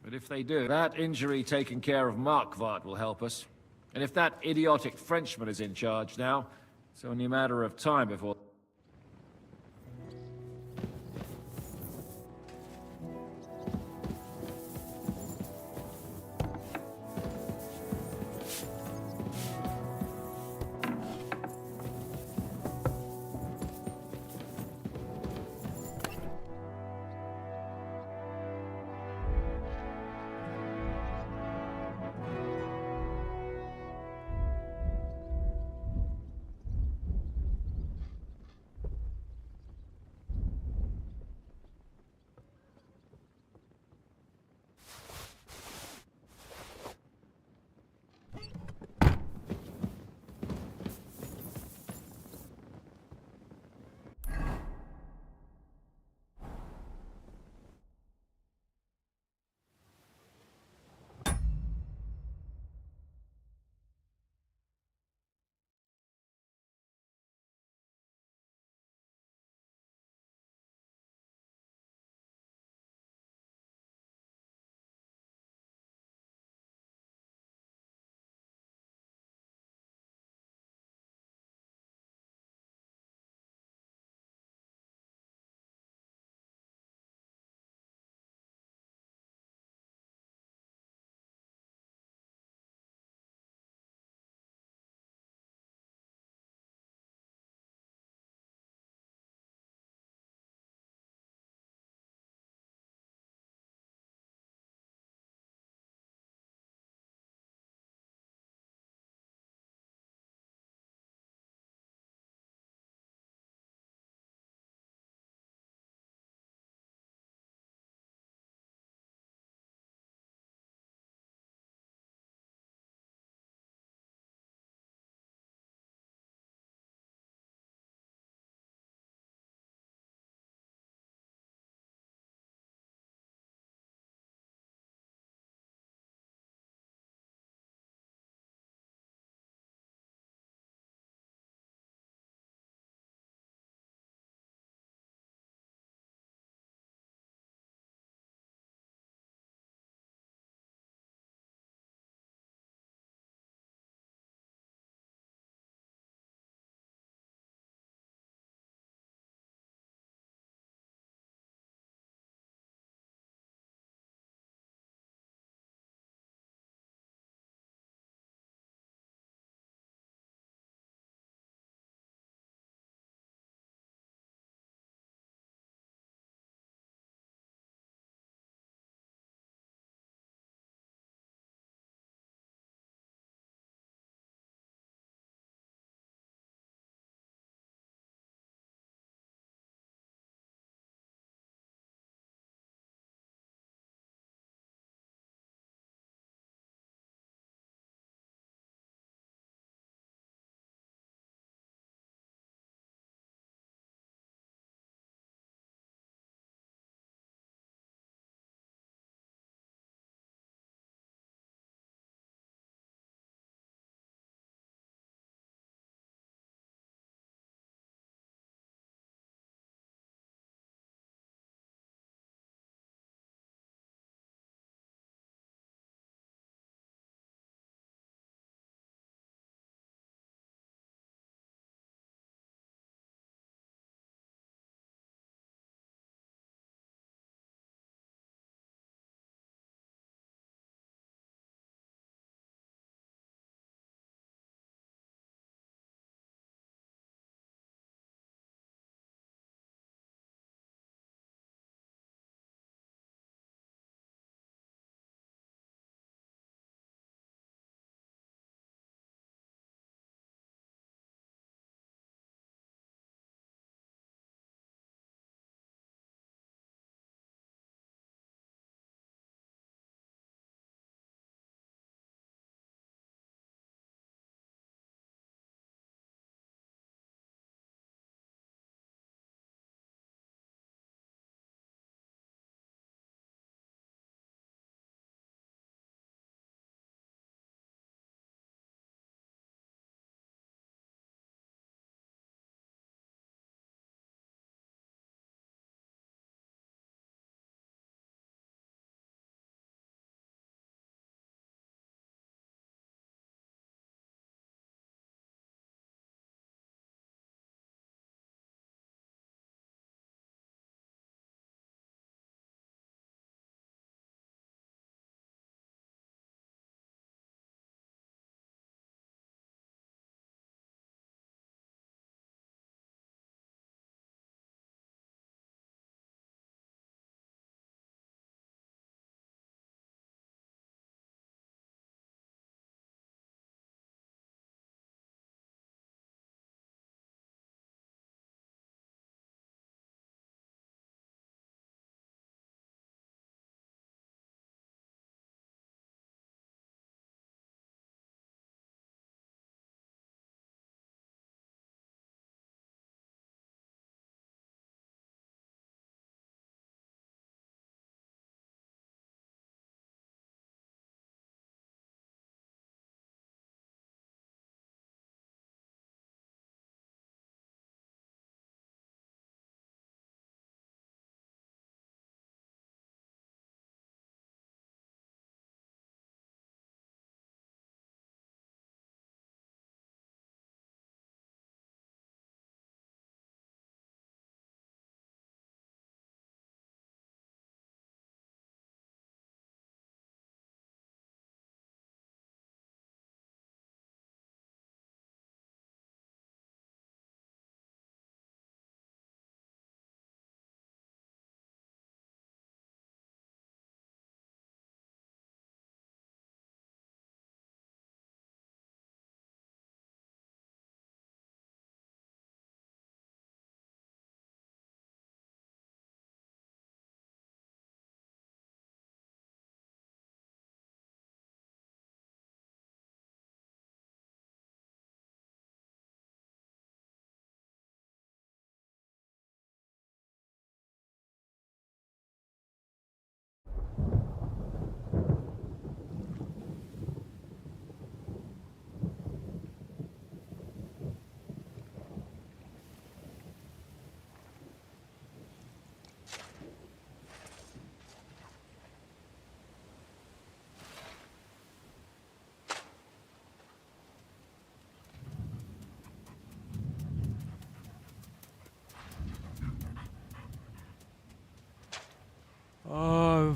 But if they do, that injury taken care of Markvart will help us. And if that idiotic Frenchman is in charge now, it's only a matter of time before...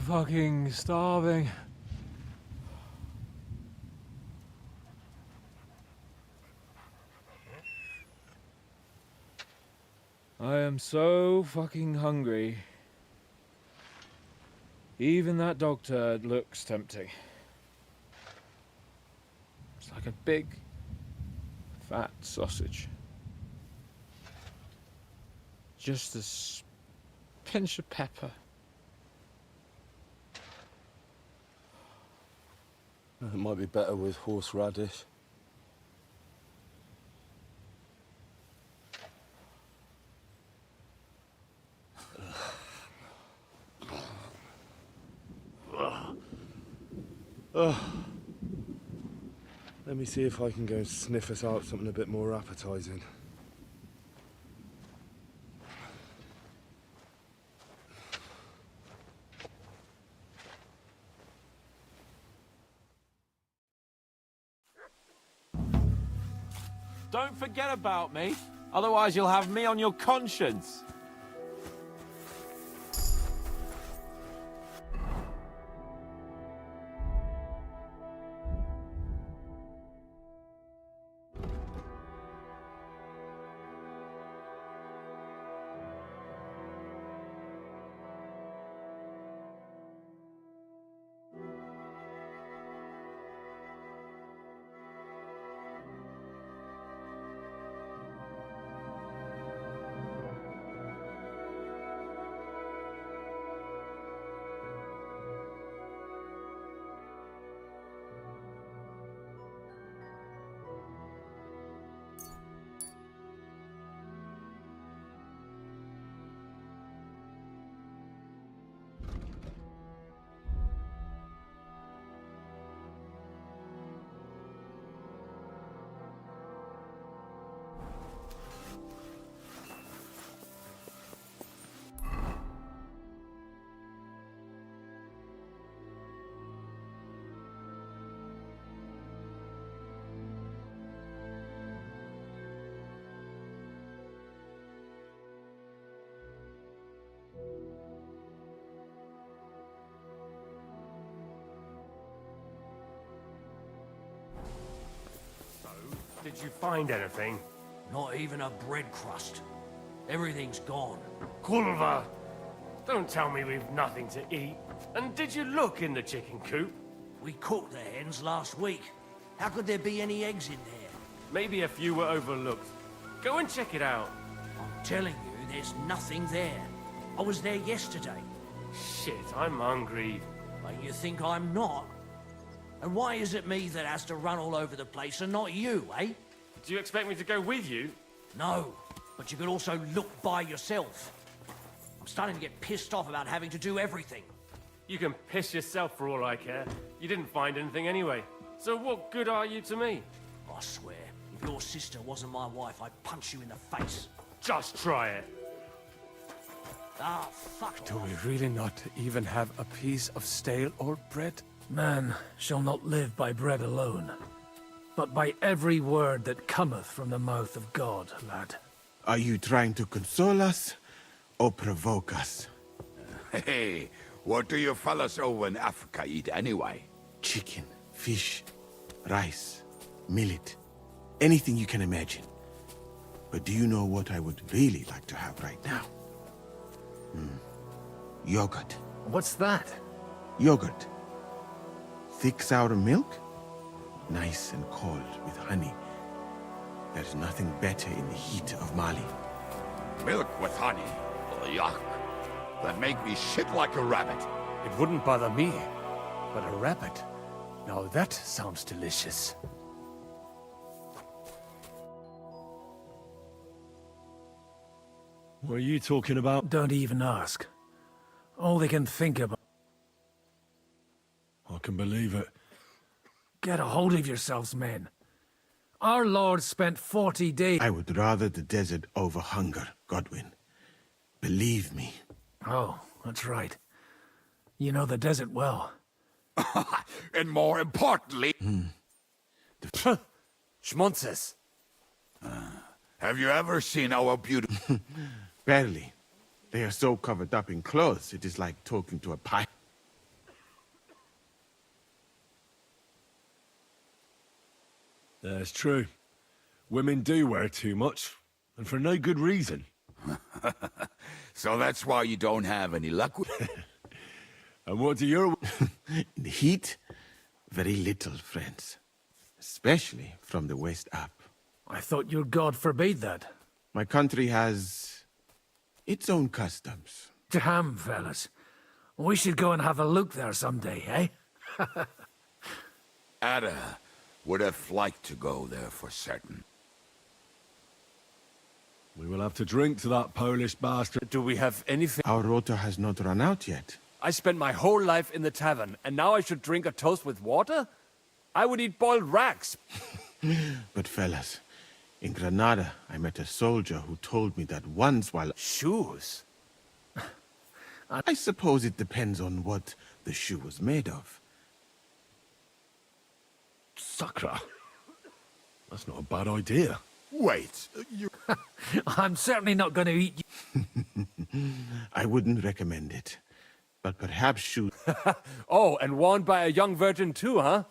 fucking starving. I am so fucking hungry. Even that dog turd looks tempting. It's like a big, fat sausage. Just a pinch of pepper. It might be better with horseradish. Let me see if I can go sniff us out something a bit more appetizing. Don't forget about me, otherwise you'll have me on your conscience. Did you find anything? Not even a bread crust. Everything's gone. Culver! Don't tell me we've nothing to eat. And did you look in the chicken coop? We cooked the hens last week. How could there be any eggs in there? Maybe a few were overlooked. Go and check it out. I'm telling you, there's nothing there. I was there yesterday. Shit, I'm hungry. But you think I'm not? And why is it me that has to run all over the place and not you, eh? Do you expect me to go with you? No, but you could also look by yourself. I'm starting to get pissed off about having to do everything. You can piss yourself for all I care. You didn't find anything anyway. So what good are you to me? I swear, if your sister wasn't my wife, I'd punch you in the face. Just try it. Ah, fuck Do off. we really not even have a piece of stale old bread? Man shall not live by bread alone, but by every word that cometh from the mouth of God, lad. Are you trying to console us or provoke us? Hey, what do you fellas over in Africa eat anyway? Chicken, fish, rice, millet, anything you can imagine. But do you know what I would really like to have right now? Yogurt. What's that? Yogurt. Thick sour milk, nice and cold with honey. There's nothing better in the heat of Mali. Milk with honey? Yuck. That make me shit like a rabbit. It wouldn't bother me, but a rabbit. Now that sounds delicious. What are you talking about? Don't even ask. All they can think about. I can believe it. Get a hold of yourselves, men. Our Lord spent 40 days... I would rather the desert over hunger, Godwin. Believe me. Oh, that's right. You know the desert well. And more importantly... Schmonzes. Have you ever seen our beautiful... Barely. They are so covered up in clothes, it is like talking to a pie. That's true. Women do wear too much, and for no good reason. So that's why you don't have any luck with... And what do your... In the heat, very little, friends. Especially from the west up. I thought your god forbade that. My country has its own customs. Damn, fellas. We should go and have a look there someday, eh? Ada would have liked to go there for certain. We will have to drink to that Polish bastard. Do we have anything? Our rota has not run out yet. I spent my whole life in the tavern, and now I should drink a toast with water? I would eat boiled rats. But fellas, in Granada, I met a soldier who told me that once while... Shoes? I suppose it depends on what the shoe was made of. Sacra. That's not a bad idea. Wait, you... I'm certainly not going to eat you. I wouldn't recommend it. But perhaps shoes... Oh, and worn by a young virgin too, huh?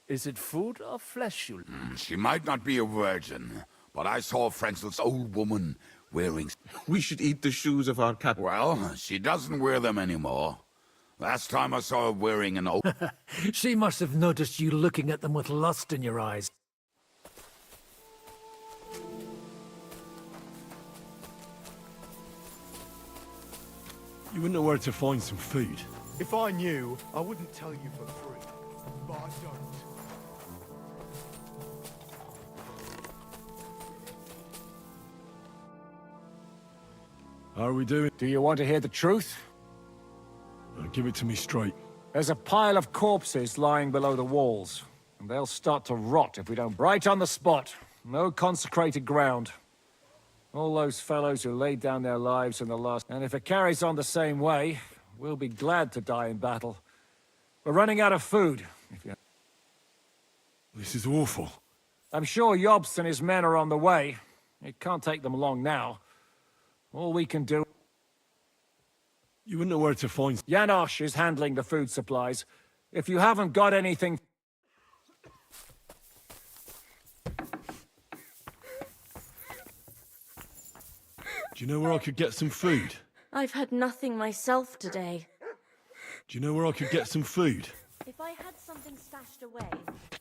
Is it food or flesh you... She might not be a virgin, but I saw Frenzel's old woman wearing... We should eat the shoes of our cap... Well, she doesn't wear them anymore. Last time I saw her wearing an old... She must have noticed you looking at them with lust in your eyes. You wouldn't know where to find some food. If I knew, I wouldn't tell you for free. But I don't. How are we doing? Do you want to hear the truth? Give it to me straight. There's a pile of corpses lying below the walls, and they'll start to rot if we don't... Right on the spot. No consecrated ground. All those fellows who laid down their lives in the last... And if it carries on the same way, we'll be glad to die in battle. We're running out of food. This is awful. I'm sure Jobst and his men are on the way. It can't take them long now. All we can do... You wouldn't know where to find... Janosch is handling the food supplies. If you haven't got anything... Do you know where I could get some food? I've had nothing myself today. Do you know where I could get some food? If I had something stashed away,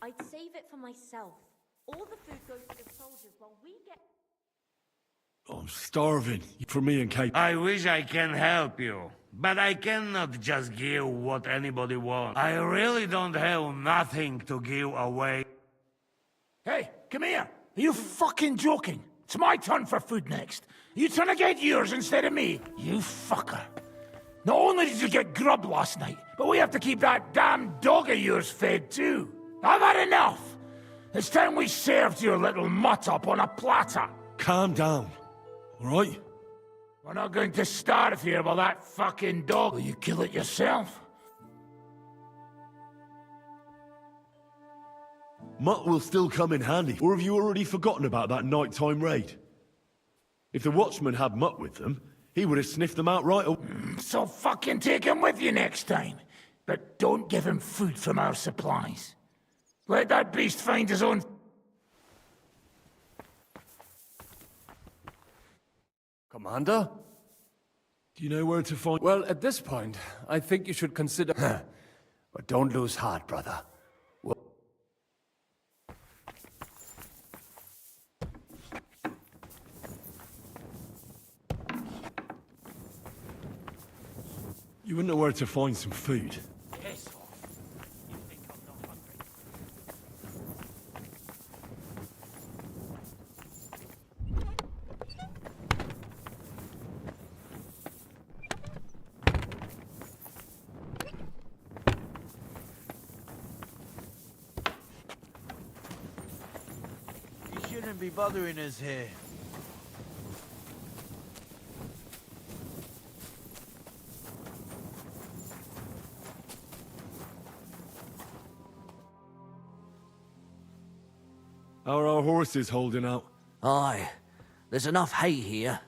I'd save it for myself. All the food goes to the soldiers while we get... I'm starving. For me and Kate. I wish I can help you, but I cannot just give what anybody wants. I really don't have nothing to give away. Hey, come here. Are you fucking joking? It's my turn for food next. You trying to get yours instead of me? You fucker. Not only did you get grub last night, but we have to keep that damn dog of yours fed too. I've had enough. It's time we served your little mutt up on a platter. Calm down, all right? We're not going to starve here while that fucking dog... Will you kill it yourself? Mutt will still come in handy. Or have you already forgotten about that nighttime raid? If the watchman had Mutt with them, he would have sniffed them out right away. So fucking take him with you next time. But don't give him food from our supplies. Let that beast find his own... Commander? Do you know where to find... Well, at this point, I think you should consider... But don't lose heart, brother. You wouldn't know where to find some food. Piss off. You think I'm not hungry? You shouldn't be bothering us here. How are our horses holding out? Aye, there's enough hay here.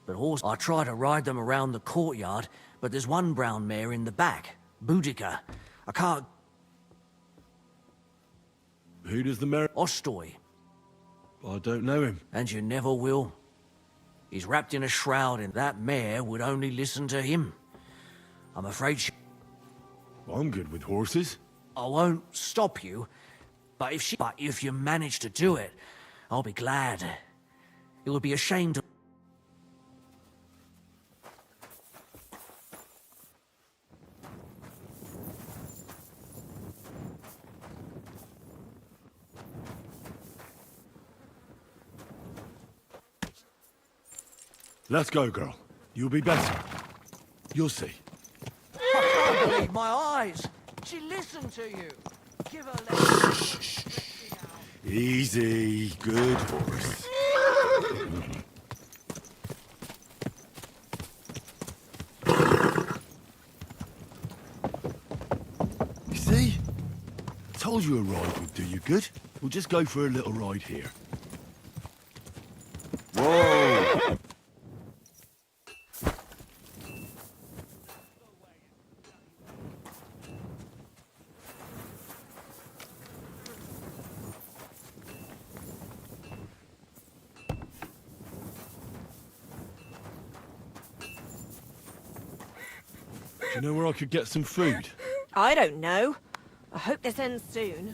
But I try to ride them around the courtyard, but there's one brown mare in the back, Boudica. I can't... Who does the mayor? Ostoy. I don't know him. And you never will. He's wrapped in a shroud, and that mare would only listen to him. I'm afraid she... I'm good with horses. I won't stop you, but if you manage to do it, I'll be glad. It would be a shame to... Let's go, girl. You'll be better. You'll see. I can't believe my eyes. She listened to you. Give her a Easy. Good horse. You see? Told you a ride would do you good. We'll just go for a little ride here. Whoa! Do you know where I could get some food? I don't know. I hope this ends soon.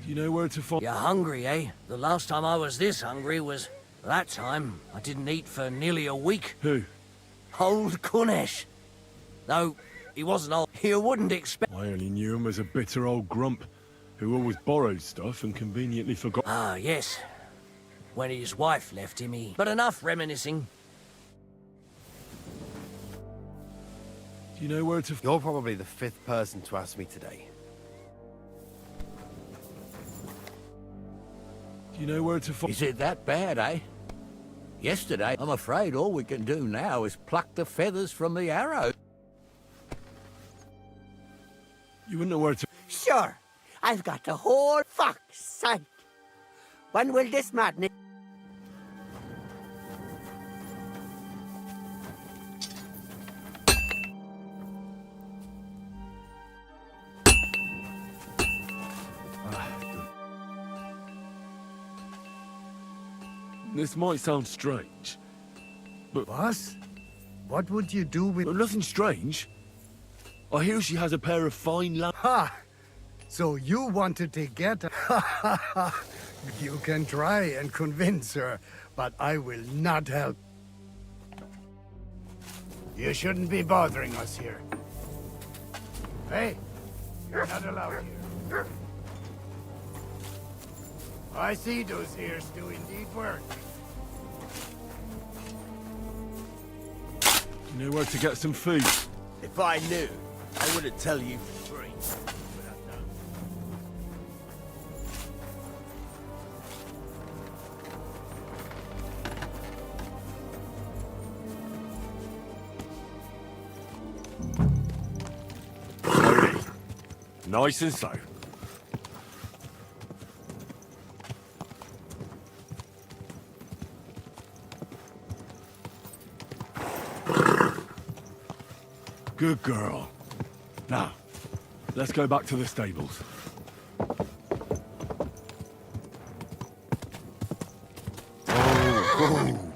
Do you know where to find... You're hungry, eh? The last time I was this hungry was... that time. I didn't eat for nearly a week. Who? Old Kunesh. Though, he wasn't old. You wouldn't expect... I only knew him as a bitter old grump who always borrowed stuff and conveniently forgot... Ah, yes. When his wife left him, he... But enough reminiscing. Do you know where to... You're probably the 5th person to ask me today. Do you know where to find... Is it that bad, eh? Yesterday, I'm afraid all we can do now is pluck the feathers from the arrow. You wouldn't know where to... Sure. I've got the whole fuck's sake. When will this madness... This might sound strange, but... Boss? What would you do with... Nothing strange. I hear she has a pair of fine lamb... Ha! So you wanted to get her? You can try and convince her, but I will not help. You shouldn't be bothering us here. Hey, you're not allowed here. I see those ears do indeed work. You know where to get some food? If I knew, I wouldn't tell you for free. Slowly. Nice and slow. Good girl. Now, let's go back to the stables. Oh.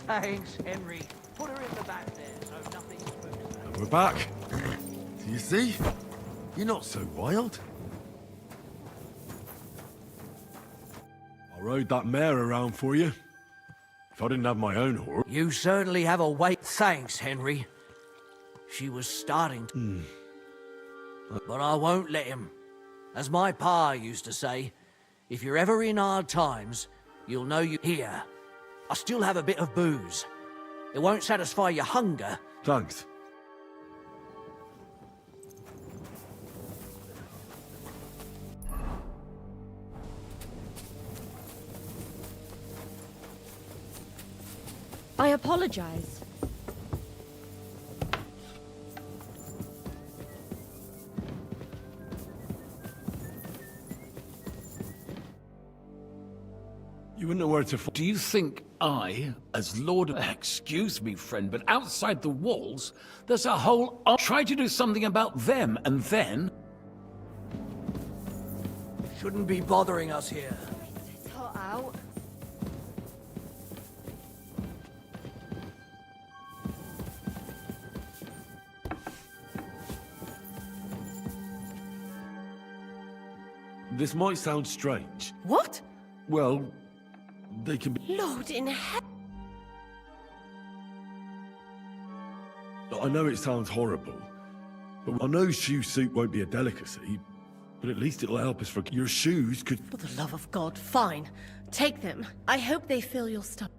Thanks, Henry. Put her in the back there, so nothing spooks her. And we're back. Do you see? You're not so wild. I rode that mare around for you. If I didn't have my own horse... You certainly have a weight. Thanks, Henry. She was starting to... But I won't let him. As my pa used to say, if you're ever in hard times, you'll know you... Here, I still have a bit of booze. It won't satisfy your hunger. Thanks. I apologize. You wouldn't know where to... Do you think I, as Lord... Excuse me, friend, but outside the walls, there's a whole... Try to do something about them, and then... Shouldn't be bothering us here. It's hot out. This might sound strange. What? Well, they can be... Lord in heaven. I know it sounds horrible, but I know shoe soup won't be a delicacy, but at least it'll help us for... Your shoes could... For the love of God, fine. Take them. I hope they fill your stomach.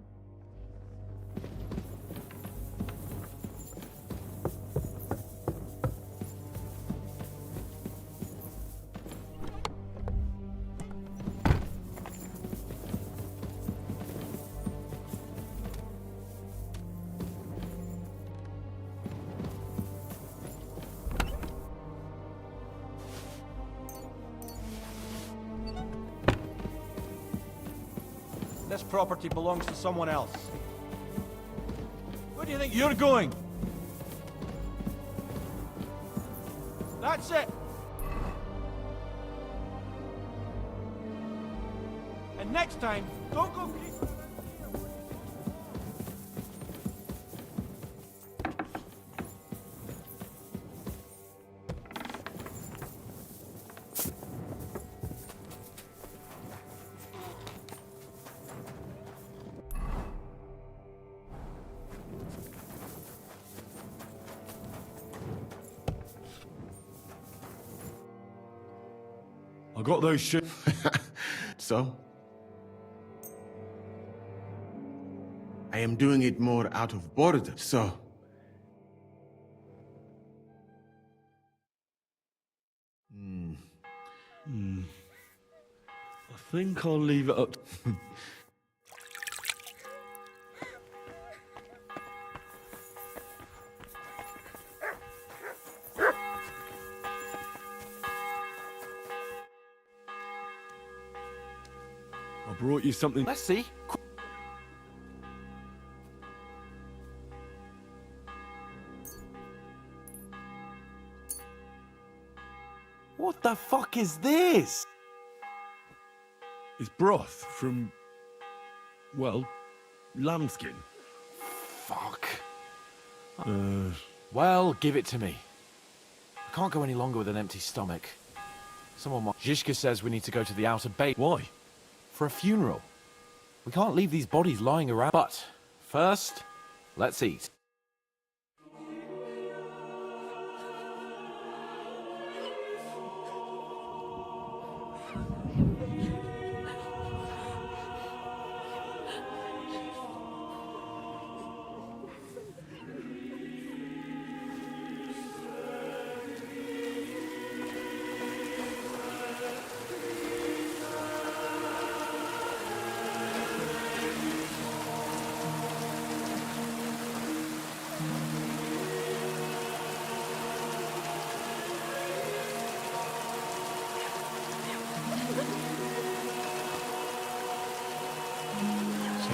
This property belongs to someone else. Where do you think you're going? That's it! And next time, don't go creeping. I got those shoes. So? I am doing it more out of boredom, so... I think I'll leave it up. I brought you something. Let's see. What the fuck is this? It's broth from, well, lambskin. Fuck. Well, give it to me. I can't go any longer with an empty stomach. Someone might... Zizka says we need to go to the outer bay. Why? For a funeral. We can't leave these bodies lying around. But, first, let's eat.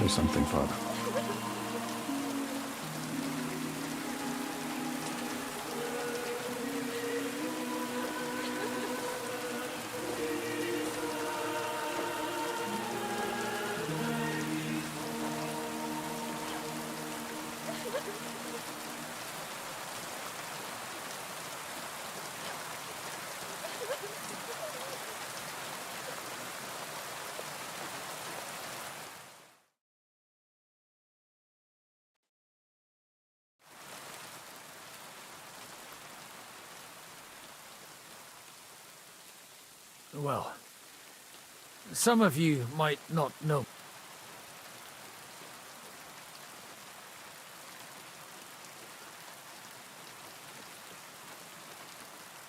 Say something, Father. Well, some of you might not know.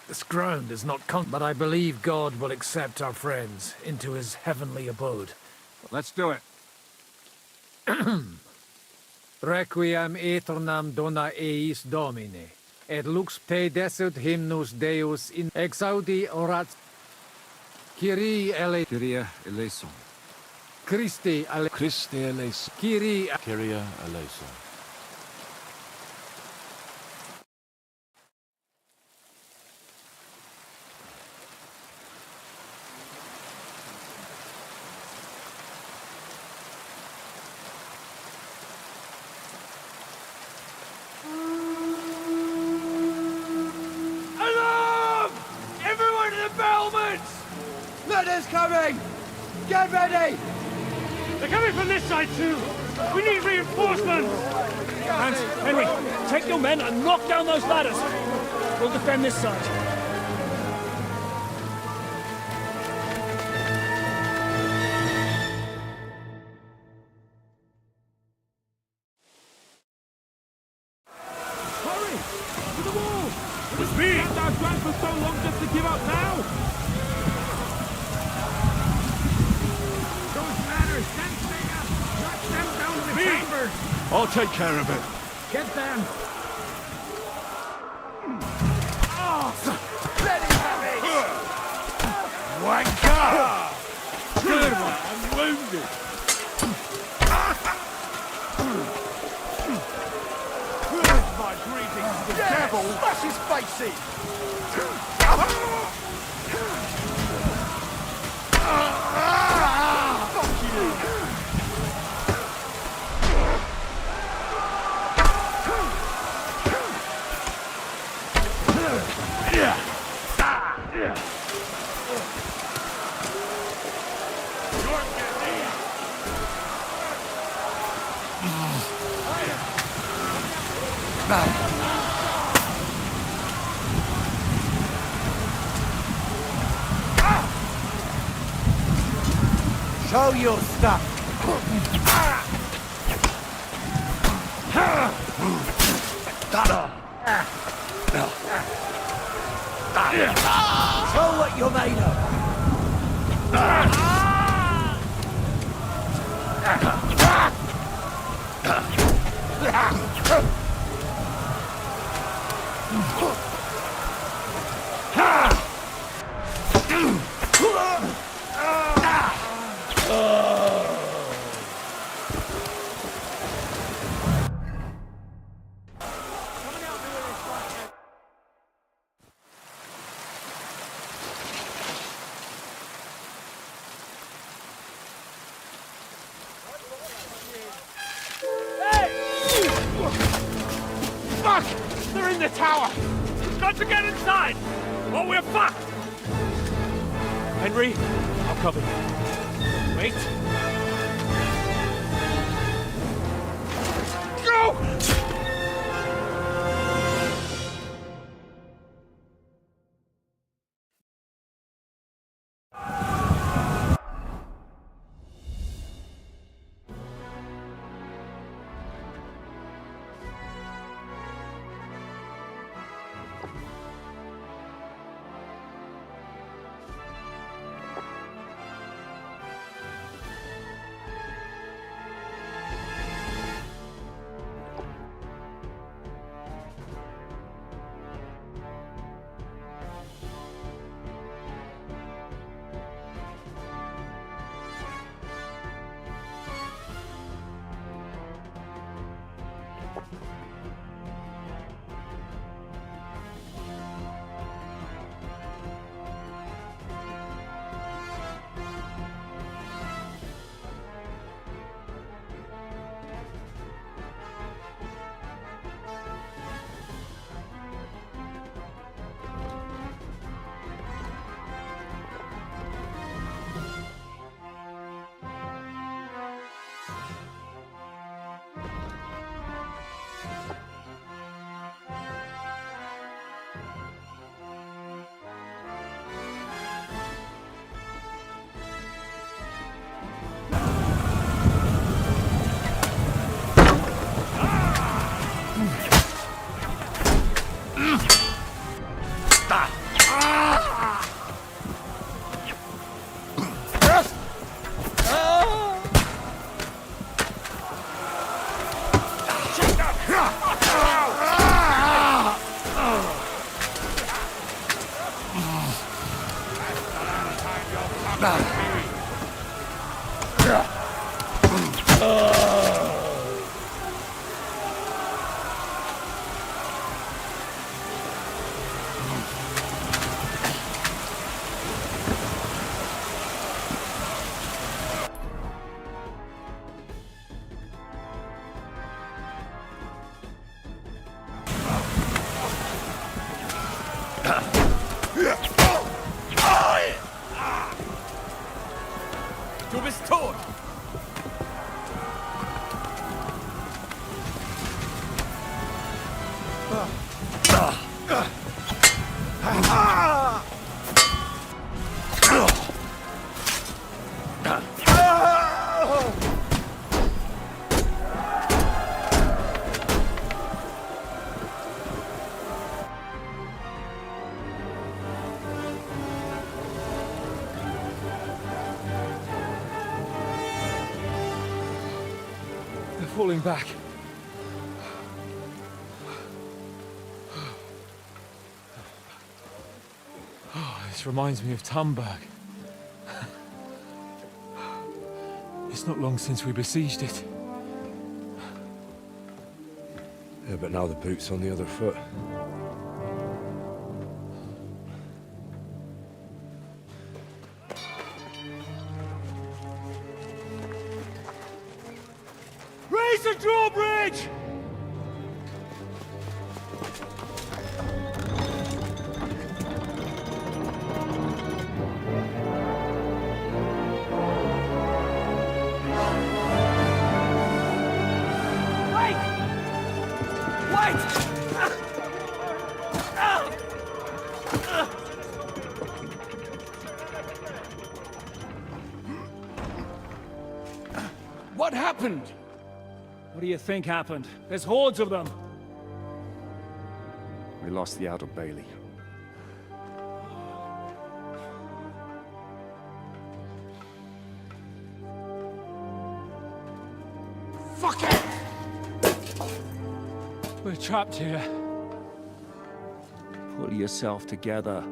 This ground is not but I believe God will accept our friends into his heavenly abode. Let's do it. Requiem aeternam dona eis Domine, et lux te desut hymnus Deus in exaudi orat. Kyrie eleison. Christi eleison. Kyrie eleison. helmets! Letters coming! Get ready! They're coming from this side too! We need reinforcements! Hans, Henry, take your men and knock down those ladders! We'll defend this side. Hurry! To the wall! It was me! Kept our ground for so long just to give up now! Those ladders, stand there! Knock them down to the chambers! I'll take care of it. Get them! Oh! Let him have it! Wanker! Good one! I'm wounded! My greetings to the devil! Smash his face in! Fuck you! Show your stuff! Show what you're made Fuck! They're in the tower! We've got to get inside! Or we're fucked! Henry, I'll cover you. Wait! Go! They're falling back. Oh, this reminds me of Tamberg. It's not long since we besieged it. Yeah, but now the boot's on the other foot. Raise the drawbridge! What happened? What do you think happened? There's hordes of them. We lost the outer bailey. Fuck it! We're trapped here. Pull yourself together.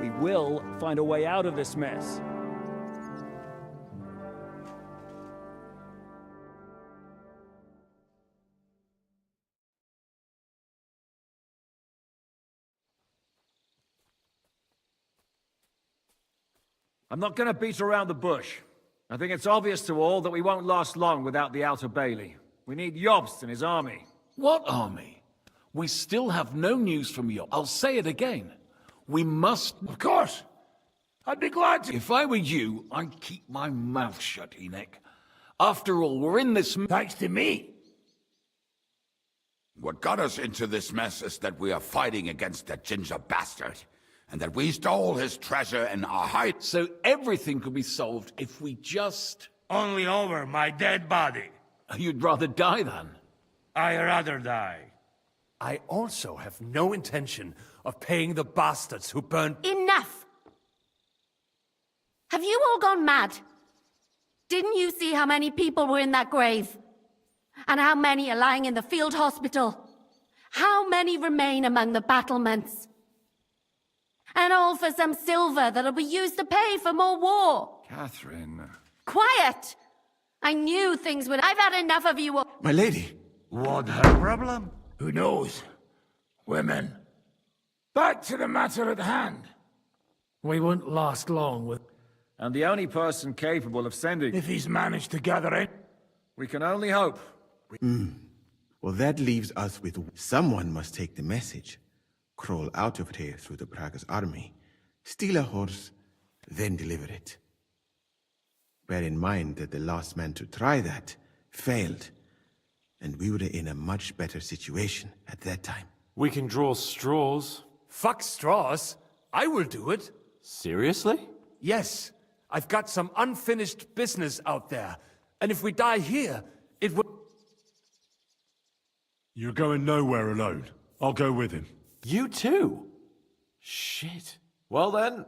We will find a way out of this mess. I'm not gonna beat around the bush. I think it's obvious to all that we won't last long without the outer bailey. We need Jobst and his army. What army? We still have no news from you. I'll say it again. We must... Of course! I'd be glad to... If I were you, I'd keep my mouth shut, Enoch. After all, we're in this... Thanks to me. What got us into this mess is that we are fighting against that ginger bastard, and that we stole his treasure in our hide. So everything could be solved if we just... Only over my dead body. You'd rather die then? I'd rather die. I also have no intention of paying the bastards who burned... Enough! Have you all gone mad? Didn't you see how many people were in that grave? And how many are lying in the field hospital? How many remain among the battlements? And all for some silver that'll be used to pay for more war. Catherine... Quiet! I knew things would... I've had enough of you all. My lady! What her problem? Who knows? Women. Back to the matter at hand. We won't last long with... And the only person capable of sending... If he's managed to gather it. We can only hope. Well, that leaves us with... Someone must take the message. Crawl out of here through the Prague's army. Steal a horse, then deliver it. Bear in mind that the last man to try that failed. And we were in a much better situation at that time. We can draw straws. Fuck straws. I will do it. Seriously? Yes. I've got some unfinished business out there. And if we die here, it will... You're going nowhere alone. I'll go with him. You too? Shit. Well then...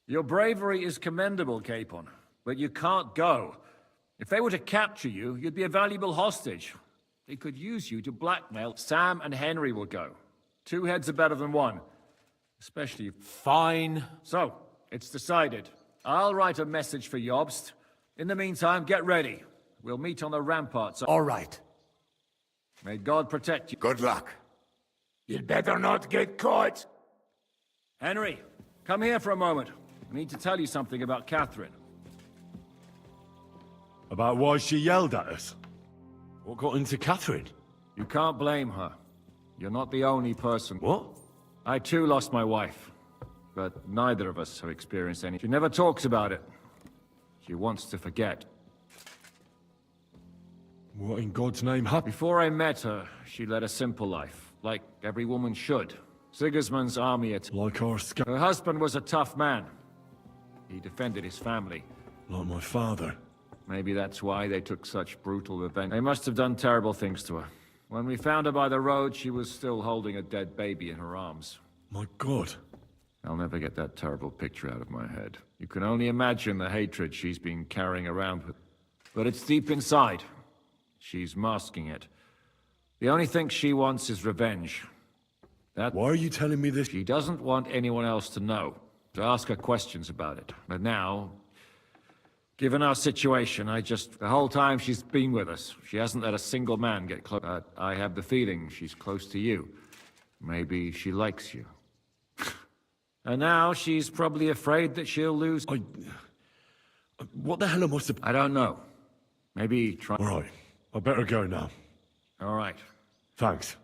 Your bravery is commendable, Capon. But you can't go. If they were to capture you, you'd be a valuable hostage. They could use you to blackmail. Sam and Henry will go. 2 heads are better than 1. Especially... Fine. So, it's decided. I'll write a message for Jobst. In the meantime, get ready. We'll meet on the ramparts. All right. May God protect you. Good luck. You'd better not get caught. Henry, come here for a moment. I need to tell you something about Catherine. About why she yelled at us? What got into Catherine? You can't blame her. You're not the only person. What? I too lost my wife. But neither of us have experienced any. She never talks about it. She wants to forget. What in God's name happened? Before I met her, she led a simple life, like every woman should. Sigismund's army at... Like our Her husband was a tough man. He defended his family. Like my father. Maybe that's why they took such brutal revenge. They must have done terrible things to her. When we found her by the road, she was still holding a dead baby in her arms. My God. I'll never get that terrible picture out of my head. You can only imagine the hatred she's been carrying around with. But it's deep inside. She's masking it. The only thing she wants is revenge. Why are you telling me this? She doesn't want anyone else to know. To ask her questions about it. But now, given our situation, the whole time she's been with us, she hasn't let a single man get close. I have the feeling she's close to you. Maybe she likes you. And now she's probably afraid that she'll lose... What the hell am I supposed... I don't know. Maybe try... All right. I better go now. All right. Thanks.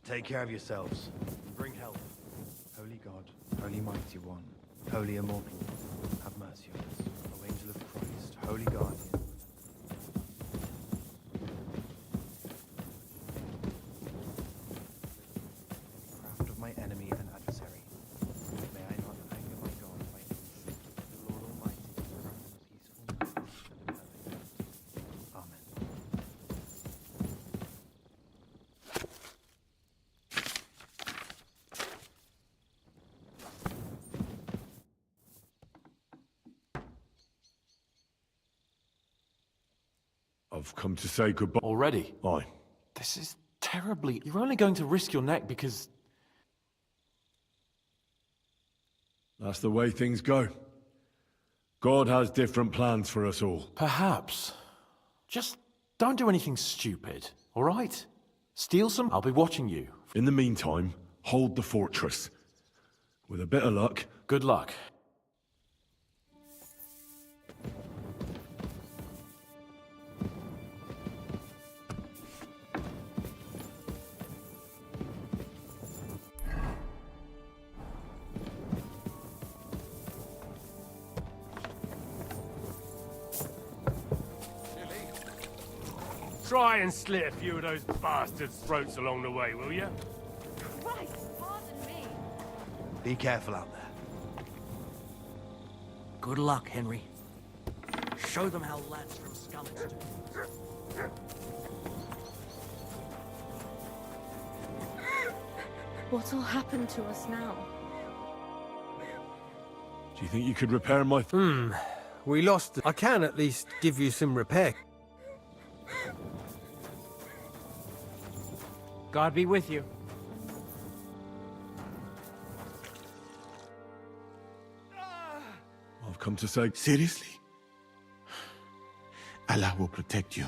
Take care of yourselves. Bring help. Holy God, Holy Mighty One, Holy Immortal, have mercy on us. O Angel of Christ, Holy Guardian. Craft of my enemy and adversary. May I not anger my God by any sin. The Lord Almighty grant us peaceful and perfect. Amen. I've come to say goodbye. Already? Aye. This is terribly... You're only going to risk your neck because... That's the way things go. God has different plans for us all. Perhaps. Just don't do anything stupid, all right? Steal some... I'll be watching you. In the meantime, hold the fortress. With a bit of luck... Good luck. Try and slit a few of those bastards' throats along the way, will you? Christ, pardon me. Be careful out there. Good luck, Henry. Show them how lads from Scummins do. What'll happen to us now? Do you think you could repair my... We lost... I can at least give you some repair. God be with you. I've come to say... Seriously? Allah will protect you.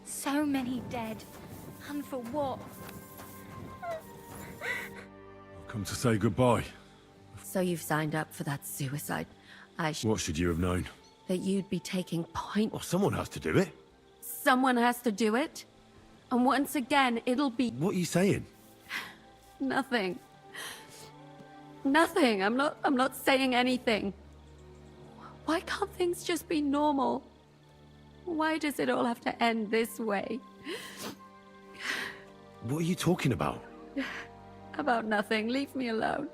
So many dead. And for what? I've come to say goodbye. So you've signed up for that suicide. What should you have known? That you'd be taking point. Well, someone has to do it. Someone has to do it. And once again, it'll be... What are you saying? Nothing. Nothing. I'm not saying anything. Why can't things just be normal? Why does it all have to end this way? What are you talking about? About nothing. Leave me alone.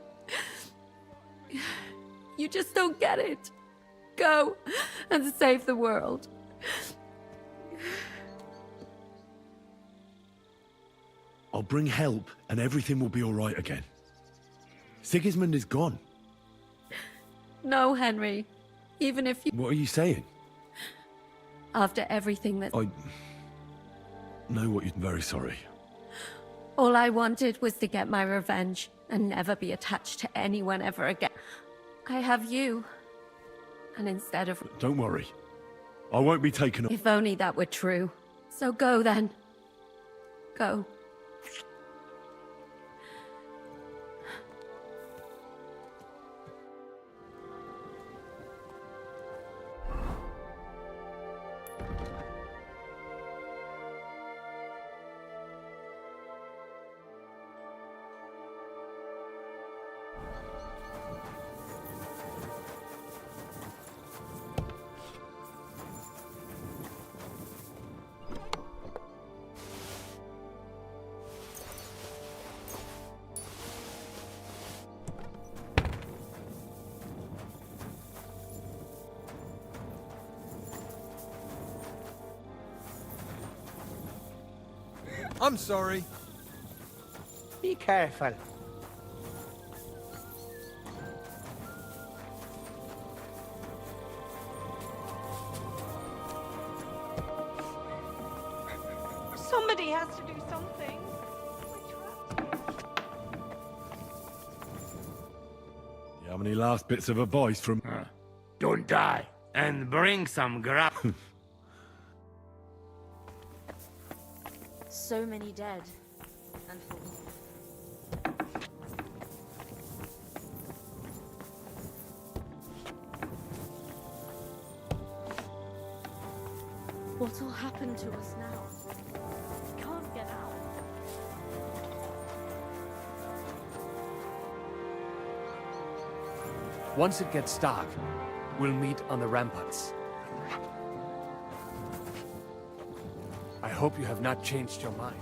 You just don't get it. Go and save the world. I'll bring help and everything will be all right again. Sigismund is gone. No, Henry. Even if you... What are you saying? After everything that... I know what you're very sorry. All I wanted was to get my revenge and never be attached to anyone ever again. I have you. And instead of... Don't worry. I won't be taken... If only that were true. So go then. Go. I'm sorry. Be careful. Somebody has to do something. You have any last bits of advice from... Don't die. And bring some grub. So many dead. And for what'll happen to us now? We can't get out. Once it gets dark, we'll meet on the ramparts. I hope you have not changed your mind.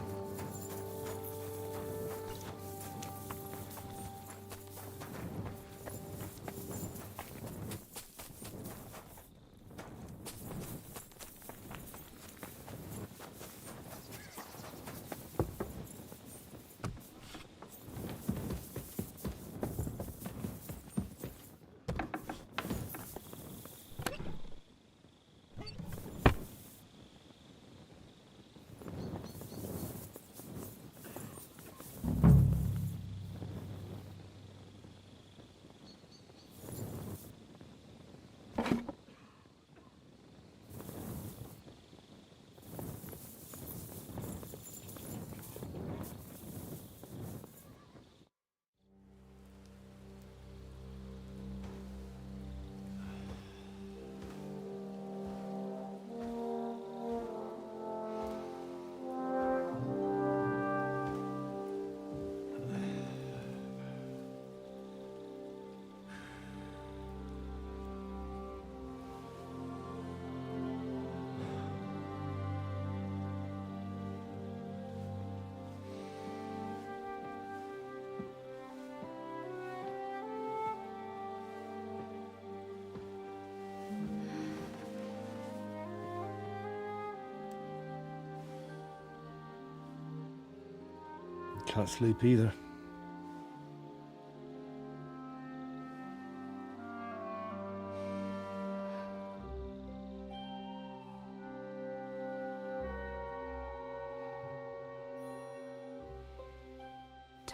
Can't sleep either.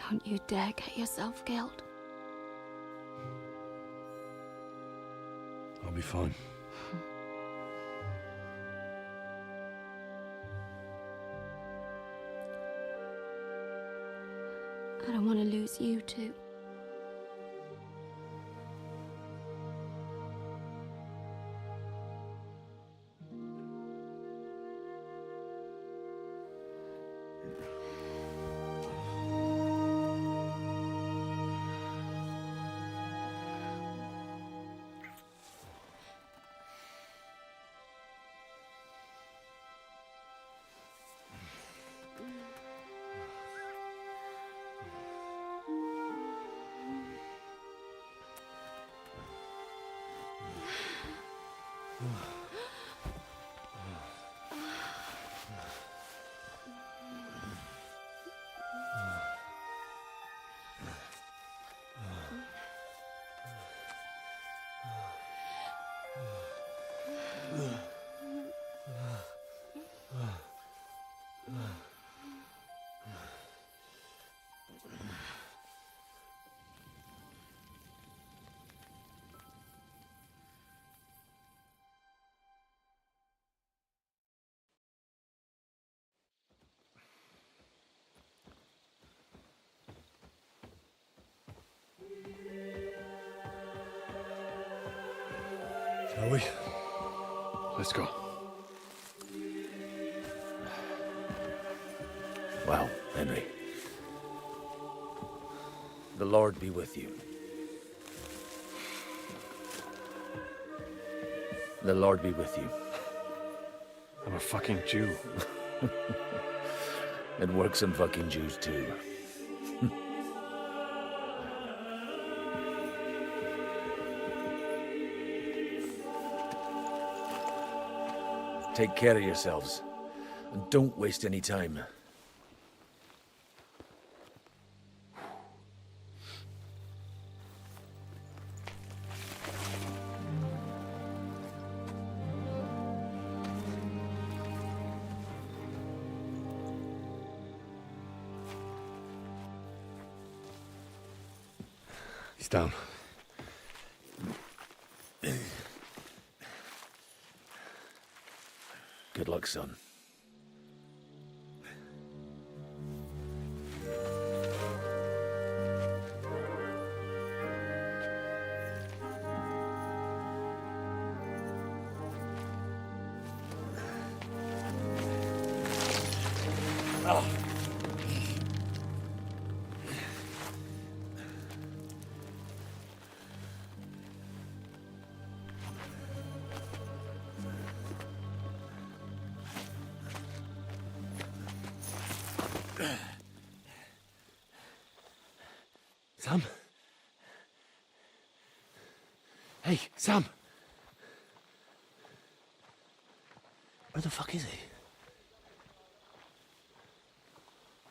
Don't you dare get yourself killed. I'll be fine. I don't want to lose you too. Let's go. Well, Henry. The Lord be with you. The Lord be with you. I'm a fucking Jew. It works on fucking Jews too. Take care of yourselves, and don't waste any time. He's down. Good luck, son. Sam? Hey, Sam! Where the fuck is he?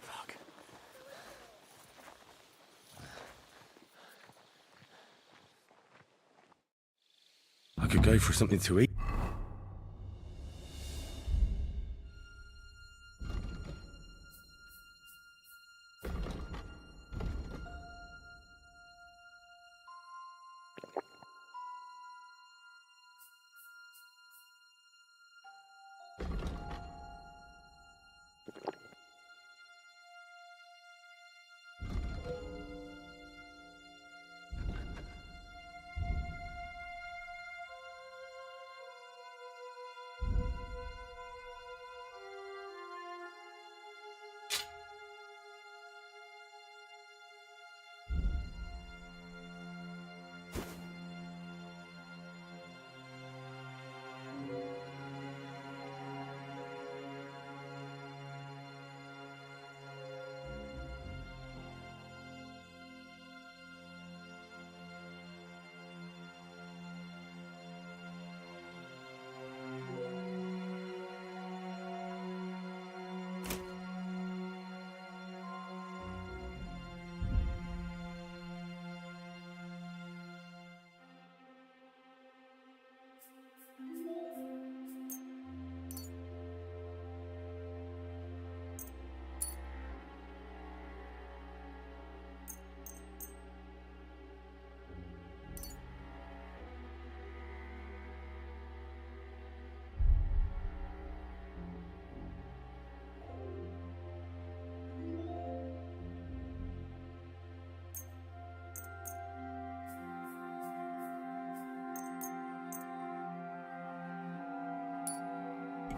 Fuck. I could go for something to eat.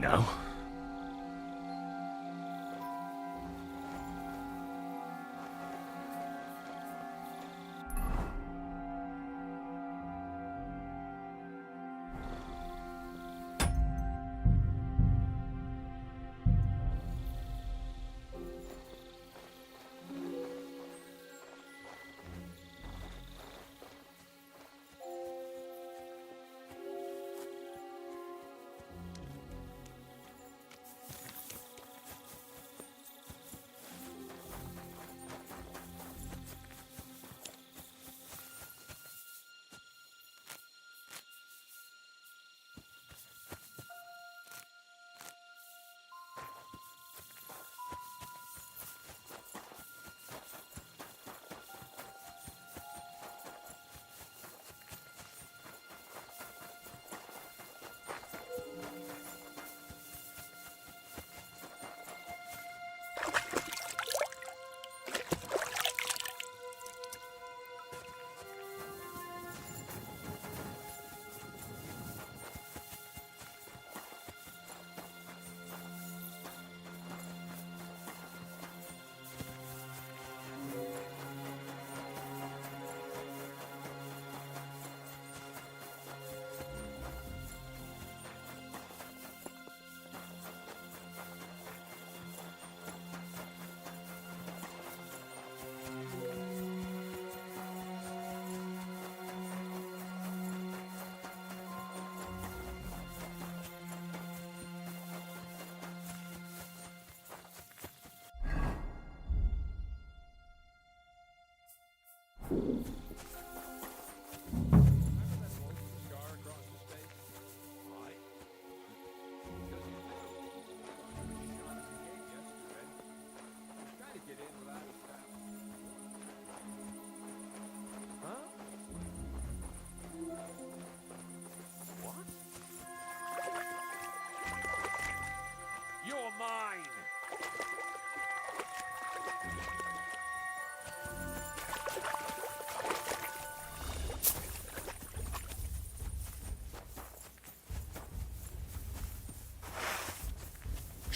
No.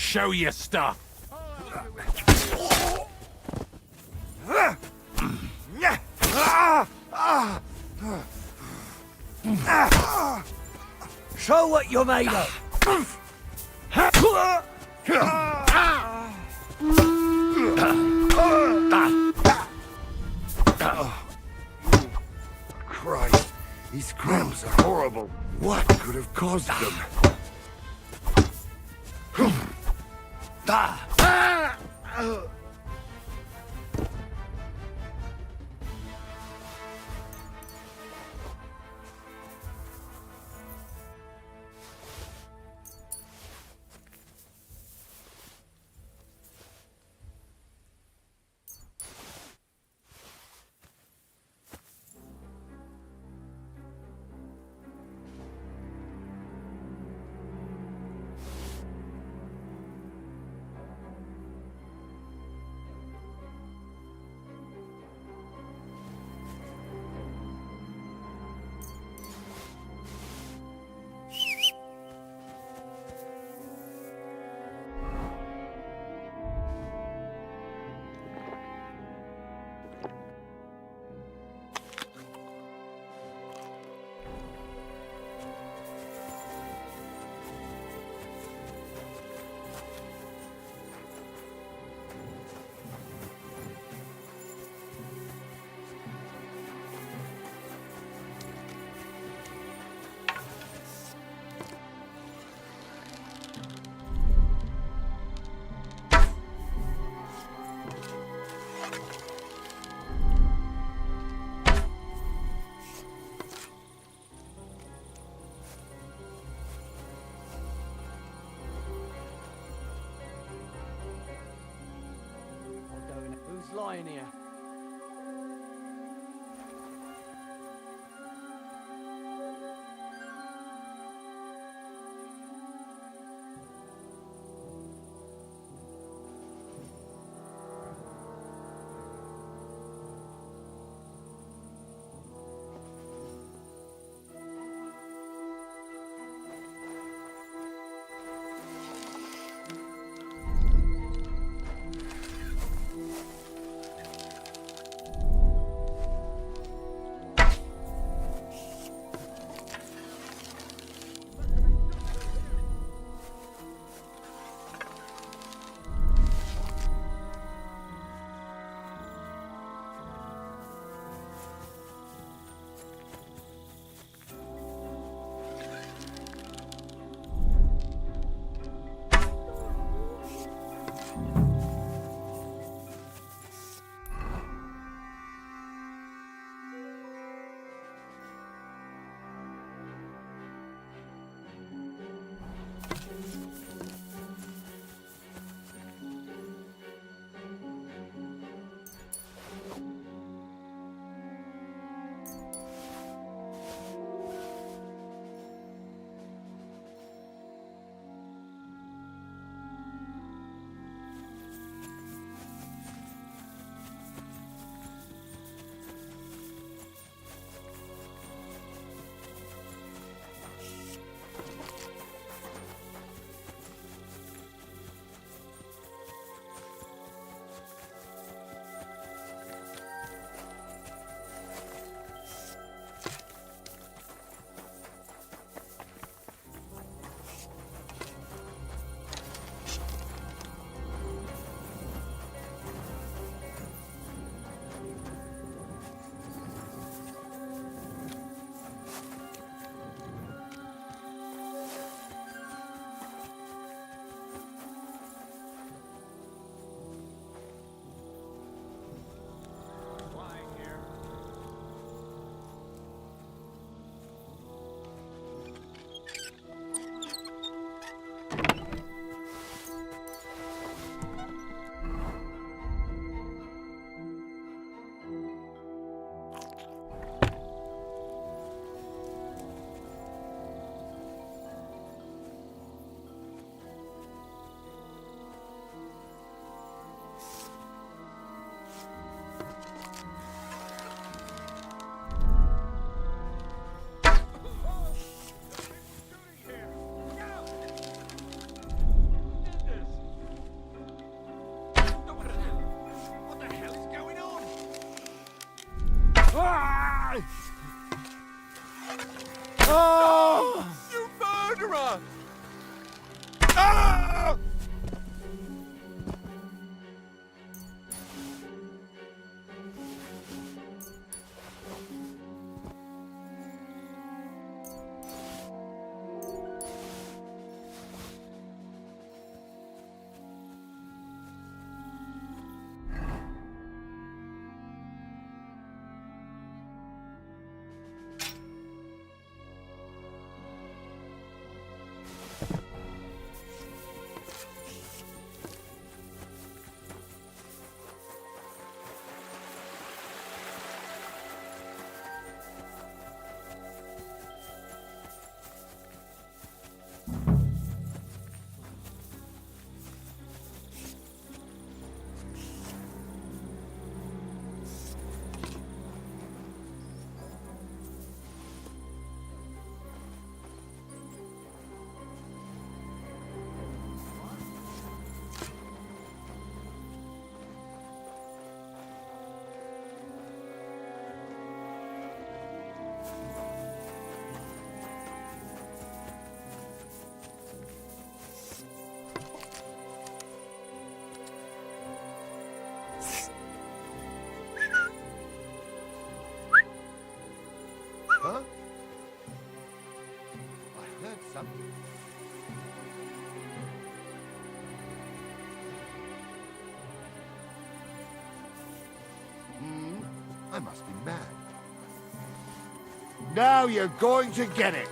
show you stuff. Show what you're made of. Christ, these cramps are horrible. What could have caused them? Who's lying here? I must be mad. Now you're going to get it.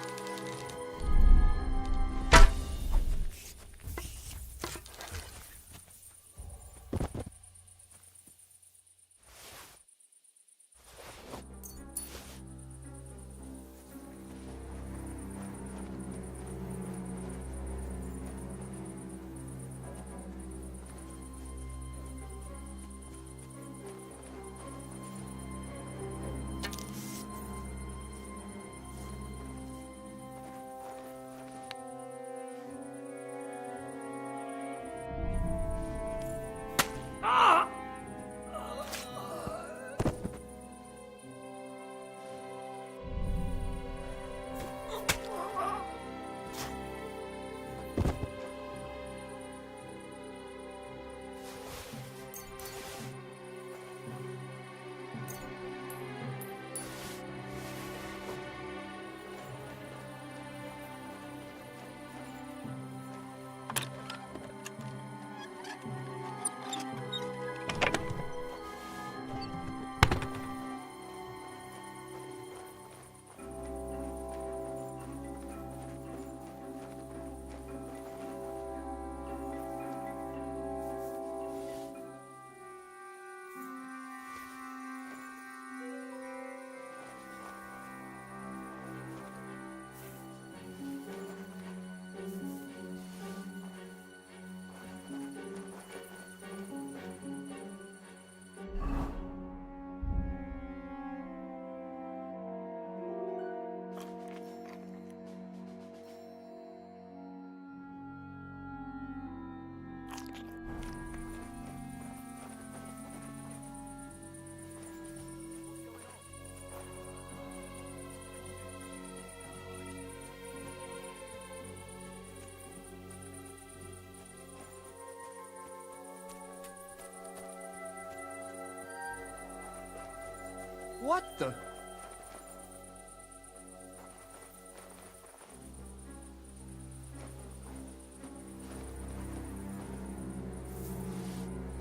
What the?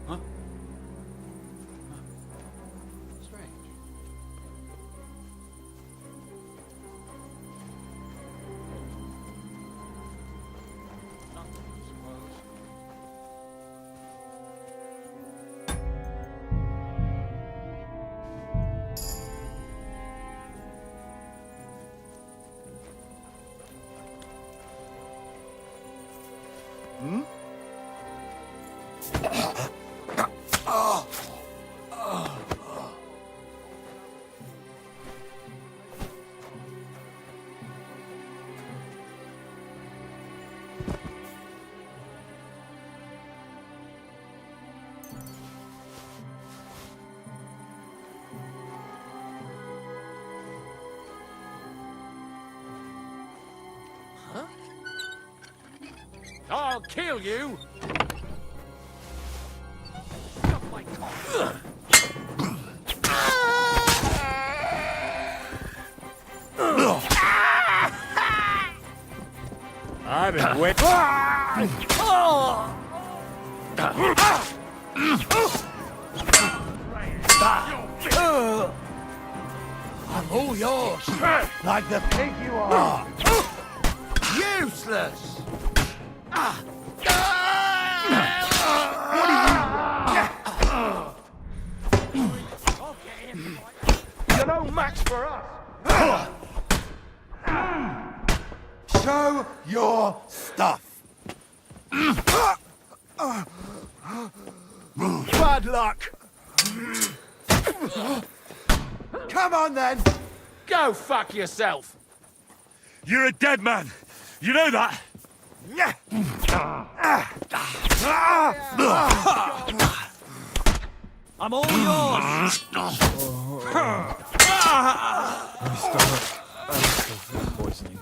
Huh? Strange. Nothing, I suppose. Hmm? Huh? I'll kill you! Stop my cock. I've been waiting. I'm all yours, like the pig you are. Useless! You're no match for us. Show your stuff. Bad luck. Come on then. Go fuck yourself! You're a dead man. You know that? I'm all yours! My stomach. I'm still food poisoning.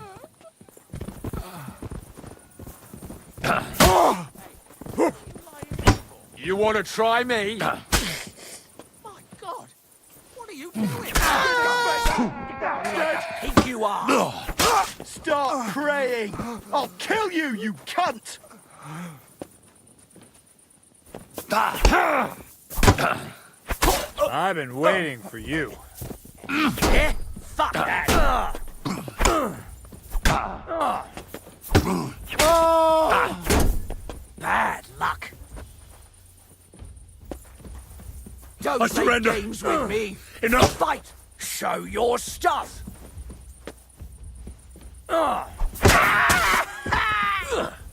You want to try me? My God! What are you doing? Pig you are! Start praying. I'll kill you, you cunt. I've been waiting for you. Yeah? Fuck that! Bad luck. Don't I play surrender. games with me. Enough. Fight. Show your stuff.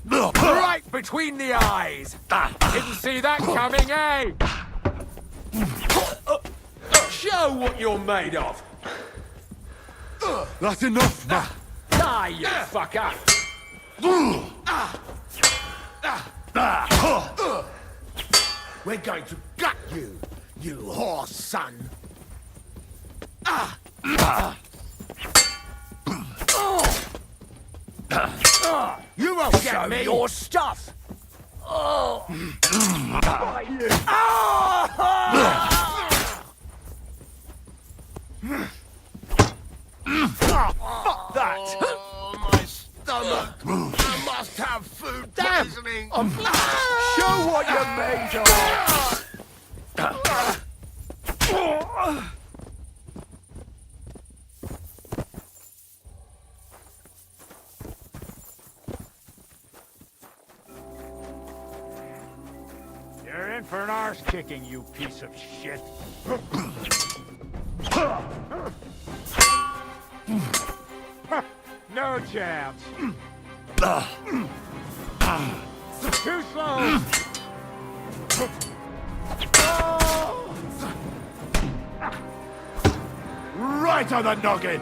Right between the eyes. Didn't see that coming, eh? Show what you're made of. That's enough, man. Die, you fucker! We're going to gut you, you horse son. You won't get me. Your stuff. Fuck that! Oh, my stomach! I must have food poisoning! Show what you're made of! You're in for an arse kicking, you piece of shit. No chance. Too slow. Right on the noggin!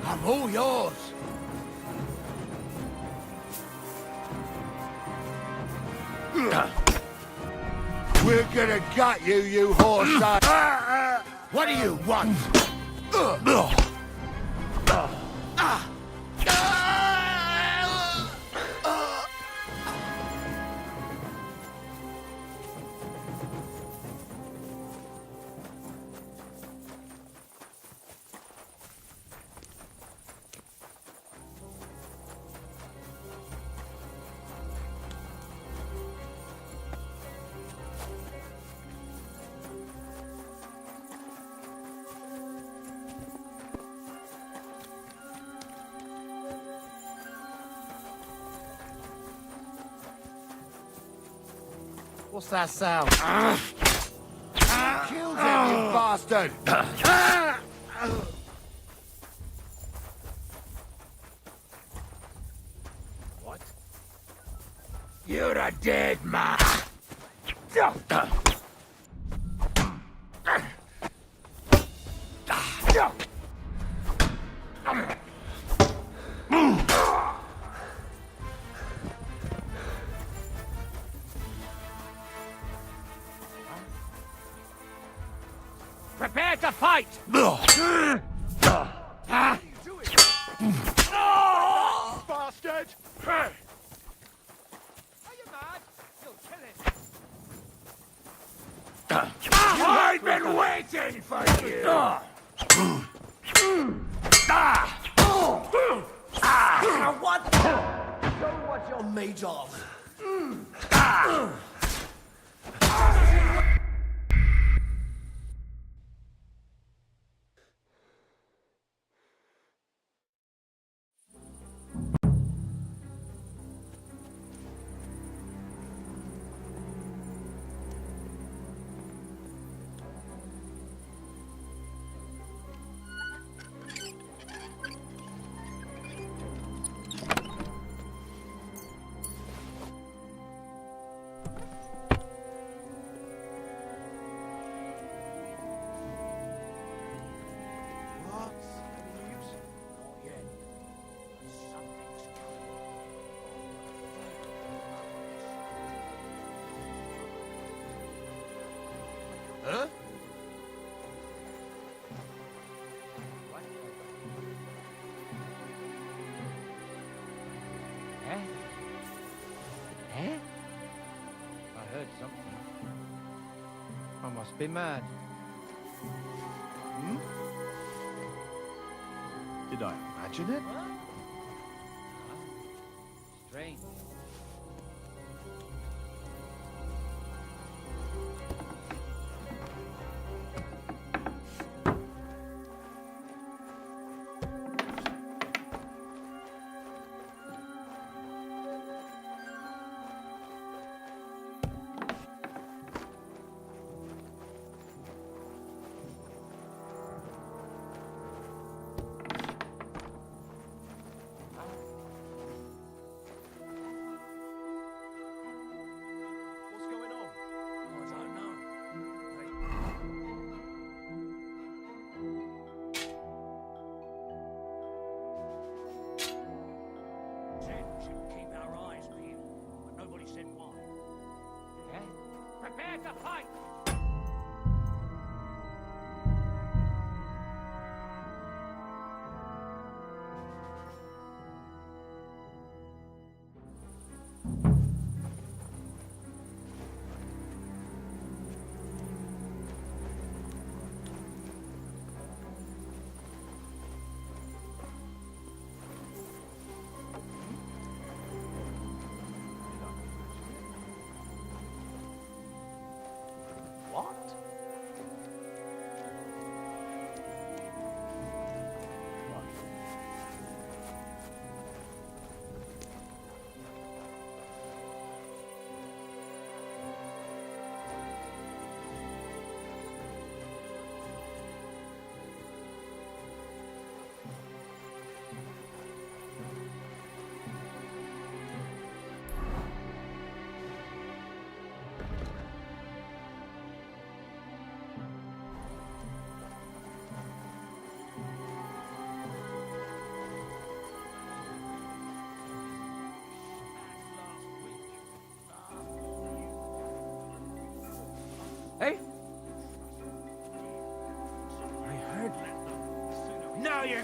I'm all yours. We're gonna gut you, you horse son! What do you want? What's that sound? Killed him, you bastard! What? You're a dead man! Prepare to fight! Bastard! Are you mad? You'll kill him. I've been waiting for you! What? Show what you're made of. Huh? Eh? Eh? I heard something. I must be mad. Hmm? Did I imagine it? Strange.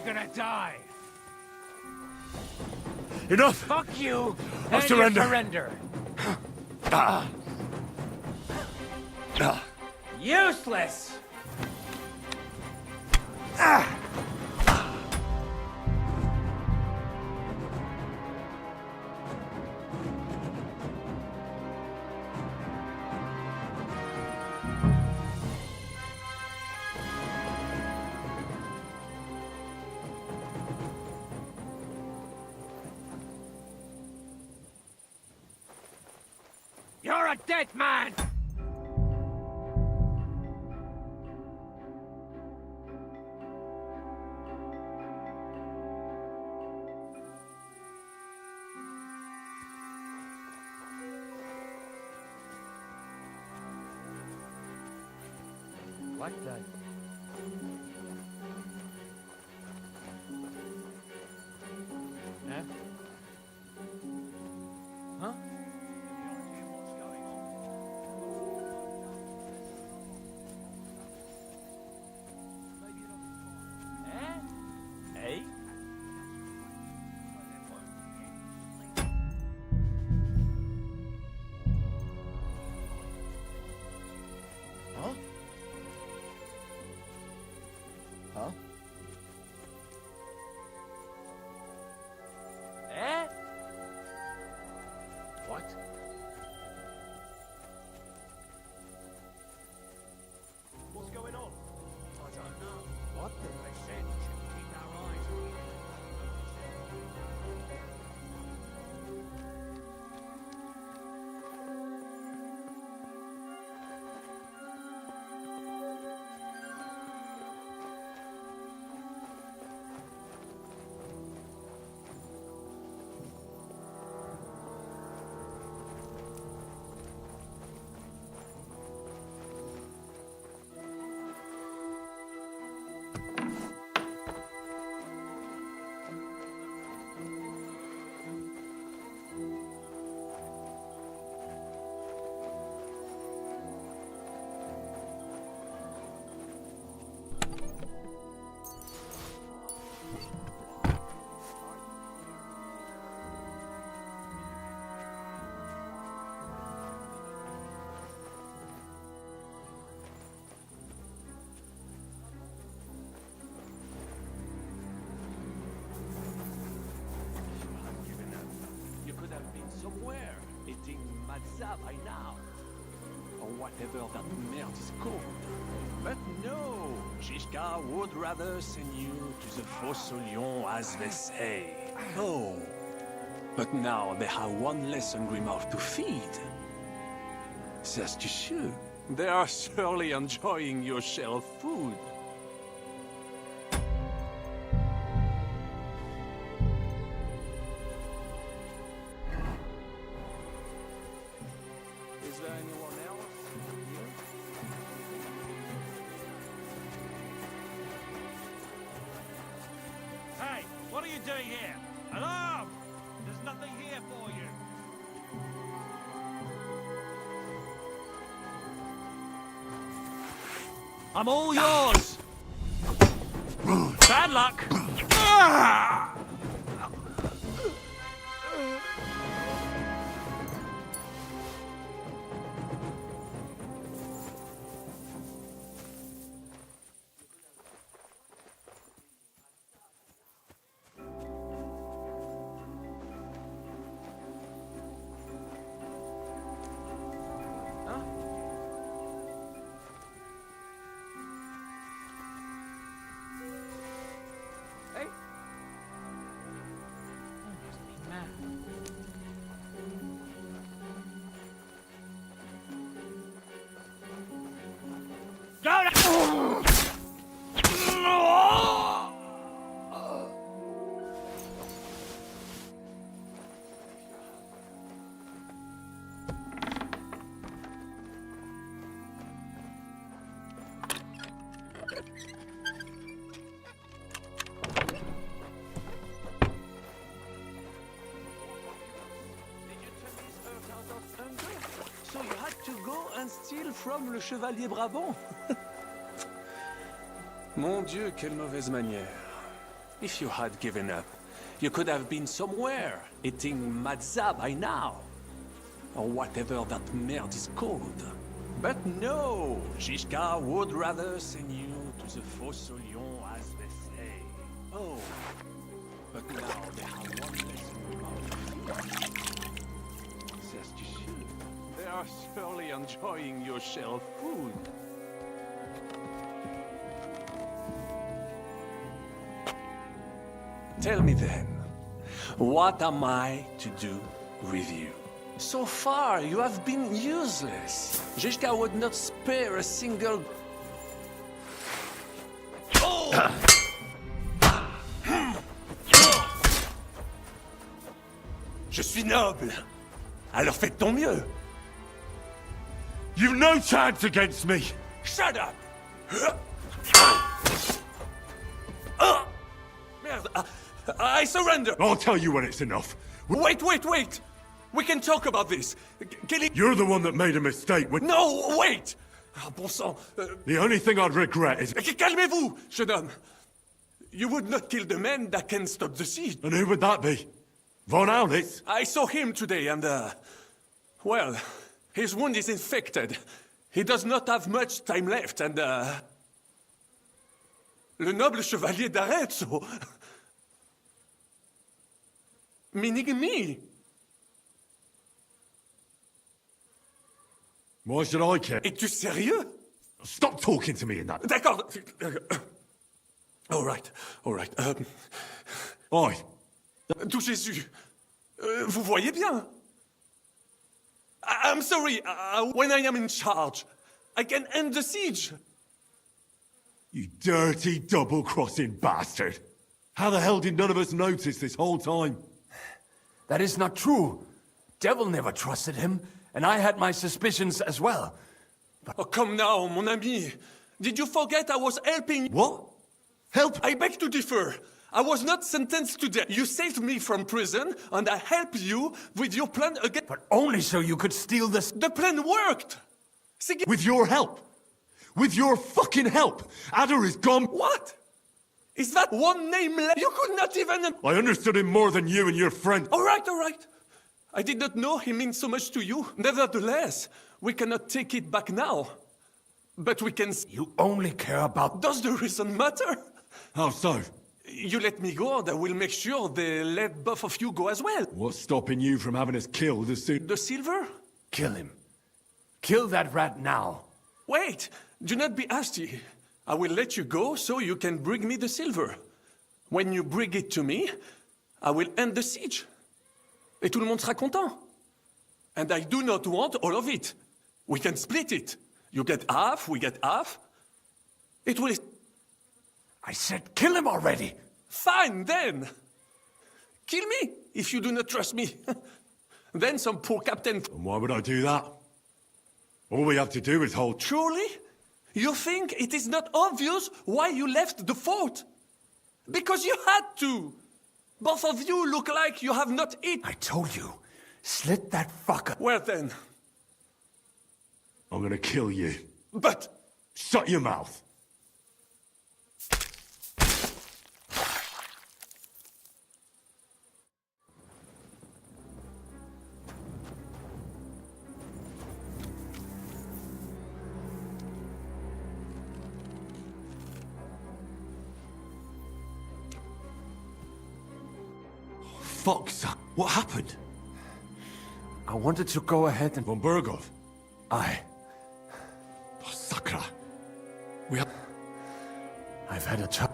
gonna die. Enough! Fuck you! I And you surrender. surrender. Useless! You're a dead man! Like that. Eh? Huh? Hey? Huh? Huh? Eh? What? What's going on? I don't know. What? They said we should keep our eyes You could have been somewhere, eating matzah by now. Or whatever that merde is called. But no, Shishka would rather send you to the Fossolion, as they say. Oh. But now they have one less hungry mouth to feed. C'est sûr. They are surely enjoying your shell of food. Is there anyone else here? Hey, what are you doing here? Alarm! There's nothing here for you. I'm all yours! Bad luck! Hey! So you had to go and steal from le Chevalier Brabant? Mon Dieu, quelle mauvaise manière. If you had given up, you could have been somewhere, eating matzah by now. Or whatever that merde is called. But no, Shishka would rather send you to the Fosse aux Lions, as they say. Oh, but now they have one less in the mouth. Says to sheep. They are surely enjoying your shell food. Tell me then, what am I to do with you? So far, you have been useless. Zhishka would not spare a single... Je suis noble. Alors fais de ton mieux. You've no chance against me! Shut up! Merde, I surrender! I'll tell you when it's enough. Wait! We can talk about this. You're the one that made a mistake when... No, wait! Ah, bon sang. The only thing I'd regret is... Calmez-vous, jeune homme. You would not kill the man that can stop the siege. And who would that be? Von Aulitz? I saw him today and, well, his wound is infected. He does not have much time left and, le noble chevalier d'Arezzo. Meaning me. Why should I care? Es-tu sérieux? Stop talking to me in that... D'accord. All right. Oi. Tout Jésus. Vous voyez bien. I'm sorry. When I am in charge, I can end the siege. You dirty, double-crossing bastard. How the hell did none of us notice this whole time? That is not true. Devil never trusted him, and I had my suspicions as well. Oh, come now, mon ami. Did you forget I was helping... What? Help? I beg to differ. I was not sentenced to death. You saved me from prison, and I helped you with your plan again. But only so you could steal this... The plan worked! With your help! With your fucking help! Adder is gone... What? Is that one name left? You could not even... I understood him more than you and your friend. All right. I did not know he means so much to you. Nevertheless, we cannot take it back now. But we can... You only care about... Does the reason matter? How so? You let me go, and I will make sure they let both of you go as well. What's stopping you from having us killed as soon... The silver? Kill him. Kill that rat now. Wait! Do not be hasty. I will let you go so you can bring me the silver. When you bring it to me, I will end the siege. Et tout le monde sera content. And I do not want all of it. We can split it. You get half, we get half. It will... I said kill him already! Fine, then! Kill me, if you do not trust me. Then some poor captain... And why would I do that? All we have to do is hold... Truly? You think it is not obvious why you left the fort? Because you had to! Both of you look like you have not eaten. I told you. Slit that fucker. Well then. I'm gonna kill you. But... Shut your mouth! Fuck's sake. What happened? I wanted to go ahead and... Von Burgov? Aye. Oh, Sakra. I've had a tough...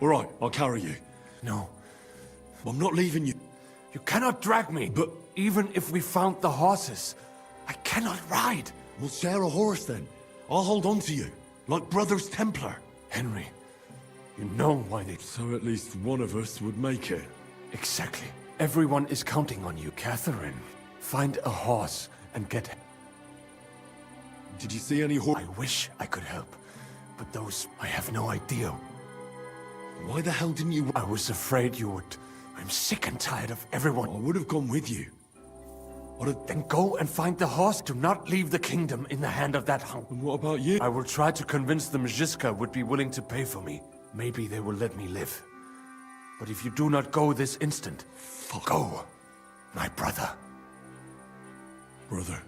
All right, I'll carry you. No. I'm not leaving you. You cannot drag me. But... Even if we found the horses, I cannot ride. We'll share a horse then. I'll hold on to you. Like Brothers Templar. Henry, you know why they... So at least one of us would make it. Exactly. Everyone is counting on you. Catherine, find a horse and get... Did you see any horse? I wish I could help. But those... I have no idea. Why the hell didn't you... I was afraid you would. I'm sick and tired of everyone. I would have gone with you. Then go and find the horse. Do not leave the kingdom in the hand of that hunk. And what about you? I will try to convince them Zhiska would be willing to pay for me. maybe they will let me live. But if you do not go this instant, go, my brother. Brother.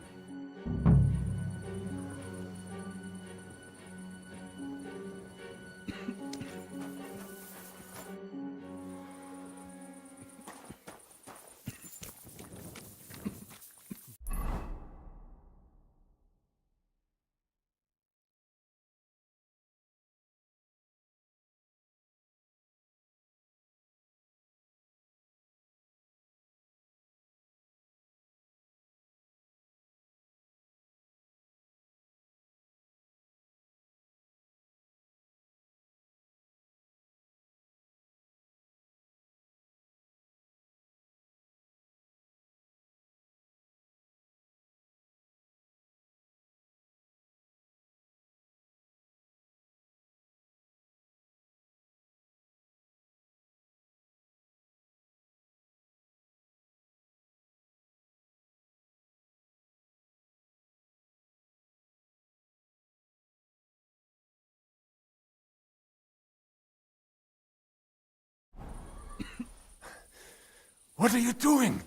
What are you doing?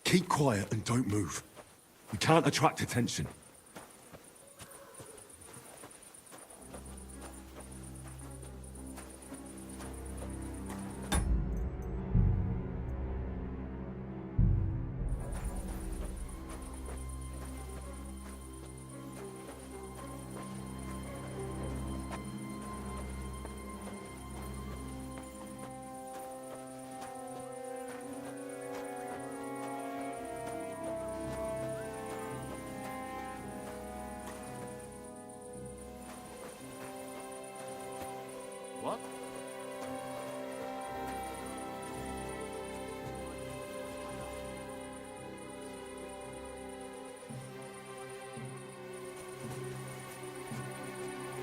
Keep quiet and don't move. We can't attract attention. What?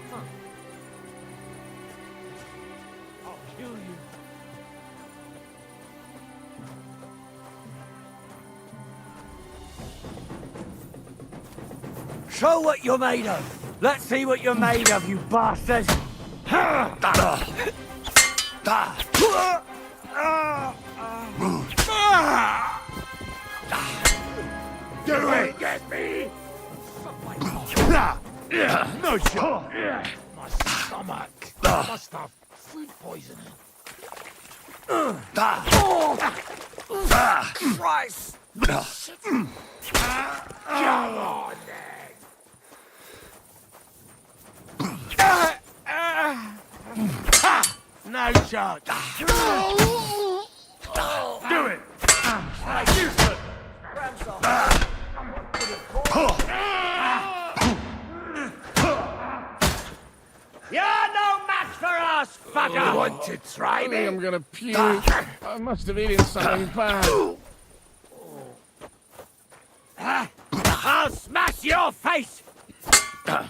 Huh. I'll kill you. Show what you're made of. Let's see what you're made of, you bastard. You ain't get me! No shot! My stomach! Must have food poisoning. Christ! Come on, then! No chance. Do it! Useless. You're no match for us, fucker! You want to try me? I'm gonna puke. I must have eaten something bad. I'll smash your face! Show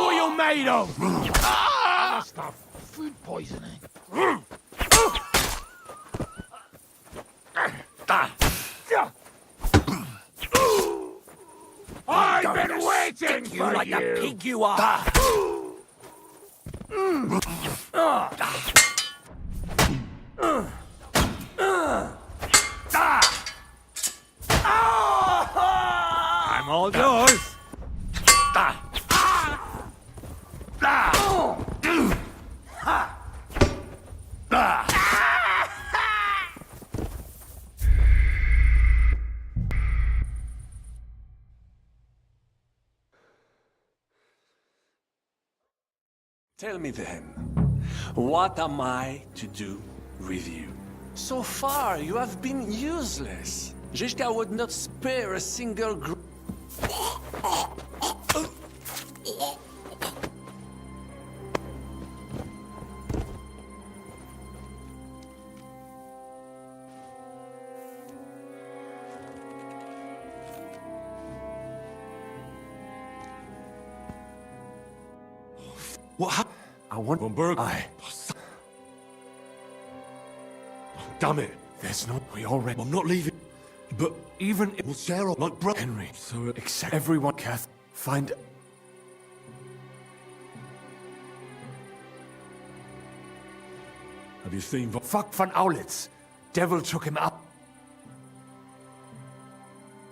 what you're made of! Must have food poisoning. I've been waiting you for like you! the pig you are! I'm all yours! Tell me then, what am I to do with you? So far, you have been useless. Zizka would not spare a single What happened? I want Von Berg. Oh, damn it. There's no... We already... I'm not leaving. But even if... We'll share our... Like brother. Henry. So... Except everyone, Kath. Find... Have you seen... Fuck von Aulitz. Devil took him up.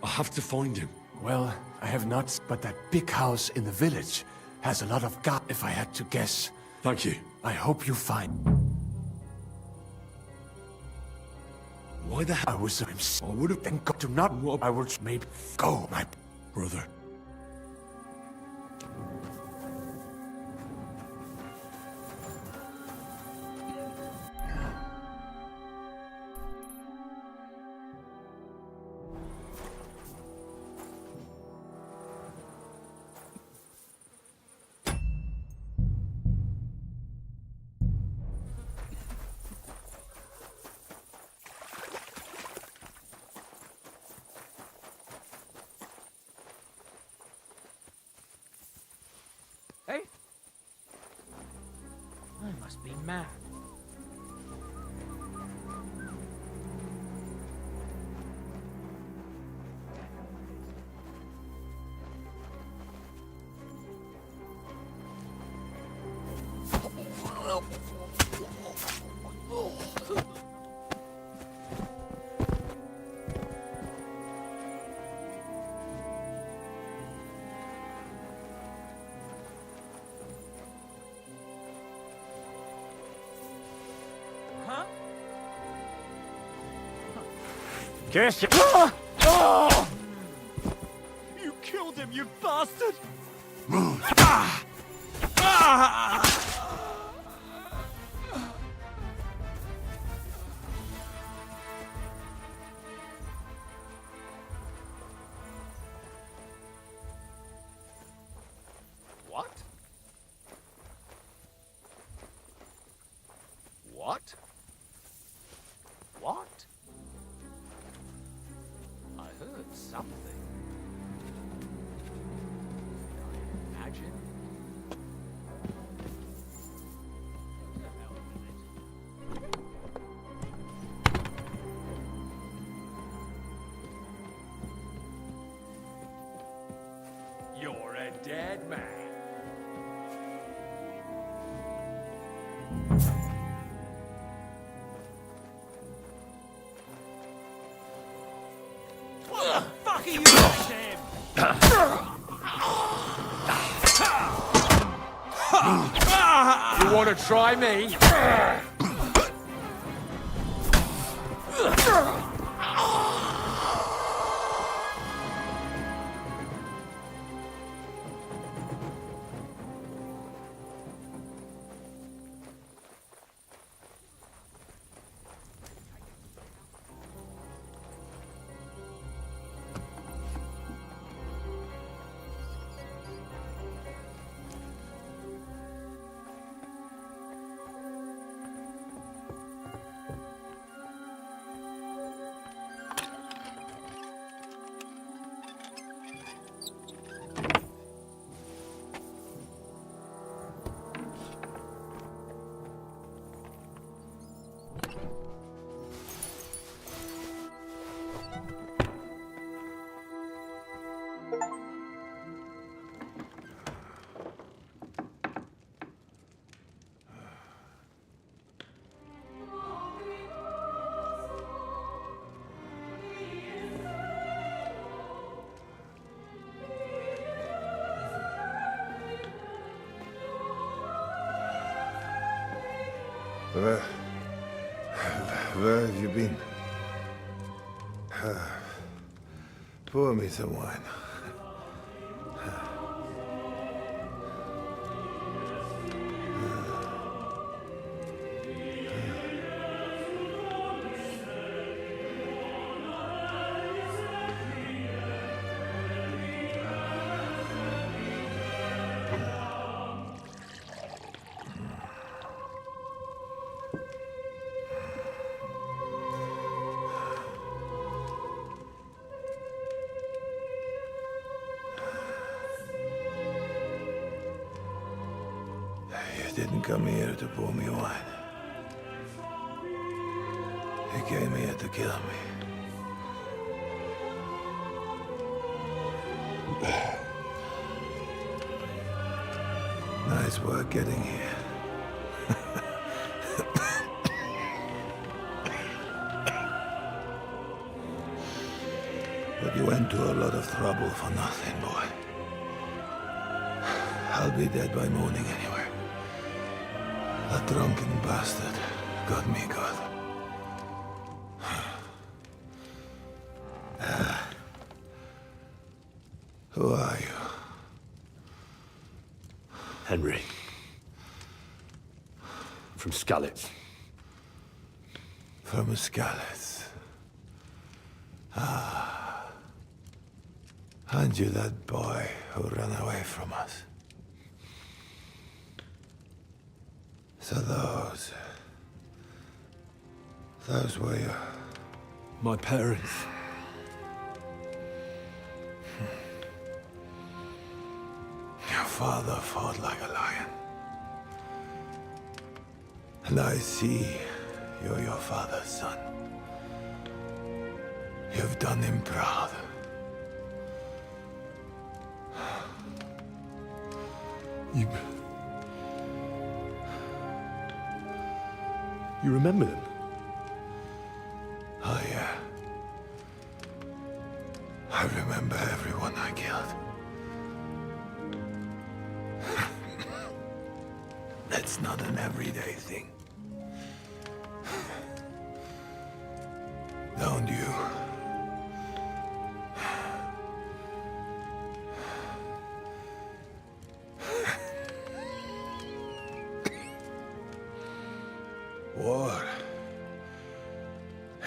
I have to find him. Well, I have not, but that big house in the village has a lot of if I had to guess. Thank you. I hope you find... Why the hell? I was... I would have been... Do not... I will maybe... Go, my... Brother. Hey? I must be mad. Kiss you. You killed him, you bastard! What? What? What? I heard something. Did I imagine? You're a dead man. What the fuck are you doing to him? You want to try me? Where have you been? Pour me some wine. You didn't come here to pour me wine. You came here to kill me. Nice work getting here. You went to a lot of trouble for nothing, boy. I'll be dead by morning anyway. That drunken bastard got me good. Who are you? Henry. From Skalitz. From Skalitz. Ah. Aren't you that boy who ran away from us? So those were your... My parents. Your father fought like a lion. And I see you're your father's son. You've done him proud. You remember them? Oh, yeah. I remember everyone I killed. That's not an everyday thing. Don't you? War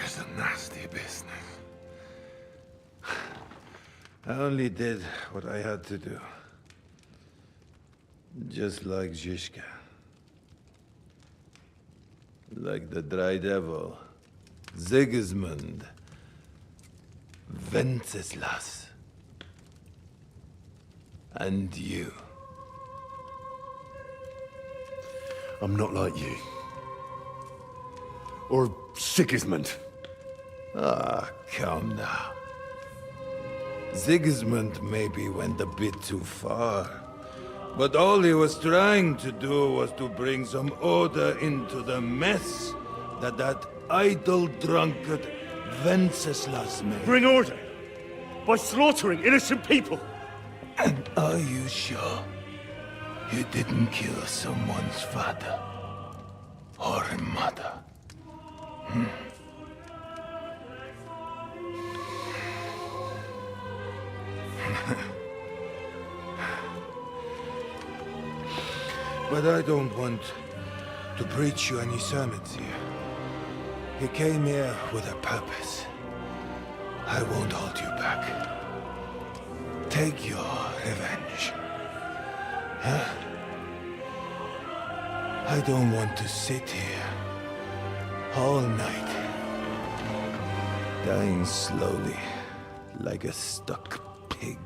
is a nasty business. I only did what I had to do. Just like Zizka. Like the Dry Devil. Sigismund. Wenceslas. And you. I'm not like you. Or Sigismund. Ah, come now. Sigismund maybe went a bit too far. But all he was trying to do was to bring some order into the mess that idle drunkard Wenceslas made. Bring order? By slaughtering innocent people? And are you sure you didn't kill someone's father or mother? But I don't want to preach you any sermons here. You came here with a purpose. I won't hold you back. Take your revenge. Huh? I don't want to sit here all night, dying slowly like a stuck pig.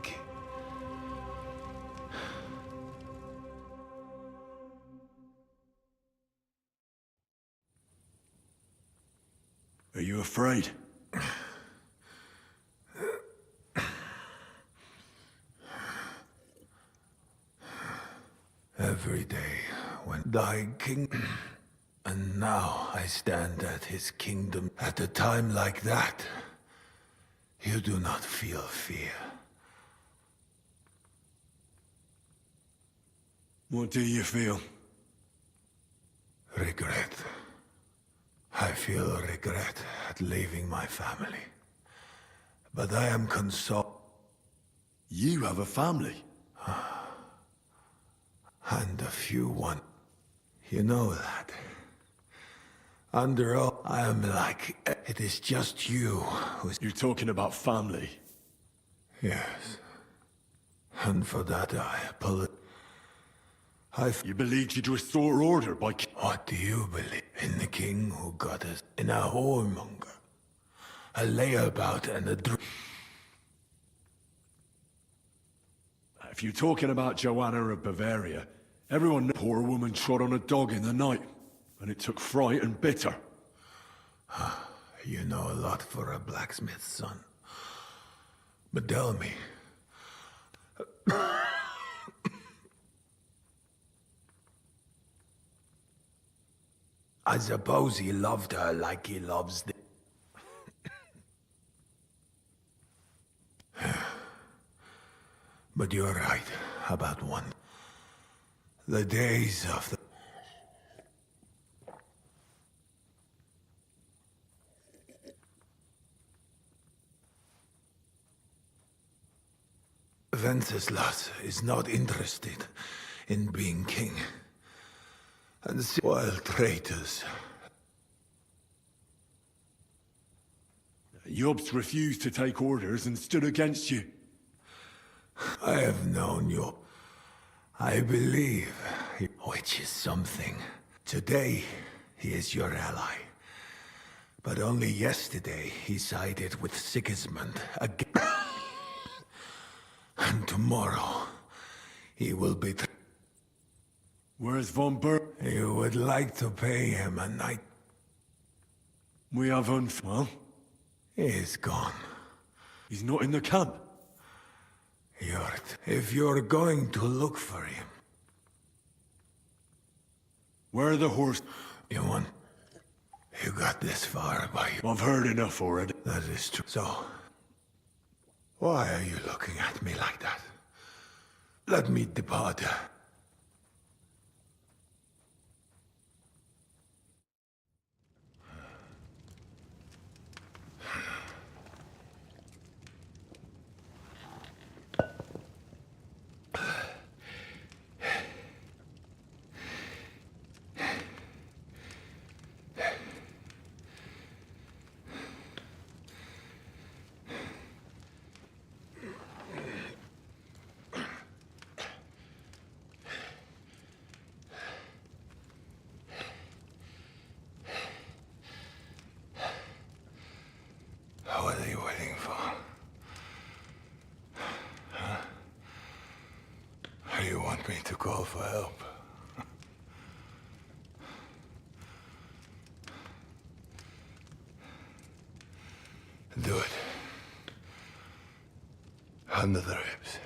Are you afraid? Every day when thy king... And now I stand at his kingdom. At a time like that, you do not feel fear. What do you feel? Regret. I feel regret at leaving my family. But I am consoled. You have a family? And a few one. You know that. Under all, I am like... It is just you who's... You're talking about family? Yes. And for that I apologize. You believed you'd restore order by... What do you believe? In the king who got us? In a whoremonger? A layabout and a If you're talking about Joanna of Bavaria, everyone knows a poor woman trod on a dog in the night, and it took fright and bitter. You know a lot for a blacksmith's son. But tell me... I suppose he loved her like he loves the... But you're right about one. The days of the... Wenceslas is not interested in being king. And while traitors... Yobst refused to take orders and stood against you. I have known you. I believe, which is something. Today, he is your ally. But only yesterday, he sided with Sigismund again. And tomorrow, he will be... Where's von Ber... You would like to pay him a night... We have well? He is gone. He's not in the camp. If you're going to look for him... Where are the horses? You got this far by you. I've heard enough already. That is true. So, why are you looking at me like that? Let me depart. What are you waiting for? Huh? Or you want me to call for help? Do it. Under the ribs.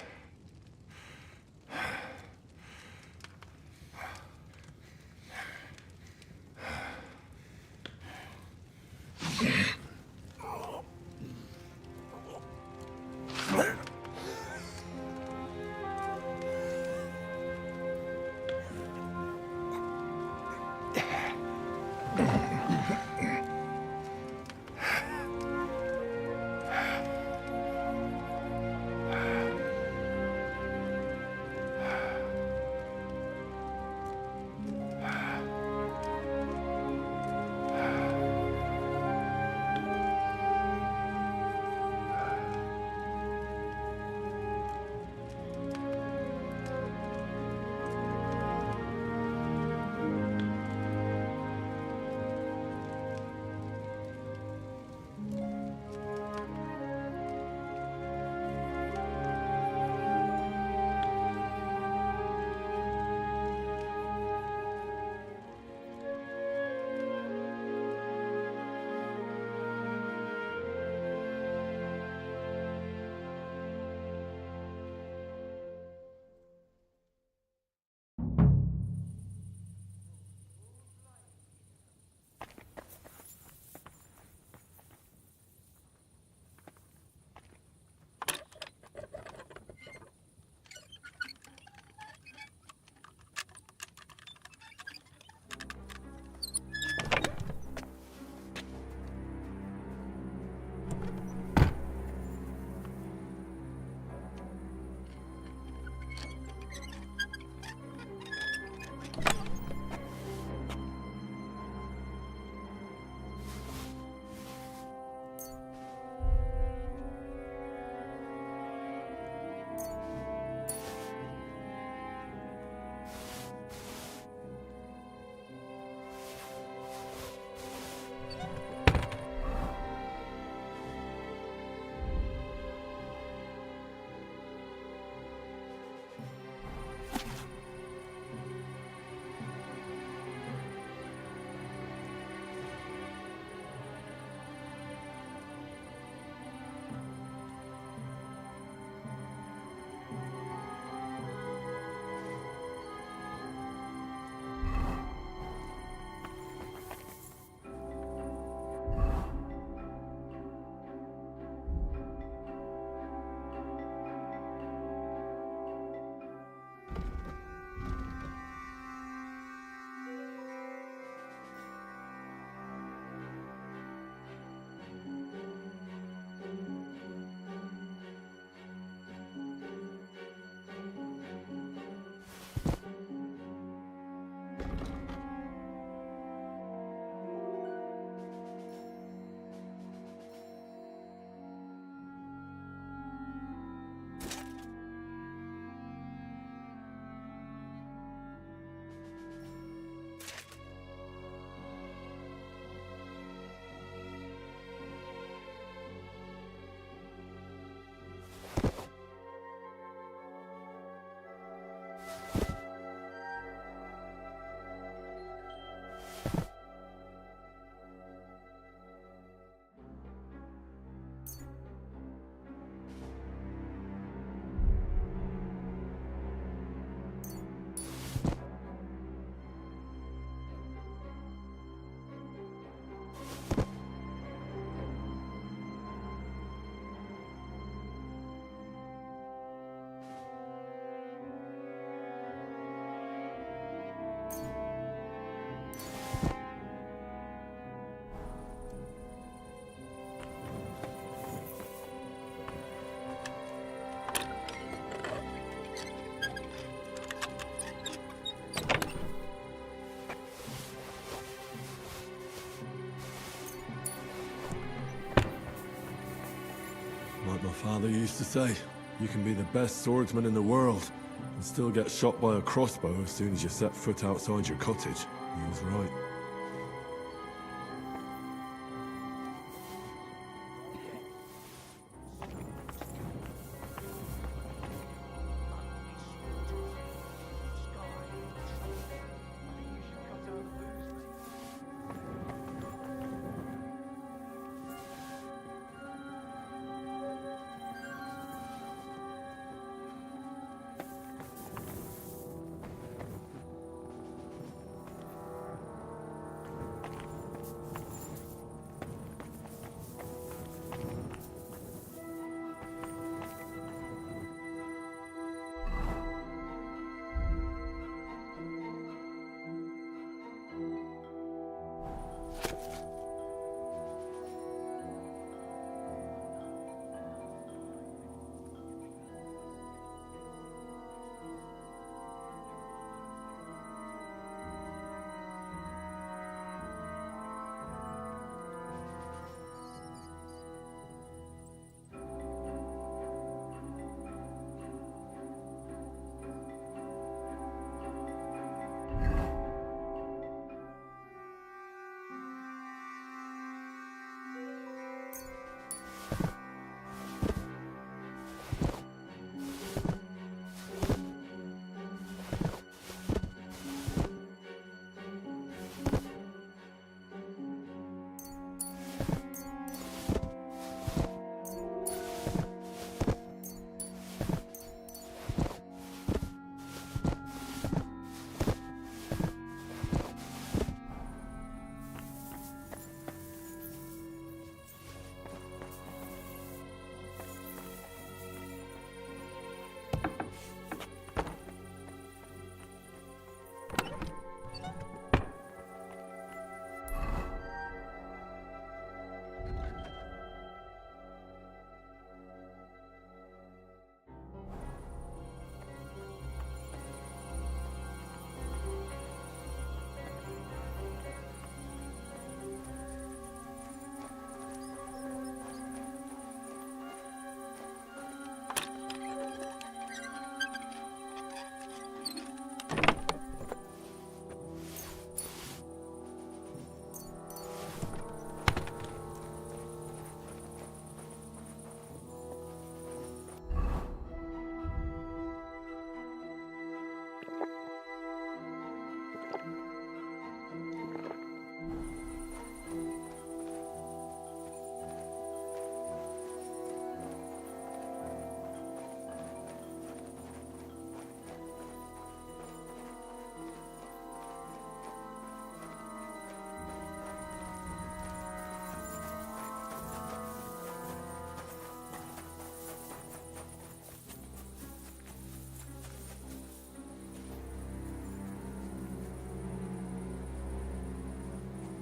Like my father used to say, you can be the best swordsman in the world and still get shot by a crossbow as soon as you set foot outside your cottage. He was right.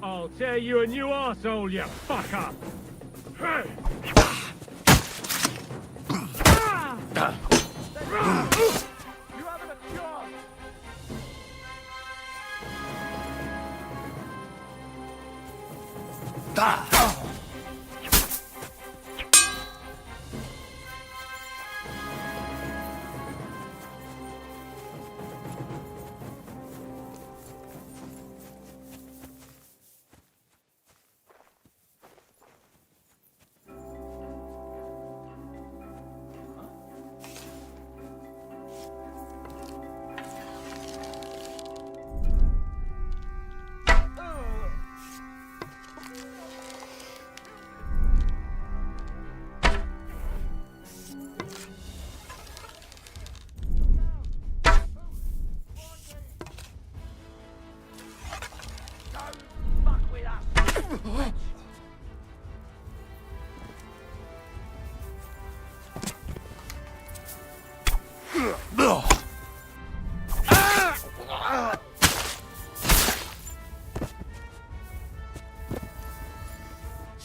I'll tear you a new arsehole, you fucker! Hey! You haven't a chance!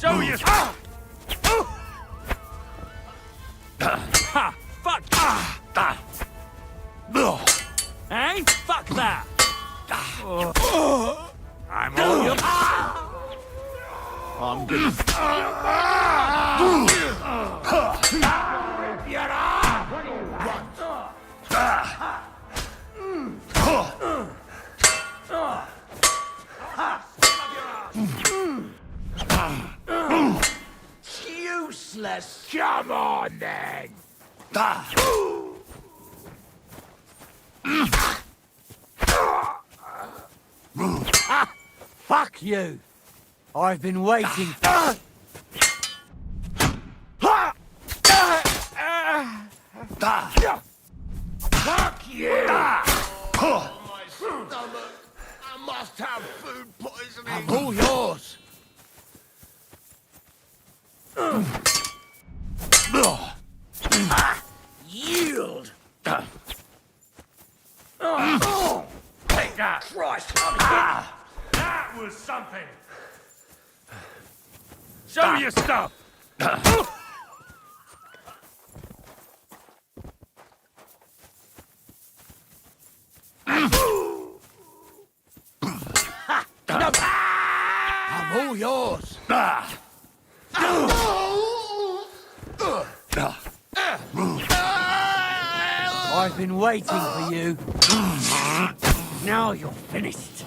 Show you! Ha! Fuck! Hey, fuck that! I'm on you. I'm good. Rip your arm! What do you want? Useless! Come on, then! Fuck you! I've been waiting for... Fuck you! My stomach! I must have food poisoning! I'm all yours! Yield! Take that! Christ! That was something! Show your stuff! I'm all yours! I've been waiting for you. Now you're finished.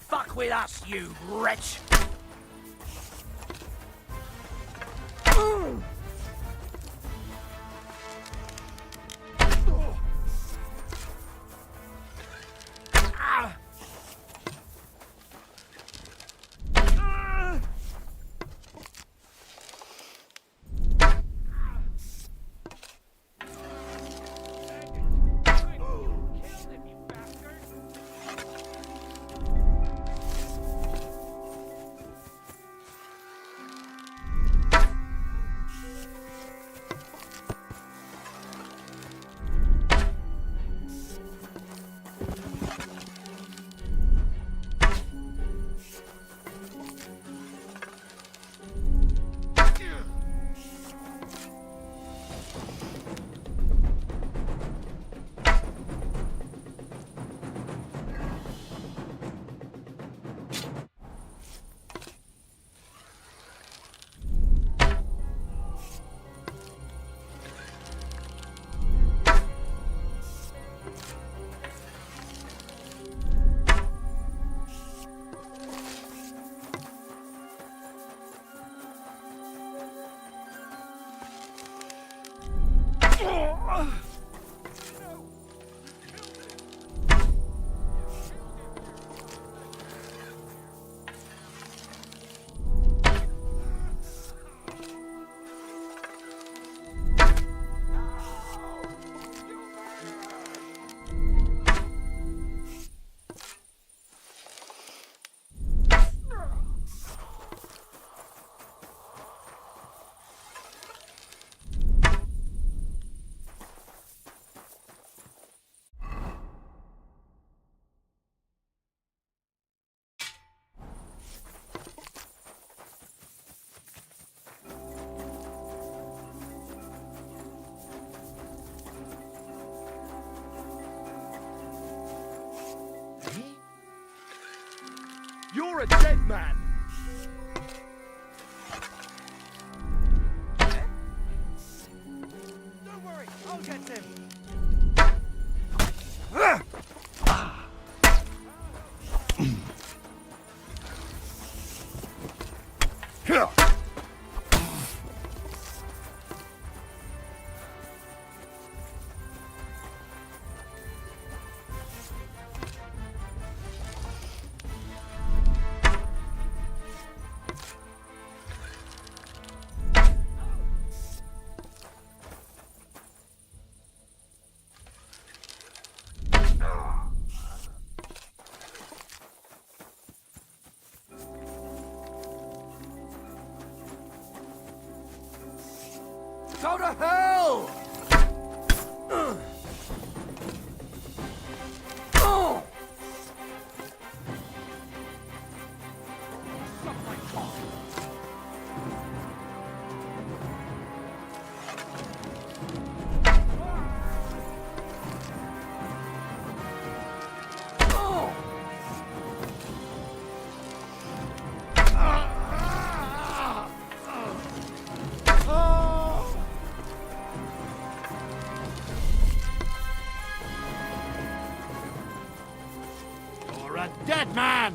Fuck with us, you wretch! You're a dead man! Don't worry, I'll get him! Go to hell! You're a dead man!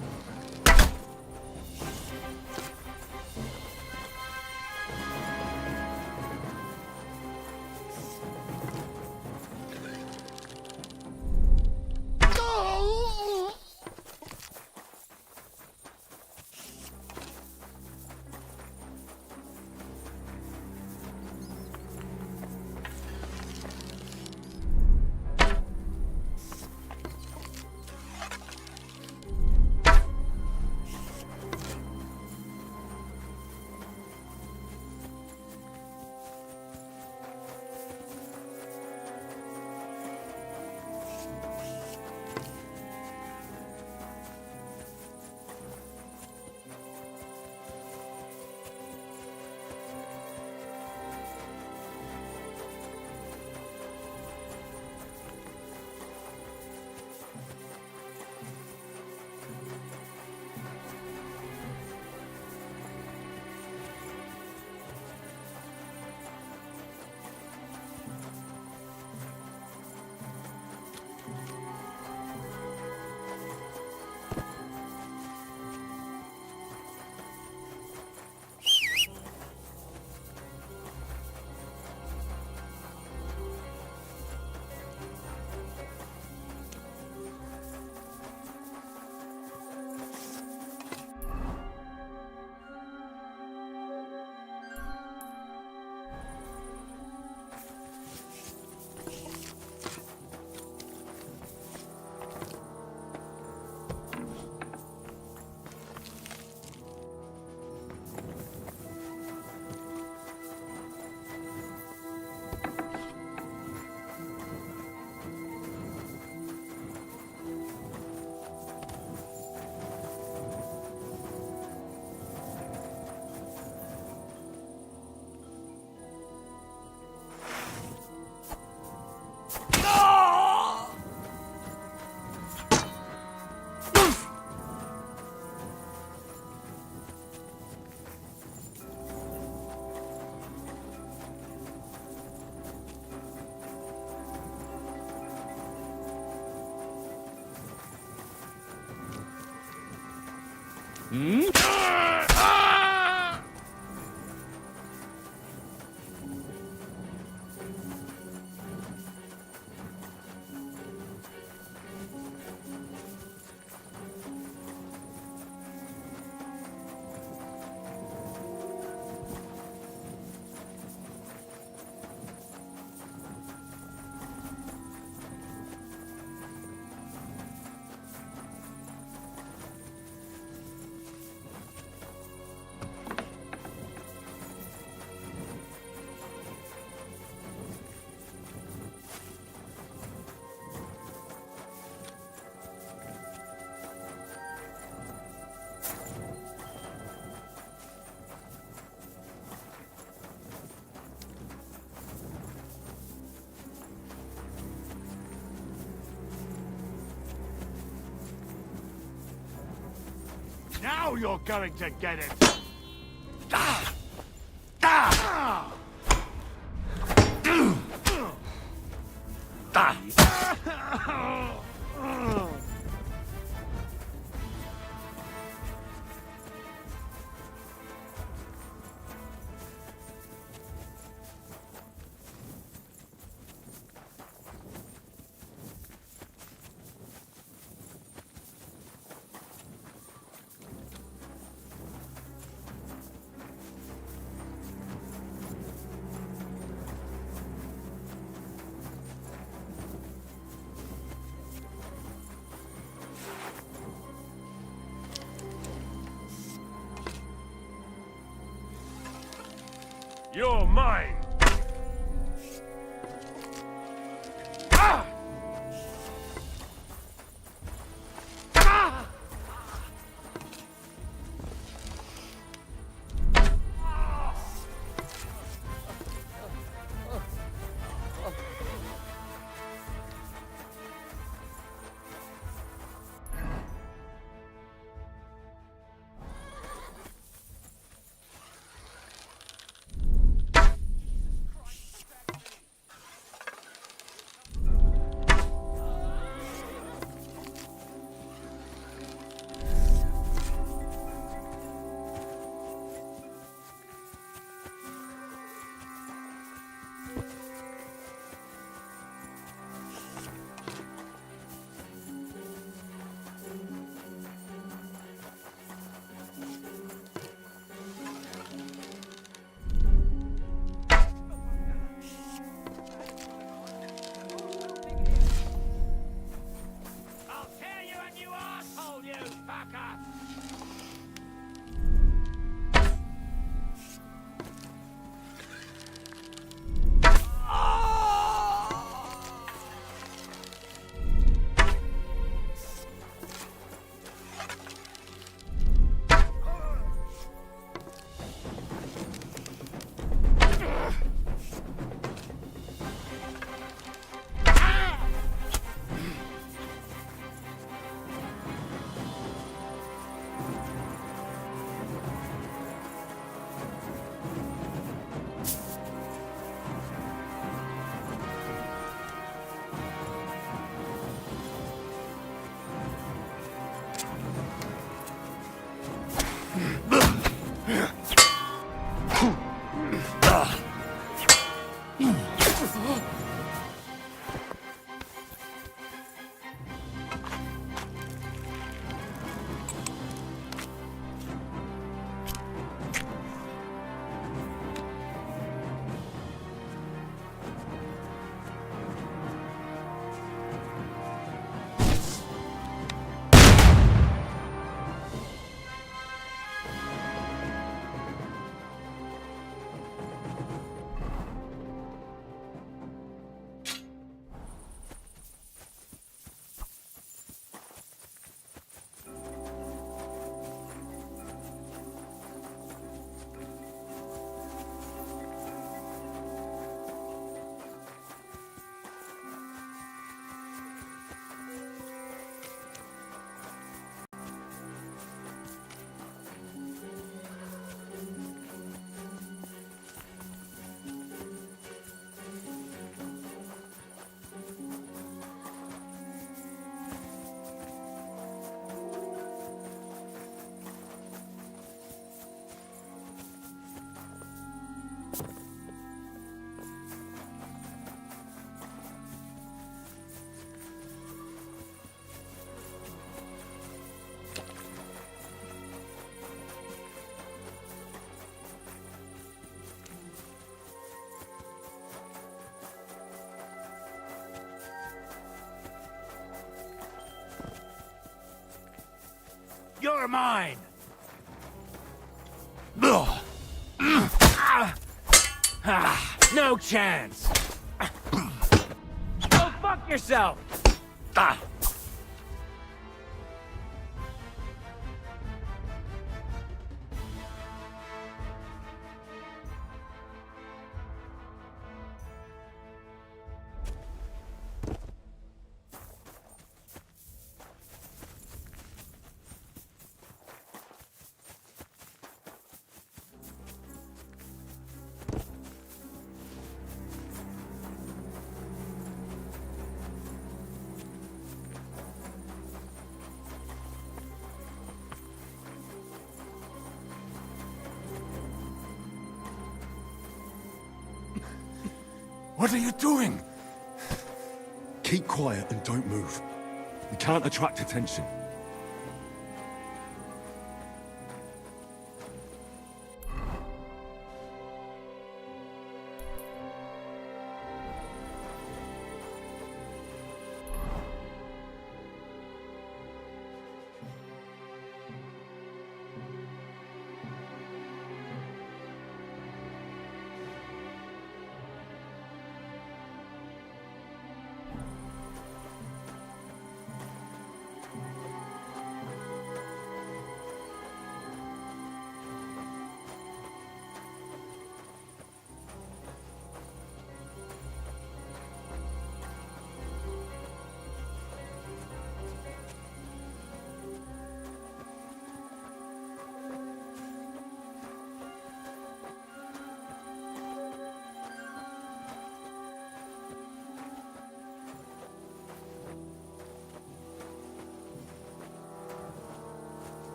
Now you're going to get it! You're mine! Ah! Ah! You're mine! No chance! Go fuck yourself! What are you doing? Keep quiet and don't move. We can't attract attention.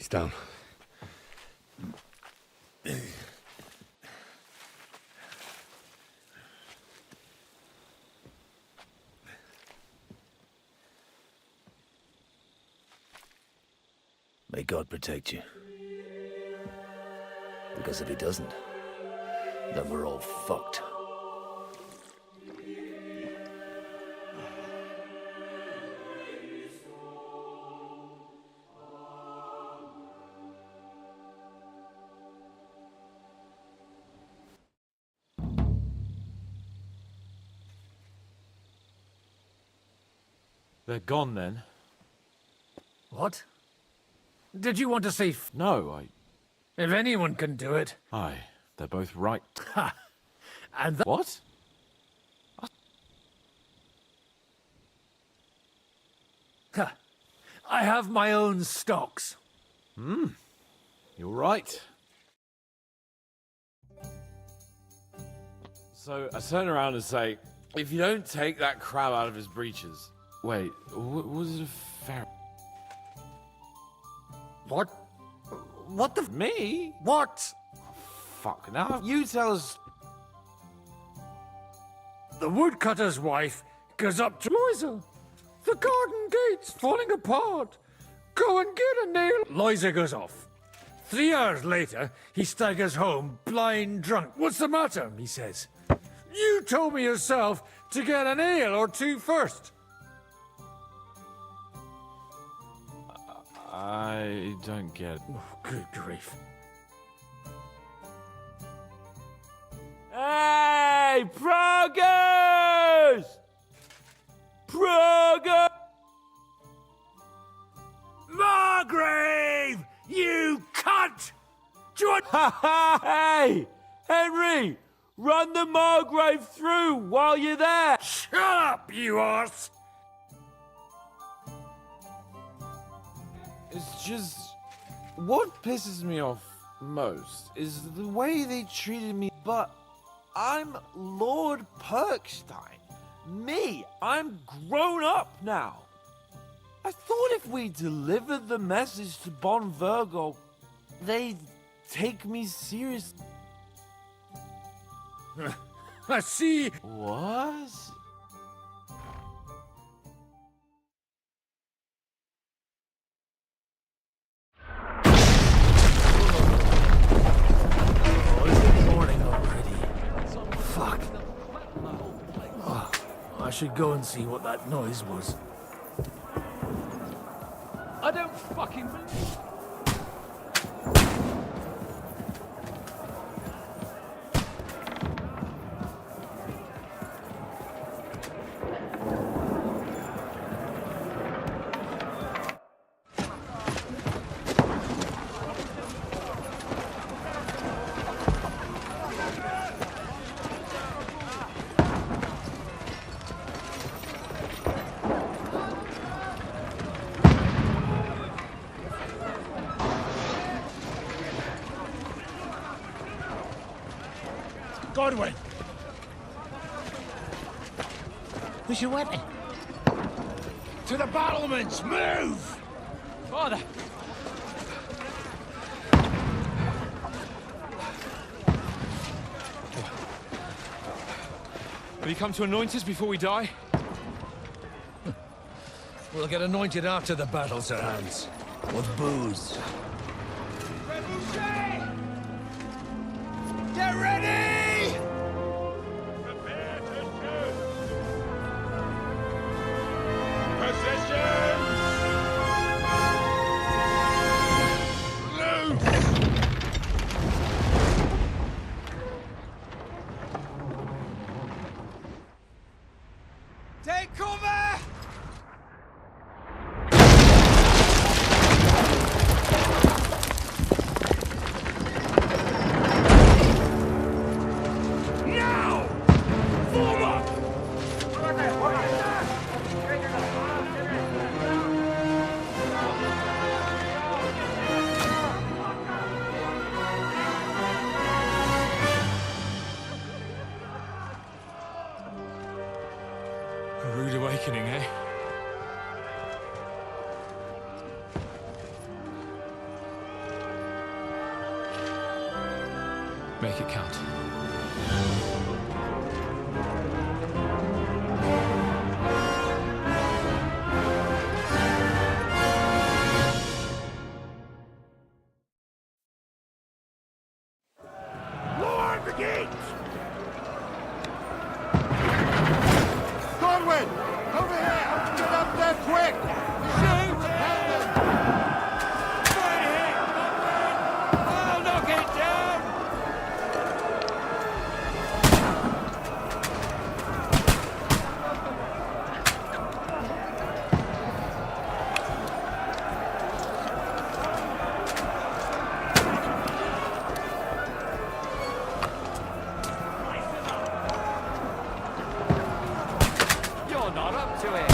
He's down. May God protect you. Because if he doesn't, then we're all fucked. They're gone then? What? Did you want to say No, If anyone can do it. Aye, they're both right. Ha! And What? Ha! I have my own stocks. You're right. So I turn around and say, if you don't take that crab out of his breeches... Wait, was it a fair... What? What the... Me? What? Fuck, now you tell us... The woodcutter's wife goes up to Liza. The garden gate's falling apart. Go and get a nail. Liza goes off. 3 hours later, he staggers home, blind drunk. What's the matter? He says. You told me yourself to get an ale or two first. I don't get it. Oh, good grief. Hey, progress! Progress! Margrave! You cunt! Hey! Henry! Run the Margrave through while you're there! Shut up, you arse! It's just... What pisses me off most is the way they treated me, but I'm Lord Perkstein. Me! I'm grown up now! I thought if we delivered the message to Bon Virgo, they'd take me seriously. I see. What? Oh, is it morning already? Fuck. Oh, I should go and see what that noise was. I don't fucking believe. Godwin! Where's your weapon? To the battlements! Move! Father! Have you come to anoint us before we die? We'll get anointed after the battle's at hand. With booze. Get ready! Take cover! Now! Form up! A rude awakening, eh? make it count. Lower the gate! Godwin! Over here! Get up there quick! Shoot! Help them! I'll knock it down! You're not up to it.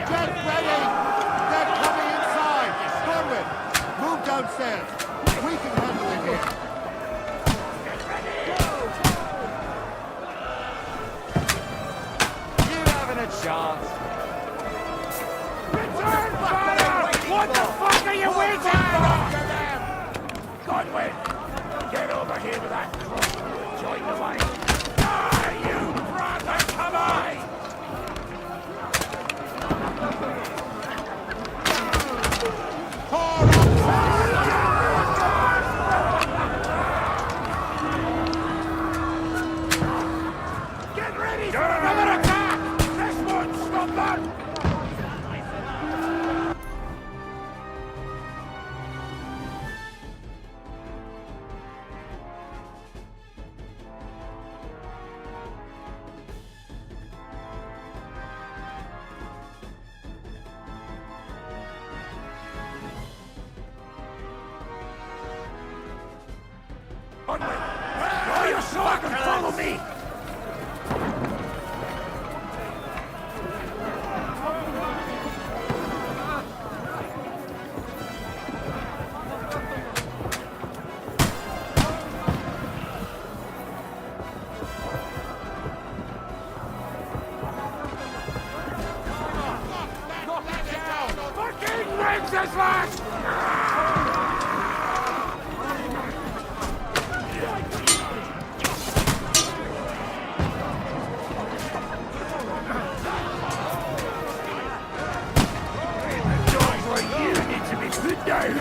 Get ready! They're coming inside! Godwin, move downstairs. We can handle it here. You having a chance? Return fire! What the fuck are you waiting for? Godwin, get over here with that crossbow. Join the fight. Die, you brother! Come on! Get ready for another attack! This won't stop them! Godwin, draw your sword and follow me! Fucking Wenceslas! Dogs like you need to be put down!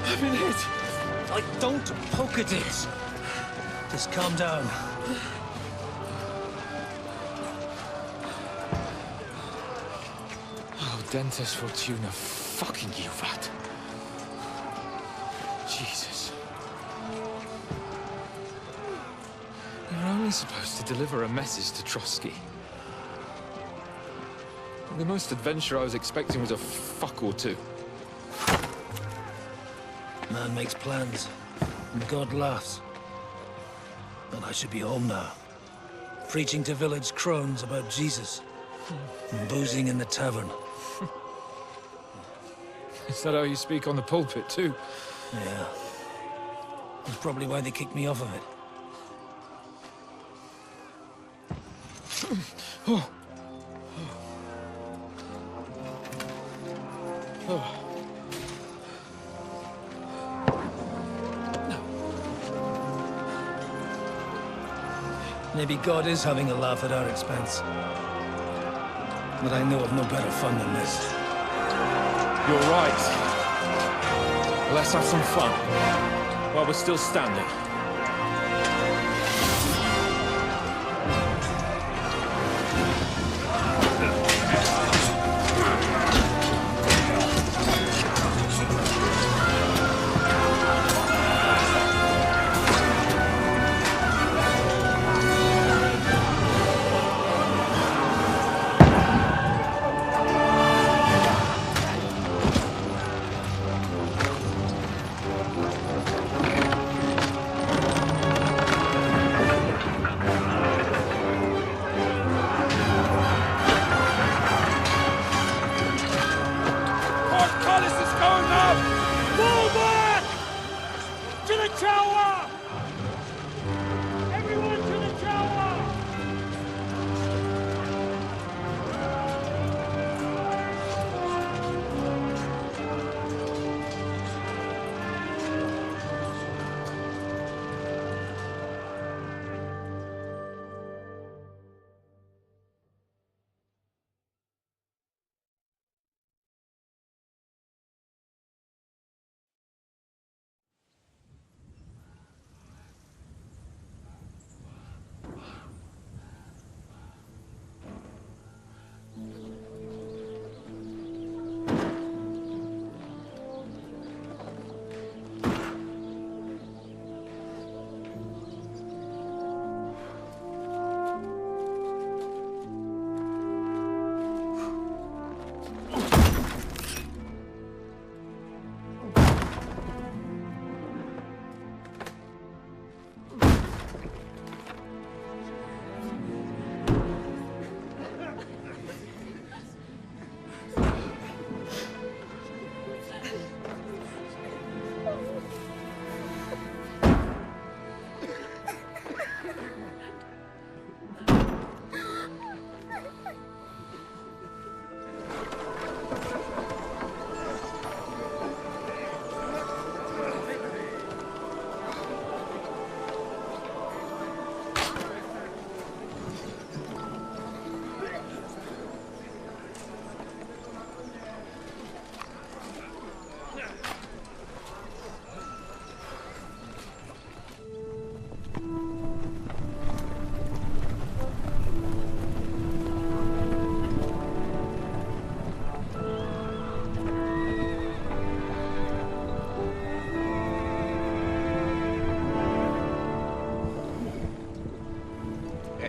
I've been hit. Don't poke at it. Just calm down. Oh, Dentes Fortuna, fucking you, Vat. Jesus. You're only supposed to deliver a message to Trotsky. The most adventure I was expecting was a fuck or two. Man makes plans, and God laughs. But I should be home now. Preaching to village crones about Jesus. And boozing in the tavern. Is that how you speak on the pulpit, too? Yeah. That's probably why they kicked me off of it. Oh. Oh. Maybe God is having a laugh at our expense. But I know of no better fun than this. You're right. Let's have some fun while we're still standing.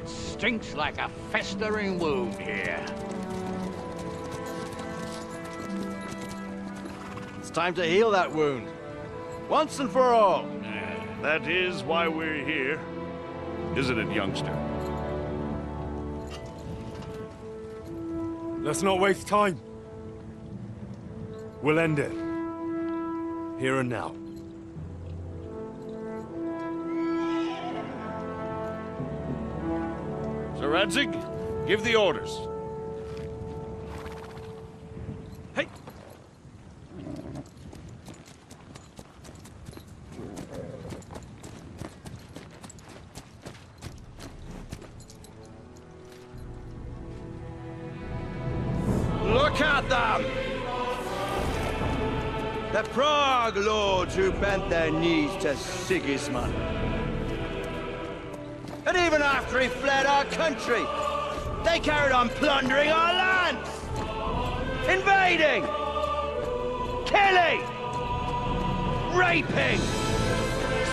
Stinks like a festering wound here. It's time to heal that wound. Once and for all. That is why we're here. Isn't it, youngster? Let's not waste time. We'll end it. Here and now. Sir Radzig, give the orders. Hey! Look at them! The Prague lords who bent their knees to Sigismund. And even after he fled our country, they carried on plundering our lands! Invading! Killing! Raping!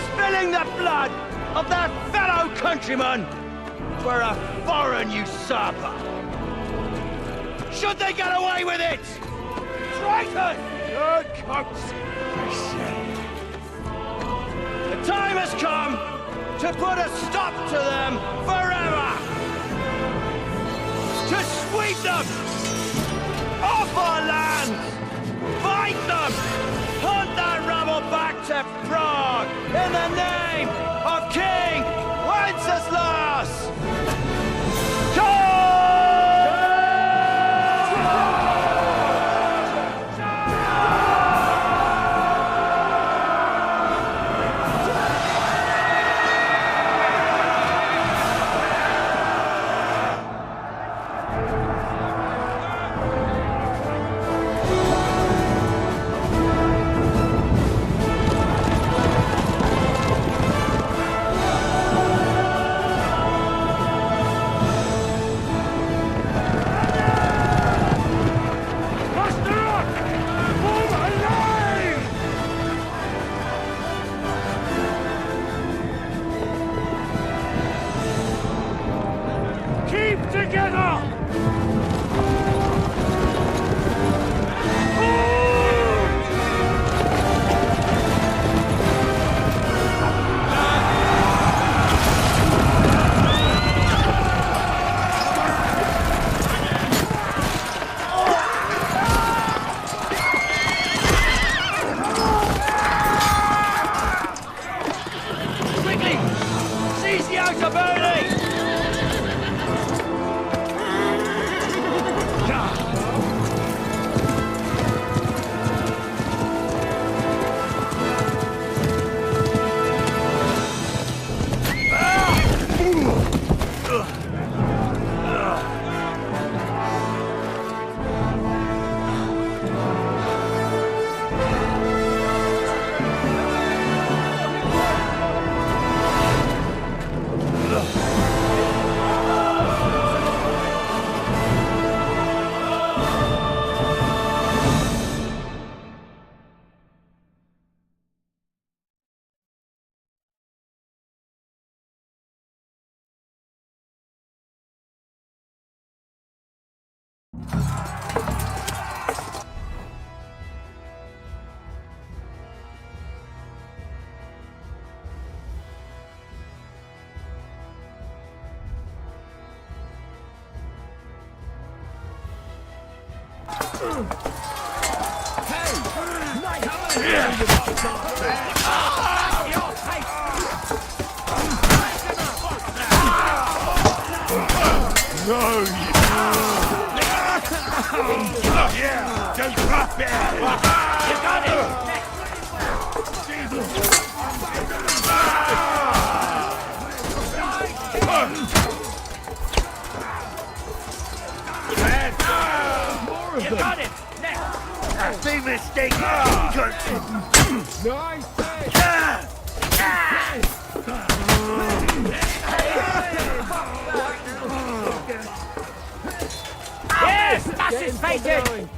Spilling the blood of their fellow countrymen for a foreign usurper! Should they get away with it? Traitor! Good coats! The time has come to put a stop to them forever! To sweep them off our land! Fight them! Hunt that rabble back to Prague in the name of King Wenceslas! No, you... Yeah, don't drop it! You got it! Jesus! You got it! Next! Big mistake! Nice! Yes! Smash his face in!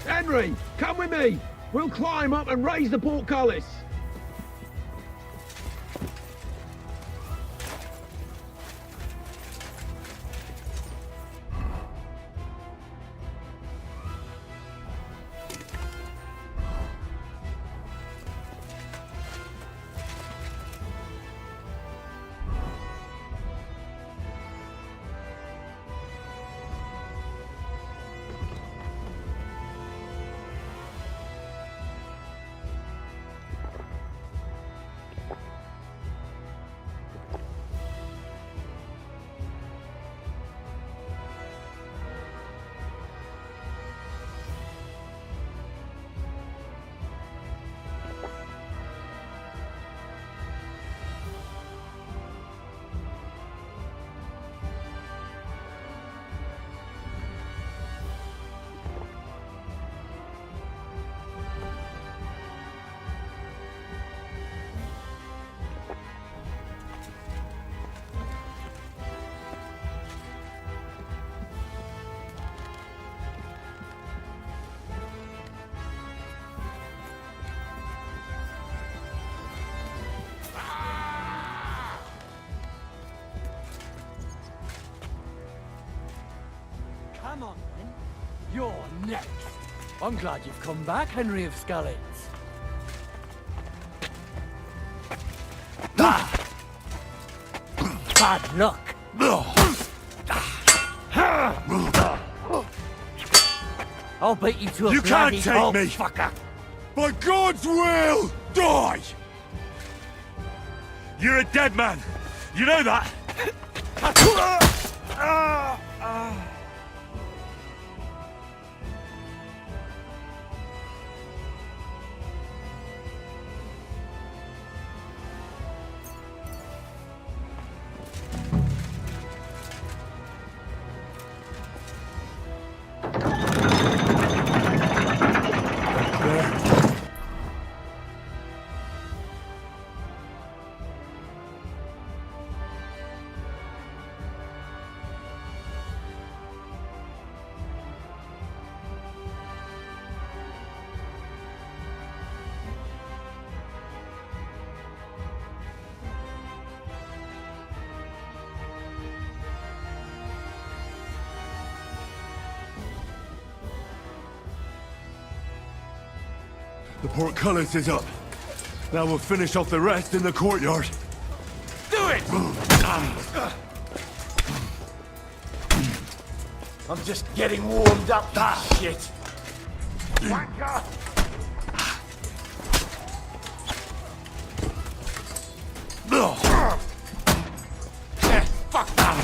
Henry, come with me! We'll climb up and raise the portcullis! Come on, then. You're next. I'm glad you've come back, Henry of Skalitz. Bad luck. I'll beat you to a You can't bloody take pulp, me! fucker. By God's will, die! You're a dead man. You know that? The portcullis is up. Now we'll finish off the rest in the courtyard. Do it! I'm just getting warmed up, shit. Wanker! Fuck that!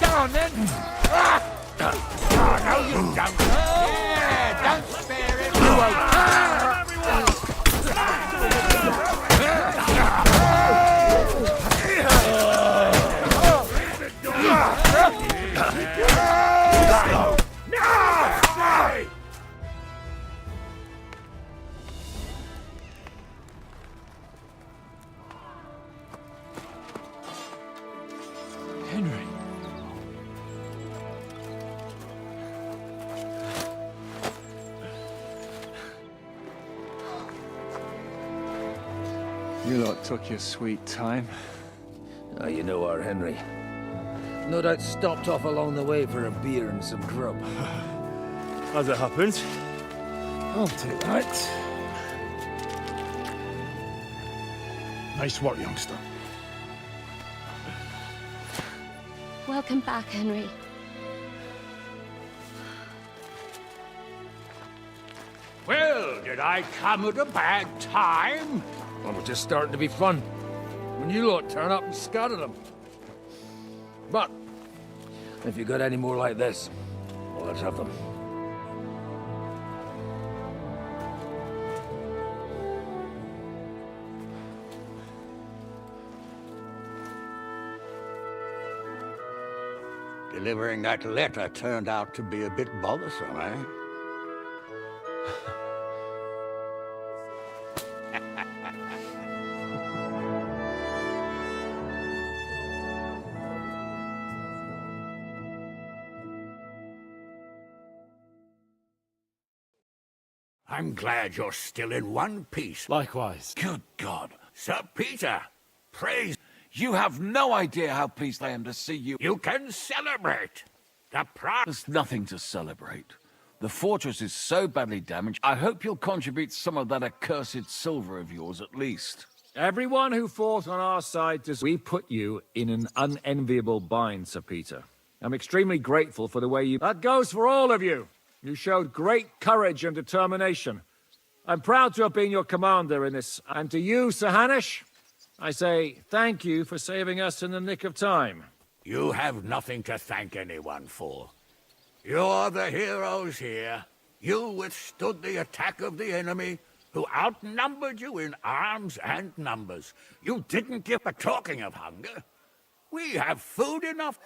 Go on then! Oh, no, you don't! Yeah, don't spare him! You Henry. You lot took your sweet time. Ah, you know our Henry. No doubt stopped off along the way for a beer and some grub. As it happens, I'll take that. Nice work, youngster. Welcome back, Henry. Well, did I come at a bad time? Well, we're just starting to be fun. When you lot turn up and scatter them. But, if you got any more like this, well, let's have them. Delivering that letter turned out to be a bit bothersome, eh? I'm glad you're still in one piece. Likewise. Good God. Sir Peter, praise. You have no idea how pleased I am to see you. You can celebrate. The There's nothing to celebrate. The fortress is so badly damaged, I hope you'll contribute some of that accursed silver of yours at least. Everyone who fought on our side, we put you in an unenviable bind, Sir Peter. I'm extremely grateful for the way you... That goes for all of you. You showed great courage and determination. I'm proud to have been your commander in this. And to you, Sir Hanush, I say thank you for saving us in the nick of time. You have nothing to thank anyone for. You're the heroes here. You withstood the attack of the enemy, who outnumbered you in arms and numbers. You didn't give a talking of hunger. We have food enough.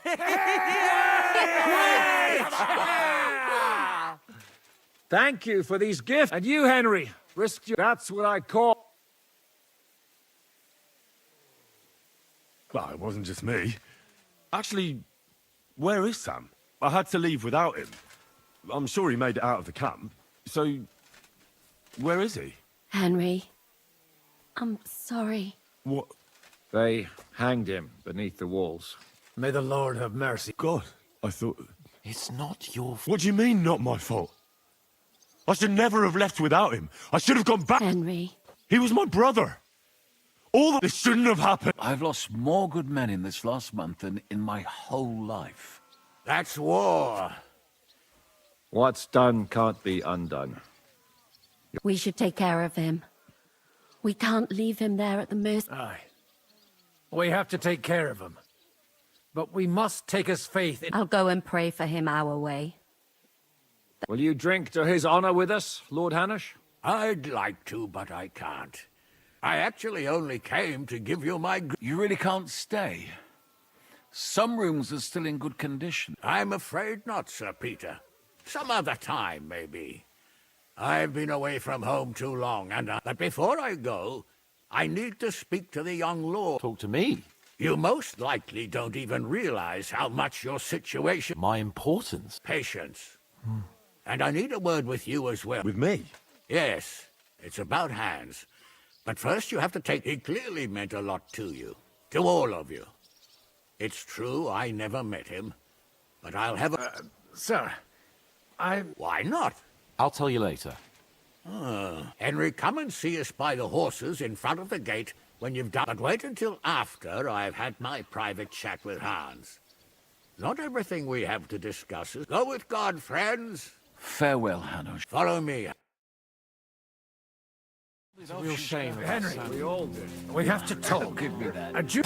Thank you for these gifts. And you, Henry, risked you. That's what I call... Well, it wasn't just me. Actually, where is Sam? I had to leave without him. I'm sure he made it out of the camp. So, where is he? Henry, I'm sorry. What? They hanged him beneath the walls. May the Lord have mercy. God, I thought... It's not your fault. What do you mean, not my fault? I should never have left without him. I should have gone back. Henry. He was my brother. All this shouldn't have happened. I've lost more good men in this last month than in my whole life. That's war. What's done can't be undone. We should take care of him. We can't leave him there at the mercy. Aye. We have to take care of him. But we must take his faith in... I'll go and pray for him our way. Will you drink to his honor with us, Lord Hanush? I'd like to, but I can't. I actually only came to give you my... You really can't stay. Some rooms are still in good condition. I'm afraid not, Sir Peter. Some other time, maybe. I've been away from home too long, and but before I go, I need to speak to the young lord. Talk to me. You most likely don't even realize how much your situation... My importance. Patience. And I need a word with you as well. With me? Yes. It's about Hans. But first you have to take... He clearly meant a lot to you. To all of you. It's true I never met him. But I'll have a... Sir, Why not? I'll tell you later. Henry, come and see us by the horses in front of the gate when you've done... But wait until after I've had my private chat with Hans. Not everything we have to discuss is... Go with God, friends. Farewell, Hanush. Follow me. it's a real shame. Henry, We all did. we have to talk. Give me that. And you...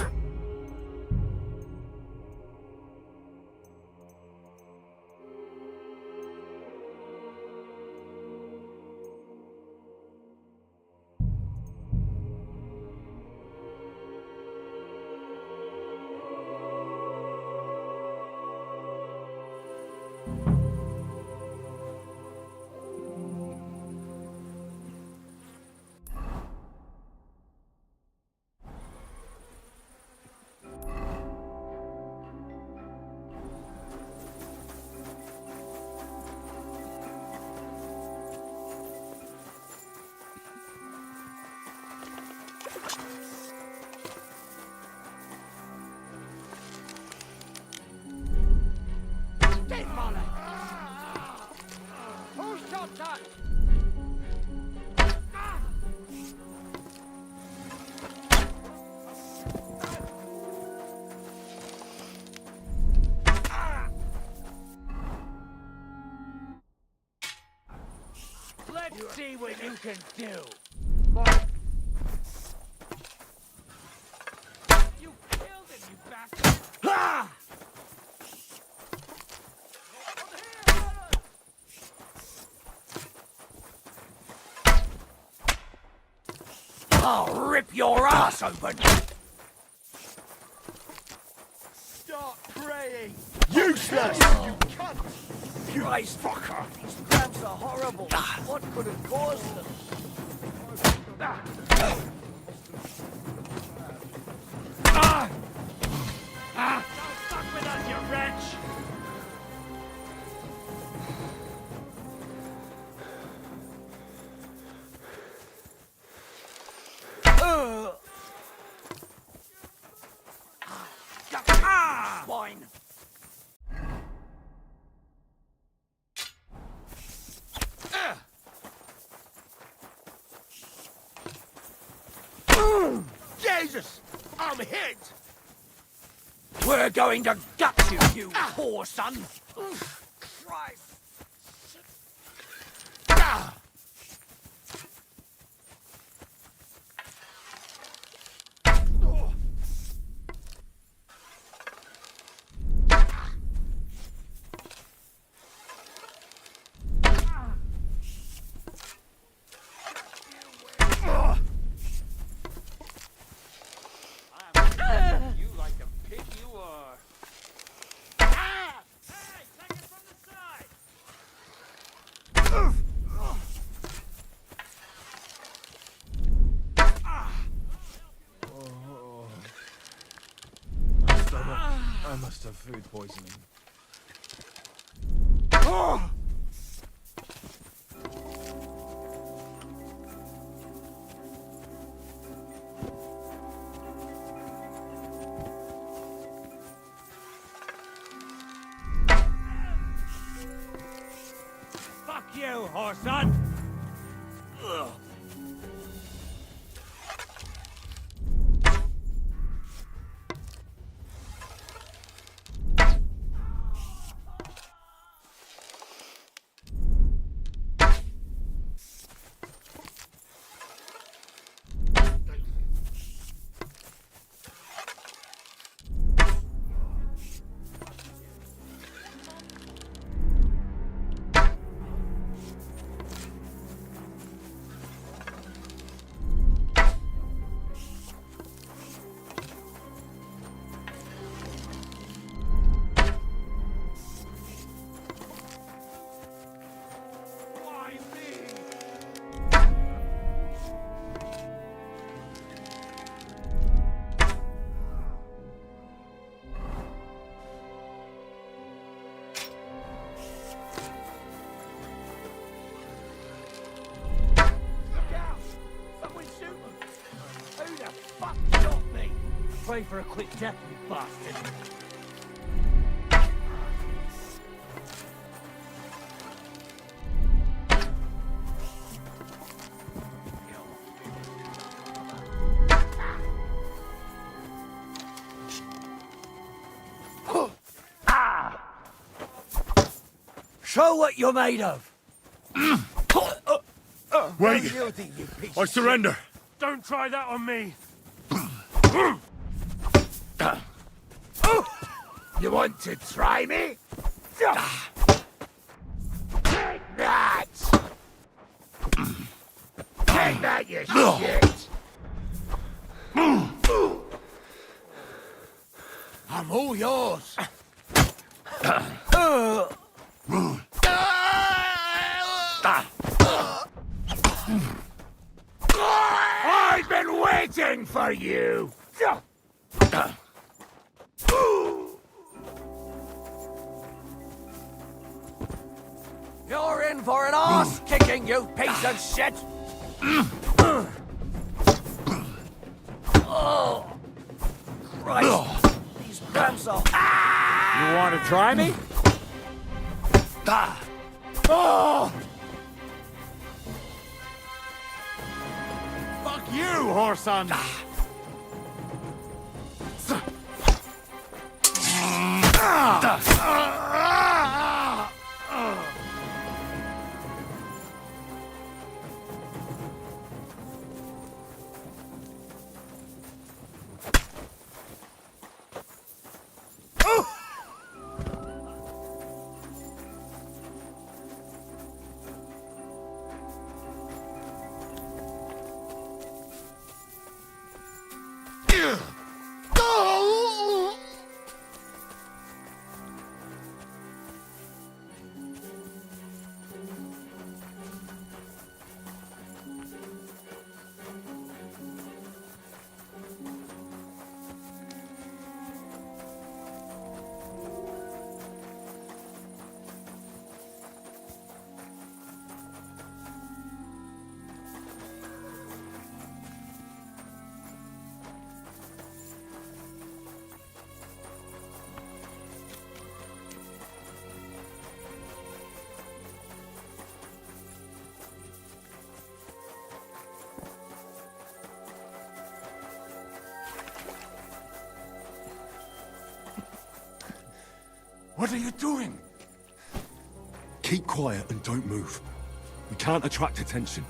Who shot that? Let's see what you can do. You killed him, you bastard! Ah! I'll rip your ass open! Start praying! Useless! You cunt! Christ, fucker! These tramps are horrible. What could have caused them? Don't fuck with us, you wretch! Jesus! I'm hit! We're going to gut you, you poor son! Christ! Ah! You like a pig you are. Hey, take it from the side! My stomach. I must have food poisoning. Fuck you, whoreson! Pray for a quick death, you bastard. Show what you're made of! Wait! Yielding, you piece I of surrender! Don't try that on me! You want to try me? Take that! Take that, you shit! I'm all yours! I've been waiting for you! You're in for an arse kicking, you piece of shit! Oh, Christ! These cramps are... You want to try me? Oh! Fuck you, whoreson! What are you doing? Keep quiet and don't move. We can't attract attention.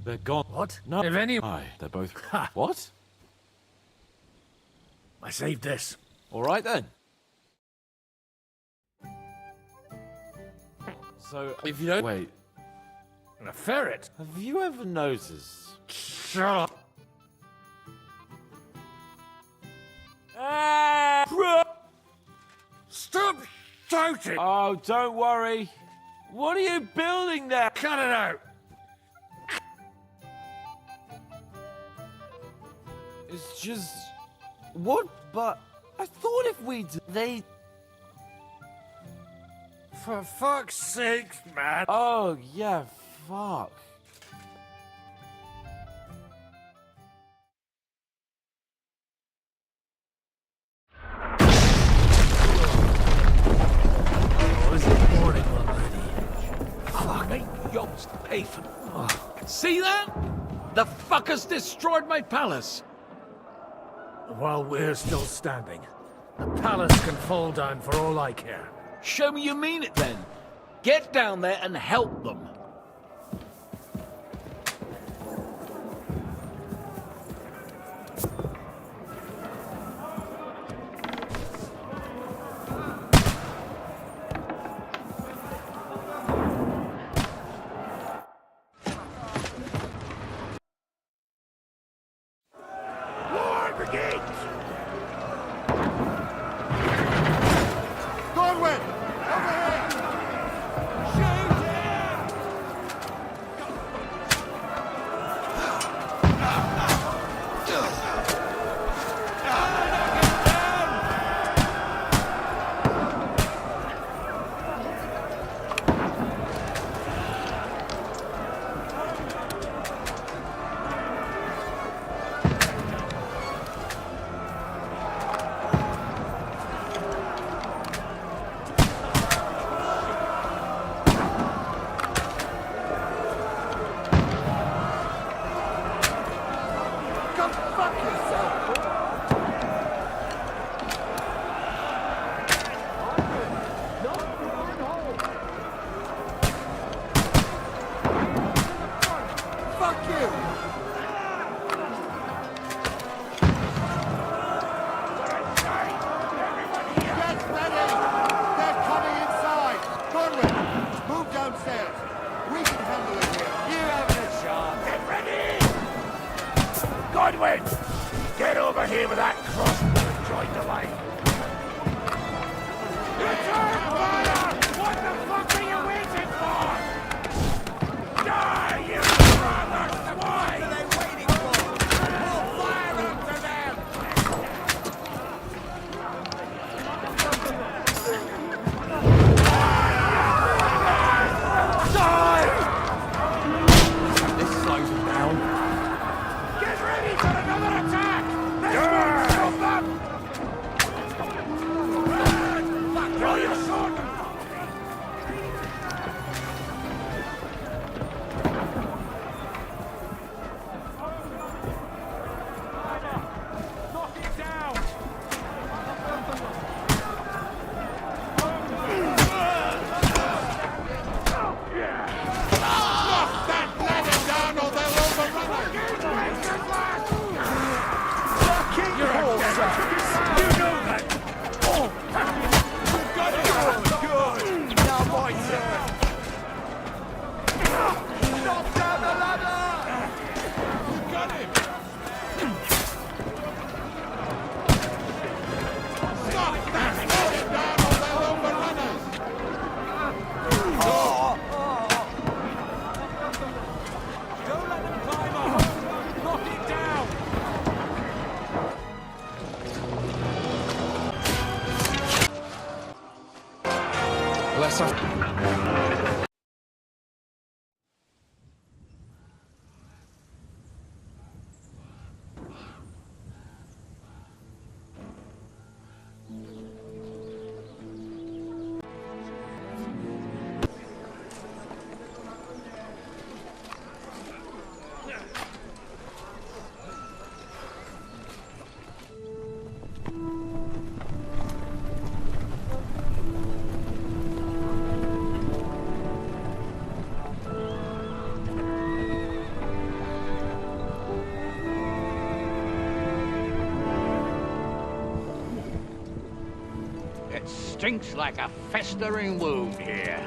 They're gone. What? No. If any... Aye, they're both... What? I saved this. All right, then. So, if you don't... Wait. A ferret? Have you ever noticed... Shut up. Stop shouting! Oh, don't worry. What are you building there? Cut it out! It's just... What? But... I thought if we... They... For fuck's sake, man! Oh, yeah, fuck. Yokes to pay for. See that? The fuckers destroyed my palace. While we're still standing, the palace can fall down for all I care. Show me you mean it then. Get down there and help them. Get over here with that crossbow and join the line. Return fire! What the fuck are you waiting for? Die, you brother swine! What are they waiting for? More fire onto them! Die! This slows them down. Get ready for another attack! This won't stop them! Draw your sword! Knock it down! Knock that ladder down or they'll overrun us! You're a devil! You know that! Oh! Good! Now my turn! Knock down the ladder! You got him! Knock that ladder down or they'll overrun us! Don't let them climb up! Knock it down! Bless us. stinks like a festering wound here.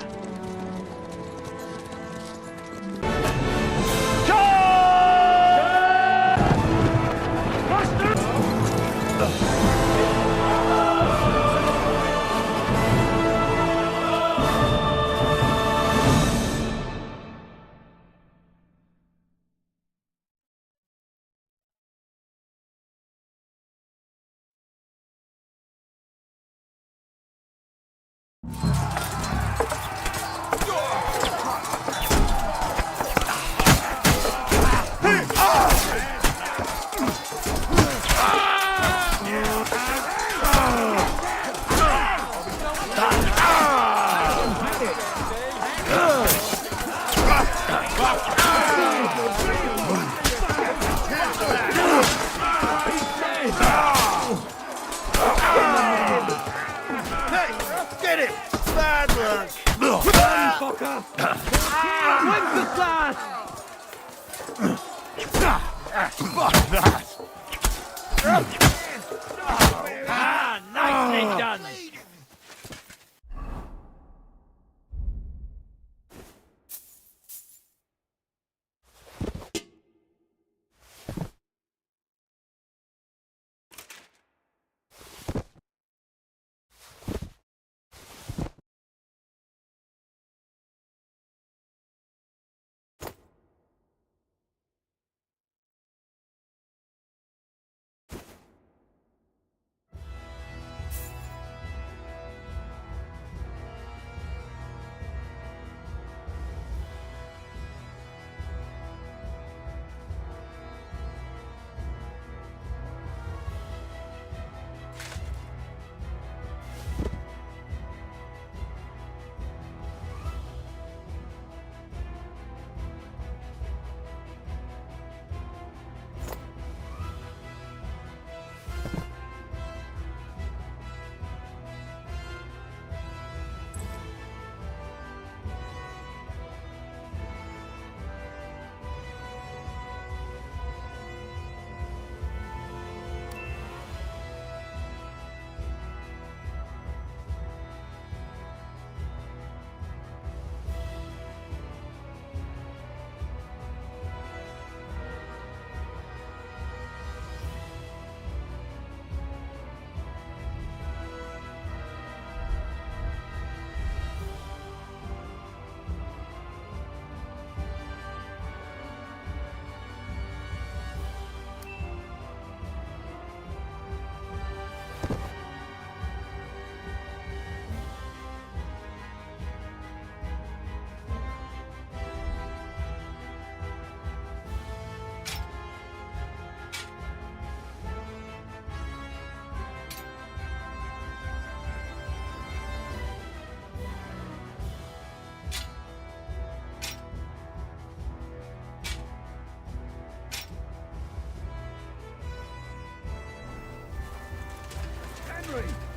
Get it! Bad luck! Fucker! When's the flash? Fuck that! Nicely done!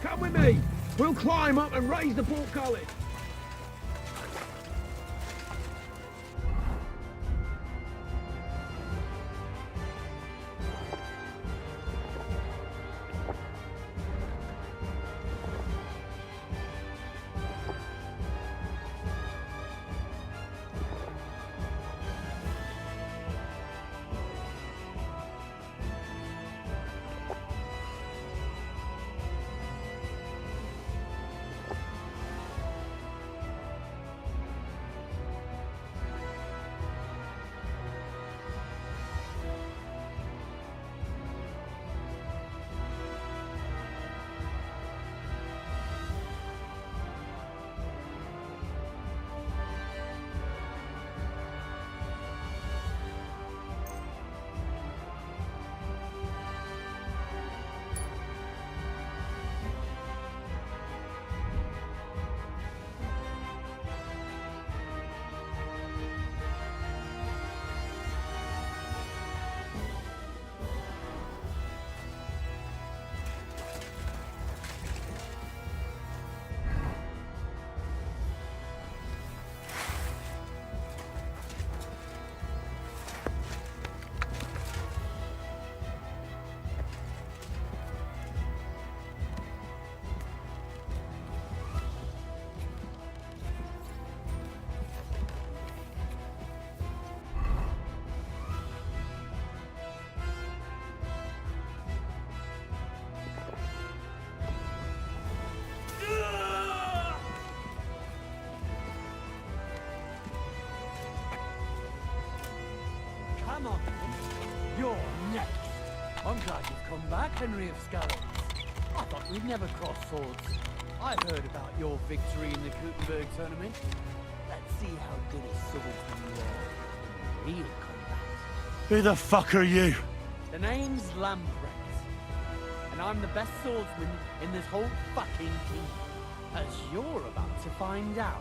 Come with me! We'll climb up and raise the portcullis! Come on. You're next. I'm glad you've come back, Henry of Scotland. I thought we'd never cross swords. I've heard about your victory in the Gutenberg tournament. Let's see how good a swordsman you are in real combat. Who the fuck are you? The name's Lambrecht, and I'm the best swordsman in this whole fucking kingdom, as you're about to find out.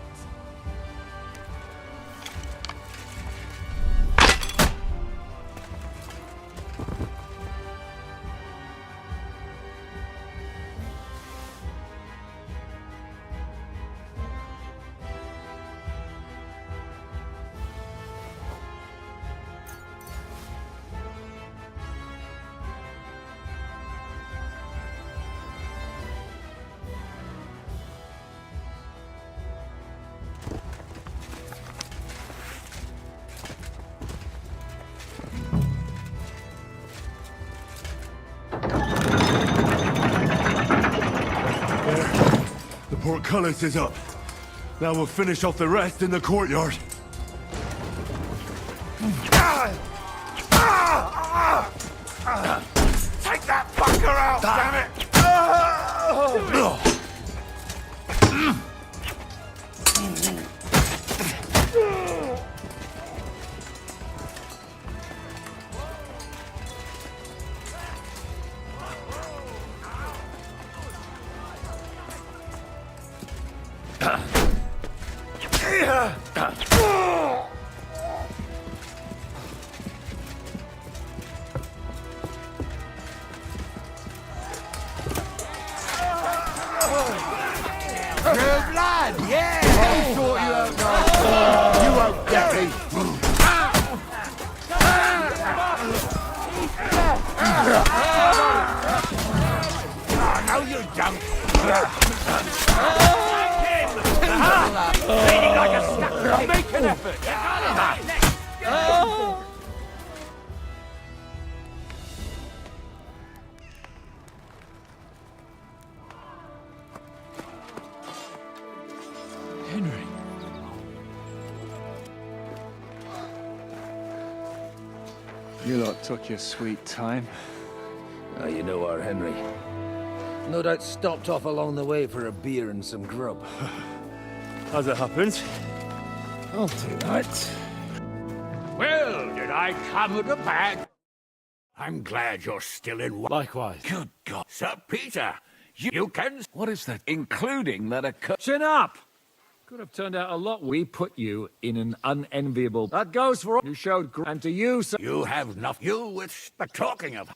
The portcullis is up. Now we'll finish off the rest in the courtyard. Take that fucker out, damn it! Good lad, yeah! I'll sort you out now. You won't get me. No, you don't. Bleeding like a stuck. Make an effort! Henry. You lot took your sweet time. You know our Henry. No doubt stopped off along the way for a beer and some grub. As it happens. I'll do that. Well, did I come with a bag? I'm glad you're still in. Likewise. Good God, Sir Peter, you can. What is that? Including that Chin up! Could have turned out a lot. We put you in an unenviable... That goes for all. You showed... And to you, sir... You have nothing you with the talking of.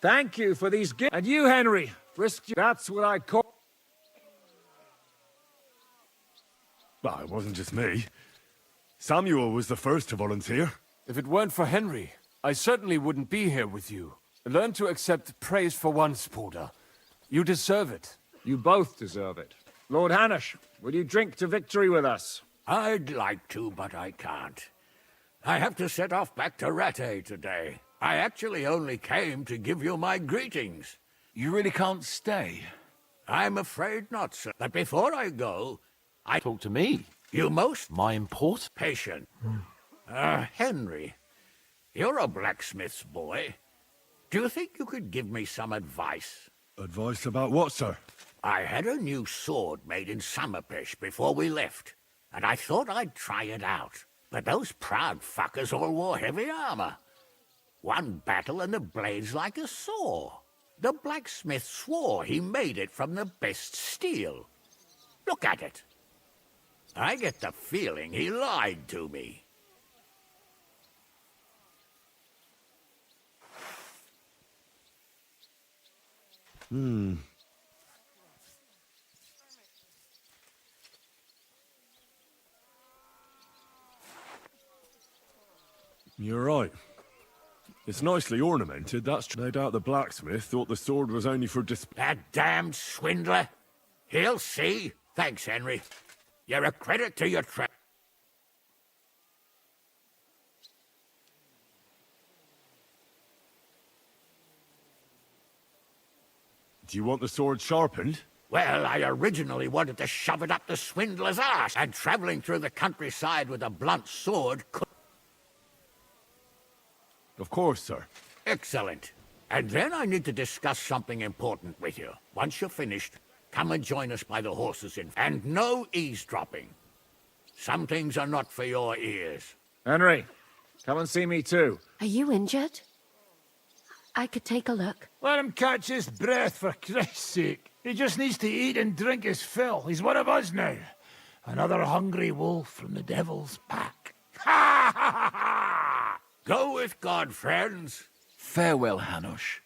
Thank you for these gifts. And you, Henry, risked you. That's what I call... Well, it wasn't just me. Samuel was the first to volunteer. If it weren't for Henry, I certainly wouldn't be here with you. Learn to accept praise for once, Porter. You deserve it. You both deserve it. Lord Hanish, will you drink to victory with us? I'd like to, but I can't. I have to set off back to Rattay today. I actually only came to give you my greetings. You really can't stay? I'm afraid not, sir. But before I go, I... Talk to me. You most... My import? Patient. Henry, you're a blacksmith's boy. Do you think you could give me some advice? Advice about what, sir? I had a new sword made in Summerpish before we left, and I thought I'd try it out. But those proud fuckers all wore heavy armor. One battle and the blade's like a saw. The blacksmith swore he made it from the best steel. Look at it. I get the feeling he lied to me. You're right. It's nicely ornamented, that's true. No doubt the blacksmith thought the sword was only for display. That damned swindler. He'll see. Thanks, Henry. You're a credit to your trade. Do you want the sword sharpened? Well, I originally wanted to shove it up the swindler's arse, and traveling through the countryside with a blunt sword could... Of course, sir. Excellent. And then I need to discuss something important with you. Once you're finished, come and join us by the horses in... And no eavesdropping. Some things are not for your ears. Henry, come and see me too. Are you injured? I could take a look. Let him catch his breath, for Christ's sake. He just needs to eat and drink his fill. He's one of us now. Another hungry wolf from the devil's pack. Ha ha ha ha! Go with God, friends. Farewell, Hanush.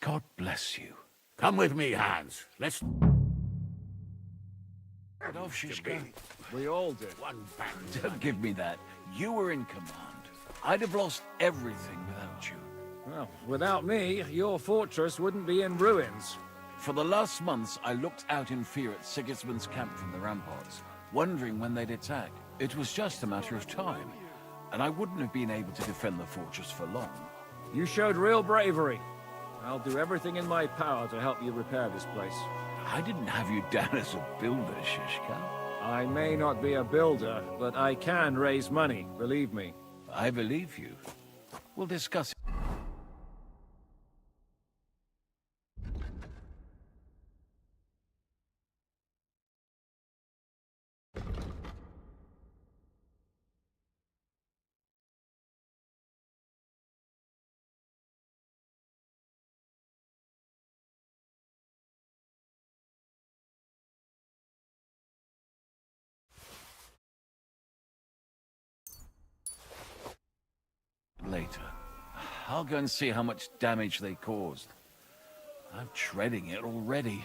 God bless you. Come with me, Hans. Let's... Get off, Shishka. We all did. One back. Don't give me that. You were in command. I'd have lost everything without you. Well, without me, your fortress wouldn't be in ruins. For the last months, I looked out in fear at Sigismund's camp from the ramparts, wondering when they'd attack. It was just a matter of time, and I wouldn't have been able to defend the fortress for long. You showed real bravery. I'll do everything in my power to help you repair this place. I didn't have you down as a builder, Shishka. I may not be a builder, but I can raise money, believe me. I believe you. We'll discuss it. Later. I'll go and see how much damage they caused. I'm dreading it already.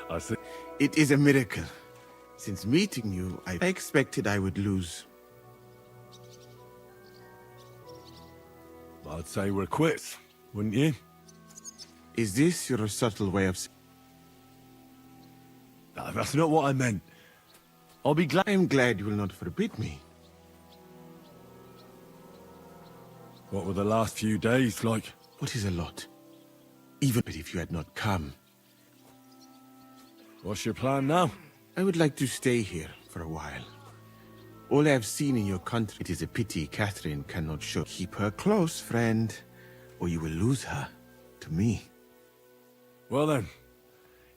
I see. It is a miracle. Since meeting you, I expected I would lose. I'd say we're quits, wouldn't you? Is this your subtle way of... No, that's not what I meant. I'll be glad... I'm glad you will not forbid me. What were the last few days like? What is a lot? Even if you had not come. What's your plan now? I would like to stay here for a while. All I have seen in your country, it is a pity Catherine cannot show. Keep her close, friend, or you will lose her to me. Well then,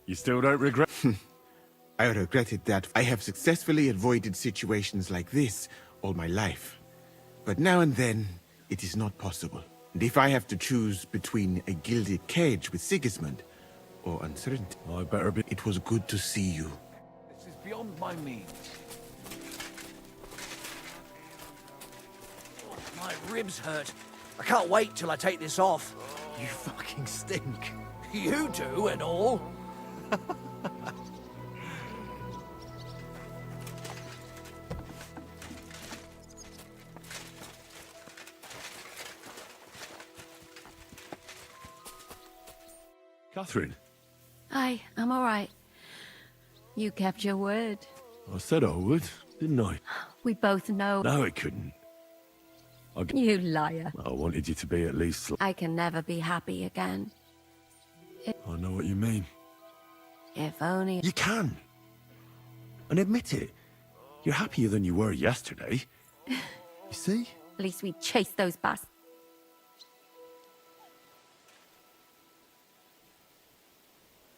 you still don't regret... I regretted that. I have successfully avoided situations like this all my life. But now and then, it is not possible. And if I have to choose between a gilded cage with Sigismund or uncertainty, I better be... It was good to see you. This is beyond my means. My ribs hurt. I can't wait till I take this off. You fucking stink. You do and all. Catherine, I'm all right. You kept your word. I said I would, didn't I? We both know. No, I couldn't. You liar. I wanted you to be at least... I can never be happy again. I know what you mean. If only... You can. And admit it. You're happier than you were yesterday. You see? At least we chased those bastards.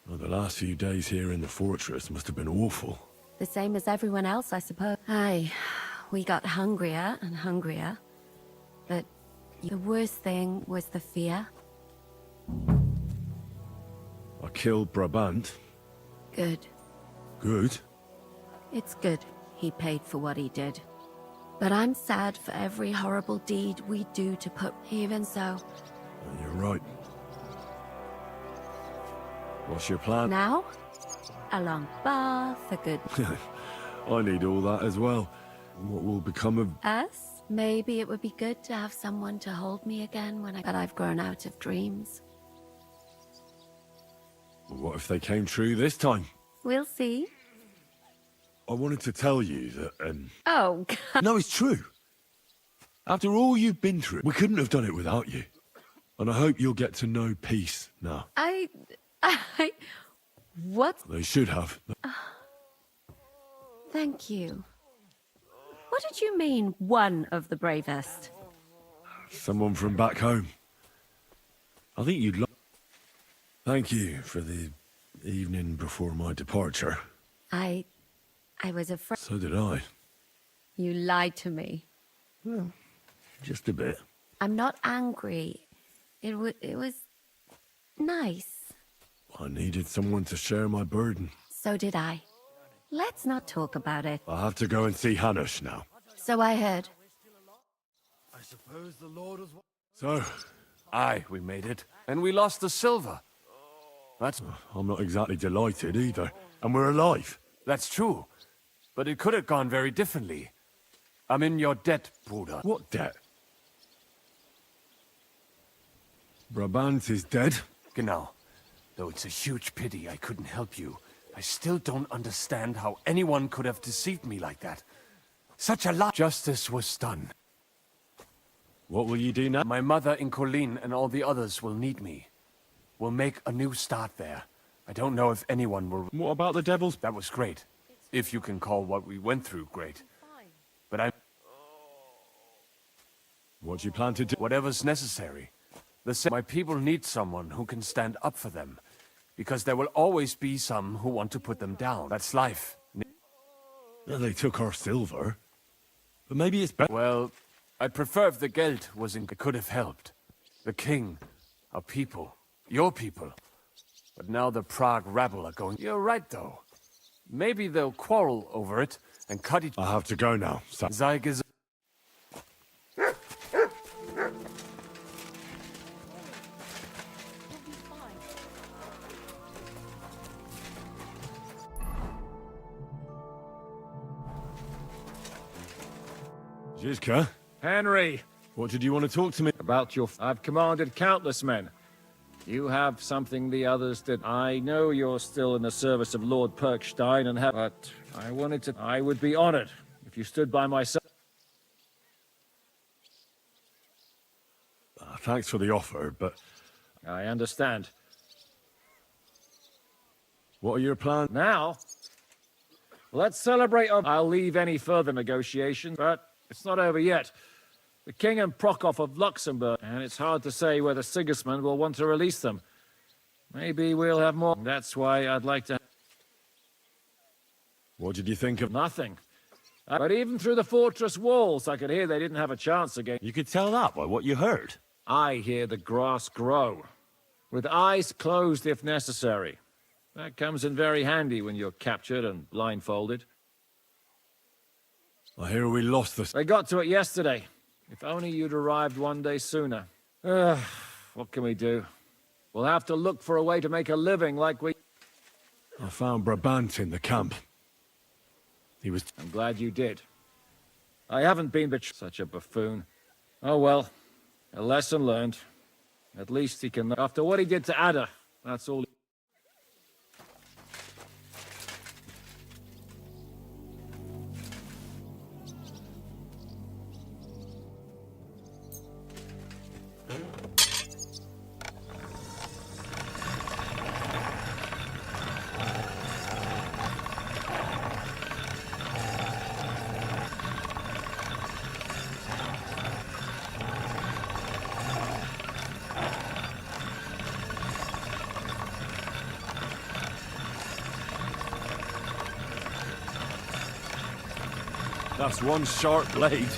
Well, the last few days here in the fortress must have been awful. The same as everyone else, I suppose. Aye, we got hungrier and hungrier. But the worst thing was the fear. I killed Brabant. Good. Good. It's good he paid for what he did. But I'm sad for every horrible deed we do to put... Even so... You're right. What's your plan? Now? A long bath, a good... I need all that as well. What will become of... Us? Maybe it would be good to have someone to hold me again when But I've grown out of dreams. What if they came true this time? We'll see. I wanted to tell you that, Oh, God. No, it's true. After all you've been through, we couldn't have done it without you. And I hope you'll get to know peace now. What? They should have. Thank you. What did you mean, one of the bravest? Someone from back home. I think you'd like... Thank you for the evening before my departure. I was afraid... So did I. You lied to me. Well, just a bit. I'm not angry. It was... nice. I needed someone to share my burden. So did I. Let's not talk about it. I have to go and see Hanush now. So I heard. I suppose the Lord was... So? Aye, we made it. And we lost the silver. That's... I'm not exactly delighted either. And we're alive. That's true. But it could have gone very differently. I'm in your debt, Bruder. What debt? Brabant is dead? Genau. Though it's a huge pity I couldn't help you. I still don't understand how anyone could have deceived me like that. Such a lot. Justice was done. What will you do now? My mother in Colleen and all the others will need me. We'll make a new start there. I don't know if anyone will... What about the devils? That was great. If you can call what we went through great. But I... What do you plan to do? Whatever's necessary. My people need someone who can stand up for them. Because there will always be some who want to put them down. That's life. Well, they took our silver. But maybe it's better... Well, I'd prefer if the Geld was in... It could have helped. The king, our people, your people. But now the Prague rabble are going... You're right, though. Maybe they'll quarrel over it and cut each... I have to go now. Sei gesund. Zizka? Henry! What did you want to talk to me about? I've commanded countless men. You have something the others did. I know you're still in the service of Lord Perkstein and have... But I would be honored if you stood by my side. Thanks for the offer, but... I understand. What are your plans? Now? Let's celebrate I'll leave any further negotiations, but it's not over yet. The King and Prokop of Luxembourg, and it's hard to say whether Sigismund will want to release them. Maybe we'll have more. That's why I'd like to... What did you think of... Nothing. But even through the fortress walls, I could hear they didn't have a chance again. You could tell that by what you heard. I hear the grass grow, with eyes closed if necessary. That comes in very handy when you're captured and blindfolded. I hear we lost the... They got to it yesterday. If only you'd arrived one day sooner. What can we do? We'll have to look for a way to make a living like we... I found Brabant in the camp. He was... I'm glad you did. I haven't been such a buffoon. Oh well, a lesson learned. At least he can... After what he did to Ada, that's all... That's one sharp blade.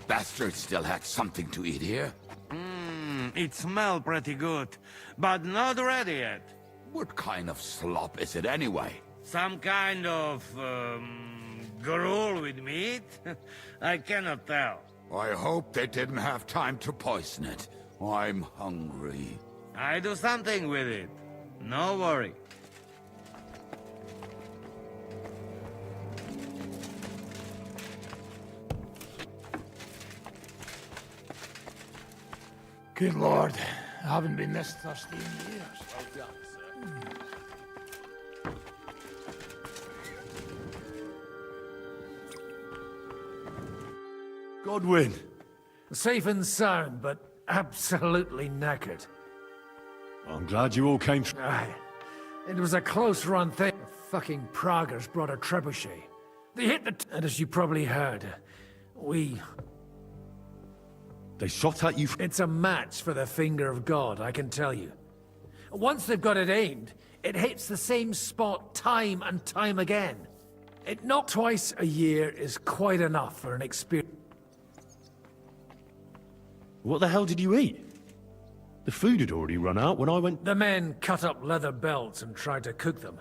Bastard still had something to eat here. It smells pretty good, but not ready yet. What kind of slop is it anyway? Some kind of, gruel with meat? I cannot tell. I hope they didn't have time to poison it. I'm hungry. I do something with it. No worry. Good Lord, I haven't been this thirsty in years. Godwin! Safe and sound, but absolutely knackered. I'm glad you all came... Aye. It was a close run thing. The fucking Praguers brought a trebuchet. They hit the... and as you probably heard, They shot at you... It's a match for the finger of God, I can tell you. Once they've got it aimed, it hits the same spot time and time again. It not twice a year is quite enough for an experience. What the hell did you eat? The food had already run out when I went... The men cut up leather belts and tried to cook them.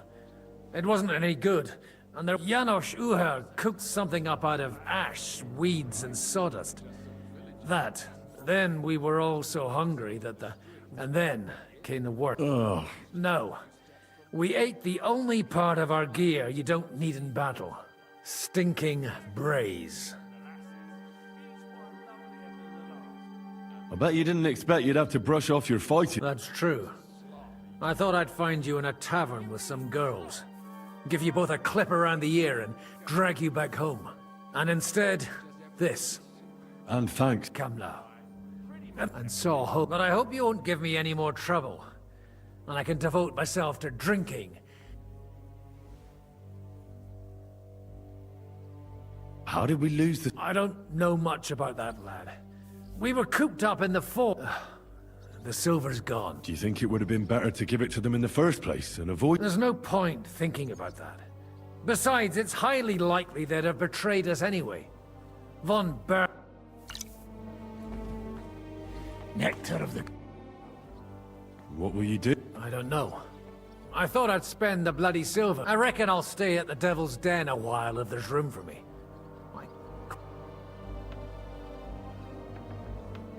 It wasn't any good, and the Janos Uher cooked something up out of ash, weeds, and sawdust. That, Then we were all so hungry that And then came the worst. Oh. No. We ate the only part of our gear you don't need in battle. Stinking braise. I bet you didn't expect you'd have to brush off your fighting. That's true. I thought I'd find you in a tavern with some girls. Give you both a clip around the ear and drag you back home. And instead, this. And thanks. Come now. And so hope. But I hope you won't give me any more trouble. And I can devote myself to drinking. How did we lose the... I don't know much about that, lad. We were cooped up in the fort. The silver's gone. Do you think it would have been better to give it to them in the first place and avoid... There's no point thinking about that. Besides, it's highly likely they'd have betrayed us anyway. Von Ber... Nectar of the... What will you do? I don't know. I thought I'd spend the bloody silver. I reckon I'll stay at the Devil's Den a while if there's room for me.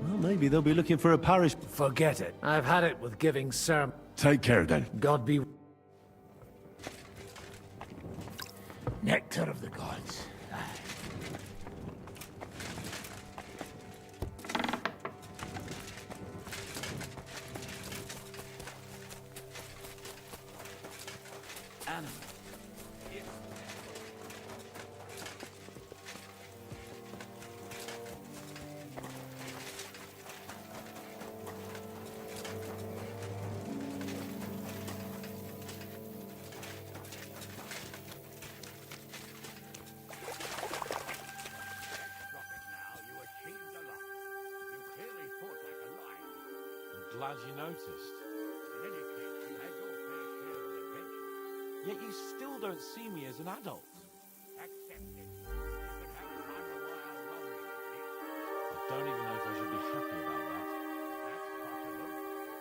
Well, maybe they'll be looking for a parish... Forget it. I've had it with giving Take care, then. God be... Nectar of the gods. Animal. Glad you noticed. In any case, you had your fair share of adventure. Yet you still don't see me as an adult. Accept it. You could have run a while longer. I don't even know if I should be happy about that. That's possible.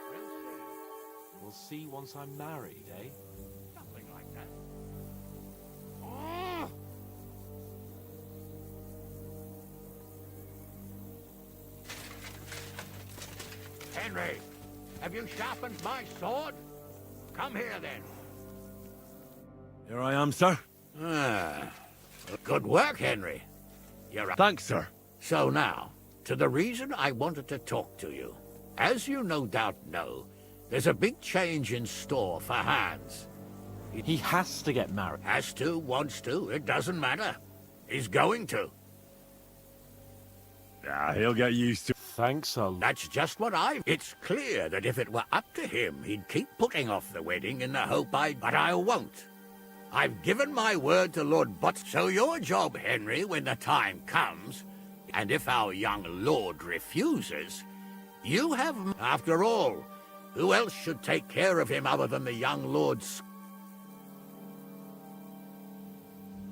We'll see. We'll see once I'm married, eh? Something like that. Henry, have you sharpened my sword? Come here, then. Here I am, sir. Good work, Henry. You're a... Thanks, sir. So now, to the reason I wanted to talk to you. As you no doubt know, there's a big change in store for Hans. He has to get married. Has to, wants to, it doesn't matter. He's going to. He'll get used to... Thanks a lot. That's just what I... It's clear that if it were up to him, he'd keep putting off the wedding in the hope But I won't. I've given my word to Lord Butts. So your job, Henry, when the time comes, and if our young lord refuses, you have... After all, who else should take care of him other than the young lord's...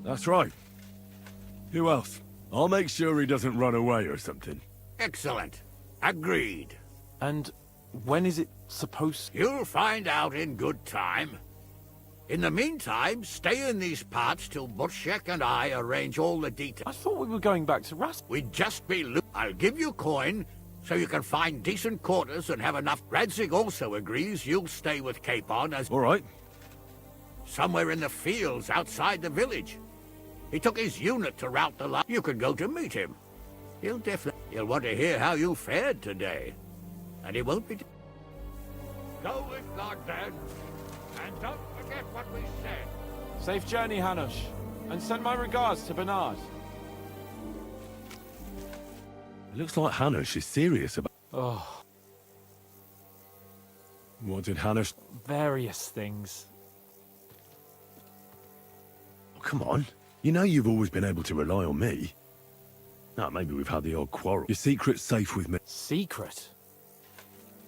That's right. Who else? I'll make sure he doesn't run away or something. Excellent. Agreed. And when is it supposed... You'll find out in good time. In the meantime, stay in these parts till Butchek and I arrange all the details. I thought we were going back to Rast... We'd just be... I'll give you coin, so you can find decent quarters and have enough... Radzig also agrees you'll stay with Capon as... All right. Somewhere in the fields outside the village. He took his unit to rout the line. You could go to meet him. He'll want to hear how you fared today. And he won't be... Go with God, then. And don't forget what we said. Safe journey, Hanush. And send my regards to Bernard. It looks like Hanush is serious about... Oh. What did Hanush... Various things. Oh, come on. You know you've always been able to rely on me. Now, maybe we've had the odd quarrel. Your secret's safe with me. Secret?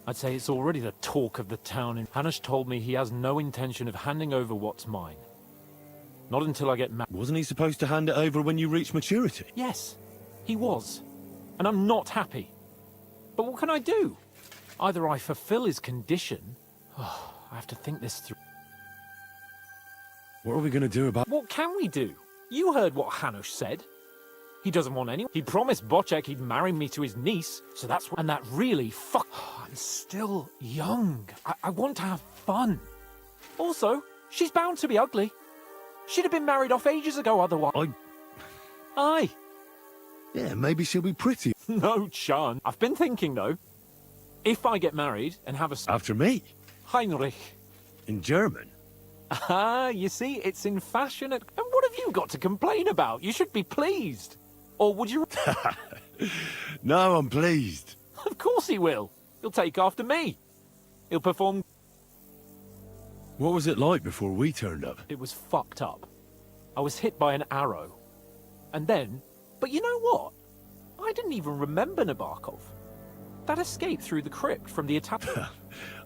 I'd say it's already the talk of the town. Hanush told me he has no intention of handing over what's mine. Not until I get married. Wasn't he supposed to hand it over when you reach maturity? Yes, he was. And I'm not happy. But what can I do? Either I fulfill his condition... Oh, I have to think this through. What are we going to do about... What can we do? You heard what Hanush said. He doesn't want any. He promised Bocek he'd marry me to his niece, so that's what. And that really I'm still young. I want to have fun. Also, she's bound to be ugly. She'd have been married off ages ago otherwise. Aye. Yeah, maybe she'll be pretty. No chance. I've been thinking, though. If I get married and have a... After me? Heinrich. In German? Ah, you see, it's in fashion. And what have you got to complain about? You should be pleased. Or would you... No, I'm pleased. Of course he will. He'll take after me. He'll perform... What was it like before we turned up? It was fucked up. I was hit by an arrow. And then... But you know what? I didn't even remember Nabokov. That escape through the crypt from the attack.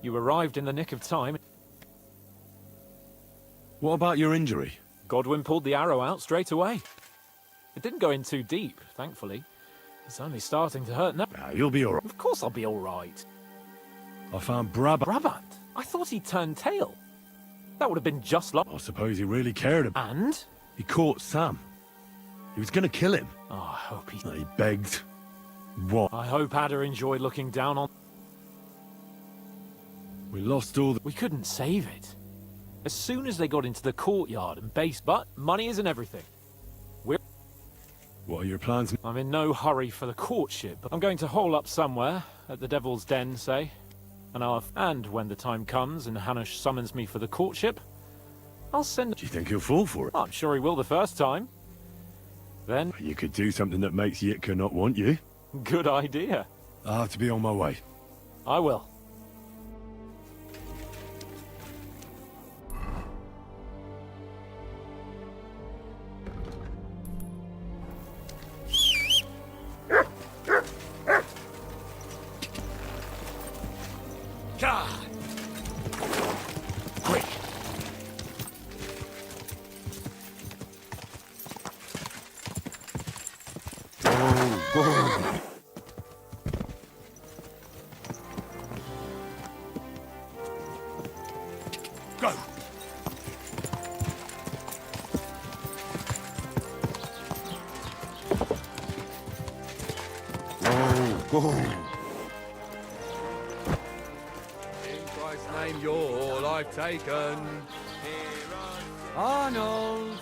You arrived in the nick of time. What about your injury? Godwin pulled the arrow out straight away. It didn't go in too deep, thankfully. It's only starting to hurt now. You'll be alright. Of course I'll be alright. I found Brabant. Brabant? I thought he'd turned tail. That would have been just like... I suppose he really cared about... And? He caught Sam. He was going to kill him. Oh, I hope he... He begged. What? I hope Ada enjoyed looking down on... We lost all the... We couldn't save it. As soon as they got into the courtyard and base, but money isn't everything. What are your plans? I'm in no hurry for the courtship, but I'm going to hole up somewhere, at the Devil's Den, say. And when the time comes and Hanush summons me for the courtship, I'll send... Do you think he'll fall for it? I'm sure he will the first time. Then... You could do something that makes Yitka not want you. Good idea. I'll have to be on my way. I will. God! Quick! Whoa. Go! Whoa. In Christ's name, you're all I've taken. Arnold!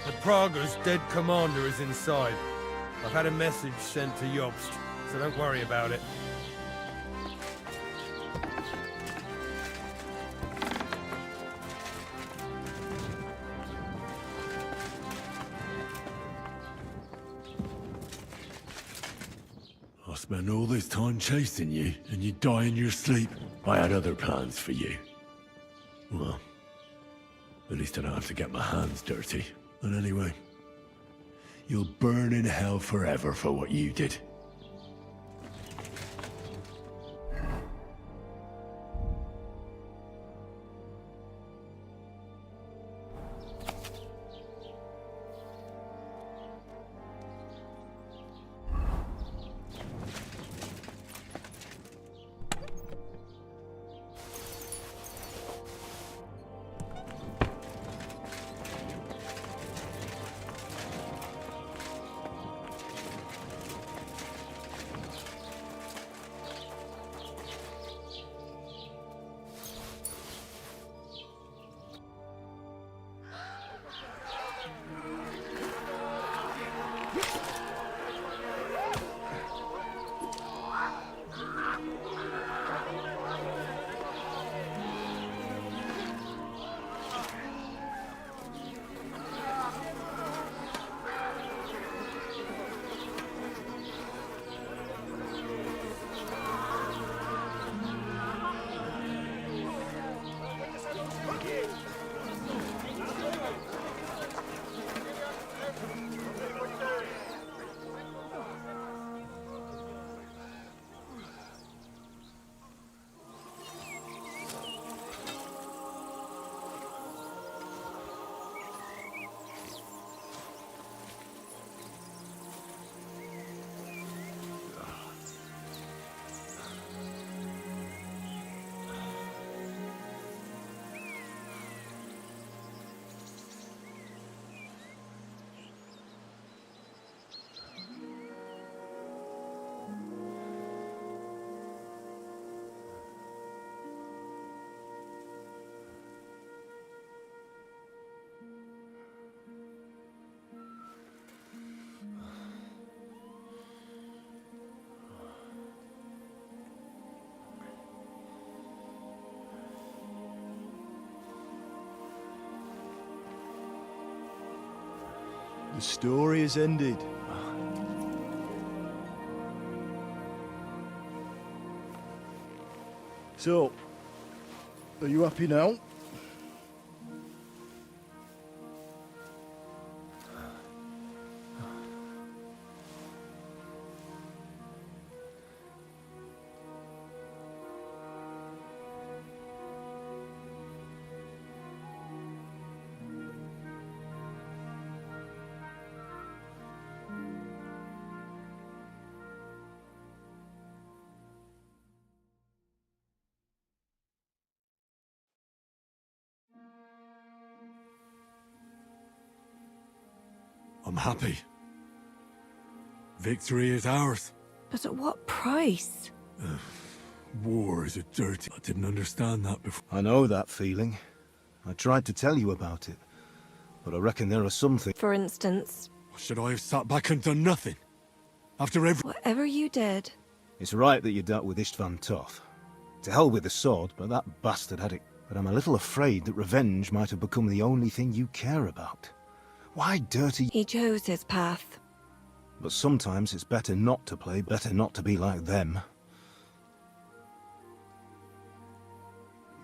The Prague's dead commander is inside. I've had a message sent to Jobst, so don't worry about it. I spent all this time chasing you, and you die in your sleep. I had other plans for you. Well, at least I don't have to get my hands dirty. And anyway, you'll burn in hell forever for what you did. The story is ended. So, are you happy now? I'm happy. Victory is ours. But at what price? War is a dirty... I didn't understand that before. I know that feeling. I tried to tell you about it. But I reckon there are some things... For instance? Should I have sat back and done nothing? After every... Whatever you did. It's right that you dealt with Istvan tough. To hell with the sword, but that bastard had it. But I'm a little afraid that revenge might have become the only thing you care about. Why dirty... He chose his path. But sometimes it's better not to play, better not to be like them.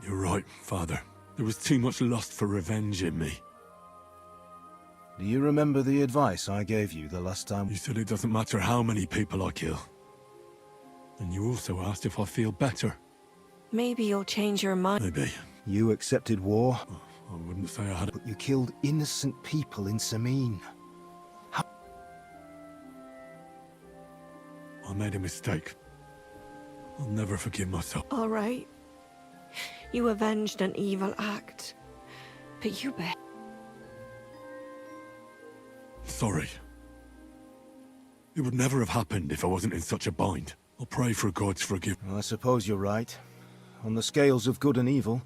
You're right, Father. There was too much lust for revenge in me. Do you remember the advice I gave you the last time? You said it doesn't matter how many people I kill. And you also asked if I feel better. Maybe you'll change your mind. Maybe. You accepted war? I wouldn't say I had... But you killed innocent people in Sameen. I made a mistake. I'll never forgive myself. All right. You avenged an evil act. But you bet. Sorry. It would never have happened if I wasn't in such a bind. I'll pray for God's forgiveness. Well, I suppose you're right. On the scales of good and evil,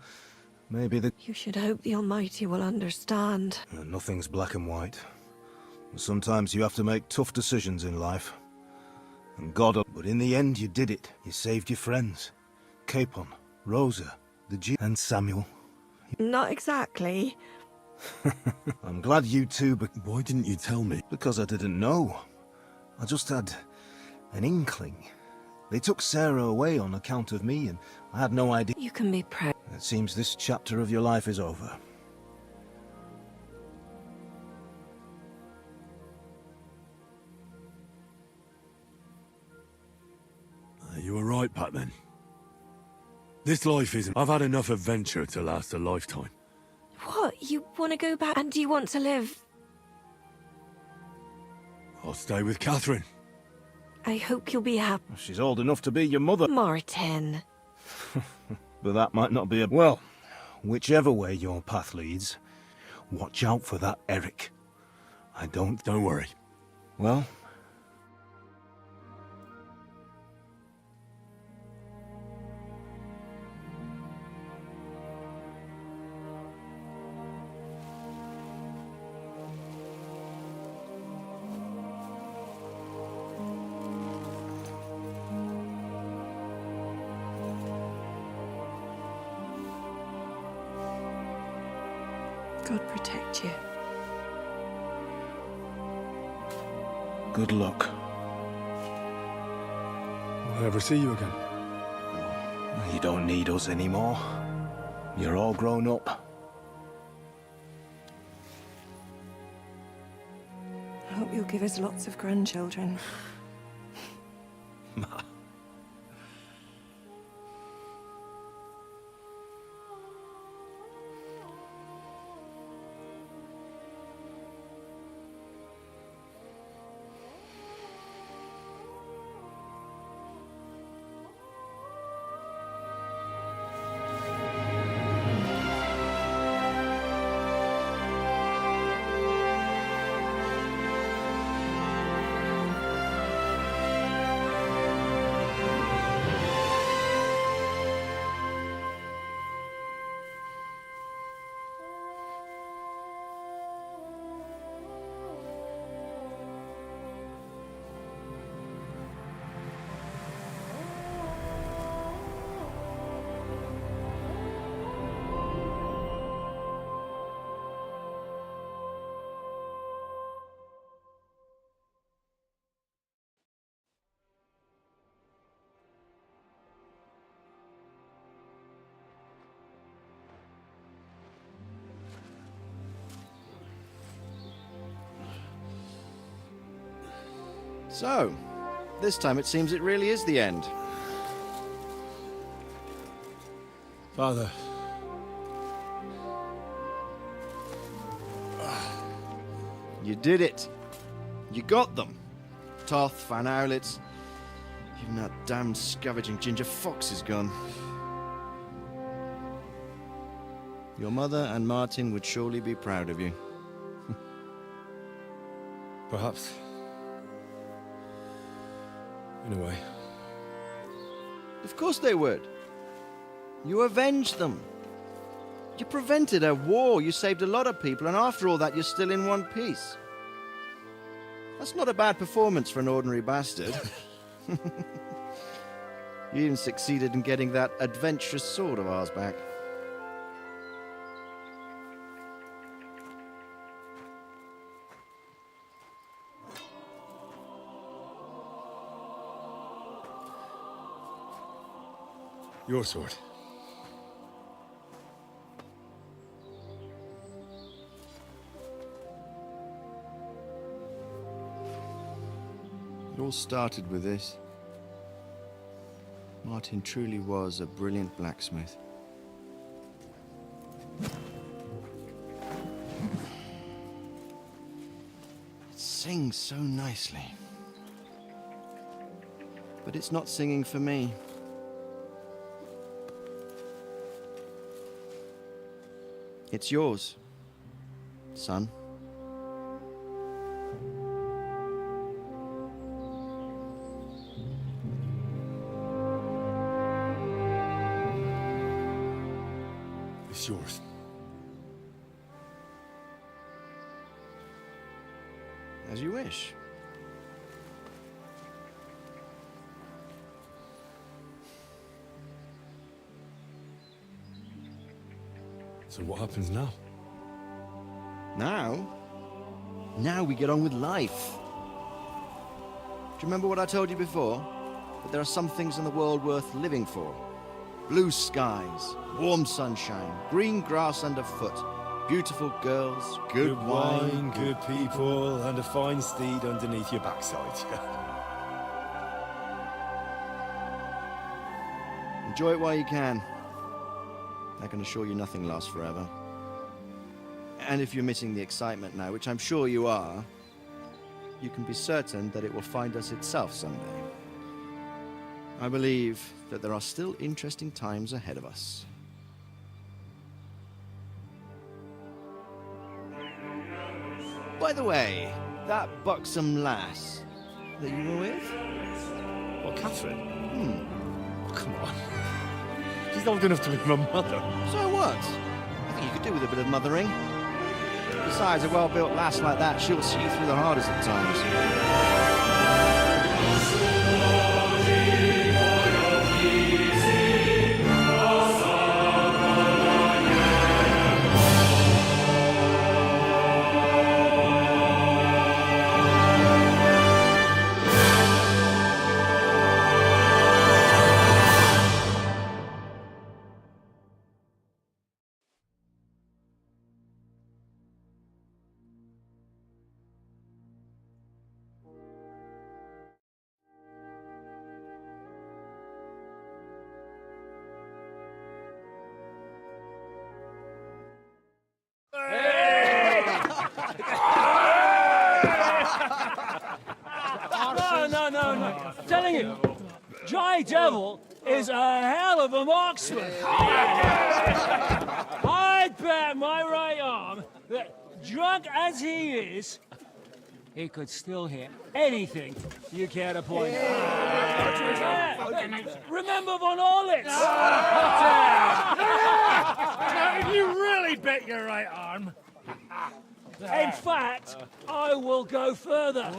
maybe the... You should hope the Almighty will understand. Nothing's black and white. Sometimes you have to make tough decisions in life. And God... But in the end, you did it. You saved your friends. Capon, Rosa, the G... And Samuel. Not exactly. I'm glad you two... But why didn't you tell me? Because I didn't know. I just had an inkling. They took Sarah away on account of me, and I had no idea. You can be proud. It seems this chapter of your life is over. You were right back then. This life isn't... I've had enough adventure to last a lifetime. What? You want to go back? And do you want to live? I'll stay with Catherine. I hope you'll be happy. She's old enough to be your mother. Martin. But that might not be a... Well, whichever way your path leads, watch out for that Eric. I don't... Don't worry. Well... God protect you. Good luck. Will I ever see you again? You don't need us anymore. You're all grown up. I hope you'll give us lots of grandchildren. So, this time it seems it really is the end. Father. You did it. You got them. Toth, Van Owlitz. Even that damned scavenging ginger fox is gone. Your mother and Martin would surely be proud of you. Perhaps. In a way. Of course they would. You avenged them. You prevented a war, you saved a lot of people, and after all that, you're still in one piece. That's not a bad performance for an ordinary bastard. You even succeeded in getting that adventurous sword of ours back. Your sword. It all started with this. Martin truly was a brilliant blacksmith. It sings so nicely. But it's not singing for me. It's yours, son. It's yours. As you wish. So what happens now? Now? Now we get on with life. Do you remember what I told you before? That there are some things in the world worth living for. Blue skies, warm sunshine, green grass underfoot, beautiful girls, good wine, good people, and a fine steed underneath your backside. Enjoy it while you can. I can assure you nothing lasts forever. And if you're missing the excitement now, which I'm sure you are, you can be certain that it will find us itself someday. I believe that there are still interesting times ahead of us. By the way, that buxom lass that you were with? What, Catherine? Oh, come on. She's old enough to be my mother. So what? I think you could do with a bit of mothering. Besides, a well-built lass like that, she'll see you through the hardest of times. No. I'm telling you, Dry Devil is a hell of a marksman. I'd bet my right arm that, drunk as he is, he could still hit anything you care to point out. Remember Von Orlitz? You really bet your right arm. In fact, I will go further.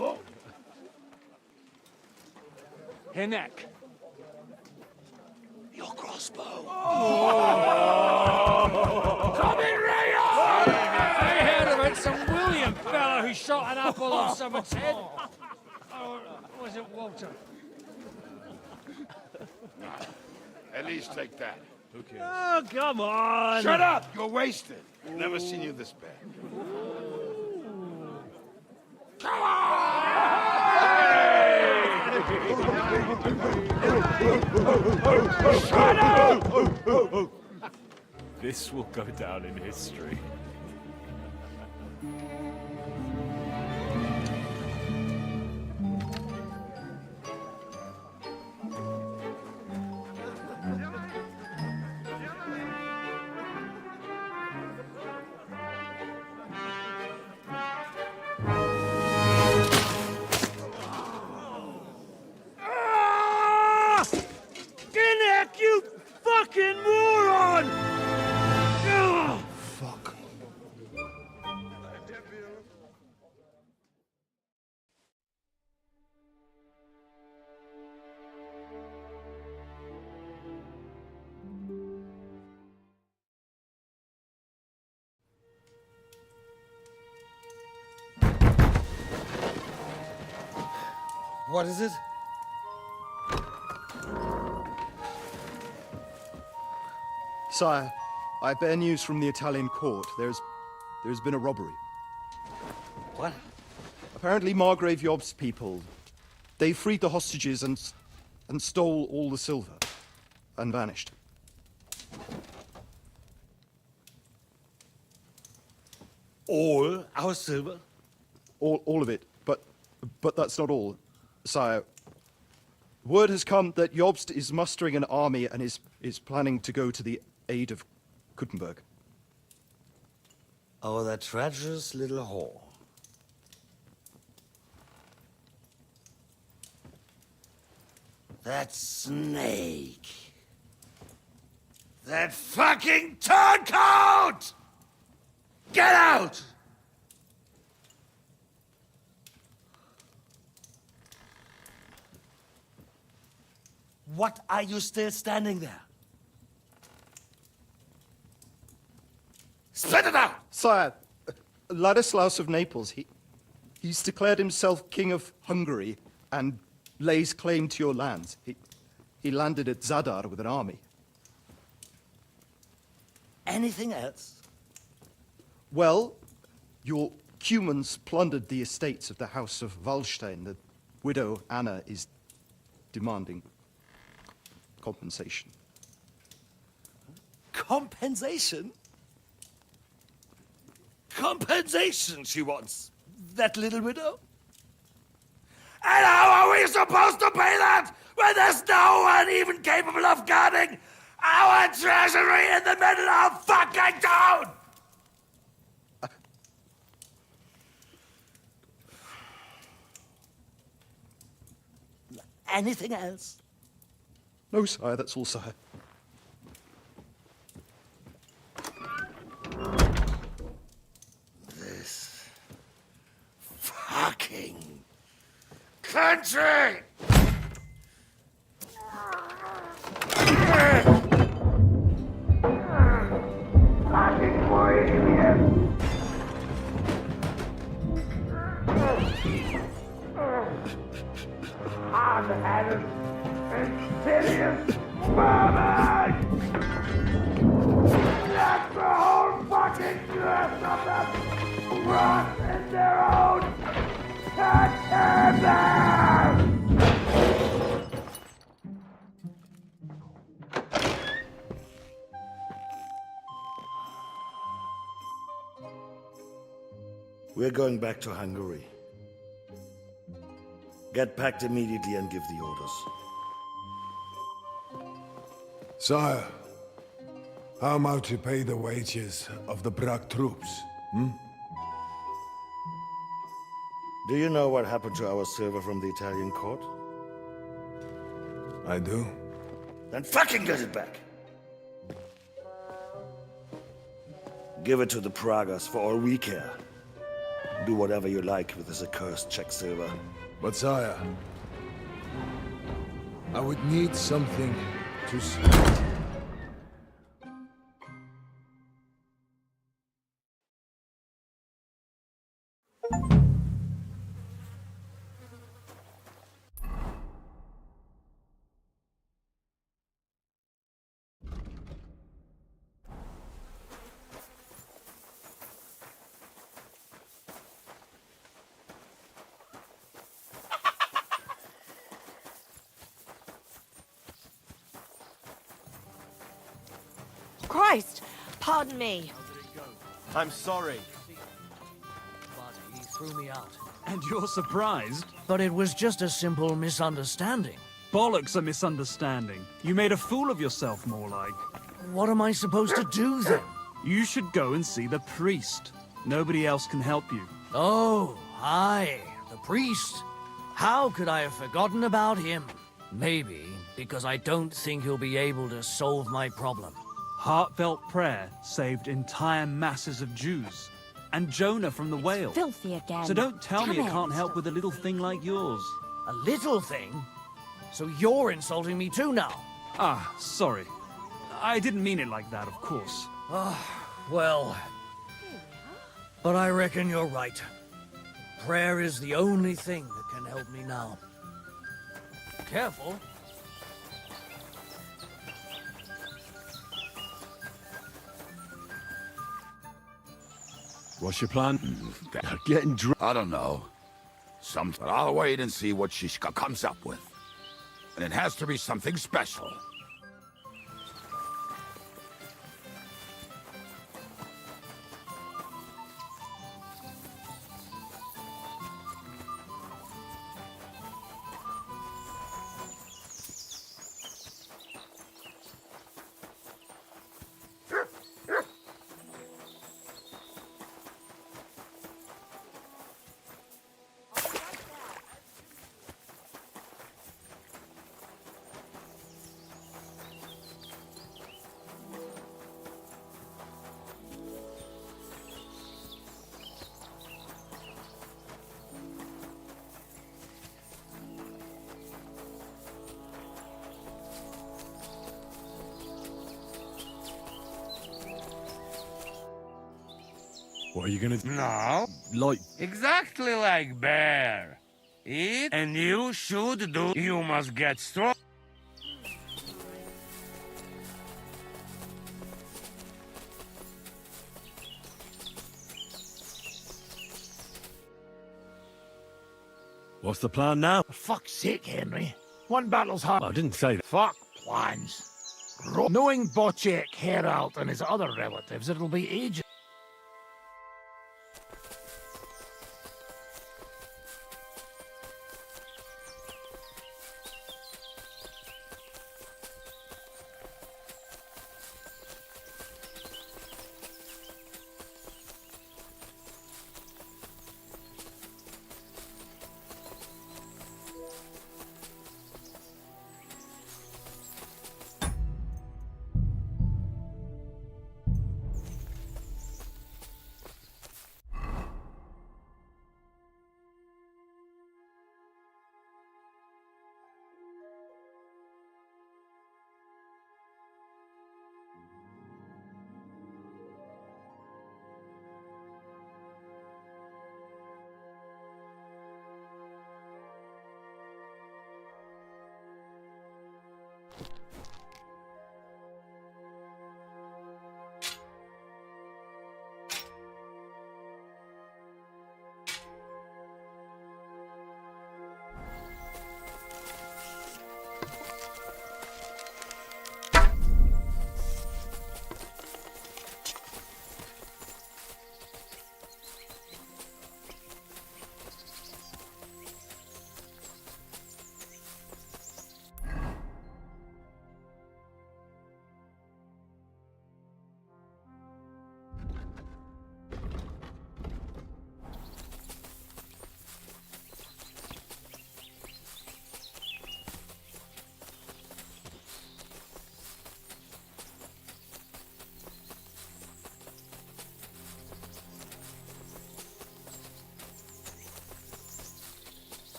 Her neck. Your crossbow. Come in, Rayo! I heard about some William fellow who shot an apple off someone's head. Or was it Walter? At least take that. Who cares? Oh, come on! Shut up! You're wasted. Never seen you this bad. Come on! Hey! Shut up! This will go down in history. Ginnick, you fucking moron! Fuck. What is it? Sire, I bear news from the Italian court. There's been a robbery. What? Apparently Margrave Yob's people, they freed the hostages and stole all the silver and vanished. All our silver? All of it, but that's not all, sire. Word has come that Jobst is mustering an army and is planning to go to the aid of Kuttenberg. Oh, that treacherous little whore. That snake. That fucking turncoat! Get out! What are you still standing there? Spit it out! Sire, Ladislaus of Naples, he's declared himself King of Hungary and lays claim to your lands. He landed at Zadar with an army. Anything else? Well, your Cumans plundered the estates of the House of Wallstein. The widow Anna is demanding compensation. Compensation? Compensation she wants, that little widow? And how are we supposed to pay that when there's no one even capable of guarding our treasury in the middle of fucking town? Anything else? No, sire, that's all, sire. This fucking country! Fucking Bohemian! Hard-headed, insidious vermin! Let the whole fucking rest of them rot in their own containers! We're going back to Hungary. Get packed immediately and give the orders. Sire, how am I to pay the wages of the Prague troops? Do you know what happened to our silver from the Italian court? I do. Then fucking get it back! Give it to the Pragas for all we care. Do whatever you like with this accursed Czech silver. But sire, I would need something to see. Christ! Pardon me. I'm sorry. But he threw me out. And you're surprised? But it was just a simple misunderstanding. Bollocks a misunderstanding. You made a fool of yourself, more like. What am I supposed to do then? You should go and see the priest. Nobody else can help you. Oh, aye, the priest. How could I have forgotten about him? Maybe because I don't think he'll be able to solve my problem. Heartfelt prayer saved entire masses of Jews. And Jonah from the whale. Filthy again. So don't tell me Damn it can't help with a little thing like yours. A little thing? So you're insulting me too now? Ah, sorry. I didn't mean it like that, of course. Well... But I reckon you're right. Prayer is the only thing that can help me now. Careful. What's your plan? Getting drunk. I don't know. But I'll wait and see what Shishka comes up with. And it has to be something special. What are you gonna do? No. Like... Exactly like bear. Eat, and you should do. You must get strong. What's the plan now? For fuck's sake, Henry. One battle's hard. I didn't say that. Fuck plans. Knowing Bocek, Herald, and his other relatives, it'll be ages.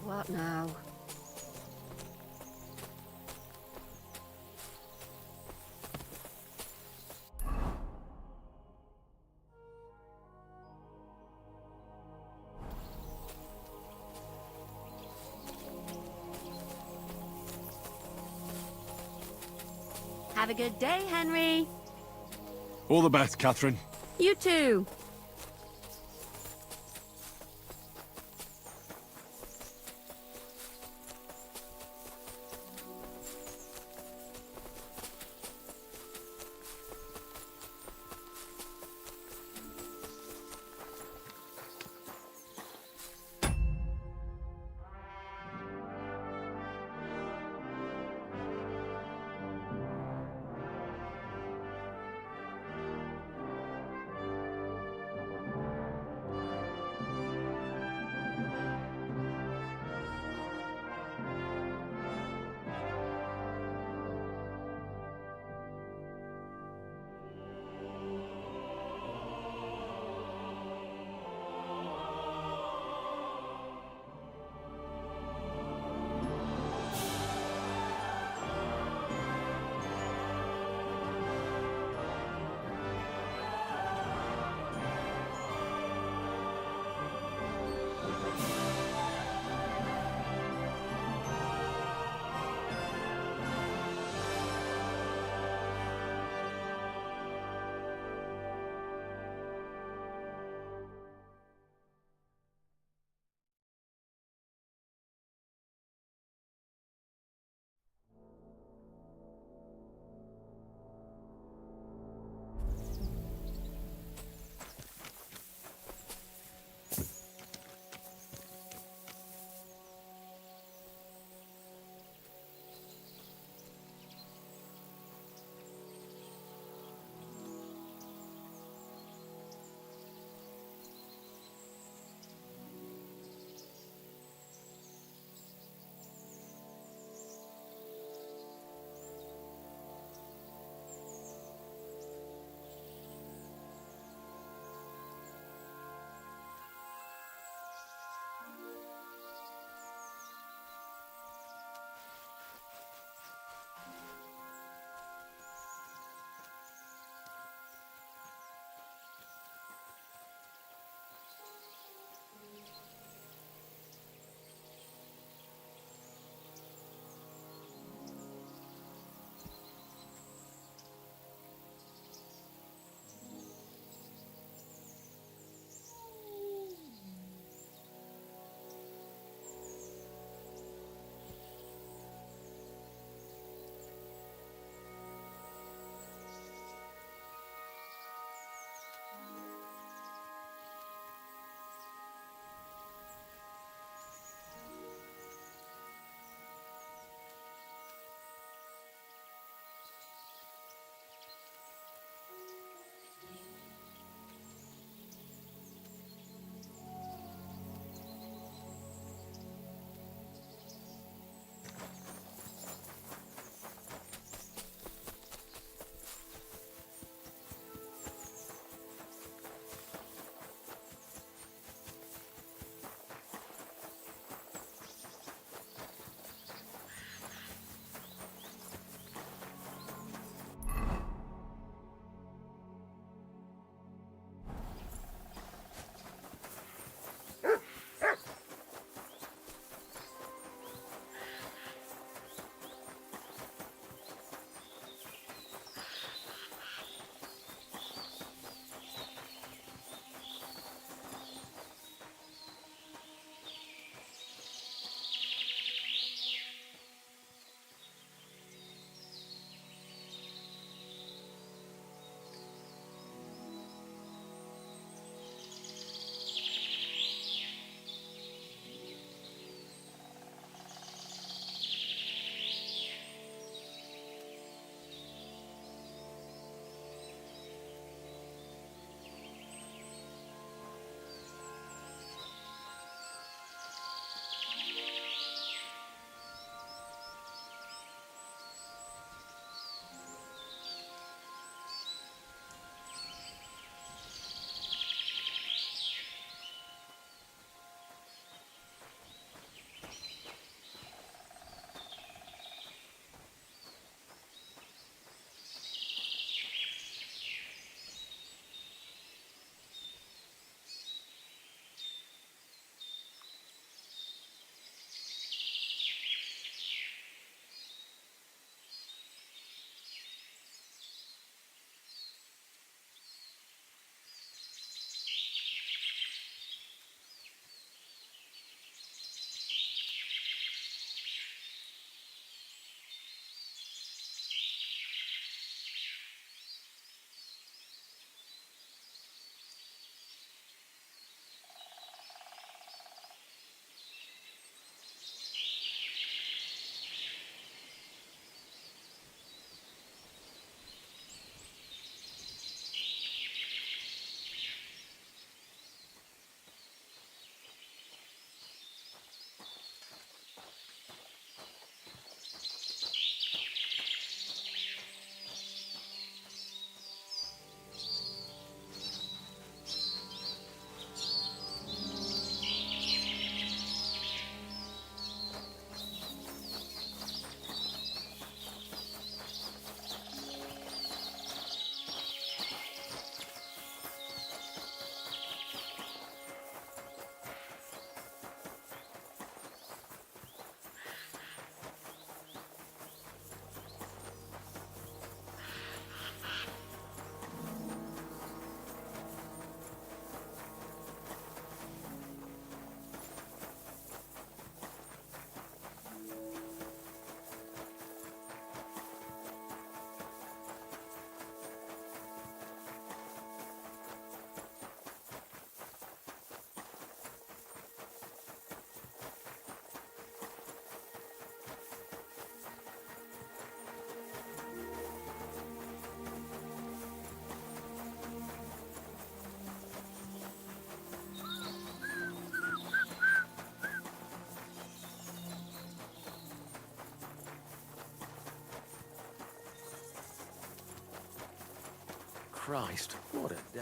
What now? Have a good day, Henry. All the best, Catherine. You too. Christ, what a day.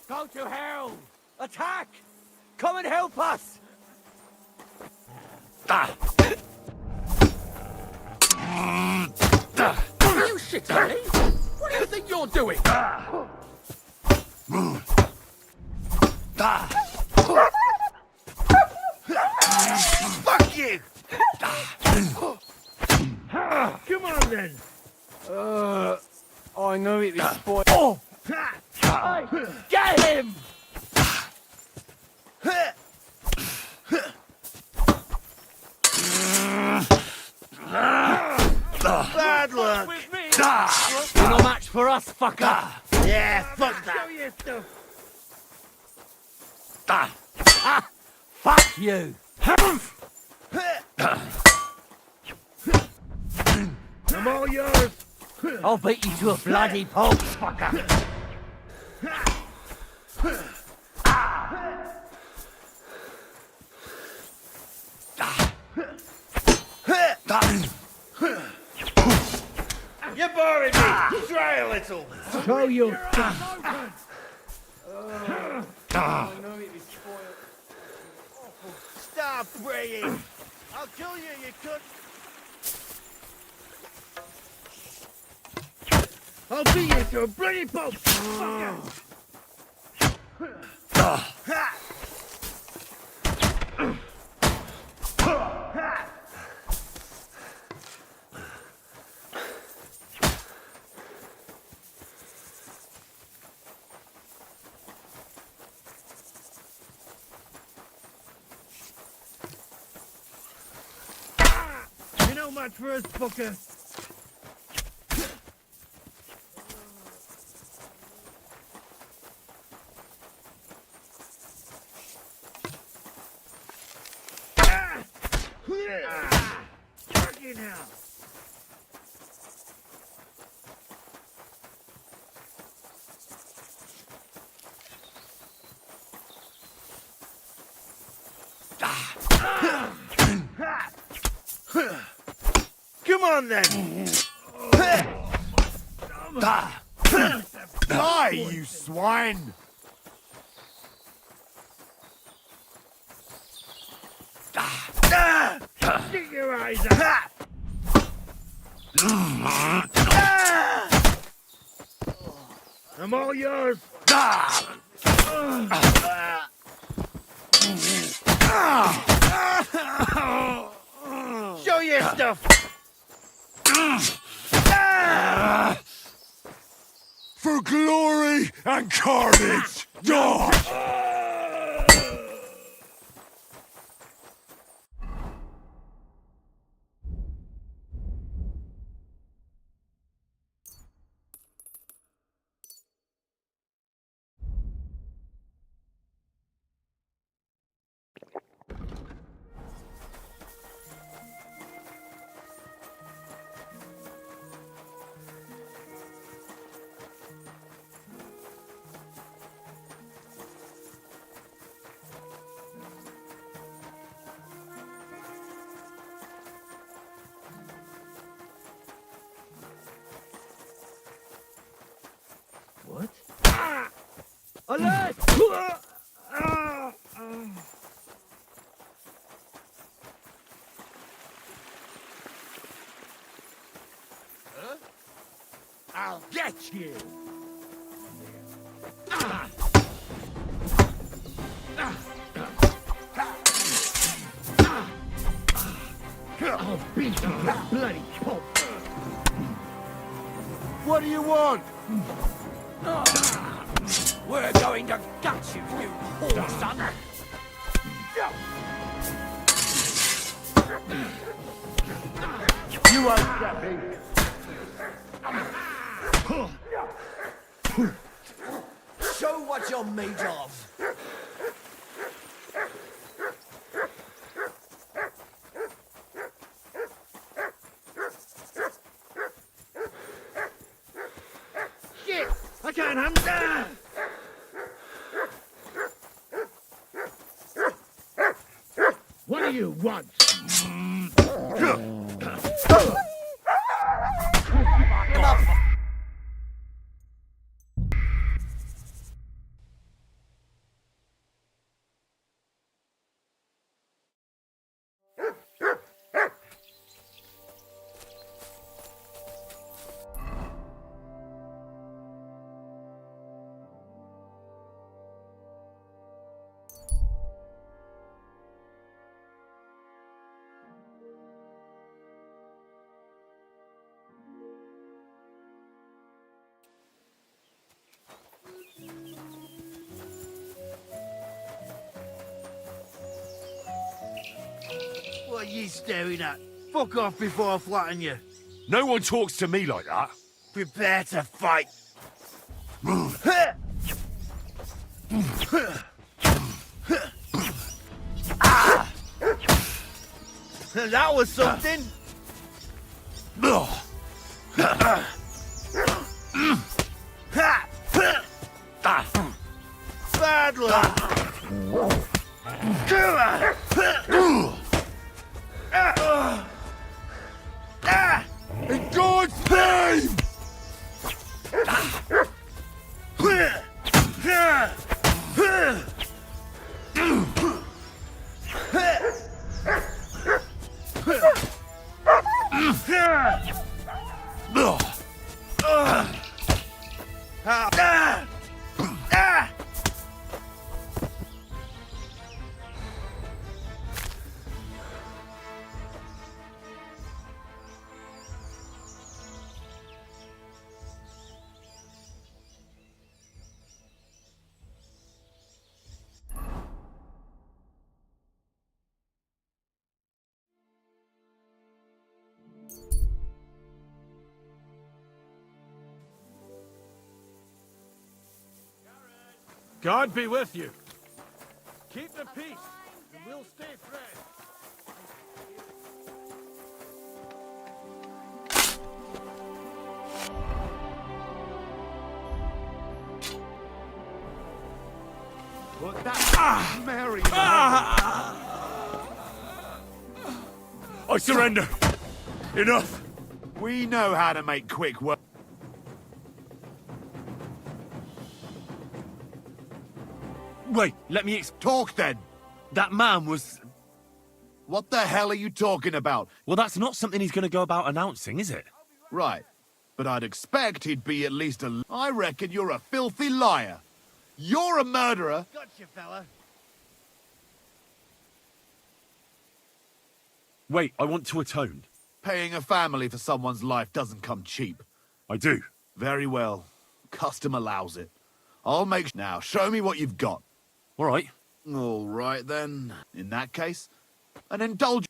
Go to hell! Attack! Come and help us! You shit, Harry! What do you think you're doing? Fuck you! Come on, then! I know it was spoiled. Oh! Get him! Bad luck! You're no match for us, fucker! Yeah, fuck that! Show your stuff! Fuck you! I'm all yours! I'll beat you to a bloody pulp, fucker! You're boring me! Try a little! Show you! Stop praying! I'll kill you, you cunt! I'll beat you to a bloody pulp! You're no match for us, fucker! Fucking hell! Come on then! Die, you swine! Stick your eyes out! I'm all yours! Show your stuff! For glory and carnage! Alert! I'll get you! I'll beat you to bloody pulp! What do you want? We're going to gut you, you whore son! You won't get me! Show what you're made of! Shit! I can't handle. What do you want? What are you staring at? Fuck off before I flatten you. No one talks to me like that. Prepare to fight. That was something. Bad luck. In God's name! God be with you. Keep the peace, and we'll stay friends. Put that Mary. I surrender. Enough. We know how to make quick work. Wait, let me Talk then. That man was... What the hell are you talking about? Well, that's not something he's going to go about announcing, is it? Right. But I'd expect he'd be at least a... I reckon you're a filthy liar. You're a murderer. Gotcha, fella. Wait, I want to atone. Paying a family for someone's life doesn't come cheap. I do. Very well. Custom allows it. I'll make... Now, show me what you've got. All right. All right, then. In that case, an indulgence.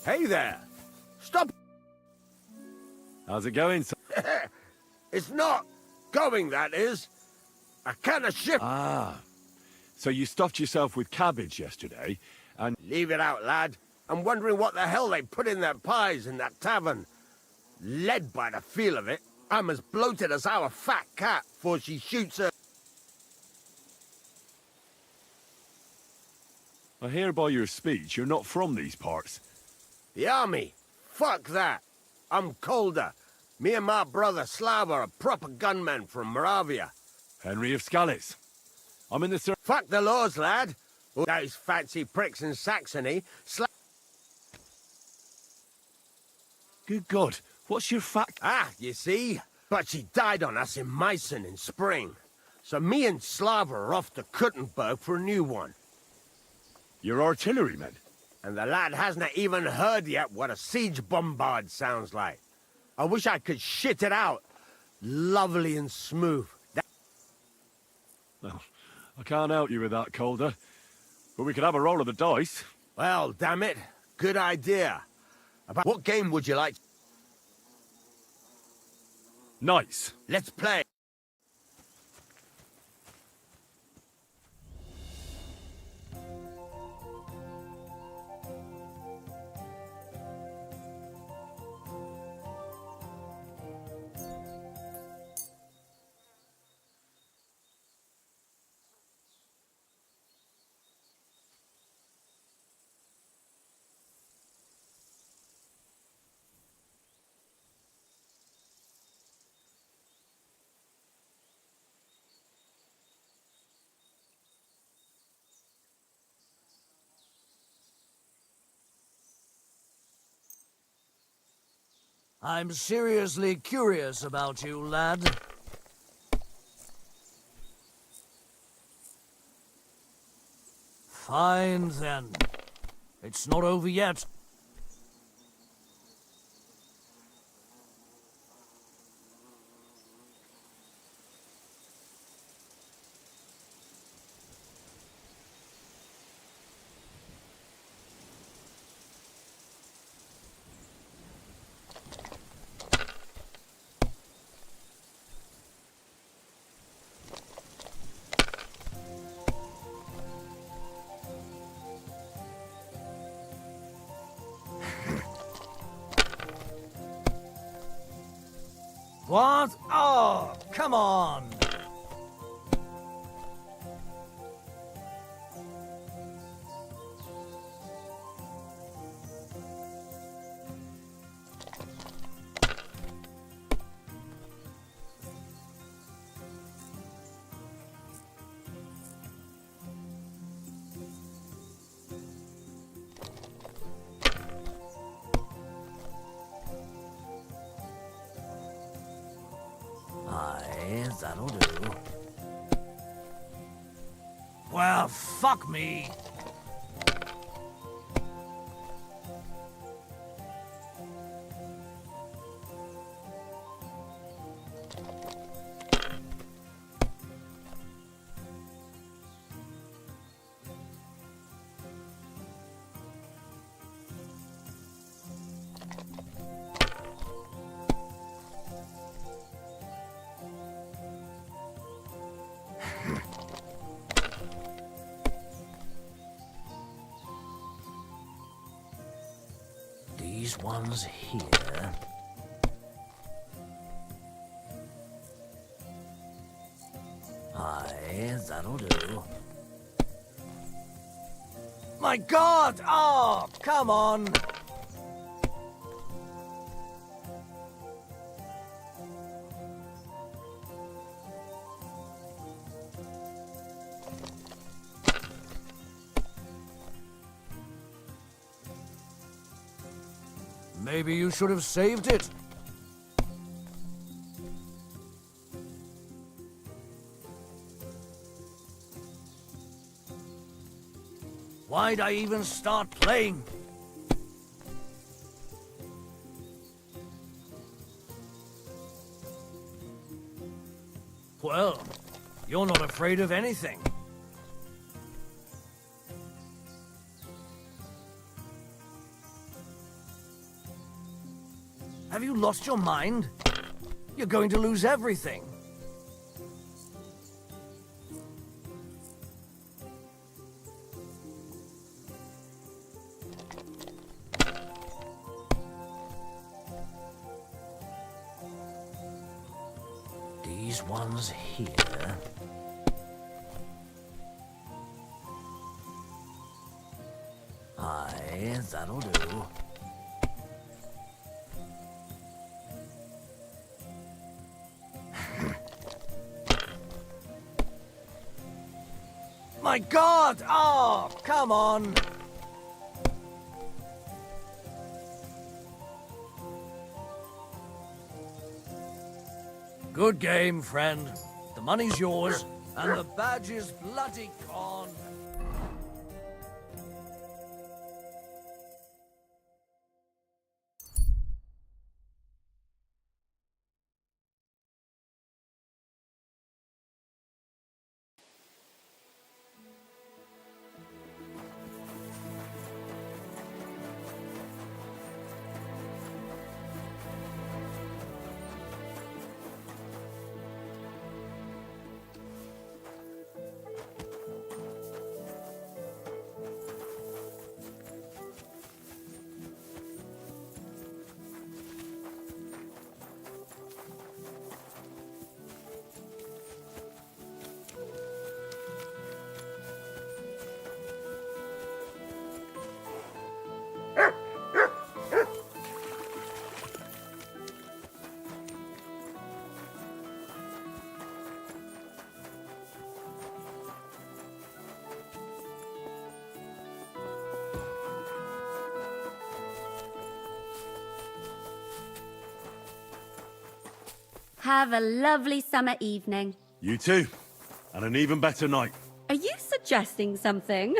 Hey there! Stop! How's it going, son? It's not going, that is. I can't ship. Ah. So you stuffed yourself with cabbage yesterday, and... Leave it out, lad. I'm wondering what the hell they put in their pies in that tavern. Led by the feel of it. I'm as bloated as our fat cat before she shoots her. I hear by your speech you're not from these parts. The army? Fuck that. I'm colder. Me and my brother Slava are proper gunmen from Moravia. Henry of Scallis. I'm in the... Fuck the laws, lad. Those fancy pricks in Saxony. Good God, what's your fact? Ah, you see? But she died on us in Meissen in spring. So me and Slava are off to Kuttenberg for a new one. Your artillerymen? And the lad hasn't even heard yet what a siege bombard sounds like. I wish I could shit it out. Lovely and smooth. Well, I can't help you with that, Calder. But we could have a roll of the dice. Well, damn it. Good idea. About what game would you like? Nice. Let's play. I'm seriously curious about you, lad. Fine, then. It's not over yet. What? Oh, come on! Aye, that'll do. Well, fuck me. These ones here. Aye, that'll do. My God! Oh, come on! Maybe you should have saved it. Why'd I even start playing? Well, you're not afraid of anything. Have you lost your mind? You're going to lose everything. These ones here. Aye, that'll do. My God! Oh, come on! Good game, friend. The money's yours, and the badge is bloody gone. Have a lovely summer evening. You too. And an even better night. Are you suggesting something?